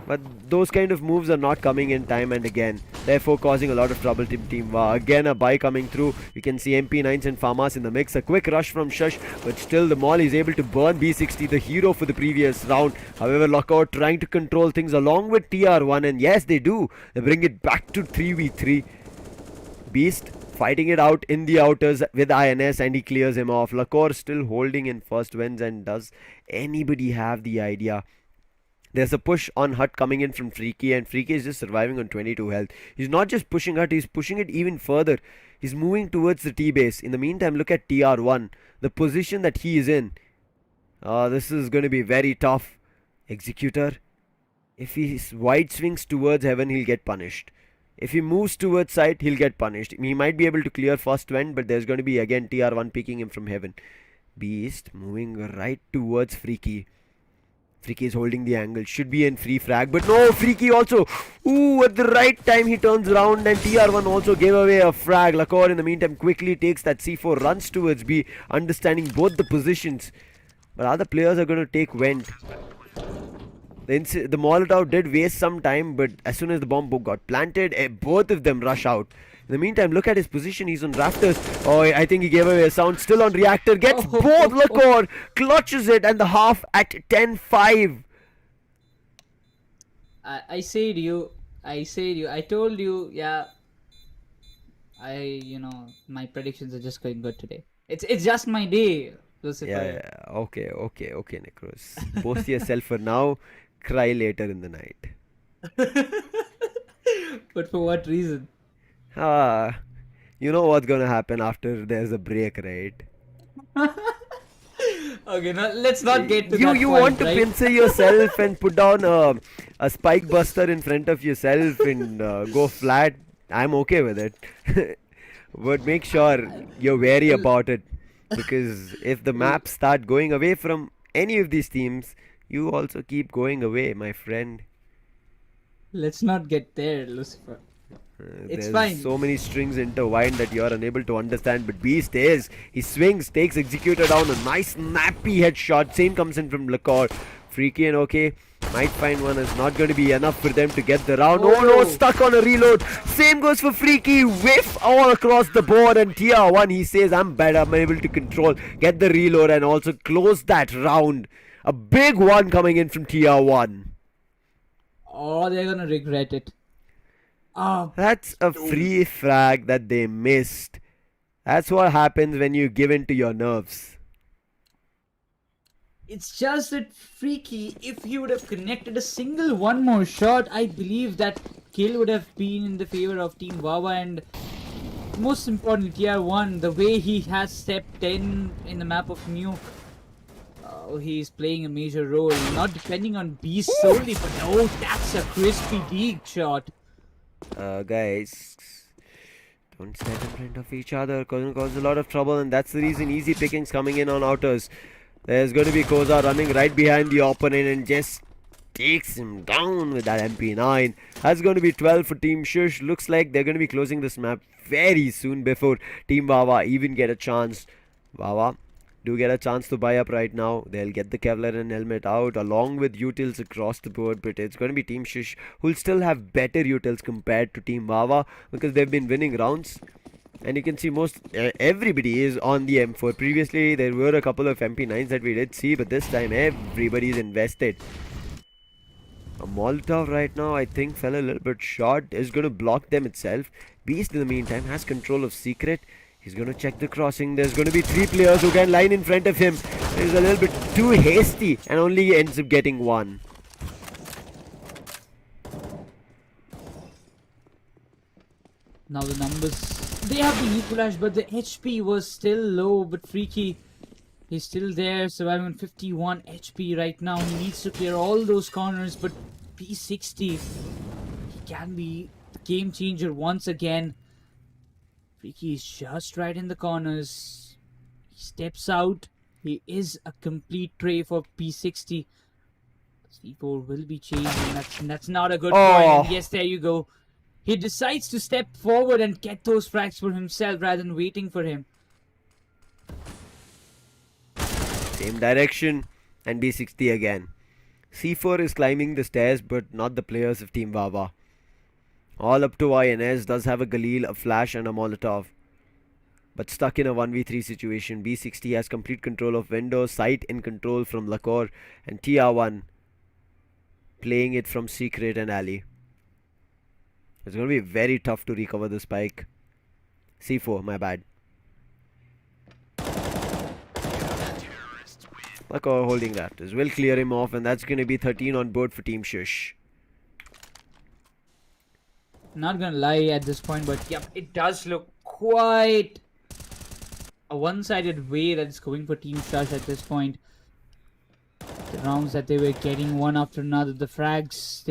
But those kind of moves are not coming in time and again, therefore causing a lot of trouble to Team Wa. Again a buy coming through. You can see MP9s and Farmas in the mix. A quick rush from Shush, but still the Maul is able to burn B60, the hero for the previous round. However, Lockout trying to control things along with TR1, and yes, they do. They bring it back to 3v3. Beast fighting it out in the outers with INS, and he clears him off. Lakor still holding in first wins, and does anybody have the idea? There's a push on Hut coming in from Freaky, and Freaky is just surviving on 22 health. He's not just pushing Hut, he's pushing it even further. He's moving towards the T-base. In the meantime, look at TR1. The position that he is in. This is going to be very tough. Executor. If he wide swings towards heaven, he'll get punished. If he moves towards site, he'll get punished. He might be able to clear first vent, but there's going to be again TR1 picking him from heaven. Beast moving right towards Freaky. Freaky is holding the angle, should be in free frag, but no, Freaky also, at the right time he turns around, and TR1 also gave away a frag. Lakor in the meantime quickly takes that C4, runs towards B, understanding both the positions. But other players are going to take vent. The Molotov did waste some time, but as soon as the bomb got planted, both of them rush out. In the meantime, look at his position. He's on rafters. Oh, I think he gave away a sound. Still on reactor. Gets both. Lakor clutches it, and the half at 10-5. I said you. I told you. Yeah. My predictions are just going good today. It's just my day, Lucifer. Yeah. Okay, Necros. Post yourself for now. Cry later in the night. But for what reason? You know what's gonna happen after there's a break, right? Okay, now let's not get to you that you point, want to right? pincer yourself and put down a spike buster in front of yourself and go flat. I'm okay with it. But make sure you're wary about it, because if the maps start going away from any of these teams, you also keep going away, my friend. Let's not get there, Lucifer. It's There's fine. so many strings intertwined that you are unable to understand. But B stays. He swings, takes Executor down. A nice snappy headshot. Same comes in from Lakor. Freaky and okay. Might find one is not going to be enough for them to get the round. Oh no, stuck on a reload. Same goes for Freaky. Whiff all across the board. And Tier 1, he says, I'm better. I'm able to control. Get the reload and also close that round. A big one coming in from Tier 1. Oh, they're gonna regret it. Oh, That's a free frag that they missed. That's what happens when you give in to your nerves. it's just that Freaky, if he would have connected a single one more shot, I believe that kill would have been in the favor of Team Wawa. And most importantly, Tier 1, the way he has step 10 in the map of Nuke. He's playing a major role, not depending on B solely, but no, that's a crispy deep shot. Guys, don't stand in front of each other. Gonna cause a lot of trouble, and that's the reason easy pickings coming in on outers. There's going to be Koza running right behind the opponent and just takes him down with that MP9. That's going to be 12 for Team Shush. Looks like they're going to be closing this map very soon before Team Wawa even get a chance. Wawa do get a chance to buy up right now. They'll get the Kevlar and helmet out along with utils across the board, but it's going to be Team Shush who'll still have better utils compared to Team Wawa because they've been winning rounds. And you can see everybody is on the M4. Previously there were a couple of MP9s that we did see, but this time everybody's invested. A Molotov right now I think fell a little bit short. Is going to block them itself. Beast in the meantime has control of Secret. He's going to check the crossing. There's going to be 3 players who can line in front of him. He's a little bit too hasty and only ends up getting 1. Now the numbers, they have been equalized, but the HP was still low. But Freaky, he's still there, surviving on 51 HP right now. He needs to clear all those corners, but P60, he can be the game changer once again. Freaky is just right in the corners. He steps out. He is a complete tray for P60. C4 will be changing. That's not a good point. And yes, there you go. He decides to step forward and get those frags for himself rather than waiting for him. Same direction and B60 again. C4 is climbing the stairs, but not the players of Team Wawa. All up to INS does have a Galil, a Flash and a Molotov. But stuck in a 1v3 situation. B60 has complete control of window, sight in control from Lakor, and TR1 playing it from Secret and Ali. It's going to be very tough to recover the spike. C4, my bad. Lakor holding Raptors. Will clear him off, and that's going to be 13 on board for Team Shush. Not gonna lie at this point, but yep, it does look quite a one-sided way that is going for Team Shush at this point. The rounds that they were getting one after another, the frags,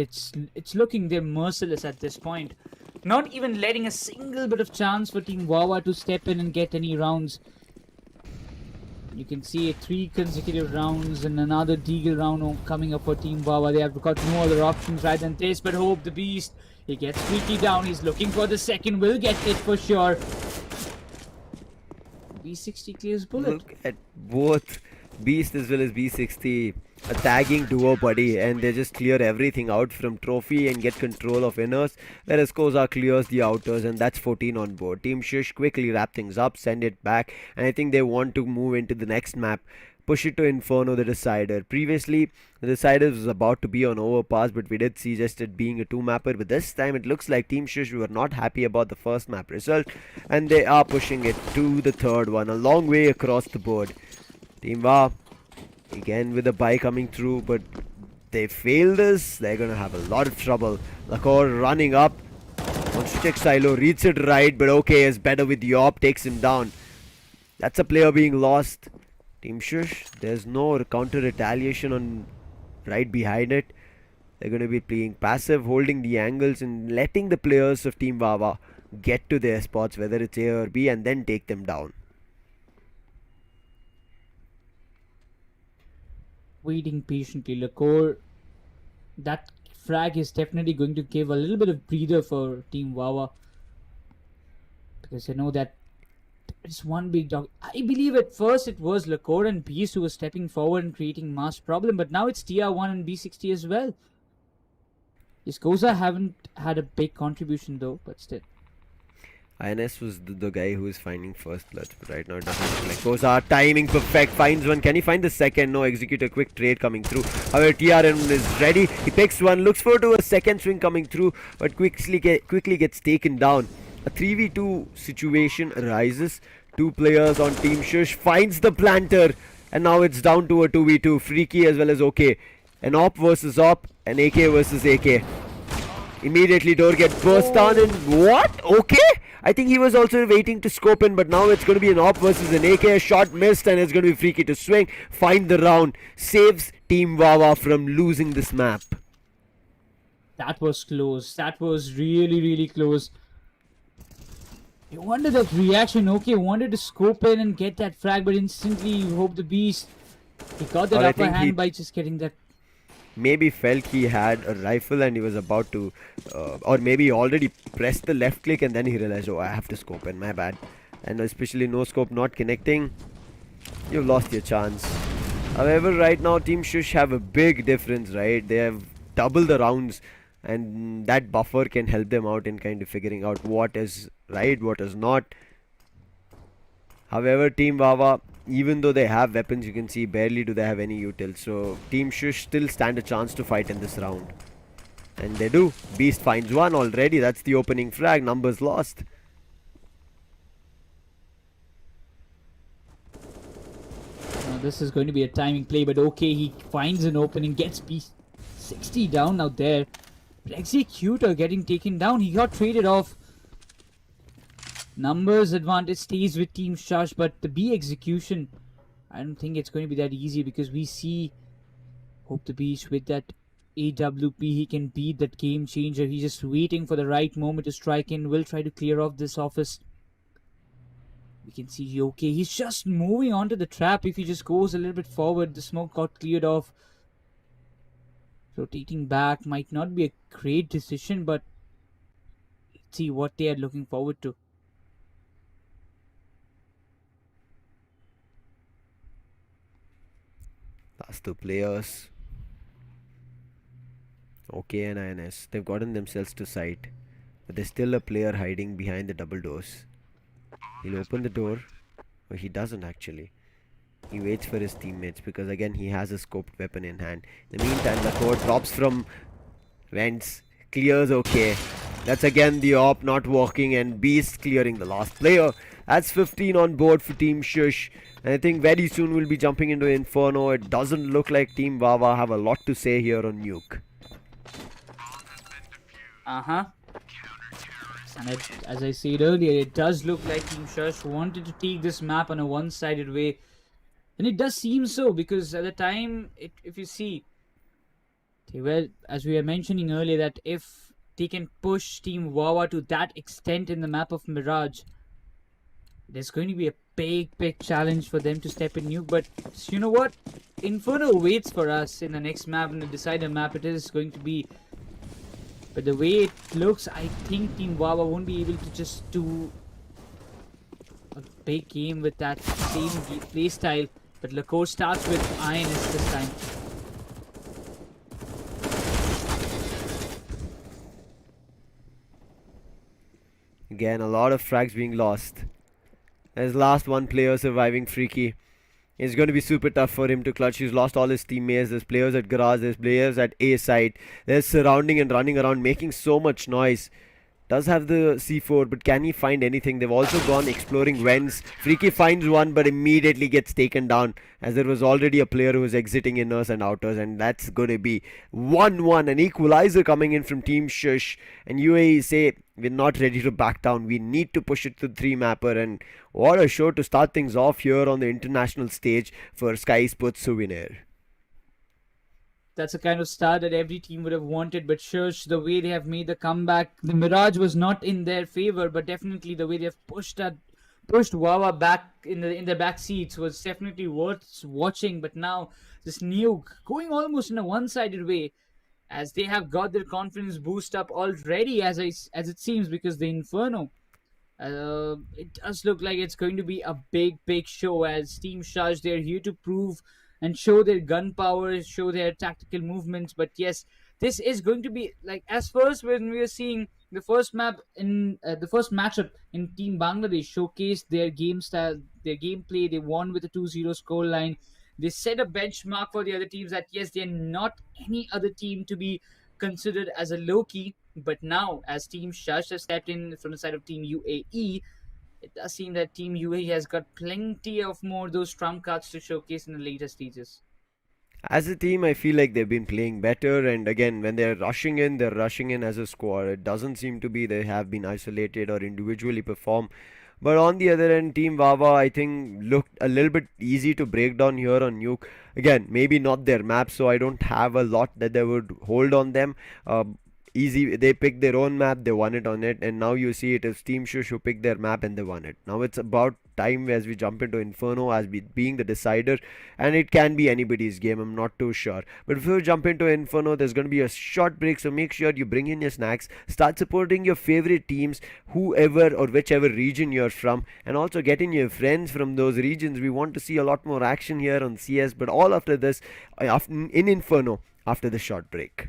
it's looking they're merciless at this point. Not even letting a single bit of chance for Team Wawa to step in and get any rounds. You can see 3 consecutive rounds and another Deagle round coming up for Team Wawa. They have got no other options right than this, but Hope the Beast, he gets Freaky down. He's looking for the second, will get it for sure. B60 clears bullet. Look at both Beast as well as B60 a tagging duo buddy, and they just clear everything out from trophy and get control of inners, whereas Koza clears the outers, and that's 14 on board. Team Shush quickly wrap things up, send it back, and I think they want to move into the next map. Push it to Inferno, the decider. Previously, the decider was about to be on overpass, but we did see just it being a two-mapper. But this time, it looks like Team Shush were not happy about the first map result, and they are pushing it to the third one, a long way across the board. Team Va again with a buy coming through, but they fail this. They're gonna have a lot of trouble. Lakor running up, wants to check Silo, reads it right, but okay is better with Yop, takes him down. That's a player being lost. Team Shush, there's no counter retaliation on right behind it. They're going to be playing passive, holding the angles and letting the players of Team Wawa get to their spots, whether it's A or B, and then take them down. Waiting patiently. Lakor, that frag is definitely going to give a little bit of breather for Team Wawa. Because you know that it's one big dog. I believe at first it was Lakor and Beast who was stepping forward and creating mass problem, but now it's TR1 and B60 as well. Iskoza haven't had a big contribution though, but still. INS was the guy who is finding first blood, but right now it doesn't look like Koza. Timing perfect, finds one. Can he find the second? No, execute a quick trade coming through. However, TRN is ready. He picks one, looks forward to a second swing coming through, but quickly gets taken down. A 3v2 situation arises. Two players on Team Shush, finds the planter, and now it's down to a 2v2. Freaky as well as OK. An op versus op, an AK versus AK. Immediately door gets burst down, and what? Okay? I think he was also waiting to scope in, but now it's going to be an op versus an AK. A shot missed, and it's going to be Freaky to swing, find the round, saves Team Wawa from losing this map. That was close. That was really, really close. You wonder that reaction. Okay, wanted to scope in and get that frag, but instantly you hope the Beast. He got that upper hand by just getting that. Maybe felt he had a rifle and he was about to, or maybe he already pressed the left click and then he realized, oh, I have to scope in, my bad. And especially no scope not connecting, you've lost your chance. However, right now Team Shush have a big difference, right? They have double the rounds, and that buffer can help them out in kind of figuring out what is right, what is not. However, Team Wawa, even though they have weapons, you can see barely do they have any util. So Team Shush still stand a chance to fight in this round. And they do. Beast finds one already. That's the opening frag. Numbers lost. Now this is going to be a timing play, but okay, he finds an opening, gets Beast 60 down out there. But Executor getting taken down. He got traded off. Numbers advantage stays with Team Shush, but the B execution, I don't think it's going to be that easy, because we see Hope the Beast with that AWP, he can beat that game changer. He's just waiting for the right moment to strike in. Will try to clear off this office. We can see, okay, he's just moving onto the trap. If he just goes a little bit forward, the smoke got cleared off. Rotating back might not be a great decision, but let's see what they are looking forward to. Last two players. OK and INS. They've gotten themselves to sight. But there's still a player hiding behind the double doors. He'll open the door. Or he doesn't actually. He waits for his teammates because again he has a scoped weapon in hand. In the meantime, the core drops from vents. Clears OK. That's again the op not working, and Beast clearing the last player. That's 15 on board for Team Shush. And I think very soon we'll be jumping into Inferno. It doesn't look like Team Wawa have a lot to say here on Nuke. And as I said earlier, it does look like Team Shush wanted to take this map on a one-sided way. And it does seem so, because at the time, if you see, they were, as we were mentioning earlier, that if they can push Team Wawa to that extent in the map of Mirage, there's going to be a big challenge for them to step in Nuke. But you know what? Inferno waits for us in the next map, in the decider map. It is going to be. But the way it looks, I think Team Wawa won't be able to just do a big game with that same playstyle. But Lacour starts with INS this time. Again, a lot of frags being lost. As last one player surviving Freaky. It's going to be super tough for him to clutch. He's lost all his teammates. There's players at garage. There's players at A side. They're surrounding and running around, making so much noise. Does have the C4, but can he find anything? They've also gone exploring vents. Freaky finds one, but immediately gets taken down as there was already a player who was exiting inners and outers, and that's going to be 1-1. An equalizer coming in from Team Shush, and UAE say we're not ready to back down. We need to push it to the 3-mapper, and what a show to start things off here on the international stage for Skyesports Souvenir. That's the kind of start that every team would have wanted, but Church, the way they have made the comeback, the Mirage was not in their favor, but definitely the way they have pushed Wawa back in the back seats was definitely worth watching. But now this Nuke going almost in a one-sided way, as they have got their confidence boost up already, as it seems, because the Inferno. It does look like it's going to be a big show, as Team Shaj, they're here to prove and show their gun power, show their tactical movements. But yes, this is going to be like, as first when we are seeing the first map in the first matchup in Team Bangladesh showcased their game style, their gameplay. They won with a 2-0 scoreline. They set a benchmark for the other teams that yes, they're not any other team to be considered as a low key. But now, as Team Shush has stepped in from the side of Team UAE, it does seem that Team UAE has got plenty of more those trump cards to showcase in the later stages. As a team, I feel like they've been playing better, and again, when they're rushing in as a squad. It doesn't seem to be they have been isolated or individually perform. But on the other end, Team Wawa, I think, looked a little bit easy to break down here on Nuke. Again, maybe not their map, so I don't have a lot that they would hold on them. Easy, they picked their own map, they won it on it, and now you see it is Team Shush who picked their map and they won it. Now it's about time as we jump into Inferno as being the decider, and it can be anybody's game, I'm not too sure. But if you jump into Inferno, there's going to be a short break, so make sure you bring in your snacks, start supporting your favorite teams, whoever or whichever region you're from, and also get in your friends from those regions. We want to see a lot more action here on CS, but all after this, in Inferno, after the short break.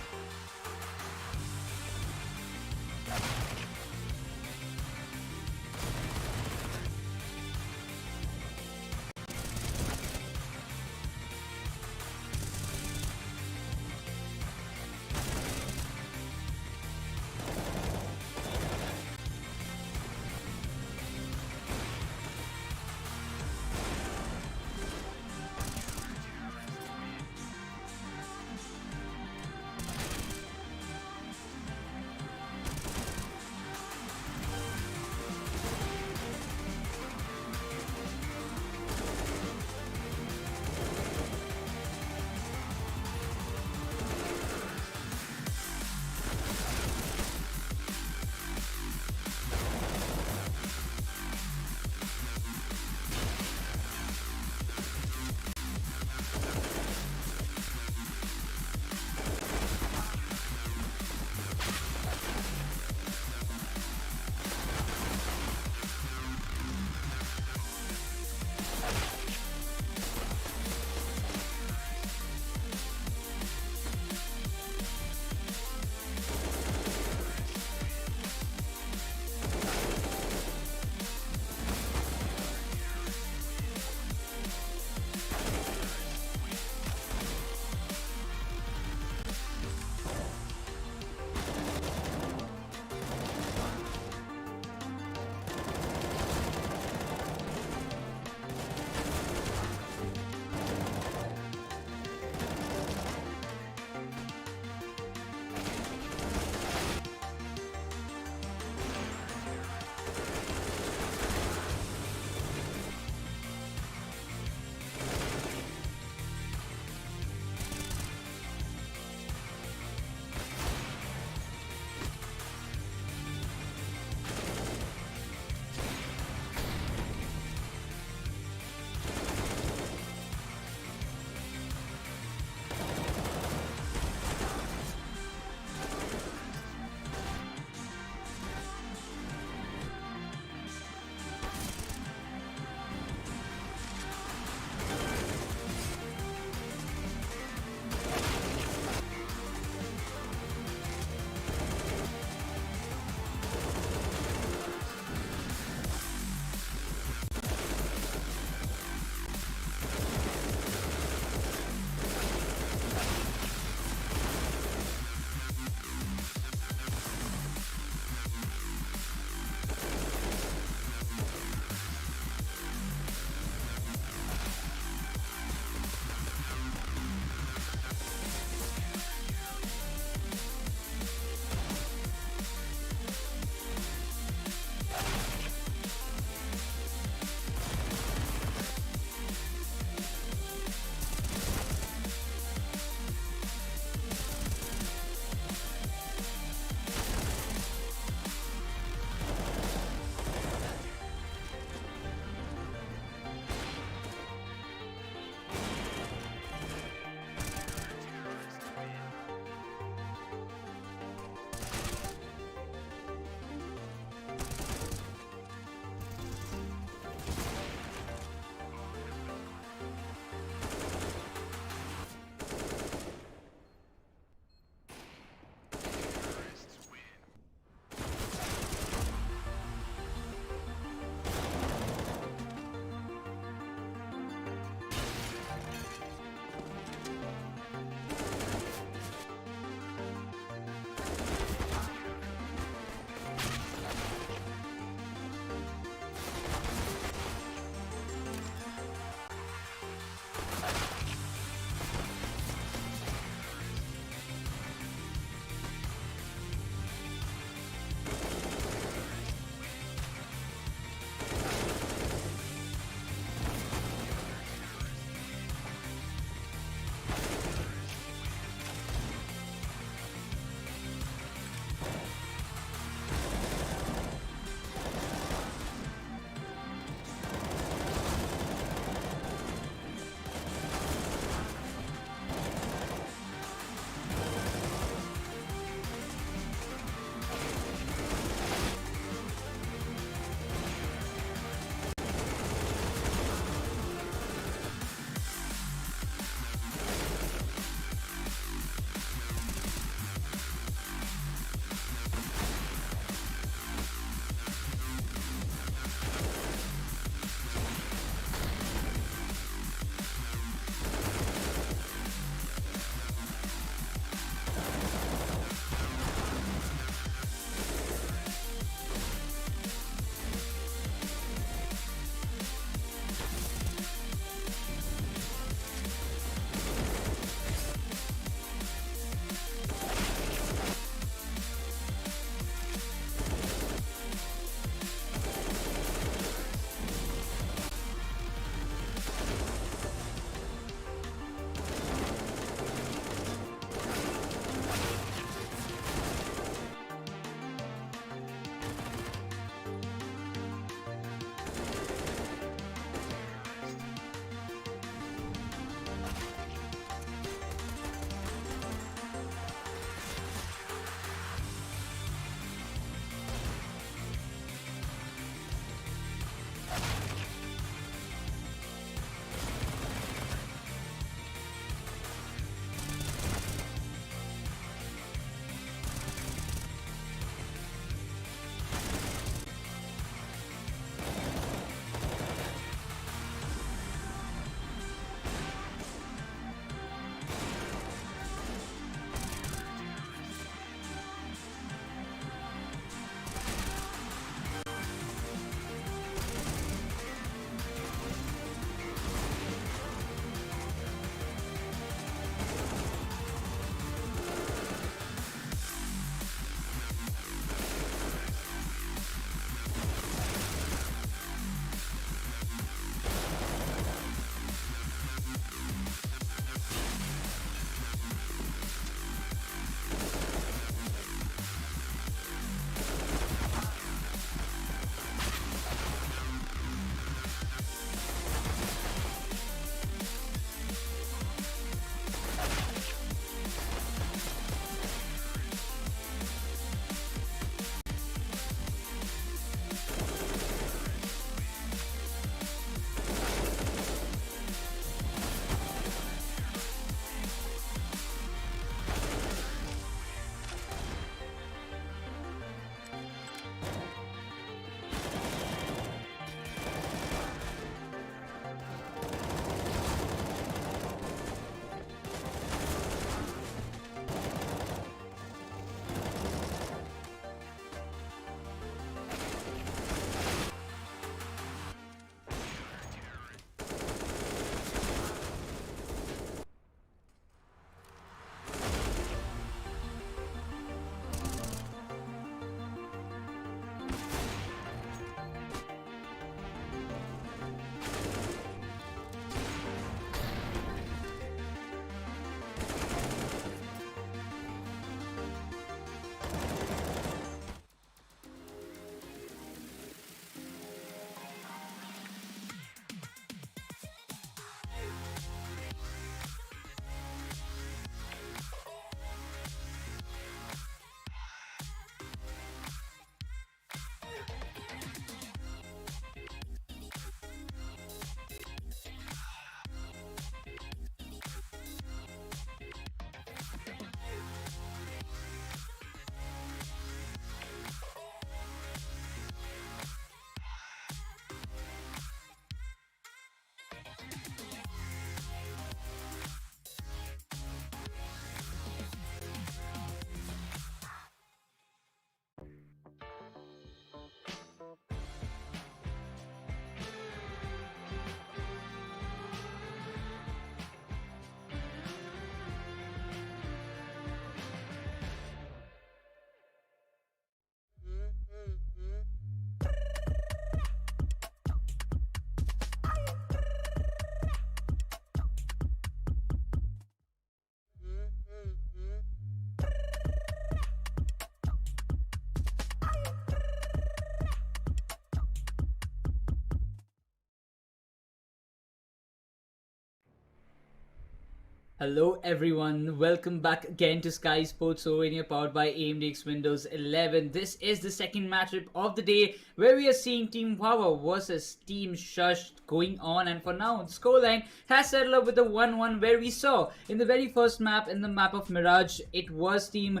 Hello everyone, welcome back again to Skyesports Souvenir powered by AMDX Windows 11. This is the second matchup of the day where we are seeing Team Wawa versus Team Shush going on, and for now the scoreline has settled up with a 1-1 where we saw in the very first map, in the map of Mirage, it was Team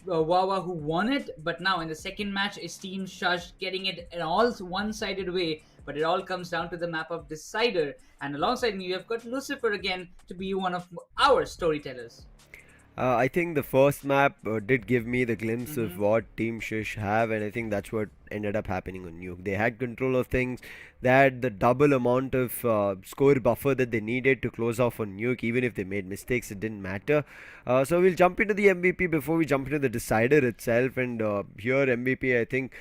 Wawa who won it, but now in the second match is Team Shush getting it in all one-sided way. But it all comes down to the map of Decider, and alongside me, we have got Lucifer again to be one of our storytellers. I think the first map did give me the glimpse of Mm-hmm. what Team Shish have, and I think that's what ended up happening on Nuke. They had control of things. They had the double amount of score buffer that they needed to close off on Nuke. Even if they made mistakes, it didn't matter. So we'll jump into the MVP before we jump into the decider itself. And here, MVP, I think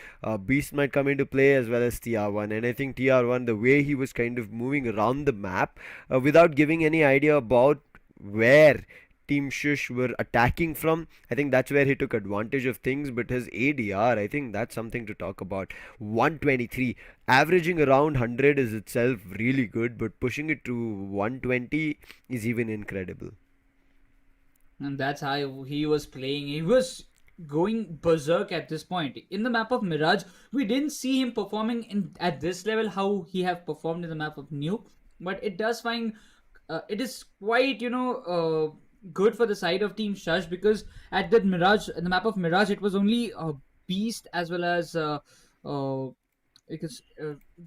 Beast might come into play as well as TR1. And I think TR1, the way he was kind of moving around the map without giving any idea about where Team Shush were attacking from. I think that's where he took advantage of things. But his ADR, I think that's something to talk about. 123, averaging around 100 is itself really good, but pushing it to 120 is even incredible. And that's how he was playing. He was going berserk at this point. In the map of Mirage, we didn't see him performing at this level how he have performed in the map of Nuke. But it does find it is quite good for the side of Team Shush, because at that Mirage, in the map of Mirage, it was only Beast as well as uh, because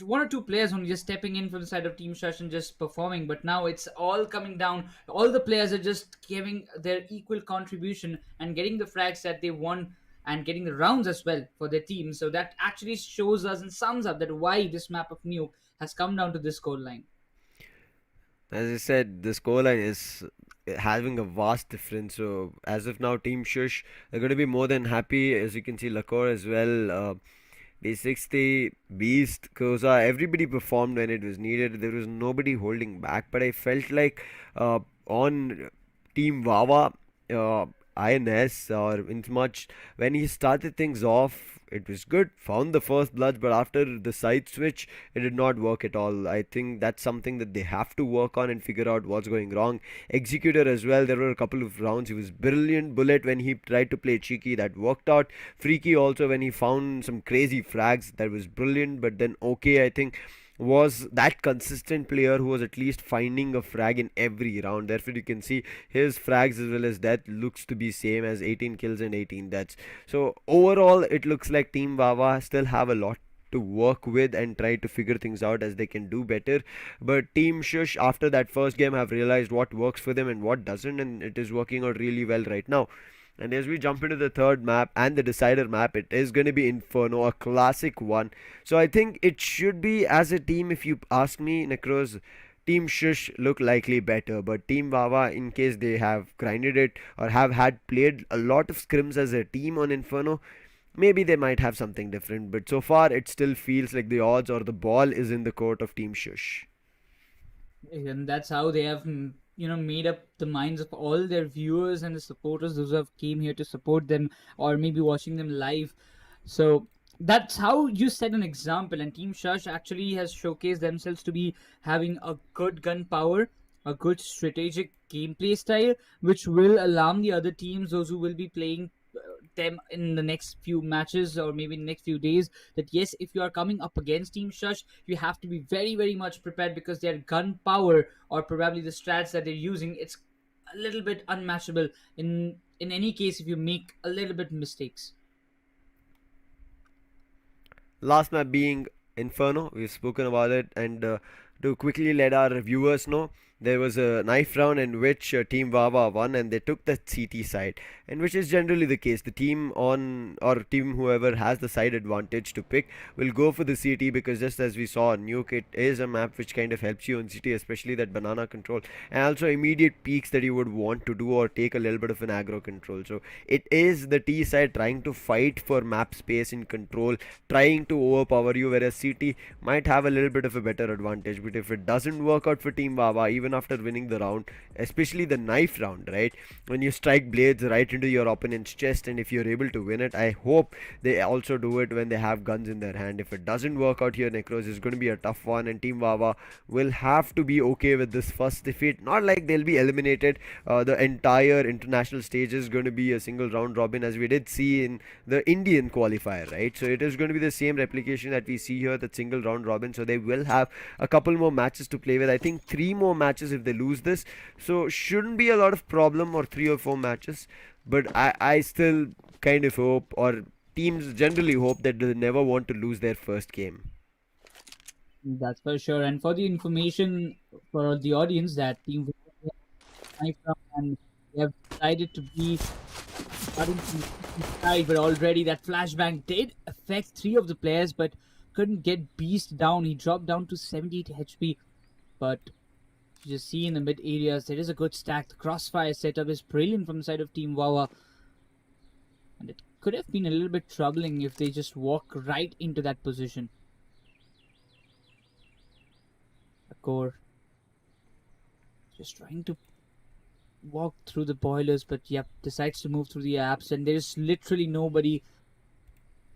one or two players only just stepping in from the side of Team Shush and just performing. But now it's all coming down. All the players are just giving their equal contribution and getting the frags that they want and getting the rounds as well for their team. So that actually shows us and sums up that why this map of Nuke has come down to this score line. As I said, the scoreline is having a vast difference. So as of now, Team Shush are going to be more than happy. As you can see, Lakor as well. B60, Beast, Koza, everybody performed when it was needed. There was nobody holding back. But I felt like on Team Wawa, uh, INS, or in much when he started things off, it was good. Found the first bloods, but after the side switch, it did not work at all. I think that's something that they have to work on and figure out what's going wrong. Executor as well. There were a couple of rounds. He was brilliant. Bullet when he tried to play cheeky, that worked out. Freaky also when he found some crazy frags, that was brilliant. But then okay, I think was that consistent player who was at least finding a frag in every round. Therefore, you can see his frags as well as death looks to be same as 18 kills and 18 deaths. So overall, it looks like Team Wawa still have a lot to work with and try to figure things out as they can do better. But Team Shush, after that first game, have realized what works for them and what doesn't, and it is working out really well right now. And as we jump into the third map and the decider map, it is going to be Inferno, a classic one. So I think it should be, as a team, if you ask me, Necros, Team Shush look likely better, but Team Wawa, in case they have grinded it or have had played a lot of scrims as a team on Inferno, maybe they might have something different. But so far, it still feels like the odds or the ball is in the court of Team Shush. And that's how they have made up the minds of all their viewers and the supporters, those who have came here to support them or maybe watching them live. So that's how you set an example, and Team Shush actually has showcased themselves to be having a good gun power, a good strategic gameplay style, which will alarm the other teams, those who will be playing them in the next few matches or maybe in the next few days, that yes, if you are coming up against Team Shush, you have to be very very much prepared, because their gun power or probably the strats that they're using, it's a little bit unmatchable in any case if you make a little bit mistakes. Last map being Inferno, we've spoken about it, and to quickly let our viewers know, there was a knife round in which Team Wawa won, and they took the CT side, and which is generally the case. The team on, or team whoever has the side advantage to pick, will go for the CT, because just as we saw on Nuke, it is a map which kind of helps you on CT, especially that banana control, and also immediate peaks that you would want to do or take a little bit of an aggro control. So it is the T side trying to fight for map space and control, trying to overpower you, whereas CT might have a little bit of a better advantage. But if it doesn't work out for Team Wawa, even even after winning the round, especially the knife round, right? When you strike blades right into your opponent's chest, and if you're able to win it, I hope they also do it when they have guns in their hand. If it doesn't work out here, Necros is going to be a tough one, and Team Wawa will have to be okay with this first defeat. Not like they'll be eliminated. The entire international stage is going to be a single round robin, as we did see in the Indian qualifier, right? So it is going to be the same replication that we see here, that single round robin. So they will have a couple more matches to play with. I think 3 more matches if they lose this. So shouldn't be a lot of problem, or 3 or 4 matches. But I still kind of hope, or teams generally hope, that they never want to lose their first game. That's for sure. And for the information for the audience, that team knife round, and they have decided to be starting from the side, but already that flashbang did affect 3 of the players, but couldn't get Beast down. He dropped down to 78 HP, but you just see in the mid areas there is a good stack. The crossfire setup is brilliant from the side of Team Wawa, and it could have been a little bit troubling if they just walk right into that position. The core just trying to walk through the boilers, but yep, decides to move through the apps, and there's literally nobody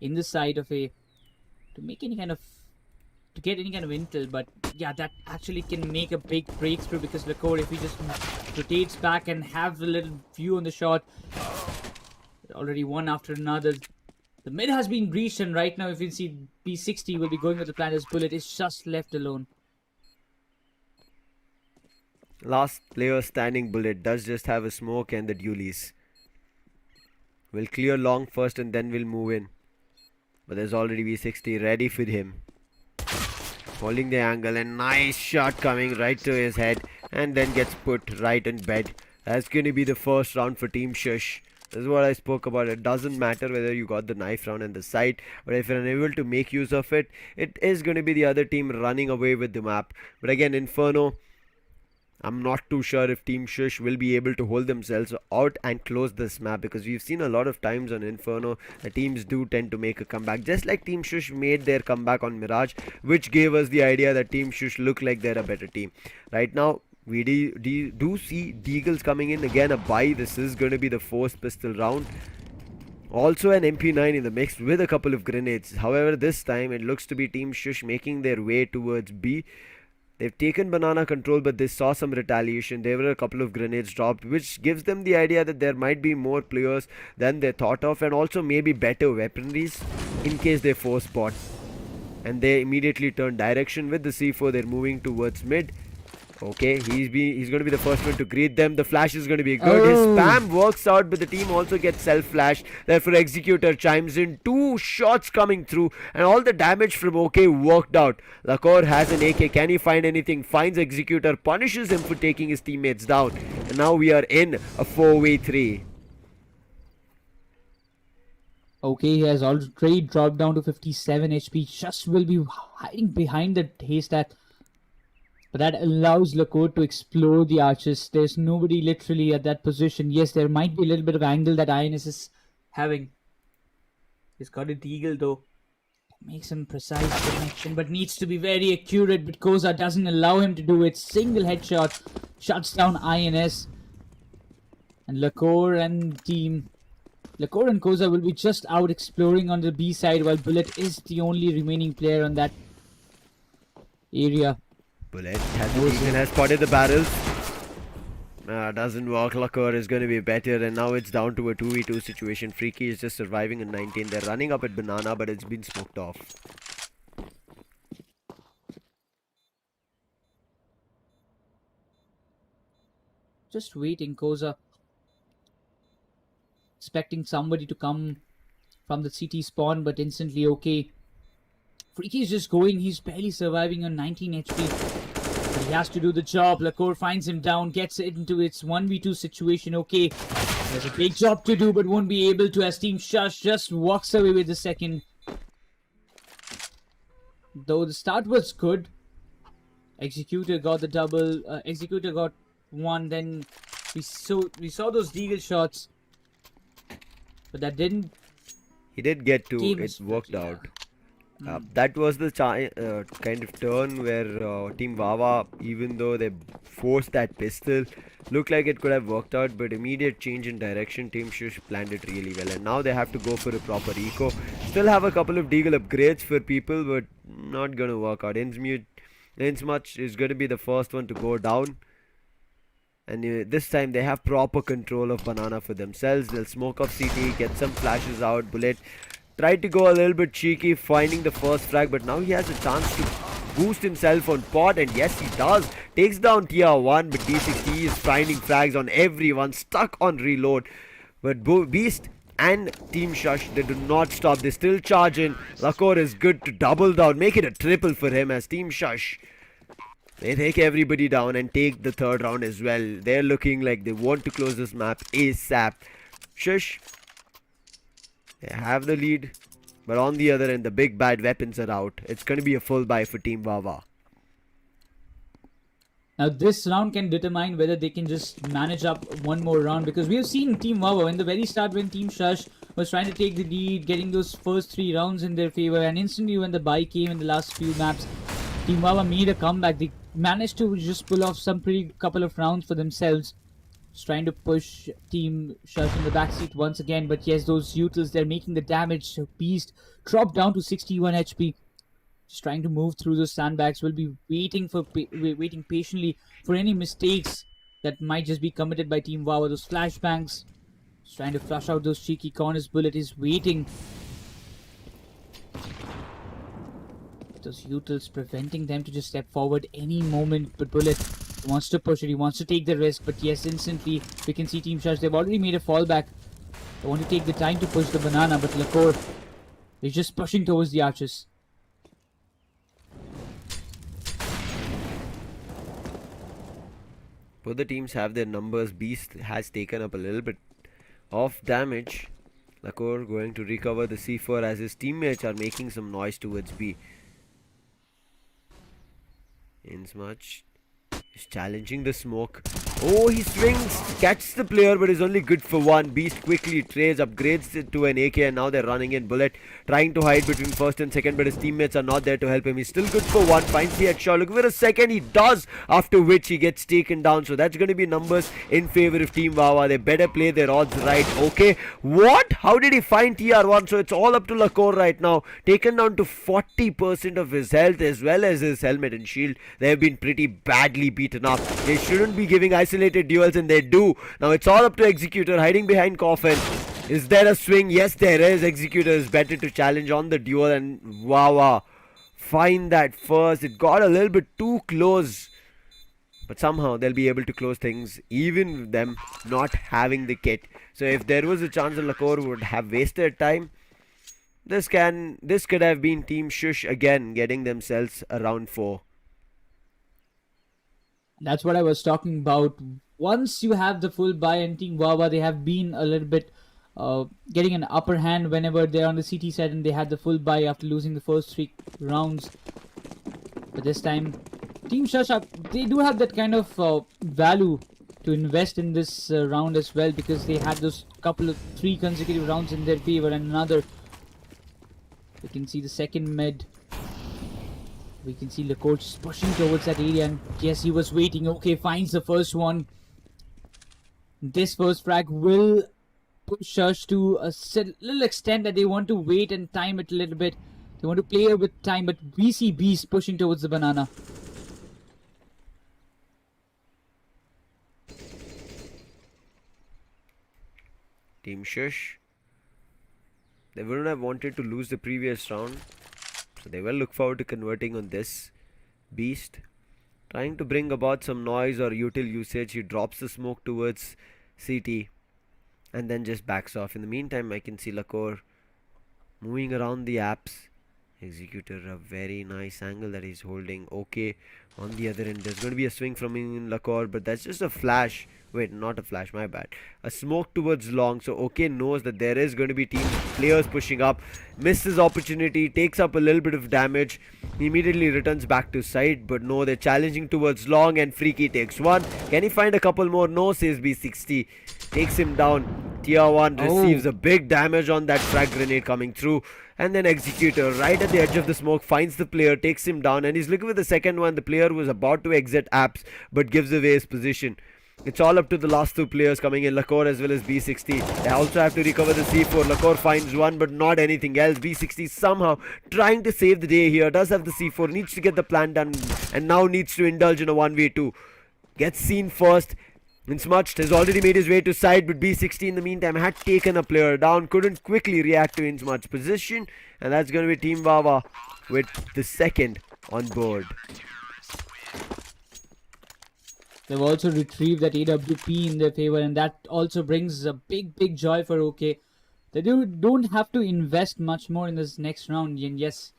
in the side of a to make any kind of to get any kind of intel. But yeah, that actually can make a big breakthrough, because Lacour, if he just rotates back and have a little view on the shot, already one after another. The mid has been breached, and right now if you see B60 will be going with the plan as Bullet is just left alone. Last player standing, Bullet does just have a smoke and the dualies. We'll clear long first and then we'll move in. But there's already V60 ready for him. Holding the angle, and nice shot coming right to his head, and then gets put right in bed. That's going to be the first round for Team Shush. This is what I spoke about. It doesn't matter whether you got the knife round and the sight, but if you're unable to make use of it, it is going to be the other team running away with the map. But again, Inferno, I'm not too sure if Team Shush will be able to hold themselves out and close this map, because we've seen a lot of times on Inferno the teams do tend to make a comeback, just like Team Shush made their comeback on Mirage, which gave us the idea that Team Shush look like they're a better team. Right now we do see Deagles coming in, again a buy. This is going to be the forced pistol round. Also an MP9 in the mix with a couple of grenades. However, this time it looks to be Team Shush making their way towards B. They've taken banana control, but they saw some retaliation. There were a couple of grenades dropped, which gives them the idea that there might be more players than they thought of, and also maybe better weaponries in case they force spot. And they immediately turn direction with the C4. They're moving towards mid. Okay, he's going to be the first one to greet them. The flash is going to be good. His spam works out, but the team also gets self-flashed. Therefore, Executor chimes in. 2 shots coming through, and all the damage from OK worked out. Lacour has an AK. Can he find anything? Finds Executor, punishes him for taking his teammates down. And now we are in a 4v3. Okay, he has already dropped down to 57 HP. Just will be hiding behind the haystack. But that allows Lacour to explore the arches. There's nobody literally at that position. Yes, there might be a little bit of angle that INS is having. He's got a deagle though. Makes some precise connection, but needs to be very accurate. But Koza doesn't allow him to do it. Single headshot shuts down INS. And Lacour and team. Lacour and Koza will be just out exploring on the B side, while Bullet is the only remaining player on that area. Bullet has spotted the barrels. Doesn't work. Lacour is going to be better, and now it's down to a 2v2 situation. Freaky is just surviving in 19. They're running up at banana, but it's been smoked off. Just waiting, Koza. Expecting somebody to come from the CT spawn, but instantly okay. Freaky is just going. He's barely surviving on 19 HP. But he has to do the job. Lacour finds him down, gets it into its 1v2 situation. Okay, there's a big job to do, but won't be able to, as Team Shush just walks away with the second. Though the start was good. Executor got the double. Executor got one. Then we saw those deagle shots, but that didn't. He did get 2. It worked out. That was the kind of turn where Team Wawa, even though they forced that pistol, looked like it could have worked out, but immediate change in direction, Team Shush planned it really well. And now they have to go for a proper eco. Still have a couple of deagle upgrades for people, but not gonna work out. Innsmuch is gonna be the first one to go down. And this time they have proper control of Banana for themselves. They'll smoke off CT, get some flashes out. Bullet tried to go a little bit cheeky, finding the first frag, but now he has a chance to boost himself on pot, and yes, he does. Takes down tier 1, but D60 is finding frags on everyone, stuck on reload. But Beast and Team Shush, they do not stop. They still charge in. Lakor is good to double down, make it a triple for him as Team Shush, they take everybody down and take the third round as well. They're looking like they want to close this map ASAP. Shush, they have the lead, but on the other end, the big bad weapons are out. It's going to be a full buy for Team Wawa. Now this round can determine whether they can just manage up one more round, because we have seen Team Wawa in the very start when Team Shush was trying to take the lead, getting those first 3 rounds in their favor, and instantly when the buy came in the last few maps, Team Wawa made a comeback. They managed to just pull off some pretty couple of rounds for themselves. Just trying to push Team Shush in the backseat once again, but yes, those utils, they're making the damage. Beast dropped down to 61 HP. Just trying to move through those sandbags. Will be waiting patiently for any mistakes that might just be committed by Team Wawa. Those flashbangs. Just trying to flush out those cheeky corners. Bullet is waiting. Those utils preventing them to just step forward any moment. But Bullet wants to push it. He wants to take the risk. But yes, instantly we can see Team Shush. They've already made a fallback. They want to take the time to push the banana. But Lakor is just pushing towards the archers. Both the teams have their numbers. Beast has taken up a little bit of damage. Lakor going to recover the C4 as his teammates are making some noise towards B. Innsmuch is challenging the smoke. Oh, he swings, catches the player, but is only good for 1. Beast quickly trades, upgrades it to an AK, and now they're running in. Bullet trying to hide between first and second, but his teammates are not there to help him. He's still good for 1, finds the headshot. Look for a second, he does, after which he gets taken down. So that's going to be numbers in favor of Team Wawa. They better play their odds right. Okay, what? How did he find TR1? So it's all up to Lakor right now. Taken down to 40% of his health as well as his helmet and shield. They have been pretty badly beaten up. They shouldn't be giving isolated duels, and they do. Now it's all up to Executor hiding behind Coffin. Is there a swing? Yes, there is. Executor is better to challenge on the duel, and Wawa find that first. It got a little bit too close, but somehow they'll be able to close things even with them not having the kit. So if there was a chance that Lakor would have wasted time, this could have been Team Shush again getting themselves a round 4. That's what I was talking about. Once you have the full buy and Team Wawa, they have been a little bit getting an upper hand whenever they're on the CT side, and they had the full buy after losing the first 3 rounds. But this time, Team Shush, they do have that kind of value to invest in this round as well, because they had those 3 consecutive rounds in their favor, and another. We can see the second mid. We can see Lakor just pushing towards that area, and yes, he was waiting. Okay, finds the first one. This first frag will push Shush to a little extent that they want to wait and time it a little bit. They want to play it with time, but we see Beast pushing towards the banana. Team Shush, they wouldn't have wanted to lose the previous round, so they will look forward to converting on this. Beast trying to bring about some noise or util usage. He drops the smoke towards CT and then just backs off. In the meantime, I can see Lakor moving around the apps. Executor, a very nice angle that he's holding. Okay, on the other end, there's going to be a swing from in Lakor, but that's just a flash. Wait, not a flash, my bad. A smoke towards long, so OK knows that there is going to be team players pushing up. Misses opportunity, takes up a little bit of damage. He immediately returns back to side, but no, they're challenging towards long, and Freaky takes 1. Can he find a couple more? No, says B60. Takes him down. Tier 1 receives Oh, a big damage on that frag grenade coming through. And then Executor, right at the edge of the smoke, finds the player, takes him down, and he's looking for the second one. The player was about to exit apps, but gives away his position. It's all up to the last two players coming in, Lakor as well as B60. They also have to recover the C4. Lakor finds one, but not anything else. B60 somehow trying to save the day here. Does have the C4, needs to get the plan done, and now needs to indulge in a 1v2. Gets seen first. Insmutched has already made his way to side, but B60 in the meantime had taken a player down. Couldn't quickly react to Insmutch's position, and that's going to be Team Wawa with the second on board. they've also retrieved that AWP in their favor, and that also brings a big joy for OK. They don't have to invest much more in this next round, and yes,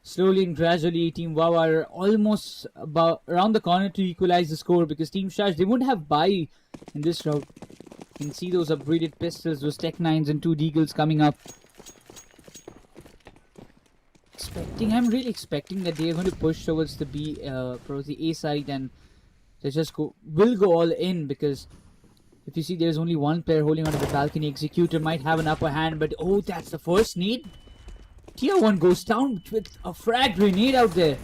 slowly and gradually, Team Wawa are almost about around the corner to equalize the score, because Team Shash, they won't have buy in this round. You can see those upgraded pistols, those Tech 9s and 2 Deagles coming up. I'm really expecting that they are going to push towards the A side, and they just will go all in, because if you see there's only one player holding onto the balcony. Executor might have an upper hand, but oh, that's the first need. Tier 1 goes down with a frag grenade out there.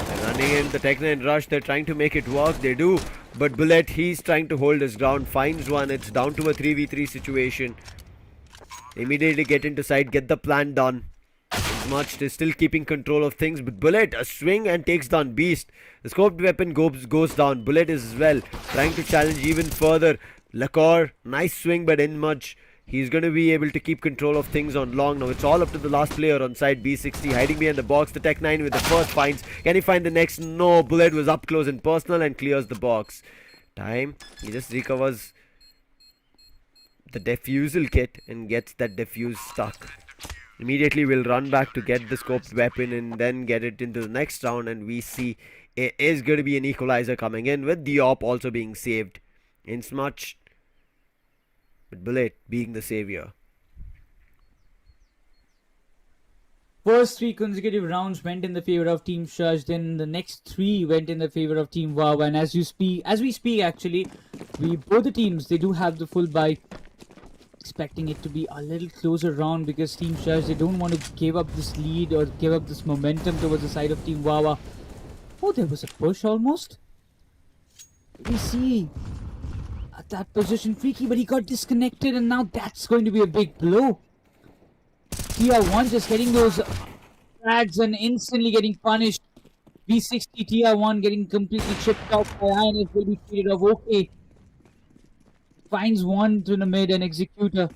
They're running in the Tech 9 rush. They're trying to make it work. They do. But Bullet, he's trying to hold his ground. Finds one. It's down to a 3v3 situation. Immediately get into sight. Get the plan done. Much is still keeping control of things. But Bullet, a swing and takes down Beast. The scoped weapon goes down. Bullet is as well trying to challenge even further. Lakor, nice swing, but in much. He's going to be able to keep control of things on long. Now it's all up to the last player on side B60, hiding behind the box. The Tech 9 with the first finds. Can he find the next? No. Bullet was up close and personal and clears the box. Time. He just recovers the defusal kit and gets that defuse stuck. Immediately we'll run back to get the scoped weapon and then get it into the next round, and we see it is going to be an equalizer coming in with the op also being saved. Insmutched, but Bullet being the savior. First 3 consecutive rounds went in the favor of Team Shush, then the next 3 went in the favor of Team Wawa, and as we speak actually, both the teams, they do have the full buy. Expecting it to be a little closer round, because Team Shush, they don't want to give up this lead or give up this momentum towards the side of Team Wawa. Oh, there was a push almost. We see at that position Freaky, but he got disconnected, and now that's going to be a big blow. Tier 1 just getting those frags and instantly getting punished. B60 Tier 1 getting completely chipped off by INS will be treated off. Okay. Finds one to the mid and Executor.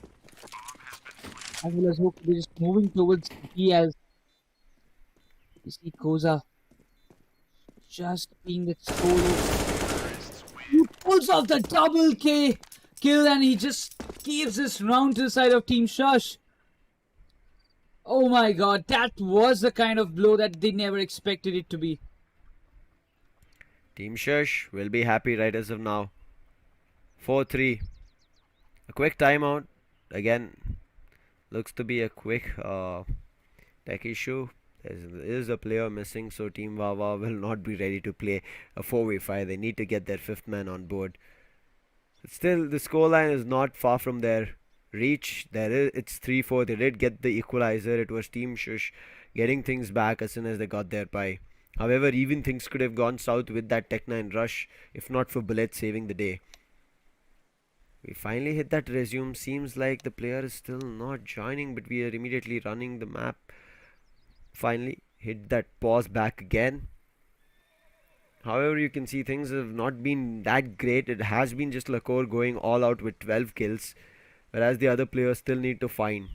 As well as Hook, they're just moving towards B as you see Koza just being that solo. He pulls off the double kill, and he just gives this round to the side of Team Shush. Oh my god, that was the kind of blow that they never expected it to be. Team Shush will be happy right as of now. 4-3. A quick timeout. Again, looks to be a quick tech issue. There is a player missing, so Team Wawa will not be ready to play a 4v5. They need to get their 5th man on board. But still, the scoreline is not far from their reach. It's 3-4. They did get the equalizer. It was Team Shush getting things back as soon as they got their bye. However, even things could have gone south with that Tech 9 rush, if not for Bullet saving the day. We finally hit that resume. Seems like the player is still not joining, but we are immediately running the map. Finally hit that pause back again. However, you can see things have not been that great. It has been just Lakor going all out with 12 kills, whereas the other players still need to find.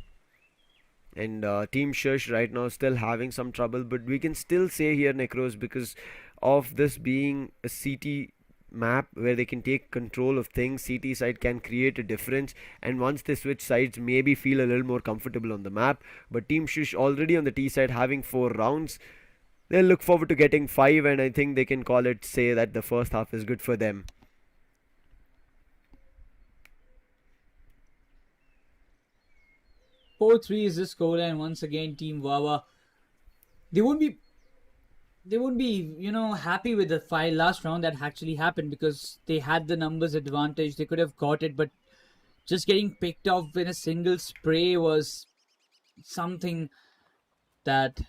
And Team Shush right now still having some trouble, but we can still say here Necros, because of this being a CT map where they can take control of things, CT side can create a difference, and once they switch sides maybe feel a little more comfortable on the map. But Team Shush already on the T side having 4 rounds, they'll look forward to getting 5, and I think they can say that the first half is good for them. Four 3 is the scoreline once again. Team Wawa, they won't be they would be, happy with the last round that actually happened because they had the numbers advantage. They could have got it, but just getting picked off in a single spray was something that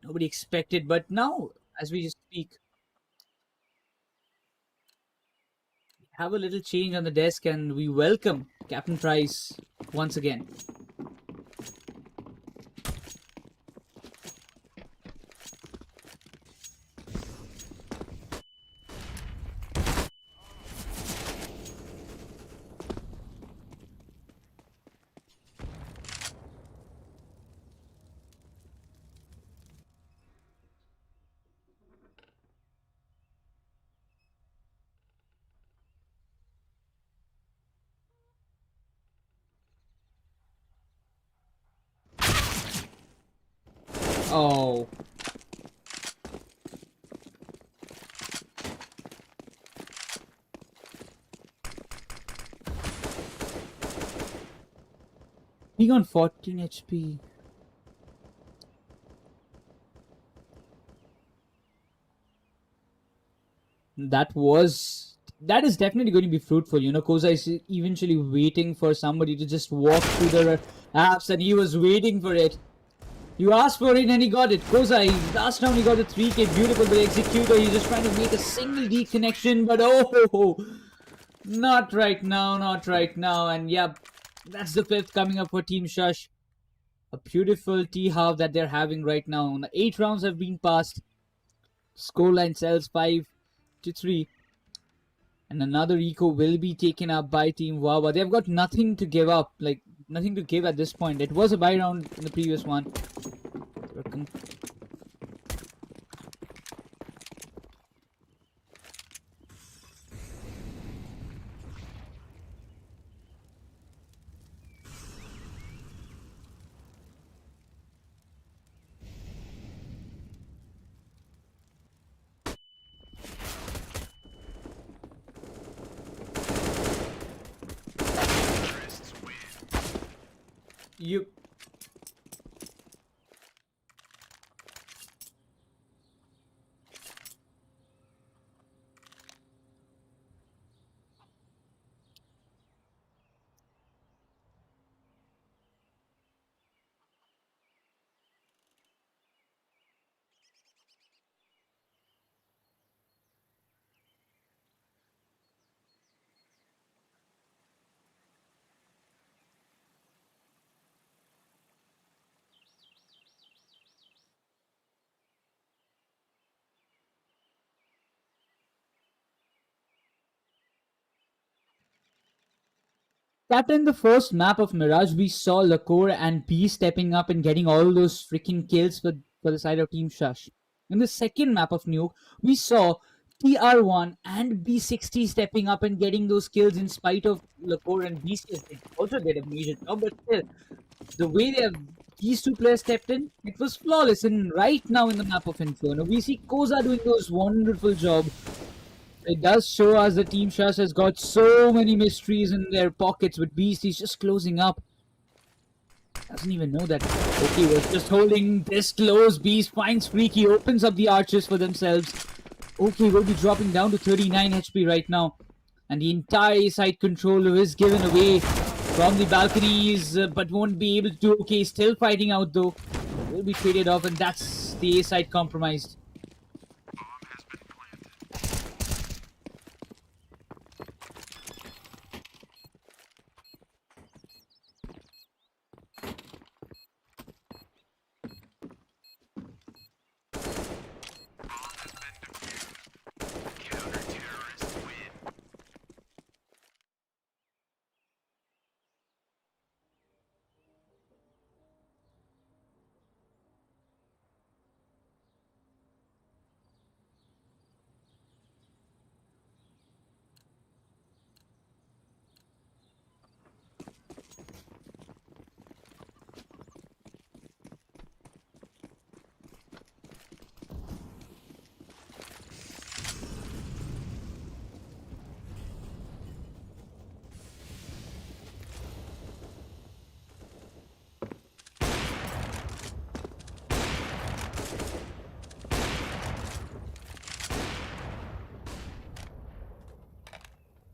nobody expected. But now, as we just speak, have a little change on the desk and we welcome Captain Price once again. Oh, he on 14 HP. That is definitely going to be fruitful. Koza is eventually waiting for somebody to just walk through the apps, and he was waiting for it. You asked for it and he got it. Koza, last round he got a 3K, beautiful, but Executor, he's just trying to make a single D connection, but oh, not right now, not right now. And yeah, that's the fifth coming up for Team Shush. A beautiful T-half that they're having right now. The 8 rounds have been passed. Scoreline sells 5-3. And another eco will be taken up by Team Wawa. They've got nothing to give up, like nothing to give at this point. It was a buy round in the previous one. You Captain, the first map of Mirage, we saw Lacour and B stepping up and getting all those freaking kills for the side of Team Shush. In the second map of Nuke, we saw TR1 and B60 stepping up and getting those kills in spite of Lacour and BCS. They also did a major job, but still, the way these two players stepped in, it was flawless. And right now in the map of Inferno, we see Koza doing those wonderful job. It does show us the Team Shush has got so many mysteries in their pockets, with Beast he's just closing up. Doesn't even know that okay was just holding this close. Beast finds Freaky, opens up the archers for themselves. Okay, will be dropping down to 39 HP right now. And the entire side control is given away from the balconies, but won't be able to do okay. Still fighting out though. Will be traded off, and that's the A side compromised.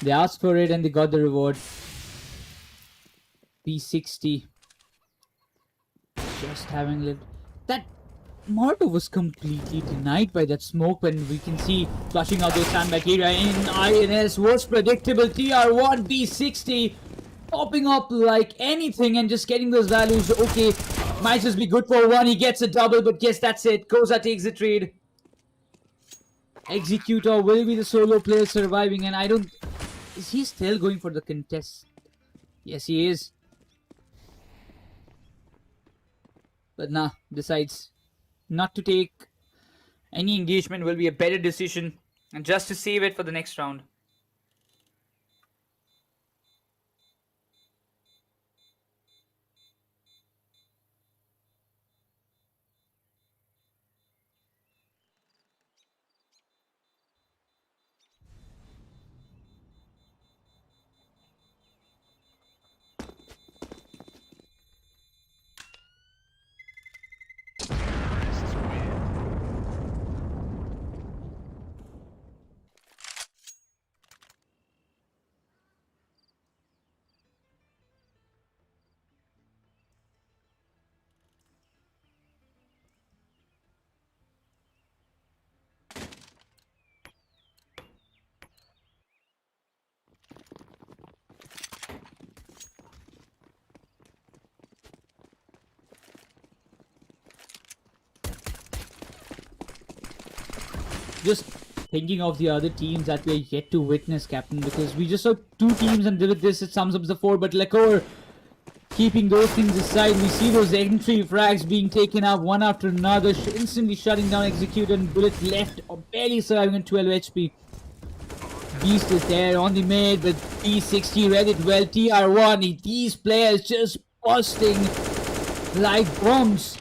They asked for it and they got the reward. P60. Just having lived. That Mortar was completely denied by that smoke when we can see flushing out those sandbag area in INS was predictable. TR1 B60 popping up like anything and just getting those values. Okay, might just be good for one. He gets a double, but yes, that's it. Koza takes the trade. Executor will be the solo player surviving, and I don't... Is he still going for the contest? Yes, he is. But nah, decides not to take any engagement will be a better decision, and just to save it for the next round. Just thinking of the other teams that we are yet to witness, Captain, because we just saw two teams and with this it sums up the four, but Lakor keeping those things aside, we see those entry frags being taken up one after another, instantly shutting down Execute, and Bullet left or barely surviving on 12 HP. Beast is there on the mid, but P60 read it well. TR1, these players just busting like bombs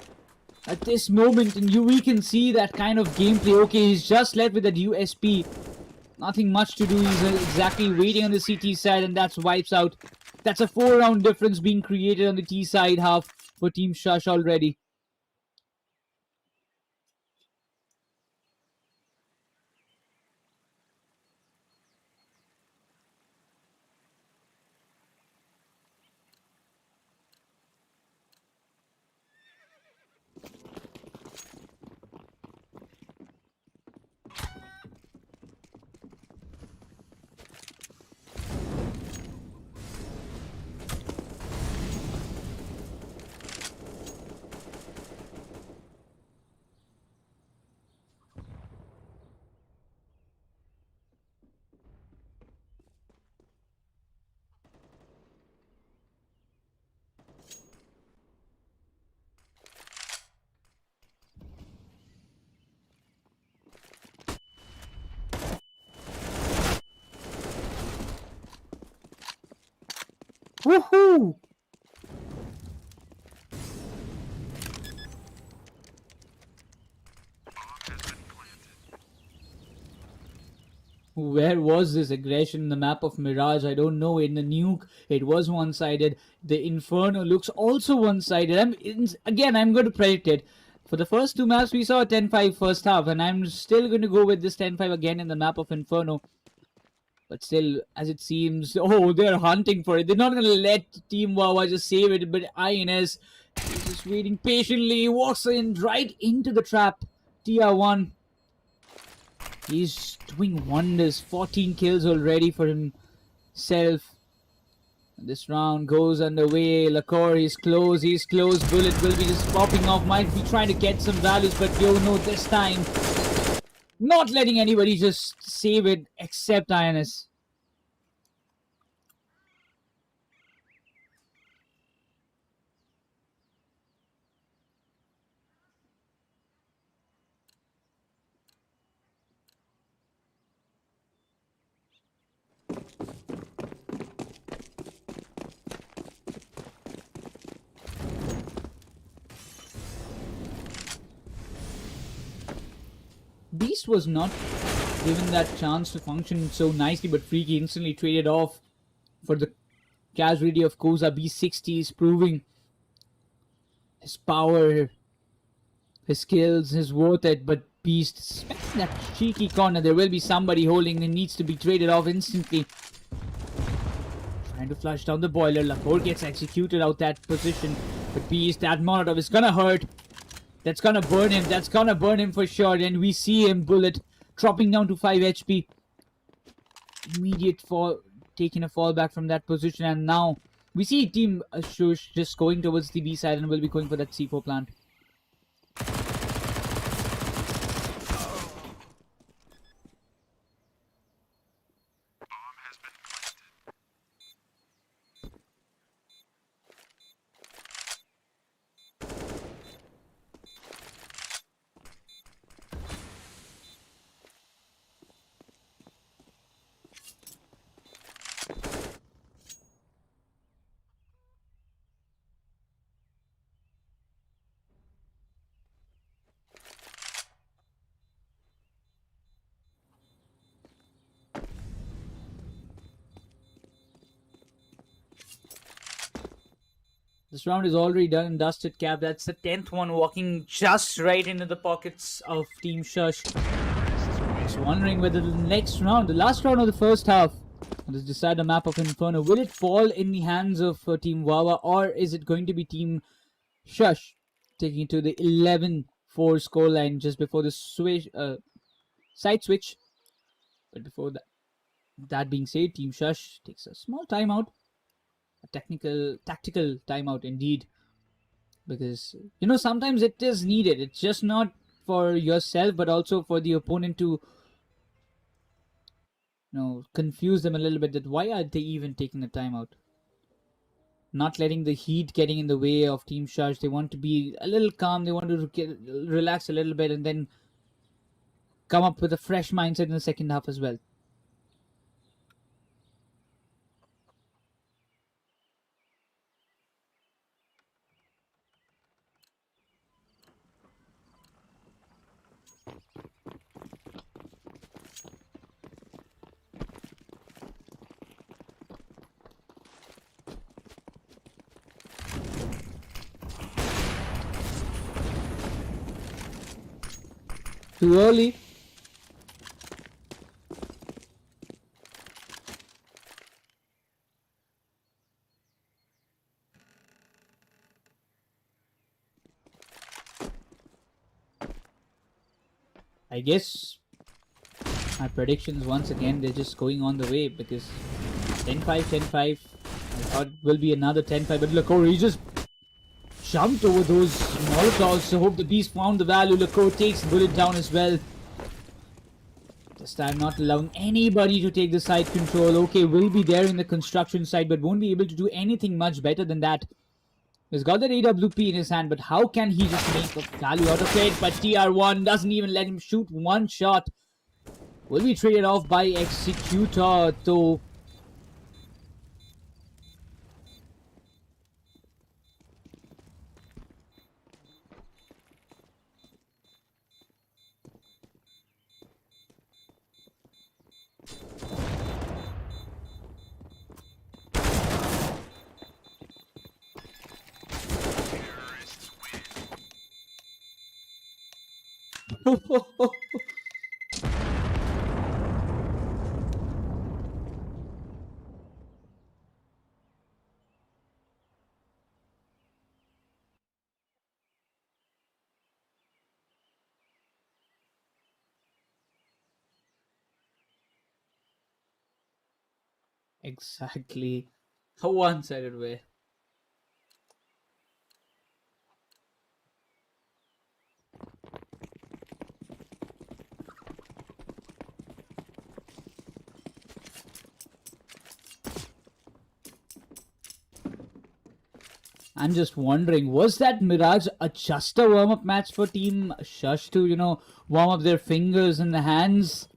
at this moment, and we can see that kind of gameplay. Okay, he's just left with that USP. Nothing much to do. He's exactly waiting on the CT side, and that's wipes out. That's a 4-round difference being created on the T side half for Team Shush already. Woohoo! Where was this aggression in the map of Mirage? I don't know. In the nuke, it was one-sided. The Inferno looks also one-sided. I'm going to predict it. For the first two maps, we saw a 10-5 first half, and I'm still going to go with this 10-5 again in the map of Inferno. But still, as it seems, oh, they're hunting for it. They're not going to let Team Wawa just save it, but INS is just waiting patiently. Walks in right into the trap. TR1. He's doing wonders. 14 kills already for himself. This round goes underway. Lakor, he's close. Bullet will be just popping off. Might be trying to get some values, but yo, no, this time not letting anybody just save it except INS. Beast was not given that chance to function so nicely, but Freaky instantly traded off for the casualty of Koza. B60 is proving his power, his skills, his worth it, but Beast, especially that cheeky corner, there will be somebody holding and needs to be traded off instantly. Trying to flush down the boiler. Lahore gets executed out that position. But Beast, that Molotov is gonna hurt. That's gonna burn him. That's gonna burn him for sure. And we see him, Bullet, dropping down to 5 HP. Immediate fall, taking a fall back from that position. And now we see Team Shush just going towards the B side and will be going for that C4 plant. This round is already done and dusted, Cap. That's the 10th one, walking just right into the pockets of Team Shush. Just wondering whether the next round, the last round of the first half, on this decider map of Inferno, will it fall in the hands of Team Wawa, or is it going to be Team Shush taking it to the 11-4 scoreline just before the switch, side switch? But before that being said, Team Shush takes a small timeout. A tactical timeout indeed, because sometimes it is needed. It's just not for yourself but also for the opponent to confuse them a little bit, that why are they even taking a timeout, not letting the heat getting in the way of Team Shush. They want to be a little calm, they want to relax a little bit and then come up with a fresh mindset in the second half as well. Too early. I guess my predictions once again, they're just going on the way, because 10-5, 10-5. I thought it will be another 10-5, but Lakor, he just jumped over those Molotovs. So hope the Beast found the value. Lakor takes Bullet down as well. This time not allowing anybody to take the side control. Okay, will be there in the construction side, but won't be able to do anything much better than that. He's got that AWP in his hand, but how can he just make a value out of it? But TR1 doesn't even let him shoot one shot. Will be traded off by Executor, though. Exactly. A one-sided way. I'm just wondering, was that Mirage just a warm-up match for Team Shush to, warm up their fingers and the hands?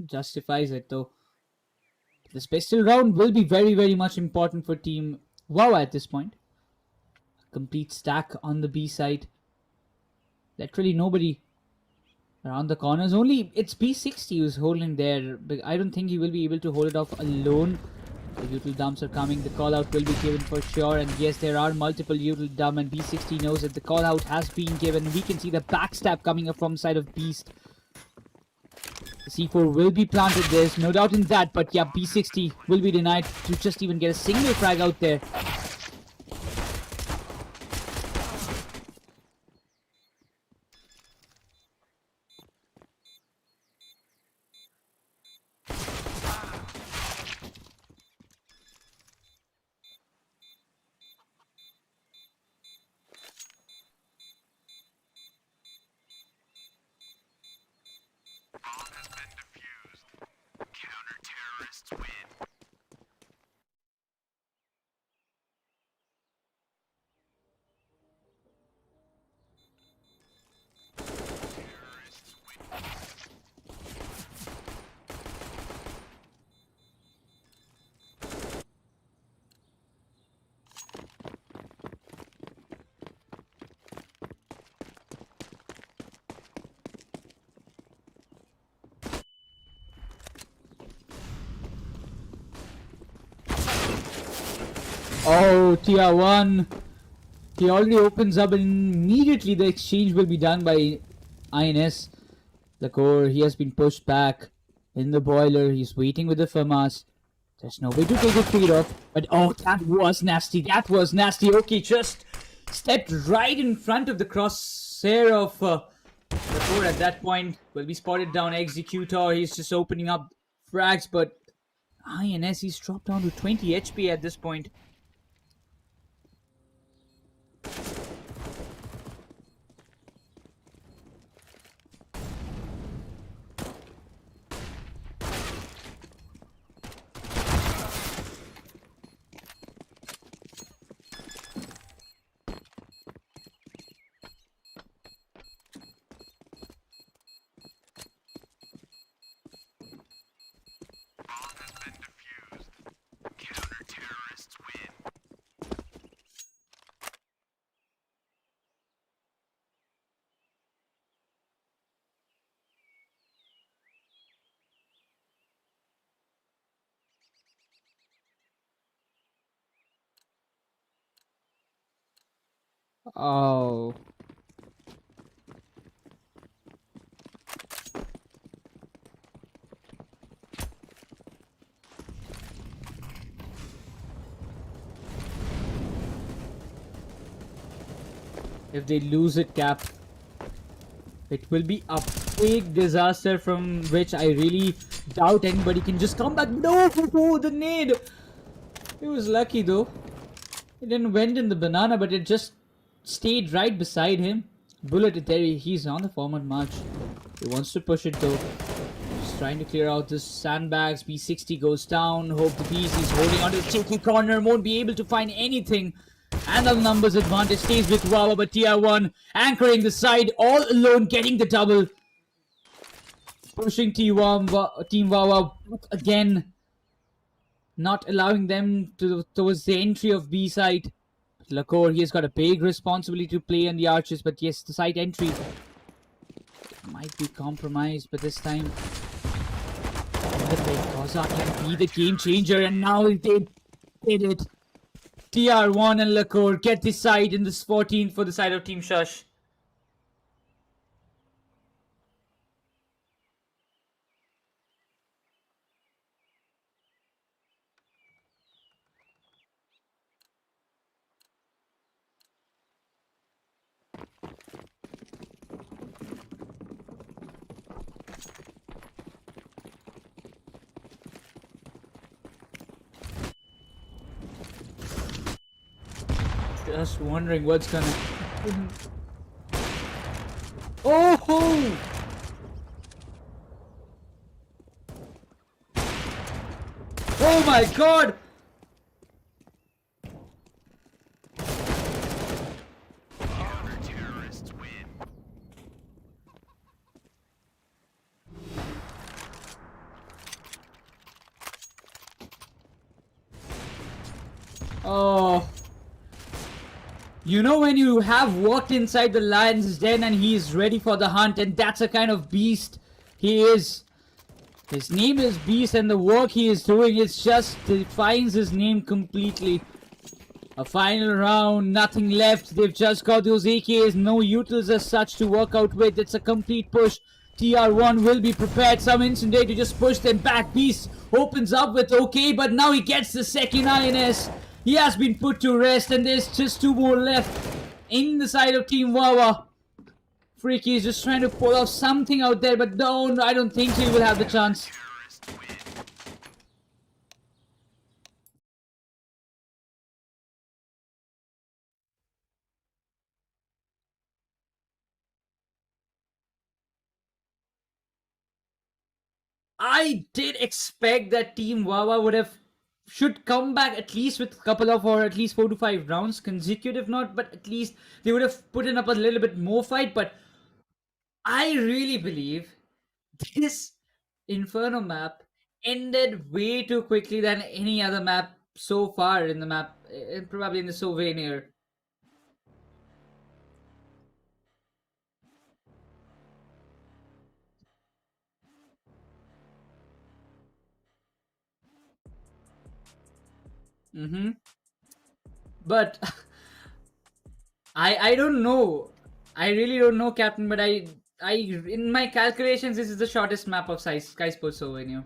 Justifies it, though. This pistol round will be very, very much important for Team Wawa at this point. A complete stack on the B side. Literally nobody around the corners. Only it's B60 who's holding there. But I don't think he will be able to hold it off alone. The util dumps are coming. The call out will be given for sure. And yes, there are multiple util dump, and B60 knows that the call out has been given. We can see the backstab coming up from the side of Beast. The C4 will be planted. There's no doubt in that. But yeah, B60 will be denied to just even get a single frag out there. Oh, tier 1. He already opens up and immediately the exchange will be done by INS. The core, he has been pushed back in the boiler. He's waiting with the FAMAS. There's no way to take the feet off. But oh, that was nasty. That was nasty. Okay, just stepped right in front of the crosshair of the core at that point. Will be spotted down Executor. He's just opening up frags. But INS, he's dropped down to 20 HP at this point. Oh. If they lose it, Cap, it will be a big disaster from which I really doubt anybody can just come back. No, the nade. He was lucky though. It didn't went in the banana, but it just stayed right beside him. Bullet there, he's on the forward march. He wants to push it though. Just trying to clear out the sandbags. B60 goes down. Hope the Beast is holding onto the cheeky corner. Won't be able to find anything. And the numbers advantage stays with Wawa, but tier 1 anchoring the side all alone, getting the double. Pushing Team Wawa again. Not allowing them towards the entry of B side. Lacour, he has got a big responsibility to play on the arches, but yes, the side entry might be compromised, but this time the Koza can be the game changer, and now they did it. TR1 and Lacour get this side in this 14th for the side of Team Shush. Just wondering what's gonna happen. Oh! Oh my god! Counter-terrorists win. Oh. You know when you have walked inside the lion's den and he is ready for the hunt, and that's a kind of beast he is. His name is Beast, and the work he is doing is just defines his name completely. A final round, nothing left. They've just got those AKs, no utils as such to work out with. It's a complete push. TR1 will be prepared. Some instant day to just push them back. Beast opens up with OK, but now he gets the second INS. He has been put to rest, and there's just 2 more left in the side of Team Wawa. Freaky is just trying to pull off something out there, but no, I don't think he will have the chance. I did expect that Team Wawa should come back at least with a couple of, or at least 4 to 5 rounds consecutive, not, but at least they would have put in up a little bit more fight. But I really believe this Inferno map ended way too quickly than any other map so far in the map, probably in the Souvenir. But I don't know. I really don't know, Captain. But I in my calculations, this is the shortest map of Skyesports Souvenir.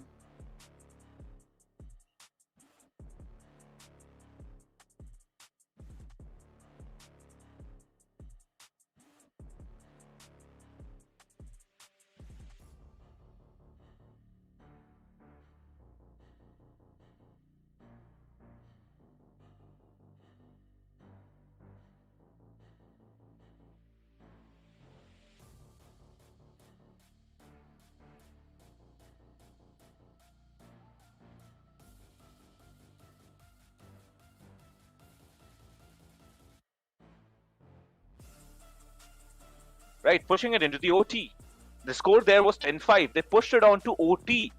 Right, pushing it into the OT. The score there was 10-5. They pushed it on to OT.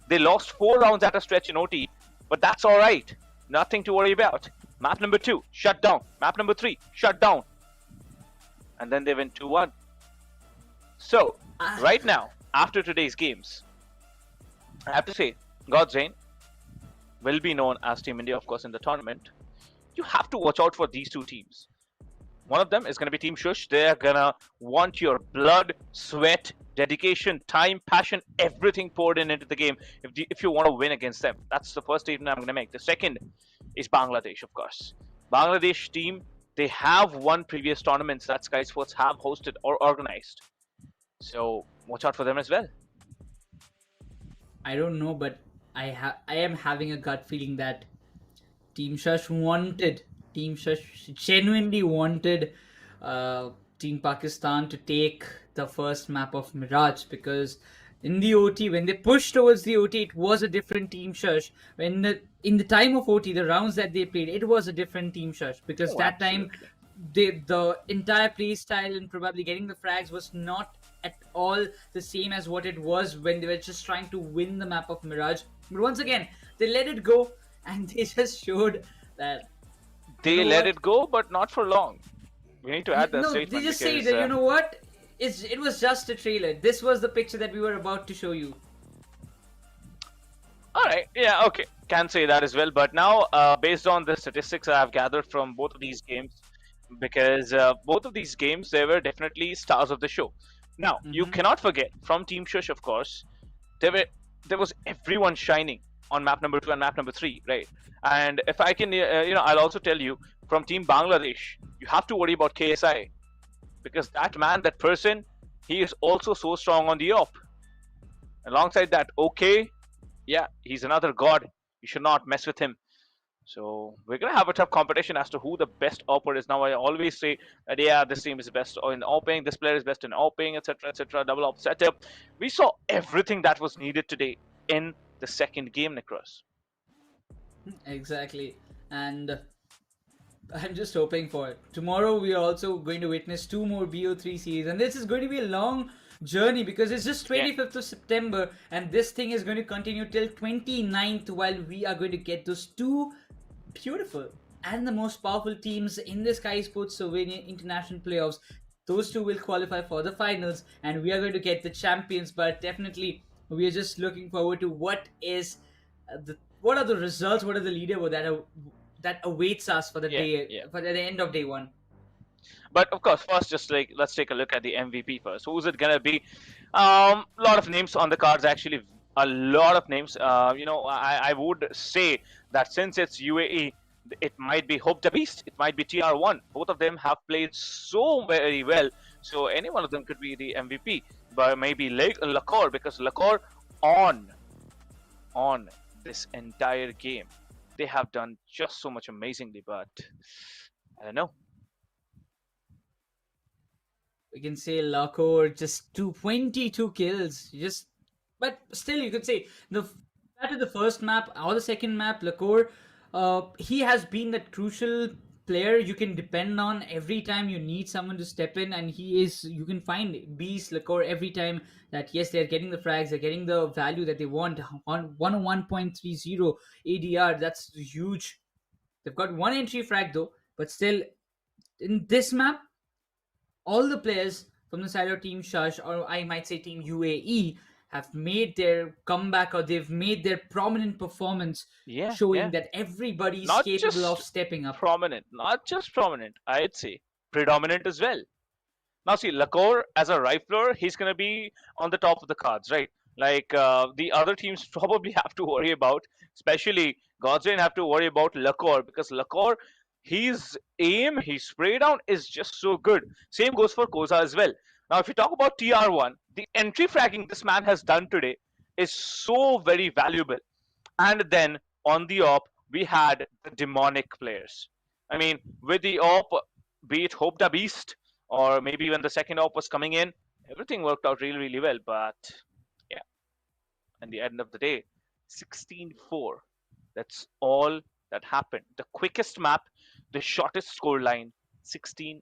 They lost 4 rounds at a stretch in OT, but that's all right. Nothing to worry about. Map number 2, shut down. Map number 3, shut down. And then they went 2-1. So, right now, after today's games, I have to say, Godzane will be known as Team India, of course, in the tournament. You have to watch out for these 2 teams. One of them is going to be Team Shush. They're going to want your blood, sweat, dedication, time, passion, everything poured into the game if you want to win against them. That's the first statement I'm going to make. The second is Bangladesh, of course. Bangladesh team, they have won previous tournaments that Skyesports have hosted or organized. So watch out for them as well. I don't know, but I am having a gut feeling that Team Shush genuinely wanted Team Pakistan to take the first map of Mirage, because in the OT, when they pushed towards the OT, it was a different Team Shush. In the time of OT, the rounds that they played, it was a different Team Shush, because that time the entire play style and probably getting the frags was not at all the same as what it was when they were just trying to win the map of Mirage. But once again, they let it go, and they just showed that they let it go, but not for long. We need to add that statement. No, they just say that, you know what? It was just a trailer. This was the picture that we were about to show you. Alright, yeah, okay. Can say that as well. But now, based on the statistics I have gathered from both of these games, because both of these games, they were definitely stars of the show. Now, you cannot forget, from Team Shush, of course, there was everyone shining on map number 2 and map number 3, right? And if I can, I'll also tell you, from Team Bangladesh, you have to worry about KSI, because that person, he is also so strong on the op. Alongside that, okay, yeah, he's another god. You should not mess with him. So we're gonna have a tough competition as to who the best opper is. Now I always say that yeah, this team is best in opping, this player is best in opping, etc., etc. Double op setup. We saw everything that was needed today in the second game, Nikros. Exactly, and I'm just hoping for it. Tomorrow we are also going to witness 2 more BO3 series, and this is going to be a long journey because it's just 25th of September, and this thing is going to continue till 29th while we are going to get those 2 beautiful and the most powerful teams in the Skyesports Souvenir International Playoffs. Those 2 will qualify for the finals, and we are going to get the champions. But definitely, We are just looking forward to what are the results, what are the leaderboard that awaits us for the Yeah, day, yeah. for the end of day one. But of course, first, just like let's take a look at the MVP first. Who's it gonna be? A lot of names on the cards actually. A lot of names. I would say that since it's UAE, it might be Hope the Beast. It might be TR1. Both of them have played so very well. So any one of them could be the MVP. But maybe Lakor, because Lakor on on this entire game, they have done just so much amazingly. But I don't know. We can say Lakor just 22 kills. Just, but still, you could say that is the first map or the second map. Lakor, he has been that crucial player you can depend on every time you need someone to step in, and he is. You can find Beast Lakor every time that yes, they're getting the frags, they're getting the value that they want on 101.30 ADR. That's huge. They've got one entry frag though, but still in this map all the players from the side of Team Shush, or I might say Team UAE, have made their comeback or they've made their prominent performance, Yeah, showing yeah. that everybody is Not capable of just stepping up. prominent, not just prominent, I'd say predominant as well. Now, see, Lakor as a rifler, he's going to be on the top of the cards, right? Like the other teams probably have to worry about, especially Godsrain have to worry about Lakor because Lakor, his aim, his spray down is just so good. Same goes for Koza as well. Now, if you talk about TR1, the entry fragging this man has done today is so very valuable. And then on the op, we had the demonic players. I mean, with the op, be it Hope the Beast, or maybe when the second op was coming in, everything worked out really, really well. But yeah, at the end of the day, 16-4. That's all that happened. The quickest map, the shortest score line, 16-4.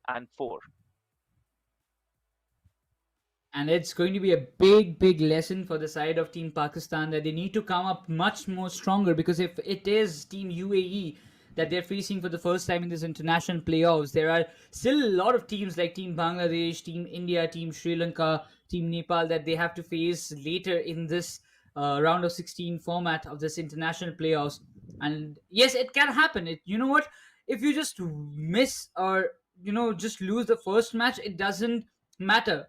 And it's going to be a big lesson for the side of Team Pakistan that they need to come up much more stronger, because if it is Team UAE that they're facing for the first time in this international playoffs, there are still a lot of teams like Team Bangladesh, Team India, Team Sri Lanka, Team Nepal that they have to face later in this round of 16 format of this international playoffs. And yes, it can happen. You know what, if you just miss or just lose the first match, it doesn't matter.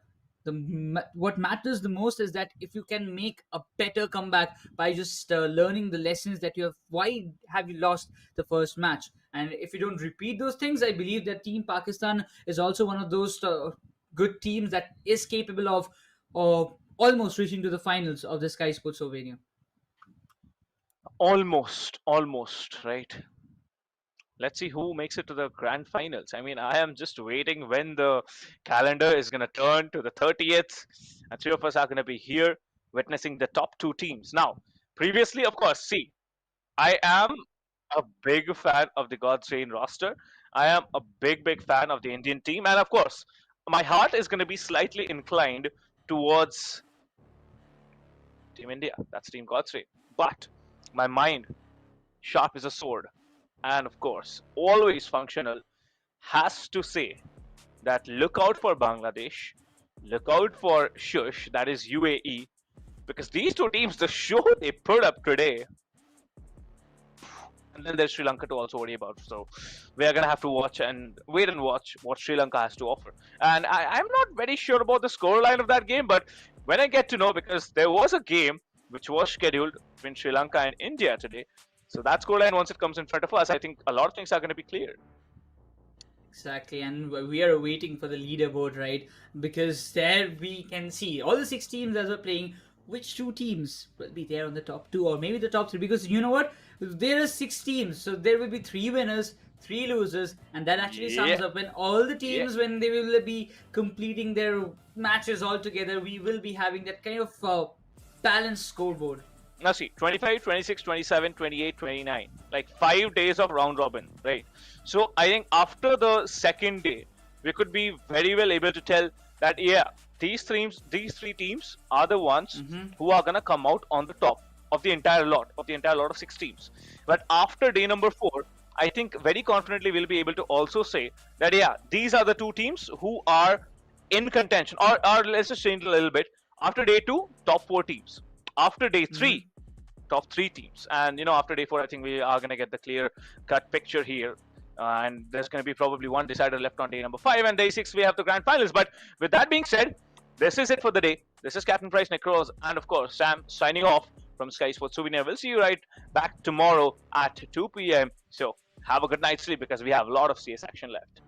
What matters the most is that if you can make a better comeback by just learning the lessons that you have, why have you lost the first match, and if you don't repeat those things, I believe that Team Pakistan is also one of those good teams that is capable of almost reaching to the finals of the Skyesports Souvenir. Almost, right? Let's see who makes it to the grand finals. I mean, I am just waiting when the calendar is going to turn to the 30th, and three of us are going to be here witnessing the top two teams. Now, previously, of course, see, I am a big fan of the God's Reign roster. I am a big fan of the Indian team, and of course, my heart is going to be slightly inclined towards Team India. That's Team God's Reign. But my mind, sharp as a sword, and of course, always functional, has to say that look out for Bangladesh, look out for Shush, that is UAE, because these two teams, the show they put up today, and then there's Sri Lanka to also worry about. So we are gonna have to watch and wait and watch what Sri Lanka has to offer. And I'm not very sure about the scoreline of that game, but when I get to know, because there was a game which was scheduled between Sri Lanka and India today, so that scoreline, once it comes in front of us, I think a lot of things are going to be cleared. Exactly, and we are waiting for the leaderboard, right? Because there we can see all the six teams that are playing. Which two teams will be there on the top two, or maybe the top three? Because you know what, there are six teams, so there will be three winners, three losers, and that actually sums Yeah, up when all the yeah. teams, when they will be completing their matches all together, we will be having that kind of balanced scoreboard. Now see, 25, 26, 27, 28, 29. Like 5 days of round robin, right? So I think after the second day, we could be very well able to tell that, yeah, these three teams are the ones who are gonna come out on the top of the entire lot, of six teams. But after day number 4, I think very confidently we'll be able to also say that, yeah, these are the two teams who are in contention, or let's just change it a little bit. After day 2, top 4 teams. after day Mhm. 3, top 3 teams. And after day 4, I think we are going to get the clear cut picture here. And there's going to be probably one decider left on day number 5, and day 6 we have the grand finals. But with that being said, this is it for the day. This is Captain Price Necros, and of course Sam signing off from Skyesports Souvenir. We'll see you right back tomorrow at 2 p.m. So have a good night's sleep, because we have a lot of CS action left.